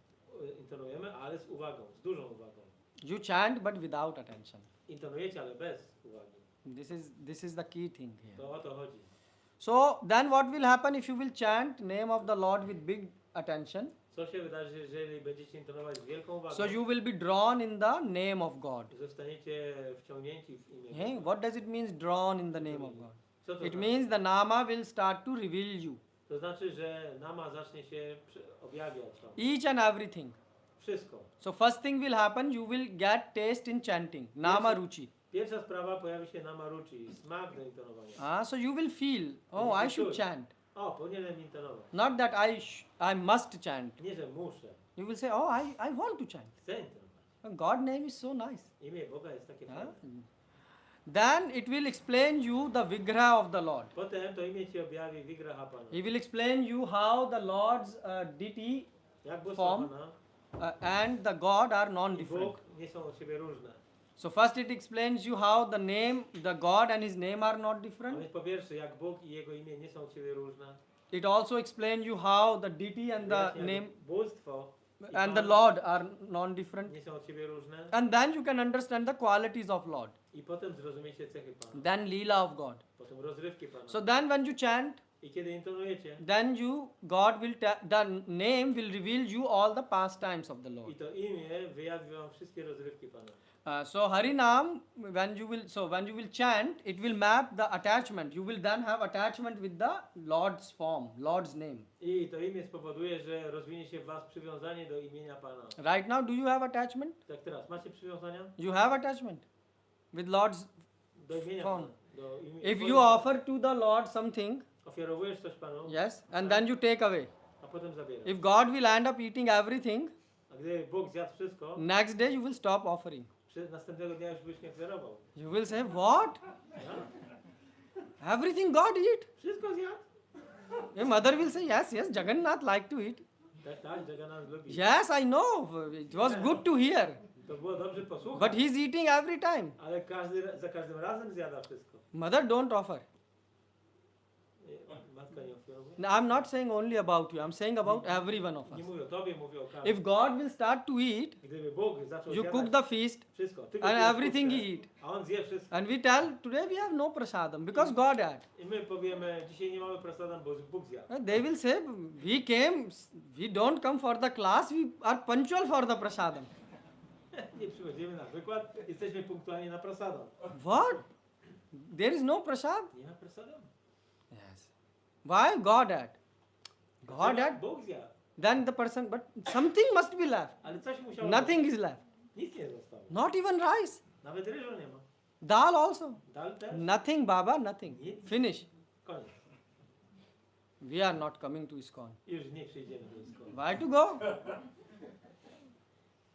Speaker 2: intonujemy, ale z uwagą, z dużą uwagą.
Speaker 1: You chant but without attention.
Speaker 2: Intonujecie, ale bez uwagi.
Speaker 1: This is the key thing here.
Speaker 2: To o to chodzi.
Speaker 1: So then what will happen if you will chant name of the Lord with big attention?
Speaker 2: Co się wydarzy, jeżeli będziecie intonować z wielką uwagą?
Speaker 1: So you will be drawn in the name of God.
Speaker 2: Zostaniecie wciągnięci w imię
Speaker 1: Hey,
Speaker 2: Boga.
Speaker 1: what does it mean drawn in the name of God?
Speaker 2: Co to
Speaker 1: It
Speaker 2: znaczy?
Speaker 1: means the nama will start to reveal you.
Speaker 2: To znaczy, że nama zacznie się objawiać wam.
Speaker 1: Each and everything.
Speaker 2: Wszystko.
Speaker 1: So first thing will happen, you will get taste in chanting. Nama ruchi.
Speaker 2: Pierwsza sprawa, pojawi się nama ruchi, smak do intonowania.
Speaker 1: So you will feel, oh, I should chant.
Speaker 2: O, powinienem intonować.
Speaker 1: Not that I must chant.
Speaker 2: Nie, że muszę.
Speaker 1: You will say, oh, I want to chant.
Speaker 2: Chcę intonować.
Speaker 1: God name is so nice.
Speaker 2: Imię Boga jest takie fajne.
Speaker 1: Then it will explain you the vigraha of the Lord.
Speaker 2: Potem to imię ci objawi Vigraha Pana.
Speaker 1: He will explain you how the Lord's deity
Speaker 2: Jak Bóstwa
Speaker 1: form
Speaker 2: Pana
Speaker 1: and the God are
Speaker 2: i
Speaker 1: non-different.
Speaker 2: Bóg nie są od siebie różne.
Speaker 1: So first it explains you how the name, the God and His name are not
Speaker 2: A
Speaker 1: different.
Speaker 2: więc po pierwsze, jak Bóg i Jego imię nie są od siebie różne.
Speaker 1: It also explains you how the deity and the
Speaker 2: Wyjaśnia, że
Speaker 1: name
Speaker 2: Bóstwo i
Speaker 1: and the
Speaker 2: Pan
Speaker 1: Lord are non-different.
Speaker 2: nie są od siebie różne.
Speaker 1: And then you can understand the qualities of Lord.
Speaker 2: I potem zrozumiecie cechy Pana.
Speaker 1: Then Leela of God.
Speaker 2: Potem rozrywki Pana.
Speaker 1: So then when you chant,
Speaker 2: I kiedy intonujecie,
Speaker 1: then God will, the name will reveal you all the pastimes of the
Speaker 2: i
Speaker 1: Lord.
Speaker 2: to imię wyjawi wam wszystkie rozrywki Pana.
Speaker 1: So Harinam, when you will chant, it will map the attachment. You will then have attachment with the Lord's form, Lord's name.
Speaker 2: I to imię spowoduje, że rozwinie się w was przywiązanie do imienia Pana.
Speaker 1: Right now, do you have attachment?
Speaker 2: Tak teraz, macie przywiązania?
Speaker 1: You have attachment with Lord's.
Speaker 2: Do imienia
Speaker 1: Form.
Speaker 2: Pana. Do
Speaker 1: If you offer to the Lord something,
Speaker 2: ofiarowujesz coś Panu,
Speaker 1: yes, and then you take away.
Speaker 2: a potem zabierasz.
Speaker 1: If God will end up eating everything,
Speaker 2: A gdy Bóg zjadł wszystko,
Speaker 1: next day you will stop offering.
Speaker 2: następnego dnia już byś nie ofiarował.
Speaker 1: You will say, what?
Speaker 2: Ja?
Speaker 1: Everything God eat?
Speaker 2: Wszystko zjadł?
Speaker 1: Your mother will say, yes, Jagannath like to eat.
Speaker 2: Tak, Jagannath lubi.
Speaker 1: Yes, I know. It was good to hear.
Speaker 2: To było dobrze posłuchać.
Speaker 1: But he's eating every time.
Speaker 2: Ale za każdym razem zjada wszystko.
Speaker 1: Mother, don't offer.
Speaker 2: Matka nie ofiarowuje?
Speaker 1: No, I'm not saying only about you. I'm saying about every one of us.
Speaker 2: Nie mówię o tobie, mówię o każdym.
Speaker 1: If God will start to eat,
Speaker 2: Gdyby Bóg zaczął
Speaker 1: you
Speaker 2: zjadać
Speaker 1: cook the feast
Speaker 2: wszystko, tylko
Speaker 1: and
Speaker 2: ty
Speaker 1: everything he
Speaker 2: wkrótce,
Speaker 1: eat.
Speaker 2: a on zje wszystko.
Speaker 1: And we tell, today we have no prasadam because God had.
Speaker 2: I my powiemy, dzisiaj nie mamy prasadam, bo Bóg zjadł.
Speaker 1: They will say, we don't come for the class, we are punctual for the prasadam.
Speaker 2: Nie przychodzimy na wykład, jesteśmy punktualni na prasadam.
Speaker 1: What? There is no prasad?
Speaker 2: Nie ma prasadam?
Speaker 1: Yes. Why? God had. God had.
Speaker 2: Bóg zjadł.
Speaker 1: then the person, but something must be left.
Speaker 2: Ale coś musiało
Speaker 1: Nothing is left.
Speaker 2: Nic nie zostało.
Speaker 1: Not even rice.
Speaker 2: Nawet ryżu nie ma.
Speaker 1: Dal also.
Speaker 2: Dal też?
Speaker 1: Nothing, Baba, nothing.
Speaker 2: Nic.
Speaker 1: Finish.
Speaker 2: Koniec.
Speaker 1: We are not coming to ISKCON.
Speaker 2: Już nie przyjdziemy do szkoły.
Speaker 1: Why to go?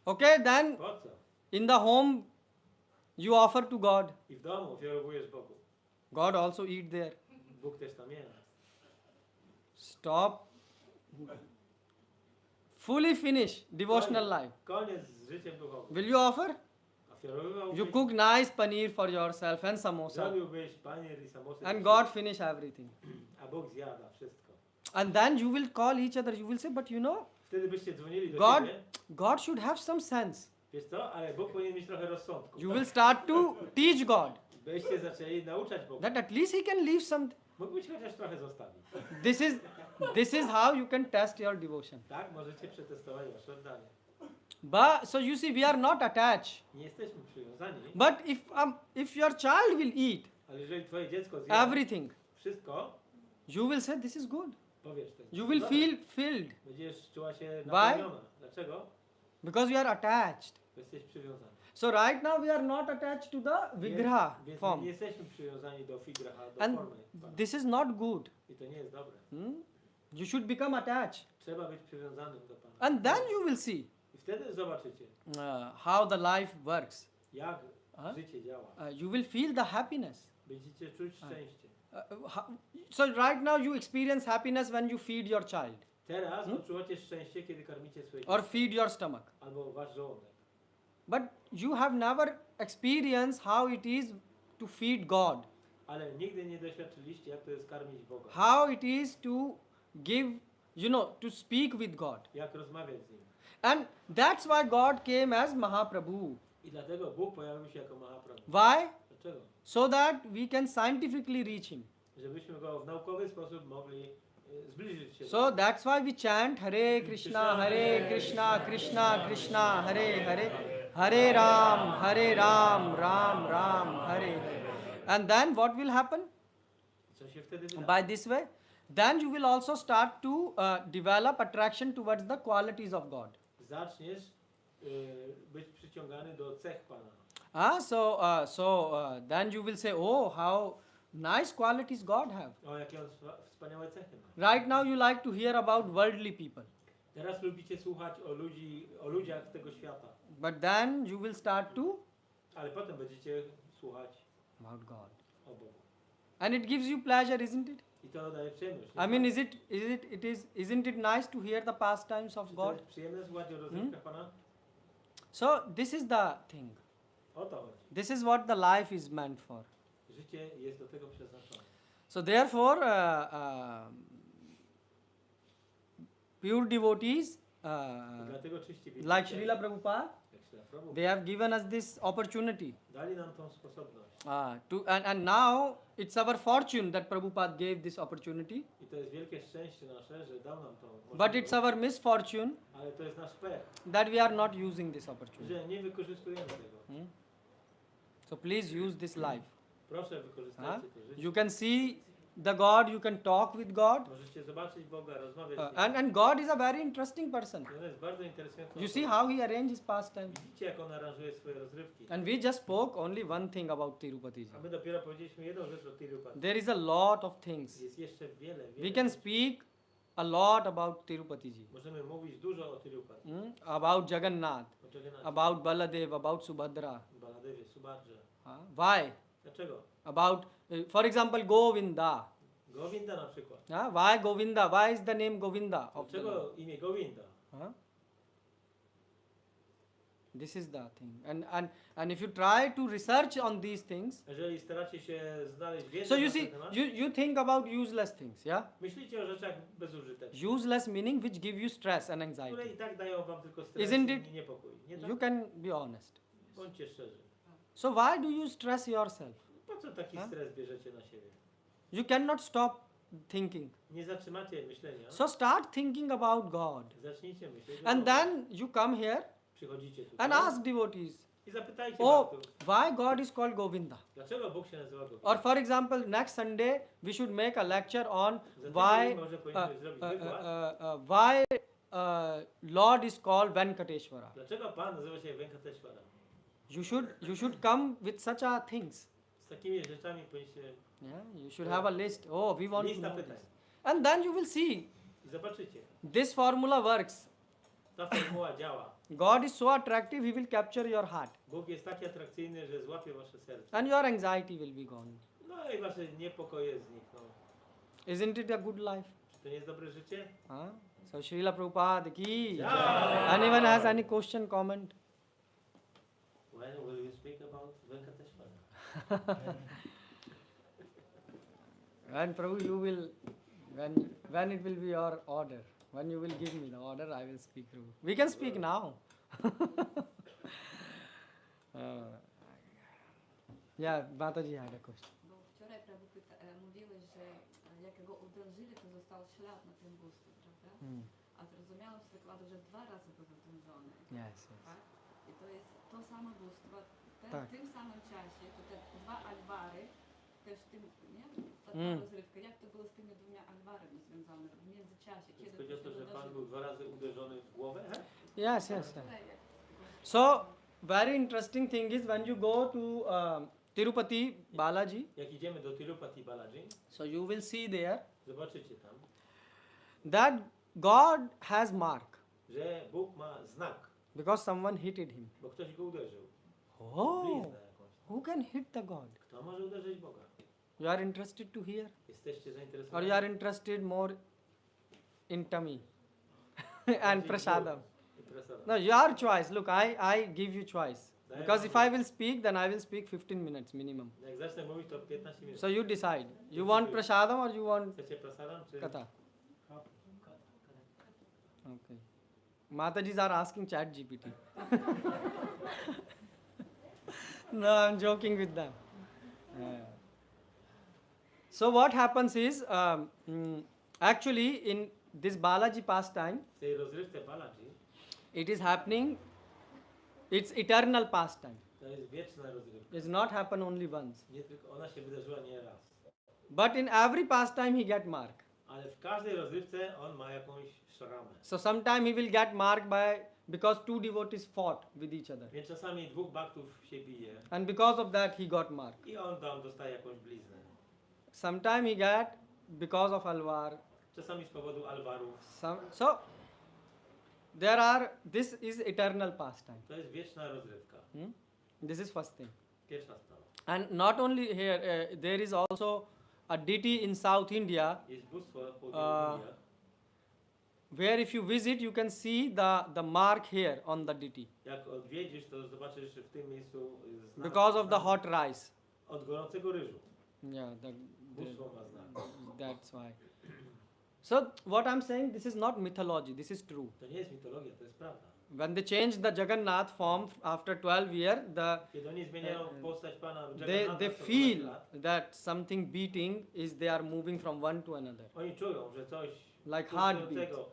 Speaker 1: Okay, then
Speaker 2: Po co?
Speaker 1: in the home you offer to God.
Speaker 2: I w domu ofiarowujesz Bogu.
Speaker 1: God also eat there.
Speaker 2: Bóg też tam jest.
Speaker 1: Stop. Fully finish devotional life.
Speaker 2: Koniec z życiem duchowym.
Speaker 1: Will you offer?
Speaker 2: Ofiarowywałbyś,
Speaker 1: You cook nice paneer for yourself and samosa.
Speaker 2: zrobiłbyś panier i samosy.
Speaker 1: And God finish everything.
Speaker 2: A Bóg zjada wszystko.
Speaker 1: And then you will call each other. You will say, but you know,
Speaker 2: Wtedy byście dzwonili do
Speaker 1: God,
Speaker 2: siebie.
Speaker 1: God should have some sense.
Speaker 2: Wiesz co? Ale Bóg powinien mieć trochę rozsądku.
Speaker 1: You will start to teach God
Speaker 2: Byście zaczęli nauczać Boga.
Speaker 1: that at least He can leave something.
Speaker 2: Mógłbyś chociaż trochę zostawić.
Speaker 1: This is how you can test your devotion.
Speaker 2: Tak? Możecie przetestować wasze oddanie.
Speaker 1: But so you see, we are not attached.
Speaker 2: Nie jesteśmy przywiązani.
Speaker 1: But if your child will eat
Speaker 2: Ale jeżeli twoje dziecko zje
Speaker 1: everything,
Speaker 2: wszystko,
Speaker 1: you will say this is good.
Speaker 2: powiesz tego.
Speaker 1: You will
Speaker 2: Dobra.
Speaker 1: feel filled
Speaker 2: Będziesz czuła się
Speaker 1: Why?
Speaker 2: napełniona. Dlaczego?
Speaker 1: because you are attached.
Speaker 2: Bo jesteś przywiązany.
Speaker 1: So right now we are not attached to the vigraha
Speaker 2: Więc
Speaker 1: form,
Speaker 2: nie jesteśmy przywiązani do figraha, do
Speaker 1: and
Speaker 2: formy.
Speaker 1: this is not good.
Speaker 2: I to nie jest dobre.
Speaker 1: You should become attached,
Speaker 2: Trzeba być przywiązanym do Pana.
Speaker 1: and then you will see
Speaker 2: I wtedy zobaczycie,
Speaker 1: how the life works.
Speaker 2: jak
Speaker 1: A?
Speaker 2: życie działa.
Speaker 1: You will feel the happiness.
Speaker 2: Będziecie czuć szczęście.
Speaker 1: So right now you experience happiness when you feed your child
Speaker 2: Teraz odczuwacie szczęście, kiedy karmicie swoje
Speaker 1: or
Speaker 2: dzieci.
Speaker 1: feed your stomach.
Speaker 2: Albo wasz żołądek.
Speaker 1: But you have never experienced how it is to feed God,
Speaker 2: Ale nigdy nie doświadczyliście, jak to jest karmić Boga.
Speaker 1: how it is to give, to speak with God.
Speaker 2: Jak rozmawiać z Nim.
Speaker 1: And that's why God came as Mahaprabhu.
Speaker 2: I dlatego Bóg pojawił się jako Mahaprabhu.
Speaker 1: Why?
Speaker 2: Dlaczego?
Speaker 1: So that we can scientifically reach Him.
Speaker 2: Żebyśmy Go w naukowy sposób mogli zbliżyć się
Speaker 1: So that's why we chant Hare Krishna, Krishna Krishna, Hare Hare, Hare Ram, Ram Ram, Hare Hare. And then what will happen?
Speaker 2: Co się wtedy wydarzy?
Speaker 1: By this way, then you will also start to develop attraction towards the qualities of God.
Speaker 2: Zaczniesz być przyciągany do cech Pana.
Speaker 1: Then you will say, oh, how nice qualities God have.
Speaker 2: O, jakie on wspaniałe cechy ma.
Speaker 1: Right now you like to hear about worldly people,
Speaker 2: Teraz lubicie słuchać o ludziach tego świata.
Speaker 1: but then you will start to
Speaker 2: Ale potem będziecie słuchać
Speaker 1: about God.
Speaker 2: o Bogu.
Speaker 1: And it gives you pleasure, isn't it?
Speaker 2: I to daje przyjemność.
Speaker 1: I mean, isn't it nice to hear the pastimes of
Speaker 2: Czy to
Speaker 1: God?
Speaker 2: jest przyjemne słuchać o rozrywkach Pana?
Speaker 1: So this is the thing.
Speaker 2: O to chodzi.
Speaker 1: This is what the life is meant for.
Speaker 2: Życie jest do tego przeznaczone.
Speaker 1: So therefore, pure devotees,
Speaker 2: Dlatego czyści
Speaker 1: like Srila Prabhupada,
Speaker 2: jak Srila Prabhu,
Speaker 1: they have given us this opportunity.
Speaker 2: dali nam tą sposobność.
Speaker 1: And now it's our fortune that Prabhupada gave this opportunity.
Speaker 2: I to jest wielkie szczęście nasze, że dał nam tą
Speaker 1: But
Speaker 2: możliwość.
Speaker 1: it's our misfortune
Speaker 2: Ale to jest nasz pech,
Speaker 1: that we are not using this opportunity.
Speaker 2: że nie wykorzystujemy tego.
Speaker 1: So please use this life.
Speaker 2: Proszę, wykorzystajcie to życie.
Speaker 1: You can see the God, you can talk with God.
Speaker 2: Możecie zobaczyć Boga, rozmawiać z Nim.
Speaker 1: And God is a very interesting person.
Speaker 2: I on jest bardzo interesujący.
Speaker 1: You see how he arranged his pastimes.
Speaker 2: Widzicie, jak on aranżuje swoje rozrywki.
Speaker 1: And we just spoke only one thing about Tirupati.
Speaker 2: A my dopiero powiedzieliśmy jedną rzecz o Tirupati.
Speaker 1: There is a lot of things.
Speaker 2: Jest jeszcze wiele.
Speaker 1: We can speak a lot about Tirupati ji,
Speaker 2: Możemy mówić dużo o Tirupati.
Speaker 1: about Jagannath,
Speaker 2: O Jagannathie,
Speaker 1: about Baladev, about Subhadra.
Speaker 2: Baladewie, Subhadrze.
Speaker 1: Why?
Speaker 2: Dlaczego?
Speaker 1: About, for example, Govinda.
Speaker 2: Govinda na przykład.
Speaker 1: Why Govinda? Why is the name Govinda? Of the Lord?
Speaker 2: Dlaczego imię Govinda?
Speaker 1: This is the thing. And if you try to research on these things,
Speaker 2: Jeżeli staracie się znaleźć wiedzę
Speaker 1: so you
Speaker 2: na
Speaker 1: see,
Speaker 2: ten temat,
Speaker 1: you think about useless things, yeah?
Speaker 2: myślicie o rzeczach bezużytecznych,
Speaker 1: Useless meaning which give you stress and
Speaker 2: które
Speaker 1: anxiety.
Speaker 2: i tak dają wam tylko stres
Speaker 1: Isn't it?
Speaker 2: i niepokój. Nie tak?
Speaker 1: You can be honest.
Speaker 2: Bądźcie szczerzy.
Speaker 1: So why do you stress yourself?
Speaker 2: Po co taki
Speaker 1: A?
Speaker 2: stres bierzecie na siebie?
Speaker 1: You cannot stop thinking.
Speaker 2: Nie zatrzymacie myślenia.
Speaker 1: So start thinking about God.
Speaker 2: Zacznijcie myśleć. o
Speaker 1: And
Speaker 2: Bogu.
Speaker 1: then you come here
Speaker 2: Przychodzicie tutaj
Speaker 1: and ask devotees,
Speaker 2: i zapytajcie
Speaker 1: oh,
Speaker 2: Bhagów,
Speaker 1: why God is called Govinda?
Speaker 2: dlaczego Bóg się nazywa Govinda?
Speaker 1: Or for example, next Sunday we should make a lecture on
Speaker 2: Za
Speaker 1: why
Speaker 2: tydzień może powinniśmy zrobić wykład,
Speaker 1: why Lord is called Venkateshwara?
Speaker 2: Dlaczego Pan nazywa się Venkateshwara?
Speaker 1: You should come with such a things.
Speaker 2: Z takimi rzeczami powinniście...
Speaker 1: Yeah, you should have a list. Oh, we want to
Speaker 2: Lista
Speaker 1: know
Speaker 2: pytań.
Speaker 1: this. And then you will see
Speaker 2: I zobaczycie,
Speaker 1: this formula works.
Speaker 2: ta formuła działa.
Speaker 1: God is so attractive, He will capture your heart,
Speaker 2: Bóg jest taki atrakcyjny, że złapie wasze serce.
Speaker 1: and your anxiety will be gone.
Speaker 2: No i wasze niepokoje znikną.
Speaker 1: Isn't it a good life?
Speaker 2: Czy to nie jest dobre życie?
Speaker 1: Huh? So Srila Prabhupada ki.
Speaker 2: Yeah.
Speaker 1: Anyone has any question, comment?
Speaker 2: When will you speak about Venkateshwara?
Speaker 1: And Prabhu, you will, when it will be your order, when you will give me the order, I will speak, Prabhu. We can speak now. Yeah, Mataji had a question.
Speaker 7: Bo wczoraj Prabhu mówiłeś, że jak go uderzyli, to został ślad na tym bóstwie, prawda? A zrozumiałam z wykładu, że 2 razy był uderzony.
Speaker 1: Yes, yes.
Speaker 7: Tak? I to jest to samo bóstwo.
Speaker 1: Tak.
Speaker 7: W tym samym czasie, to te 2 alwary, też w tym, nie? Ta rozrywka. Jak to było z tymi 2 alwarami związane w międzyczasie? Kiedy
Speaker 2: Chodzi o to, że Pan był 2 razy uderzony w głowę?
Speaker 1: Yes, yes, yes. So, very interesting thing is when you go to Tirupati Balaji,
Speaker 2: Jak idziemy do Tirupati Balaji,
Speaker 1: so you will see there
Speaker 2: zobaczycie tam,
Speaker 1: that God has mark
Speaker 2: że Bóg ma znak,
Speaker 1: because someone hit him.
Speaker 2: bo ktoś go uderzył.
Speaker 1: Oh,
Speaker 2: Bliznę jakąś.
Speaker 1: who can hit the God?
Speaker 2: Kto może uderzyć Boga?
Speaker 1: You are interested to hear?
Speaker 2: Jesteście
Speaker 1: Or
Speaker 2: zainteresowani?
Speaker 1: you are interested more in tummy and prasadam? No, your choice. Look, I give you choice. Because if I will speak, then I will speak 15 minutes minimum.
Speaker 2: Jak zacznę mówić, to 15 minut.
Speaker 1: So you decide. You want prasadam or you want
Speaker 2: Chcecie prasadam, czy...
Speaker 1: katha? Okay. Matajis are asking chat GPT. No, I'm joking with them. So what happens is, actually in this Balaji pastime,
Speaker 2: W tej rozrywce Balaji,
Speaker 1: it is happening, it's eternal pastime.
Speaker 2: to jest wieczna rozrywka.
Speaker 1: It's not happen only once.
Speaker 2: Nie tylko ona się wydarzyła nie raz.
Speaker 1: But in every pastime he get mark.
Speaker 2: Ale w każdej rozrywce on ma jakąś szramę.
Speaker 1: So sometime he will get marked because 2 devotees fought with each other.
Speaker 2: Więc czasami 2 baktów się bije
Speaker 1: And because of that he got marked.
Speaker 2: i on tam dostaje jakąś bliznę.
Speaker 1: Sometime he get because of alvar.
Speaker 2: Czasami z powodu alwarów.
Speaker 1: So there are, this is eternal pastime.
Speaker 2: To jest wieczna rozrywka.
Speaker 1: This is first thing.
Speaker 2: Pierwsza sprawa.
Speaker 1: And not only here, there is also a deity in South India
Speaker 2: Jest bóstwo w południowej
Speaker 1: where if you visit you can see the mark here on the deity
Speaker 2: Jak odwiedzisz, to zobaczysz w tym miejscu znak.
Speaker 1: because of the hot rice.
Speaker 2: Od gorącego ryżu.
Speaker 1: Yeah,
Speaker 2: Bóstwo ma znak.
Speaker 1: that's why. So what I'm saying, this is not mythology, this is true.
Speaker 2: To nie jest mitologia, to jest prawda.
Speaker 1: When they changed the Jagannath form after 12 years,
Speaker 2: Kiedy oni zmieniają postać Pana
Speaker 1: they
Speaker 2: Jagannatha co 12
Speaker 1: feel
Speaker 2: lat,
Speaker 1: that something beating is they are moving from one to another.
Speaker 2: oni czują, że coś
Speaker 1: Like heartbeat.
Speaker 2: pulsującego,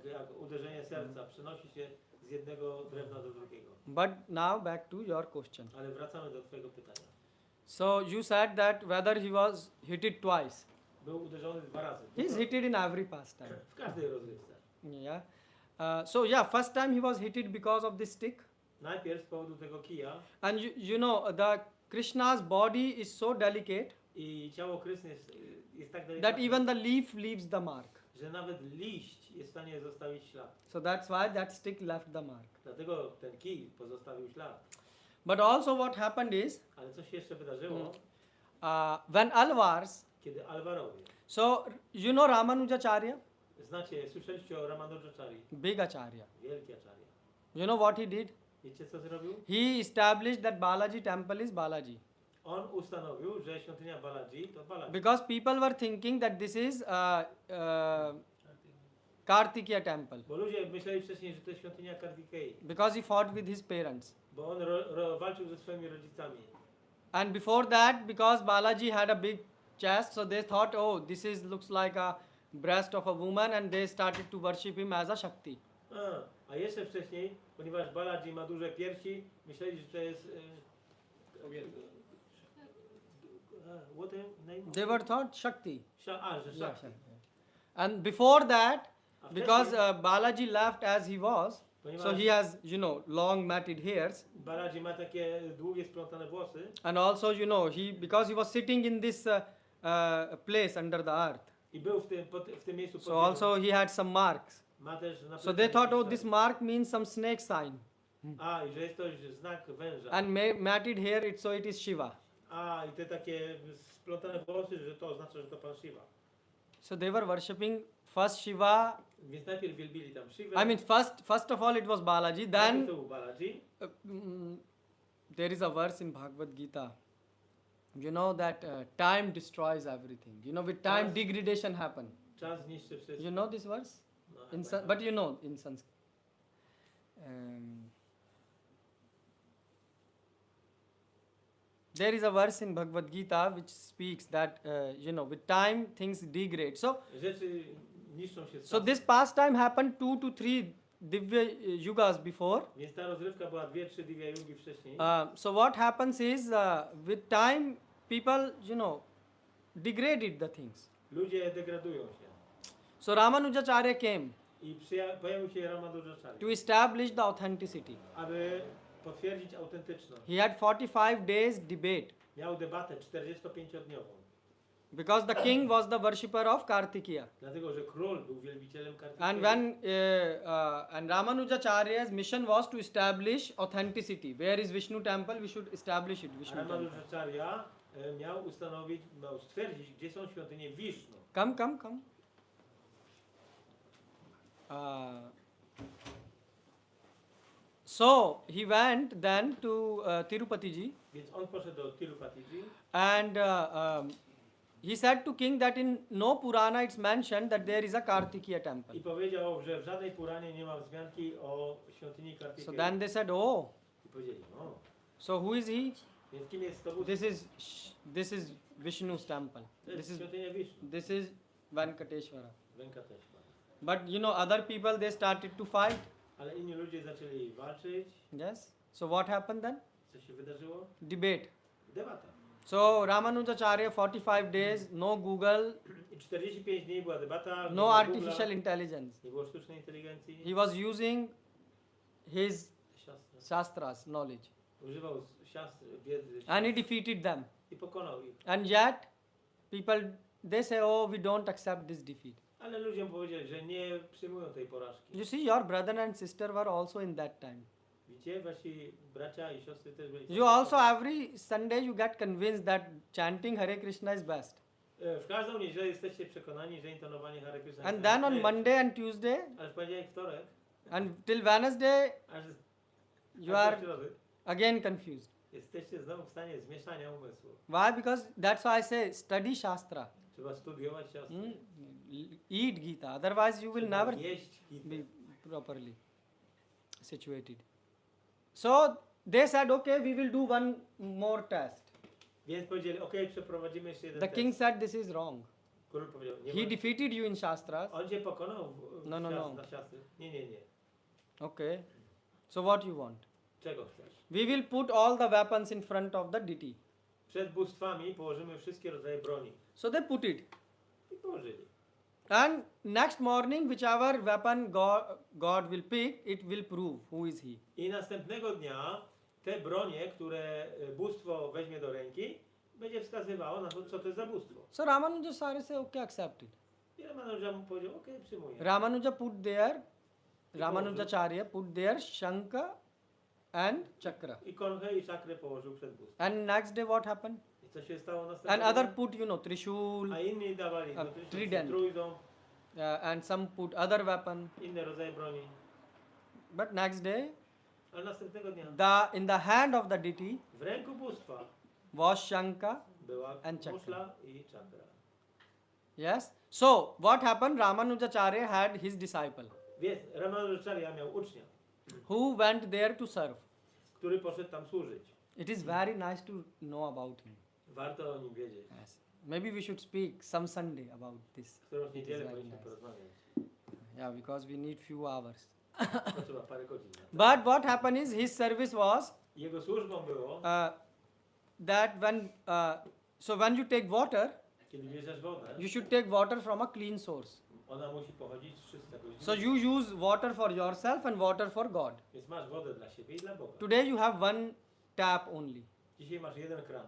Speaker 2: jak uderzenie serca, przenosi się z jednego drewna do drugiego.
Speaker 1: But now back to your question.
Speaker 2: Ale wracamy do Twojego pytania.
Speaker 1: So you said that whether he was hit it twice.
Speaker 2: Był uderzony 2 razy.
Speaker 1: He's hit it in every pastime.
Speaker 2: W każdej rozrywce.
Speaker 1: Yeah. So yeah, first time he was hit it because of this stick.
Speaker 2: Najpierw z powodu tego kija
Speaker 1: And you know, the Krishna's body is so delicate
Speaker 2: i ciało Krishny jest tak
Speaker 1: that
Speaker 2: delikatne,
Speaker 1: even the leaf leaves the mark.
Speaker 2: że nawet liść jest w stanie zostawić ślad.
Speaker 1: So that's why that stick left the mark.
Speaker 2: Dlatego ten kij pozostawił ślad.
Speaker 1: But also what happened is,
Speaker 2: Ale co się jeszcze wydarzyło,
Speaker 1: when Alvars,
Speaker 2: kiedy Alwarowie,
Speaker 1: so you know Ramanujacharya,
Speaker 2: znacie, słyszeliście o Ramanujacharya,
Speaker 1: big acharya.
Speaker 2: wielki acharya.
Speaker 1: You know what he did?
Speaker 2: Wiecie co zrobił?
Speaker 1: He established that Balaji temple is Balaji.
Speaker 2: On ustanowił, że świątynia Balaji to Balaji.
Speaker 1: Because people were thinking that this is Kartikeya temple.
Speaker 2: Bo ludzie myśleli wcześniej, że to jest świątynia Kartikei.
Speaker 1: Because he fought with his parents.
Speaker 2: Bo on walczył ze swoimi rodzicami.
Speaker 1: And before that, because Balaji had a big chest, so they thought, oh, this is looks like a breast of a woman, and they started to worship him as a Shakti.
Speaker 2: A jeszcze wcześniej, ponieważ Balaji ma duże piersi, myśleli, że to jest... what name?
Speaker 1: They were thought Shakti.
Speaker 2: Że
Speaker 1: Yeah,
Speaker 2: Shakti.
Speaker 1: Shakti. And before that,
Speaker 2: A
Speaker 1: Because
Speaker 2: wcześniej,
Speaker 1: Balaji left as he was, so
Speaker 2: ponieważ
Speaker 1: he has, long matted hairs.
Speaker 2: Balaji ma takie długie splątane włosy
Speaker 1: And also, because he was sitting in this place under the earth.
Speaker 2: i był w tym miejscu pod
Speaker 1: So
Speaker 2: ziemią,
Speaker 1: also he had some marks.
Speaker 2: ma też na
Speaker 1: So
Speaker 2: plecach
Speaker 1: they thought,
Speaker 2: jakiś
Speaker 1: oh, this
Speaker 2: ślad.
Speaker 1: mark means some snake sign.
Speaker 2: I że jest to znak węża.
Speaker 1: And matted hair, so it is Shiva.
Speaker 2: I te takie splątane włosy, że to oznacza, że to Pan Shiva.
Speaker 1: So they were worshipping first Shiva.
Speaker 2: Więc najpierw wielbili tam Shivę.
Speaker 1: I mean, first of all, it was Balaji.
Speaker 2: Najpierw
Speaker 1: Then
Speaker 2: to był Balaji.
Speaker 1: There is a verse in Bhagavad Gita. You know that time destroys everything. With time
Speaker 2: Czas-
Speaker 1: degradation happen.
Speaker 2: Czas niszczy wszystko.
Speaker 1: You know this verse?
Speaker 2: No,
Speaker 1: In
Speaker 2: chyba
Speaker 1: but you know in Sanskrit. There is a verse in Bhagavad Gita which speaks that with time things degrade.
Speaker 2: Rzeczy niszczą się z
Speaker 1: So
Speaker 2: czasem.
Speaker 1: this pastime happened 2 to 3 Divya yugas before.
Speaker 2: Więc ta rozrywka była 2-3 Divya Yugi wcześniej.
Speaker 1: So what happens is with time people degraded the things.
Speaker 2: Ludzie degradują się.
Speaker 1: So Ramanujacharya came
Speaker 2: I pojawił się Ramanujacharya,
Speaker 1: to establish the authenticity.
Speaker 2: aby potwierdzić autentyczność.
Speaker 1: He had 45 days debate
Speaker 2: Miał debatę 45-dniową.
Speaker 1: because the king was the worshipper of Kartikeya.
Speaker 2: Dlatego, że król był wielbicielem
Speaker 1: And
Speaker 2: Kartikeya.
Speaker 1: and Ramanujacharya's mission was to establish authenticity. Where is Vishnu temple? We should establish it. Vishnu temple.
Speaker 2: Ramanujacharya miał stwierdzić, gdzie są świątynie Wisznu.
Speaker 1: Come. So he went then to Tirupati
Speaker 2: Więc on poszedł do Tirupatiji
Speaker 1: and he said to king that in no Purana it's mentioned that there is a Kartikeya temple.
Speaker 2: i powiedział, że w żadnej Puranie nie ma wzmianki o świątyni
Speaker 1: So
Speaker 2: Kartikeya.
Speaker 1: then they said, oh,
Speaker 2: I powiedzieli, no,
Speaker 1: so who is he?
Speaker 2: więc kim jest to
Speaker 1: This is Vishnu's temple.
Speaker 2: To jest świątynia Wisznu,
Speaker 1: This is Venkateshwara.
Speaker 2: Venkateshwara.
Speaker 1: But other people they started to fight.
Speaker 2: Ale inni ludzie zaczęli walczyć.
Speaker 1: Yes. So what happened then?
Speaker 2: Co się wydarzyło?
Speaker 1: Debate.
Speaker 2: Debata.
Speaker 1: So Ramanujacharya 45 days, no Google,
Speaker 2: I 45 dni była debata. nie
Speaker 1: no
Speaker 2: było
Speaker 1: artificial
Speaker 2: Google'a,
Speaker 1: intelligence.
Speaker 2: nie było sztucznej inteligencji.
Speaker 1: He was using his
Speaker 2: Siastra.
Speaker 1: shastras knowledge
Speaker 2: Używał siastry, wiedzy.
Speaker 1: and he defeated them.
Speaker 2: I pokonał ich.
Speaker 1: And yet people they say, oh, we don't accept this defeat.
Speaker 2: Ale ludziom powiedzieli, że nie przyjmują tej porażki.
Speaker 1: You see, your brother and sister were also in that time.
Speaker 2: Widzicie, wasi bracia i siostry też byli.
Speaker 1: You also every Sunday you get convinced that chanting Hare Krishna is best.
Speaker 2: W każdą niedzielę jesteście przekonani, że intonowanie Hare Krishna
Speaker 1: And
Speaker 2: jest
Speaker 1: then on
Speaker 2: najlepsze.
Speaker 1: Monday and Tuesday
Speaker 2: Ale w poniedziałek, wtorek,
Speaker 1: and till Wednesday
Speaker 2: aż
Speaker 1: you
Speaker 2: aż
Speaker 1: are
Speaker 2: do środy,
Speaker 1: again confused.
Speaker 2: jesteście znowu w stanie zmieszania umysłu.
Speaker 1: Why? Because that's why I say study Shastra.
Speaker 2: Trzeba studiować siostry.
Speaker 1: Eat Gita. Otherwise you will
Speaker 2: Trzeba
Speaker 1: never
Speaker 2: jeść Gitę.
Speaker 1: be properly situated. So they said, okay, we will do one more test.
Speaker 2: Więc powiedzieli, ok, przeprowadzimy jeszcze jeden
Speaker 1: The
Speaker 2: test.
Speaker 1: king said this is wrong.
Speaker 2: Król powiedział, nie
Speaker 1: He
Speaker 2: ma.
Speaker 1: defeated you in Shastras.
Speaker 2: On cię pokonał w
Speaker 1: No.
Speaker 2: na siastry. Nie.
Speaker 1: Okay. So what you want?
Speaker 2: Czego chcesz?
Speaker 1: We will put all the weapons in front of the deity.
Speaker 2: Przed bóstwami położymy wszystkie rodzaje broni.
Speaker 1: So they put it.
Speaker 2: I położyli.
Speaker 1: And next morning, whichever weapon God will pick, it will prove who is he.
Speaker 2: I następnego dnia te bronie, które bóstwo weźmie do ręki, będzie wskazywało na to, co to jest za bóstwo.
Speaker 1: So Ramanujacharya said, okay, accept it.
Speaker 2: I Ramanuja mu powiedział, ok, przyjmuję.
Speaker 1: Ramanujacharya put there Shankha and Chakra.
Speaker 2: I konchę i czakrę położył przed bóstwem.
Speaker 1: And next day what happened?
Speaker 2: I co się stało
Speaker 1: And
Speaker 2: następnego
Speaker 1: other
Speaker 2: dnia?
Speaker 1: put, Trishul,
Speaker 2: A inni dawali do
Speaker 1: trident.
Speaker 2: trójdą,
Speaker 1: and some put other weapon.
Speaker 2: inne rodzaje broni.
Speaker 1: But next day,
Speaker 2: Ale następnego dnia
Speaker 1: in the hand of the deity
Speaker 2: w ręku bóstwa
Speaker 1: was Shankha.
Speaker 2: była
Speaker 1: And chakra.
Speaker 2: muszla i czakra.
Speaker 1: Yes. So what happened? Ramanujacharya had his disciple
Speaker 2: Więc Ramanujacharya miał ucznia,
Speaker 1: who went there to serve.
Speaker 2: który poszedł tam służyć.
Speaker 1: It is very nice to know about him.
Speaker 2: Warto o nim wiedzieć.
Speaker 1: Yes. Maybe we should speak some Sunday about this.
Speaker 2: Którą w
Speaker 1: It is
Speaker 2: niedzielę
Speaker 1: very
Speaker 2: powinniśmy
Speaker 1: nice.
Speaker 2: porozmawiać.
Speaker 1: Yeah, because we need few hours.
Speaker 2: To trzeba parę godzin na to.
Speaker 1: But what happened is his service was
Speaker 2: Jego służbą było,
Speaker 1: that when you take water,
Speaker 2: kiedy bierzesz wodę,
Speaker 1: you should take water from a clean source.
Speaker 2: Ona musi pochodzić z czystego źródła.
Speaker 1: So you use water for yourself and water for God.
Speaker 2: Więc masz wodę dla siebie i dla Boga.
Speaker 1: Today you have one tap only.
Speaker 2: Dzisiaj masz jeden kran.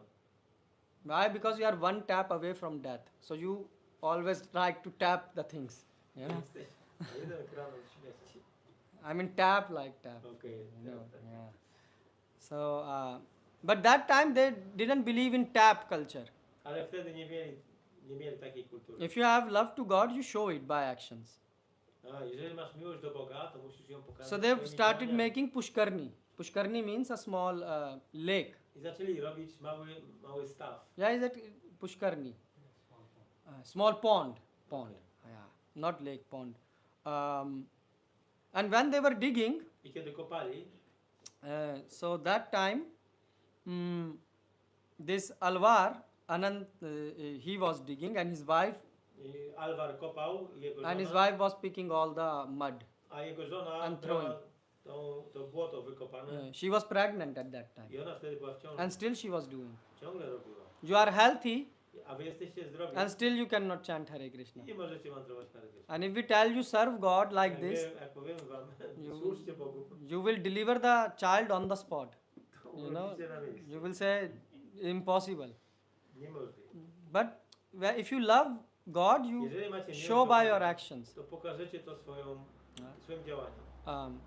Speaker 1: Why? Because you are one tap away from death. So you always try to tap the things. You know?
Speaker 2: Jesteś jeden kran od śmierci.
Speaker 1: I mean tap like tap.
Speaker 2: Okej,
Speaker 1: You know,
Speaker 2: tak.
Speaker 1: yeah. So, but that time they didn't believe in tap culture.
Speaker 2: Ale wtedy nie mieli takiej kultury.
Speaker 1: If you have love to God, you show it by actions.
Speaker 2: A jeżeli masz miłość do Boga, to musisz ją pokazać.
Speaker 1: So they've
Speaker 2: swoimi
Speaker 1: started
Speaker 2: działaniami.
Speaker 1: making pushkarni. Pushkarni means a small lake.
Speaker 2: I zaczęli robić mały staw.
Speaker 1: Yeah, is that pushkarni? Small pond. Pond. Yeah, not lake, pond. And when they were digging,
Speaker 2: I kiedy kopali,
Speaker 1: so that time, this Alvar, Anand, he was digging, and his wife,
Speaker 2: Alvar kopał, jego
Speaker 1: and his
Speaker 2: żona,
Speaker 1: wife was picking all the mud.
Speaker 2: a jego żona
Speaker 1: and
Speaker 2: brała to błoto wykopane
Speaker 1: She was pregnant at that time,
Speaker 2: i ona wtedy była w ciąży.
Speaker 1: and still she was doing.
Speaker 2: Ciągle robiła.
Speaker 1: You are healthy,
Speaker 2: A wy jesteście zdrowi
Speaker 1: and still you cannot chant Hare
Speaker 2: i
Speaker 1: Krishna.
Speaker 2: nie możecie mantrować Hare Krishna.
Speaker 1: And if we tell you serve God like this,
Speaker 2: Jak powiemy wam,
Speaker 1: You-
Speaker 2: służcie Bogu,
Speaker 1: you will deliver the child on the spot.
Speaker 2: to
Speaker 1: You know,
Speaker 2: urodzicie na miejscu.
Speaker 1: you will say impossible.
Speaker 2: Niemożliwe.
Speaker 1: But if you love God, you
Speaker 2: Jeżeli macie miłość
Speaker 1: show
Speaker 2: do
Speaker 1: by
Speaker 2: Boga,
Speaker 1: your actions.
Speaker 2: to pokażecie to swoim działaniem.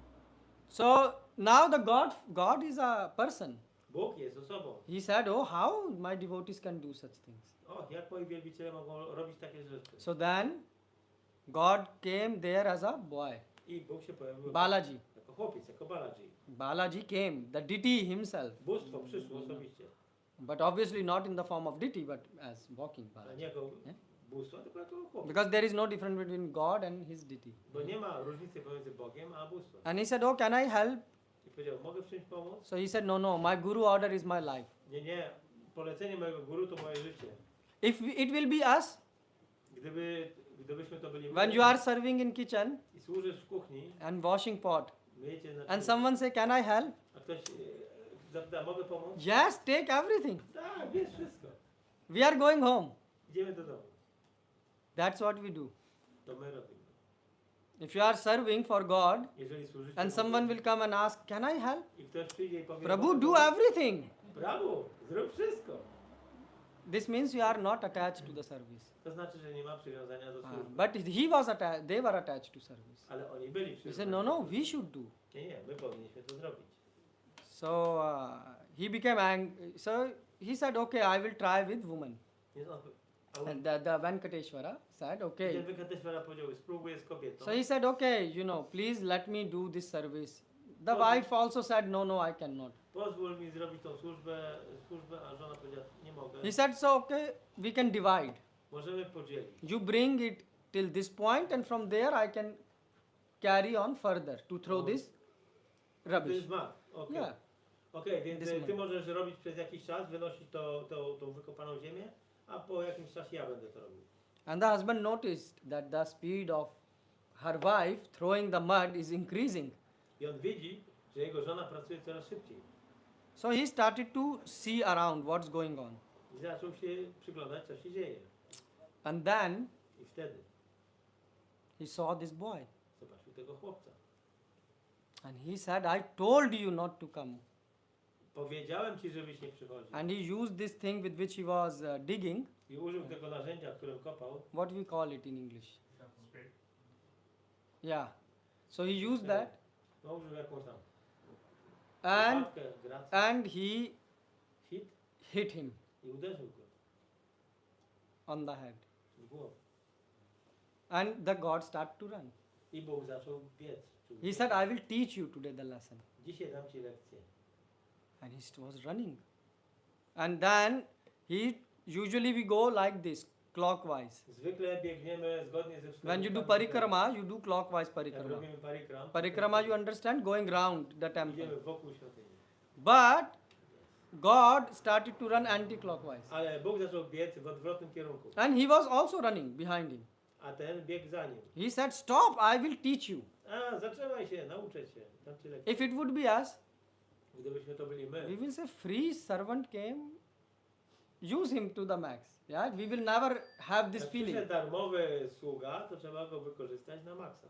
Speaker 1: So now the God is a person.
Speaker 2: Bóg jest osobą.
Speaker 1: He said, "Oh, how my devotees can do such things."
Speaker 2: O, jak moi wielbiciele mogą robić takie rzeczy?
Speaker 1: So then, God came there as a boy,
Speaker 2: I Bóg się pojawił
Speaker 1: Balaji.
Speaker 2: jako chłopiec, jako Balaji.
Speaker 1: Balaji came, the deity himself,
Speaker 2: Bóstwo przyszło osobiście.
Speaker 1: but obviously not in the form of deity, but as walking
Speaker 2: Ale
Speaker 1: Balaji.
Speaker 2: nie jako
Speaker 1: Nie?
Speaker 2: bóstwo, tylko jako chłopiec.
Speaker 1: Because there is no difference between God and his deity.
Speaker 2: Bo nie ma różnicy pomiędzy Bogiem a bóstwem.
Speaker 1: And he said, "Oh, can I help?"
Speaker 2: I powiedział, mogę w czymś pomóc?
Speaker 1: So he said, "No, my guru order is my life.
Speaker 2: Nie, polecenie mojego guru to moje życie.
Speaker 1: It will be us
Speaker 2: Gdybyśmy to byli
Speaker 1: when you are serving in kitchen
Speaker 2: i służysz w kuchni,
Speaker 1: and washing pot,
Speaker 2: myjecie na
Speaker 1: and someone say, 'Can I help?'
Speaker 2: a ktoś zapyta, mogę pomóc?
Speaker 1: Yes, take everything.
Speaker 2: Tak, wiesz wszystko.
Speaker 1: We are going home."
Speaker 2: Idziemy do domu.
Speaker 1: That's what we do.
Speaker 2: To my robimy.
Speaker 1: If you are serving for God
Speaker 2: Jeżeli służycie
Speaker 1: and
Speaker 2: Bogu
Speaker 1: someone will come and ask, "Can I help?"
Speaker 2: i ktoś przyjdzie i powie,
Speaker 1: Prabhu,
Speaker 2: mogę
Speaker 1: do
Speaker 2: pomóc?
Speaker 1: everything.
Speaker 2: Prabhu, zrób wszystko.
Speaker 1: This means you are not attached to the service.
Speaker 2: To znaczy, że nie ma przywiązania do służby.
Speaker 1: But they were attached to service.
Speaker 2: Ale oni byli
Speaker 1: He said,
Speaker 2: przywiązani.
Speaker 1: "No, we should do."
Speaker 2: Nie, my powinniśmy to zrobić.
Speaker 1: So he became angry. So he said, "Okay, I will try with women."
Speaker 2: Więc on,
Speaker 1: And the Venkateshwara said,
Speaker 2: Ten
Speaker 1: "Okay."
Speaker 2: Venkateshwara powiedział, spróbuję z kobietą.
Speaker 1: So he said, "Okay, please let me do this service." The wife also said, "No, I cannot."
Speaker 2: Pozwól mi zrobić tą służbę, a żona powiedziała, nie mogę.
Speaker 1: He said, "So okay, we can divide.
Speaker 2: Możemy podzielić.
Speaker 1: You bring it till this point, and from there I can carry on further to throw this
Speaker 2: To
Speaker 1: rubbish."
Speaker 2: jest mat. Okej.
Speaker 1: Yeah.
Speaker 2: Okej, więc
Speaker 1: This
Speaker 2: ty
Speaker 1: man.
Speaker 2: możesz robić przez jakiś czas, wynosić tą wykopaną ziemię, a po jakimś czasie ja będę to robił.
Speaker 1: And the husband noticed that the speed of her wife throwing the mud is increasing.
Speaker 2: I on widzi, że jego żona pracuje coraz szybciej.
Speaker 1: So he started to see around what's going on.
Speaker 2: I zaczął się przyglądać, co się dzieje.
Speaker 1: And then
Speaker 2: I wtedy
Speaker 1: he saw this boy.
Speaker 2: zobaczył tego chłopca.
Speaker 1: And he said, "I told you not to come."
Speaker 2: Powiedziałem ci, żebyś nie przychodził.
Speaker 1: And he used this thing with which he was digging.
Speaker 2: I użył tego narzędzia, którym kopał.
Speaker 1: What we call it in English?
Speaker 4: Spade.
Speaker 1: Yeah. So he used that,
Speaker 2: No, użył jakąś tam
Speaker 1: and
Speaker 2: łopatkę, grację.
Speaker 1: and he
Speaker 2: Hit
Speaker 1: hit him
Speaker 2: i uderzył go
Speaker 1: on the head.
Speaker 2: w głowę.
Speaker 1: And the god started to run.
Speaker 2: I Bóg zaczął biec.
Speaker 1: He said, "I will teach you today the lesson."
Speaker 2: Dzisiaj dam ci lekcję.
Speaker 1: And he was running. And then usually we go like this, clockwise.
Speaker 2: Zwykle biegniemy zgodnie ze
Speaker 1: When you do
Speaker 2: wskazówkami.
Speaker 1: parikrama, you do clockwise
Speaker 2: Jak
Speaker 1: parikrama.
Speaker 2: robimy parikram,
Speaker 1: Parikrama, you understand, going round the temple.
Speaker 2: idziemy wokół świątyni.
Speaker 1: But God started to run anti-clockwise.
Speaker 2: Ale Bóg zaczął biec w odwrotnym kierunku.
Speaker 1: And he was also running behind him.
Speaker 2: A ten biegł za nim.
Speaker 1: He said, "Stop, I will teach you."
Speaker 2: A, zatrzymaj się, nauczę cię. Dam ci lekcję.
Speaker 1: If it would be us,
Speaker 2: Gdybyśmy to byli
Speaker 1: we
Speaker 2: my,
Speaker 1: will say, "Free servant came, use him to the max. Yeah, we will never have this
Speaker 2: Jak
Speaker 1: feeling.
Speaker 2: przyszedł darmowy sługa, to trzeba go wykorzystać na maksa.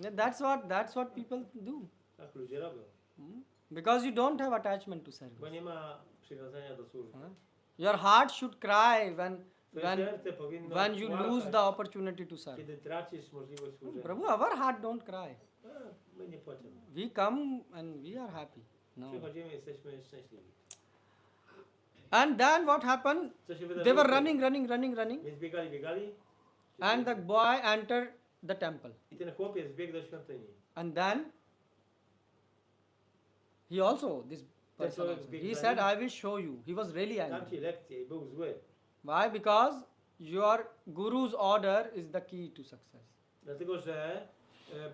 Speaker 1: Yeah, that's what people do.
Speaker 2: Tak ludzie robią.
Speaker 1: Because you don't have attachment to
Speaker 2: Bo
Speaker 1: service.
Speaker 2: nie ma przywiązania do służby.
Speaker 1: Your heart should cry when
Speaker 2: Twoje serce powinno
Speaker 1: when you lose
Speaker 2: płakać,
Speaker 1: the opportunity to serve.
Speaker 2: kiedy tracisz możliwość służenia.
Speaker 1: Prabhu, our heart don't cry.
Speaker 2: A, my nie płaczemy.
Speaker 1: We come and we are happy. No.
Speaker 2: Przychodzimy, jesteśmy szczęśliwi.
Speaker 1: And then what happened?
Speaker 2: Co się wydarzyło?
Speaker 1: They were running.
Speaker 2: Więc biegali.
Speaker 1: And the boy entered the temple.
Speaker 2: I ten chłopiec wbiegł do świątyni.
Speaker 1: And then he also, this person,
Speaker 2: człowiek
Speaker 1: also,
Speaker 2: zbiegł
Speaker 1: he
Speaker 2: za
Speaker 1: said,
Speaker 2: nim.
Speaker 1: I will show you. He was really
Speaker 2: Dam
Speaker 1: angry.
Speaker 2: ci lekcję i był zły.
Speaker 1: Why? Because your guru's order is the key to success.
Speaker 2: Dlatego, że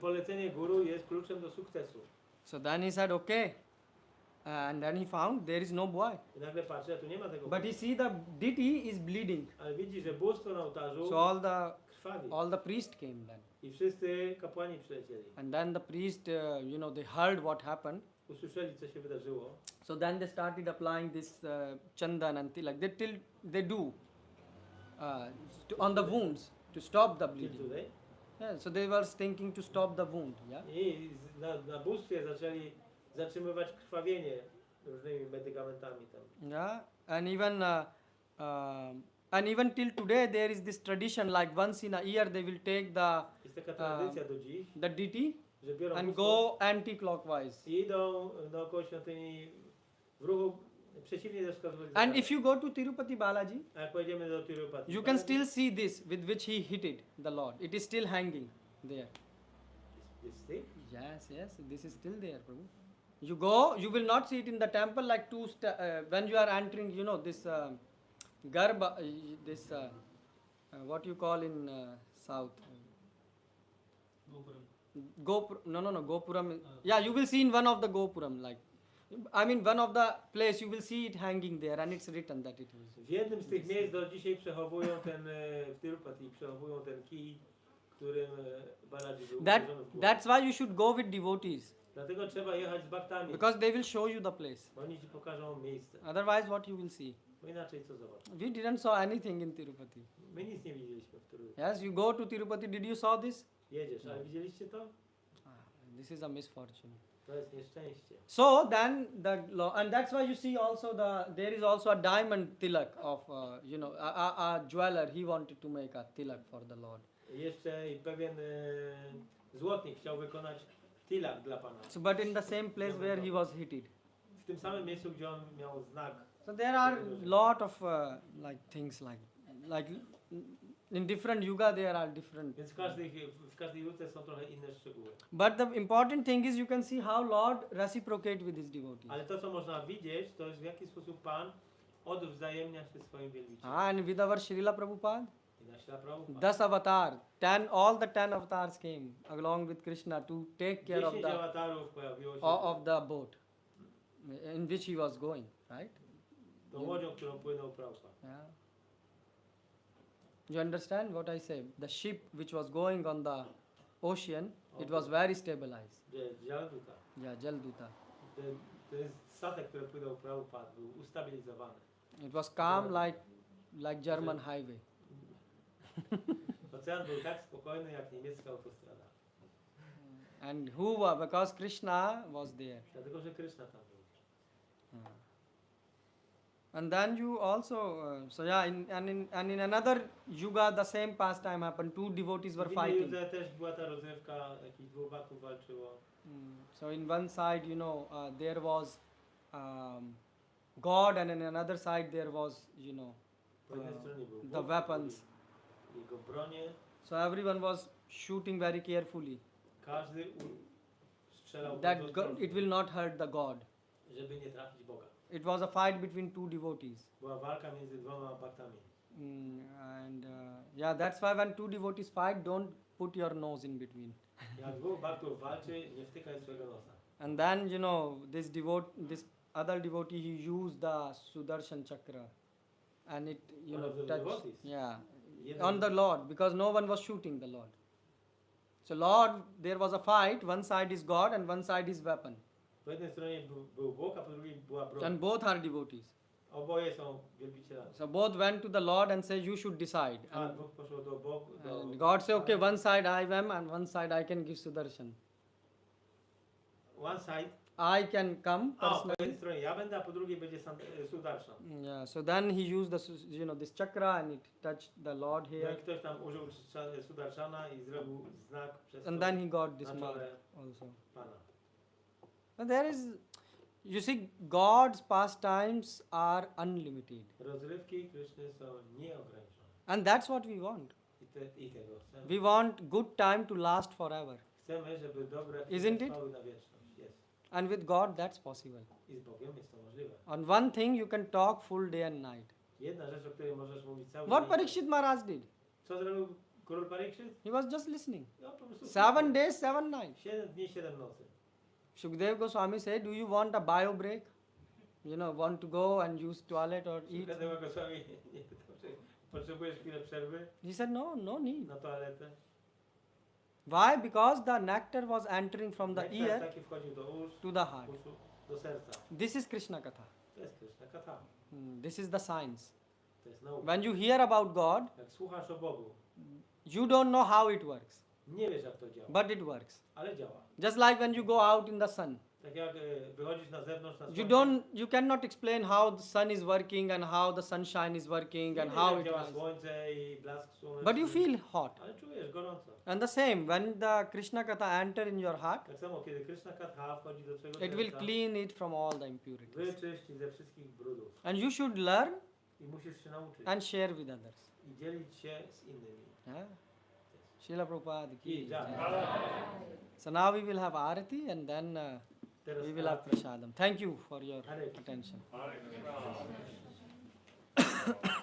Speaker 2: polecenie guru jest kluczem do sukcesu.
Speaker 1: So then he said, okay. And then he found there is no boy.
Speaker 2: I nagle patrzy, a tu nie ma tego.
Speaker 1: But he see the deity is bleeding.
Speaker 2: Ale widzi, że bóstwo na ołtarzu
Speaker 1: So
Speaker 2: krwawi.
Speaker 1: all the priest came then.
Speaker 2: I wszyscy kapłani przylecieli.
Speaker 1: And then the priest, they heard what happened.
Speaker 2: Usłyszeli, co się wydarzyło.
Speaker 1: So then they started applying this chandan and tilak. They do on the wounds to stop the
Speaker 2: Till
Speaker 1: bleeding.
Speaker 2: today.
Speaker 1: Yeah, so they were thinking to stop the wound. Yeah.
Speaker 2: I na bóstwie zaczęli zatrzymywać krwawienie różnymi medykamentami tam.
Speaker 1: Yeah, and even till today there is this tradition, like once in a year they will take
Speaker 2: Jest taka tradycja do dziś,
Speaker 1: the deity
Speaker 2: że biorą
Speaker 1: and
Speaker 2: bóstwo
Speaker 1: go anti-clockwise.
Speaker 2: i idą dookoła świątyni w ruchu przeciwnie do wskazanych
Speaker 1: And if you go to Tirupati Balaji,
Speaker 2: A jak pojedziemy do Tirupati,
Speaker 1: you can still see this with which he hit it, the Lord. It is still hanging there.
Speaker 2: This stick?
Speaker 1: Yes, this is still there, Prabhu. You go, you will not see it in the temple like when you are entering, this Garbha, what you call in south. Gopuram. Yeah, you will see in one of the Gopuram, one of the place you will see it hanging there and it's written that it was.
Speaker 2: W jednym z tych miejsc do dzisiaj przechowują w Tirupati przechowują ten kij, którym Balaji był uderzony w głowę.
Speaker 1: That's why you should go with devotees,
Speaker 2: Dlatego trzeba jechać z baktami,
Speaker 1: because they will show you the place.
Speaker 2: bo oni ci pokażą miejsce.
Speaker 1: Otherwise, what you will see?
Speaker 2: Bo inaczej co zobaczysz?
Speaker 1: We didn't saw anything in Tirupati.
Speaker 2: My nic nie widzieliśmy w Tirupati.
Speaker 1: Yes, you go to Tirupati. Did you saw this?
Speaker 2: Jedziesz, ale widzieliście to?
Speaker 1: This is a misfortune.
Speaker 2: To jest nieszczęście.
Speaker 1: So then and that's why you see also there is also a diamond tilak of a jeweler. He wanted to make a tilak for the Lord.
Speaker 2: Jeszcze i pewien złotnik chciał wykonać tilak dla Pana.
Speaker 1: So but in the same place where he was hit.
Speaker 2: W tym samym miejscu, gdzie on miał znak.
Speaker 1: So there are lot of things like in different yuga there are different.
Speaker 2: Więc w każdej luce są trochę inne szczegóły.
Speaker 1: But the important thing is you can see how Lord reciprocate with his devotees.
Speaker 2: Ale to, co można widzieć, to jest w jaki sposób Pan odwzajemnia się swoim wielbicielom.
Speaker 1: And with our Srila Prabhupada,
Speaker 2: I na śla Prabhupada.
Speaker 1: 10 avatar, all the 10 avatars came along with Krishna to take care
Speaker 2: 10 awatarów pojawiło się
Speaker 1: of the boat in which he was going, right?
Speaker 2: tą łodzią, którą płynął Prabhupada.
Speaker 1: Yeah. You understand what I say? The ship which was going on the ocean, it was very stabilized.
Speaker 2: Jalduta.
Speaker 1: Yeah, Jalduta.
Speaker 2: To jest statek, który płynął Prabhupada, był ustabilizowany.
Speaker 1: It was calm like German highway.
Speaker 2: Ocean był tak spokojny, jak niemiecka autostrada.
Speaker 1: And because Krishna was there.
Speaker 2: Dlatego, że Krishna tam był.
Speaker 1: And then you also, in another yuga the same pastime happened. Two devotees were
Speaker 2: W innej
Speaker 1: fighting.
Speaker 2: judze też była ta rozrywka, jakichś dwóch batów walczyło.
Speaker 1: So in one side, there was God, and in another side there was,
Speaker 2: Po jednej stronie był
Speaker 1: the
Speaker 2: Bóg,
Speaker 1: weapons.
Speaker 2: jego bronie.
Speaker 1: So everyone was shooting very carefully.
Speaker 2: Każdy strzelał
Speaker 1: That
Speaker 2: bardzo ostrożnie,
Speaker 1: it will not hurt the God.
Speaker 2: żeby nie trafić Boga.
Speaker 1: It was a fight between two devotees.
Speaker 2: Była walka między dwoma baktami.
Speaker 1: That's why when two devotees fight, don't put your nose in between.
Speaker 2: Jak dwóch baktów walczy, nie wtykaj swojego nosa.
Speaker 1: And then this other devotee, he used the Sudarshan chakra, and it
Speaker 2: One of the
Speaker 1: touched,
Speaker 2: devotees? Jeden-
Speaker 1: on the Lord, because no one was shooting the Lord. So Lord, there was a fight. One side is God and one side is weapon.
Speaker 2: Po jednej stronie był Bóg, a po drugiej była broń.
Speaker 1: And both are devotees.
Speaker 2: Oboje są wielbicielami.
Speaker 1: So both went to the Lord and said, you should decide.
Speaker 2: A dwóch poszło do Boga.
Speaker 1: And God said, okay, one side I am and one side I can give Sudarshan.
Speaker 2: One side.
Speaker 1: I can come
Speaker 2: A, po
Speaker 1: personally.
Speaker 2: jednej stronie ja będę, a po drugiej będzie Sudarshan.
Speaker 1: Yeah, so then he used this chakra and it touched the Lord
Speaker 2: No
Speaker 1: here.
Speaker 2: i ktoś tam użył Sudarshana i zrobił znak przez
Speaker 1: And
Speaker 2: to
Speaker 1: then he got this
Speaker 2: na
Speaker 1: mark
Speaker 2: czole
Speaker 1: also.
Speaker 2: Pana.
Speaker 1: But there is, you see, God's pastimes are unlimited.
Speaker 2: Rozrywki Kryszny są nieograniczone.
Speaker 1: And that's what we want.
Speaker 2: I tego chcemy.
Speaker 1: We want good time to last forever.
Speaker 2: Chcemy, żeby dobre
Speaker 1: Isn't it?
Speaker 2: trwały na wieczność. Jest.
Speaker 1: And with God, that's possible.
Speaker 2: I z Bogiem jest to możliwe.
Speaker 1: On one thing, you can talk full day and night.
Speaker 2: Jedna rzecz, o której możesz mówić cały
Speaker 1: What
Speaker 2: dzień.
Speaker 1: Parikshit Maharaj did?
Speaker 2: Co zrobił król Parikshit?
Speaker 1: He was just listening.
Speaker 2: No po prostu
Speaker 1: 7 days, 7 nights.
Speaker 2: 7 dni, 7 nocy.
Speaker 1: Shukdev Goswami said, do you want a bio break? You know, want to go and use toilet or eat?
Speaker 2: Shukadewa Goswami nie pytał, czy potrzebujesz chwilę przerwy
Speaker 1: He said, no need.
Speaker 2: na toaletę.
Speaker 1: Why? Because the nectar was entering from the
Speaker 2: Nektar
Speaker 1: ear
Speaker 2: taki wchodził do ust,
Speaker 1: to the heart.
Speaker 2: uszu, do serca.
Speaker 1: This is Krishna Katha.
Speaker 2: To jest Kryszna Katha.
Speaker 1: This is the science.
Speaker 2: To jest nauka.
Speaker 1: When you hear about God,
Speaker 2: Jak słuchasz o Bogu,
Speaker 1: you don't know how it works,
Speaker 2: nie wiesz jak to działa,
Speaker 1: but it works.
Speaker 2: ale działa.
Speaker 1: Just like when you go out in the sun.
Speaker 2: Tak jak wychodzisz na zewnątrz na
Speaker 1: You cannot explain how the sun is working and how the sunshine is working
Speaker 2: nie
Speaker 1: and
Speaker 2: wiesz,
Speaker 1: how
Speaker 2: jak
Speaker 1: it
Speaker 2: działa
Speaker 1: runs.
Speaker 2: słońce i blask słoneczny.
Speaker 1: But you feel hot.
Speaker 2: Ale czujesz gorąco.
Speaker 1: And the same, when the Krishna Katha enter in your heart,
Speaker 2: Tak samo kiedy Kryszna Katha wchodzi do twojego
Speaker 1: it will
Speaker 2: serca,
Speaker 1: clean it from all the impurities.
Speaker 2: wyczyści ze wszystkich brudów.
Speaker 1: And you should learn
Speaker 2: I musisz się nauczyć.
Speaker 1: and share with others.
Speaker 2: I dzielić się z innymi.
Speaker 1: Yeah? Srila Prabhupada ki
Speaker 2: I
Speaker 1: jai.
Speaker 2: jai.
Speaker 1: So now we will have arati and then
Speaker 2: Teraz
Speaker 1: we will have prasadam. Thank you for your
Speaker 2: Hare Krishna.
Speaker 1: attention.
Speaker 4: Hare Krishna.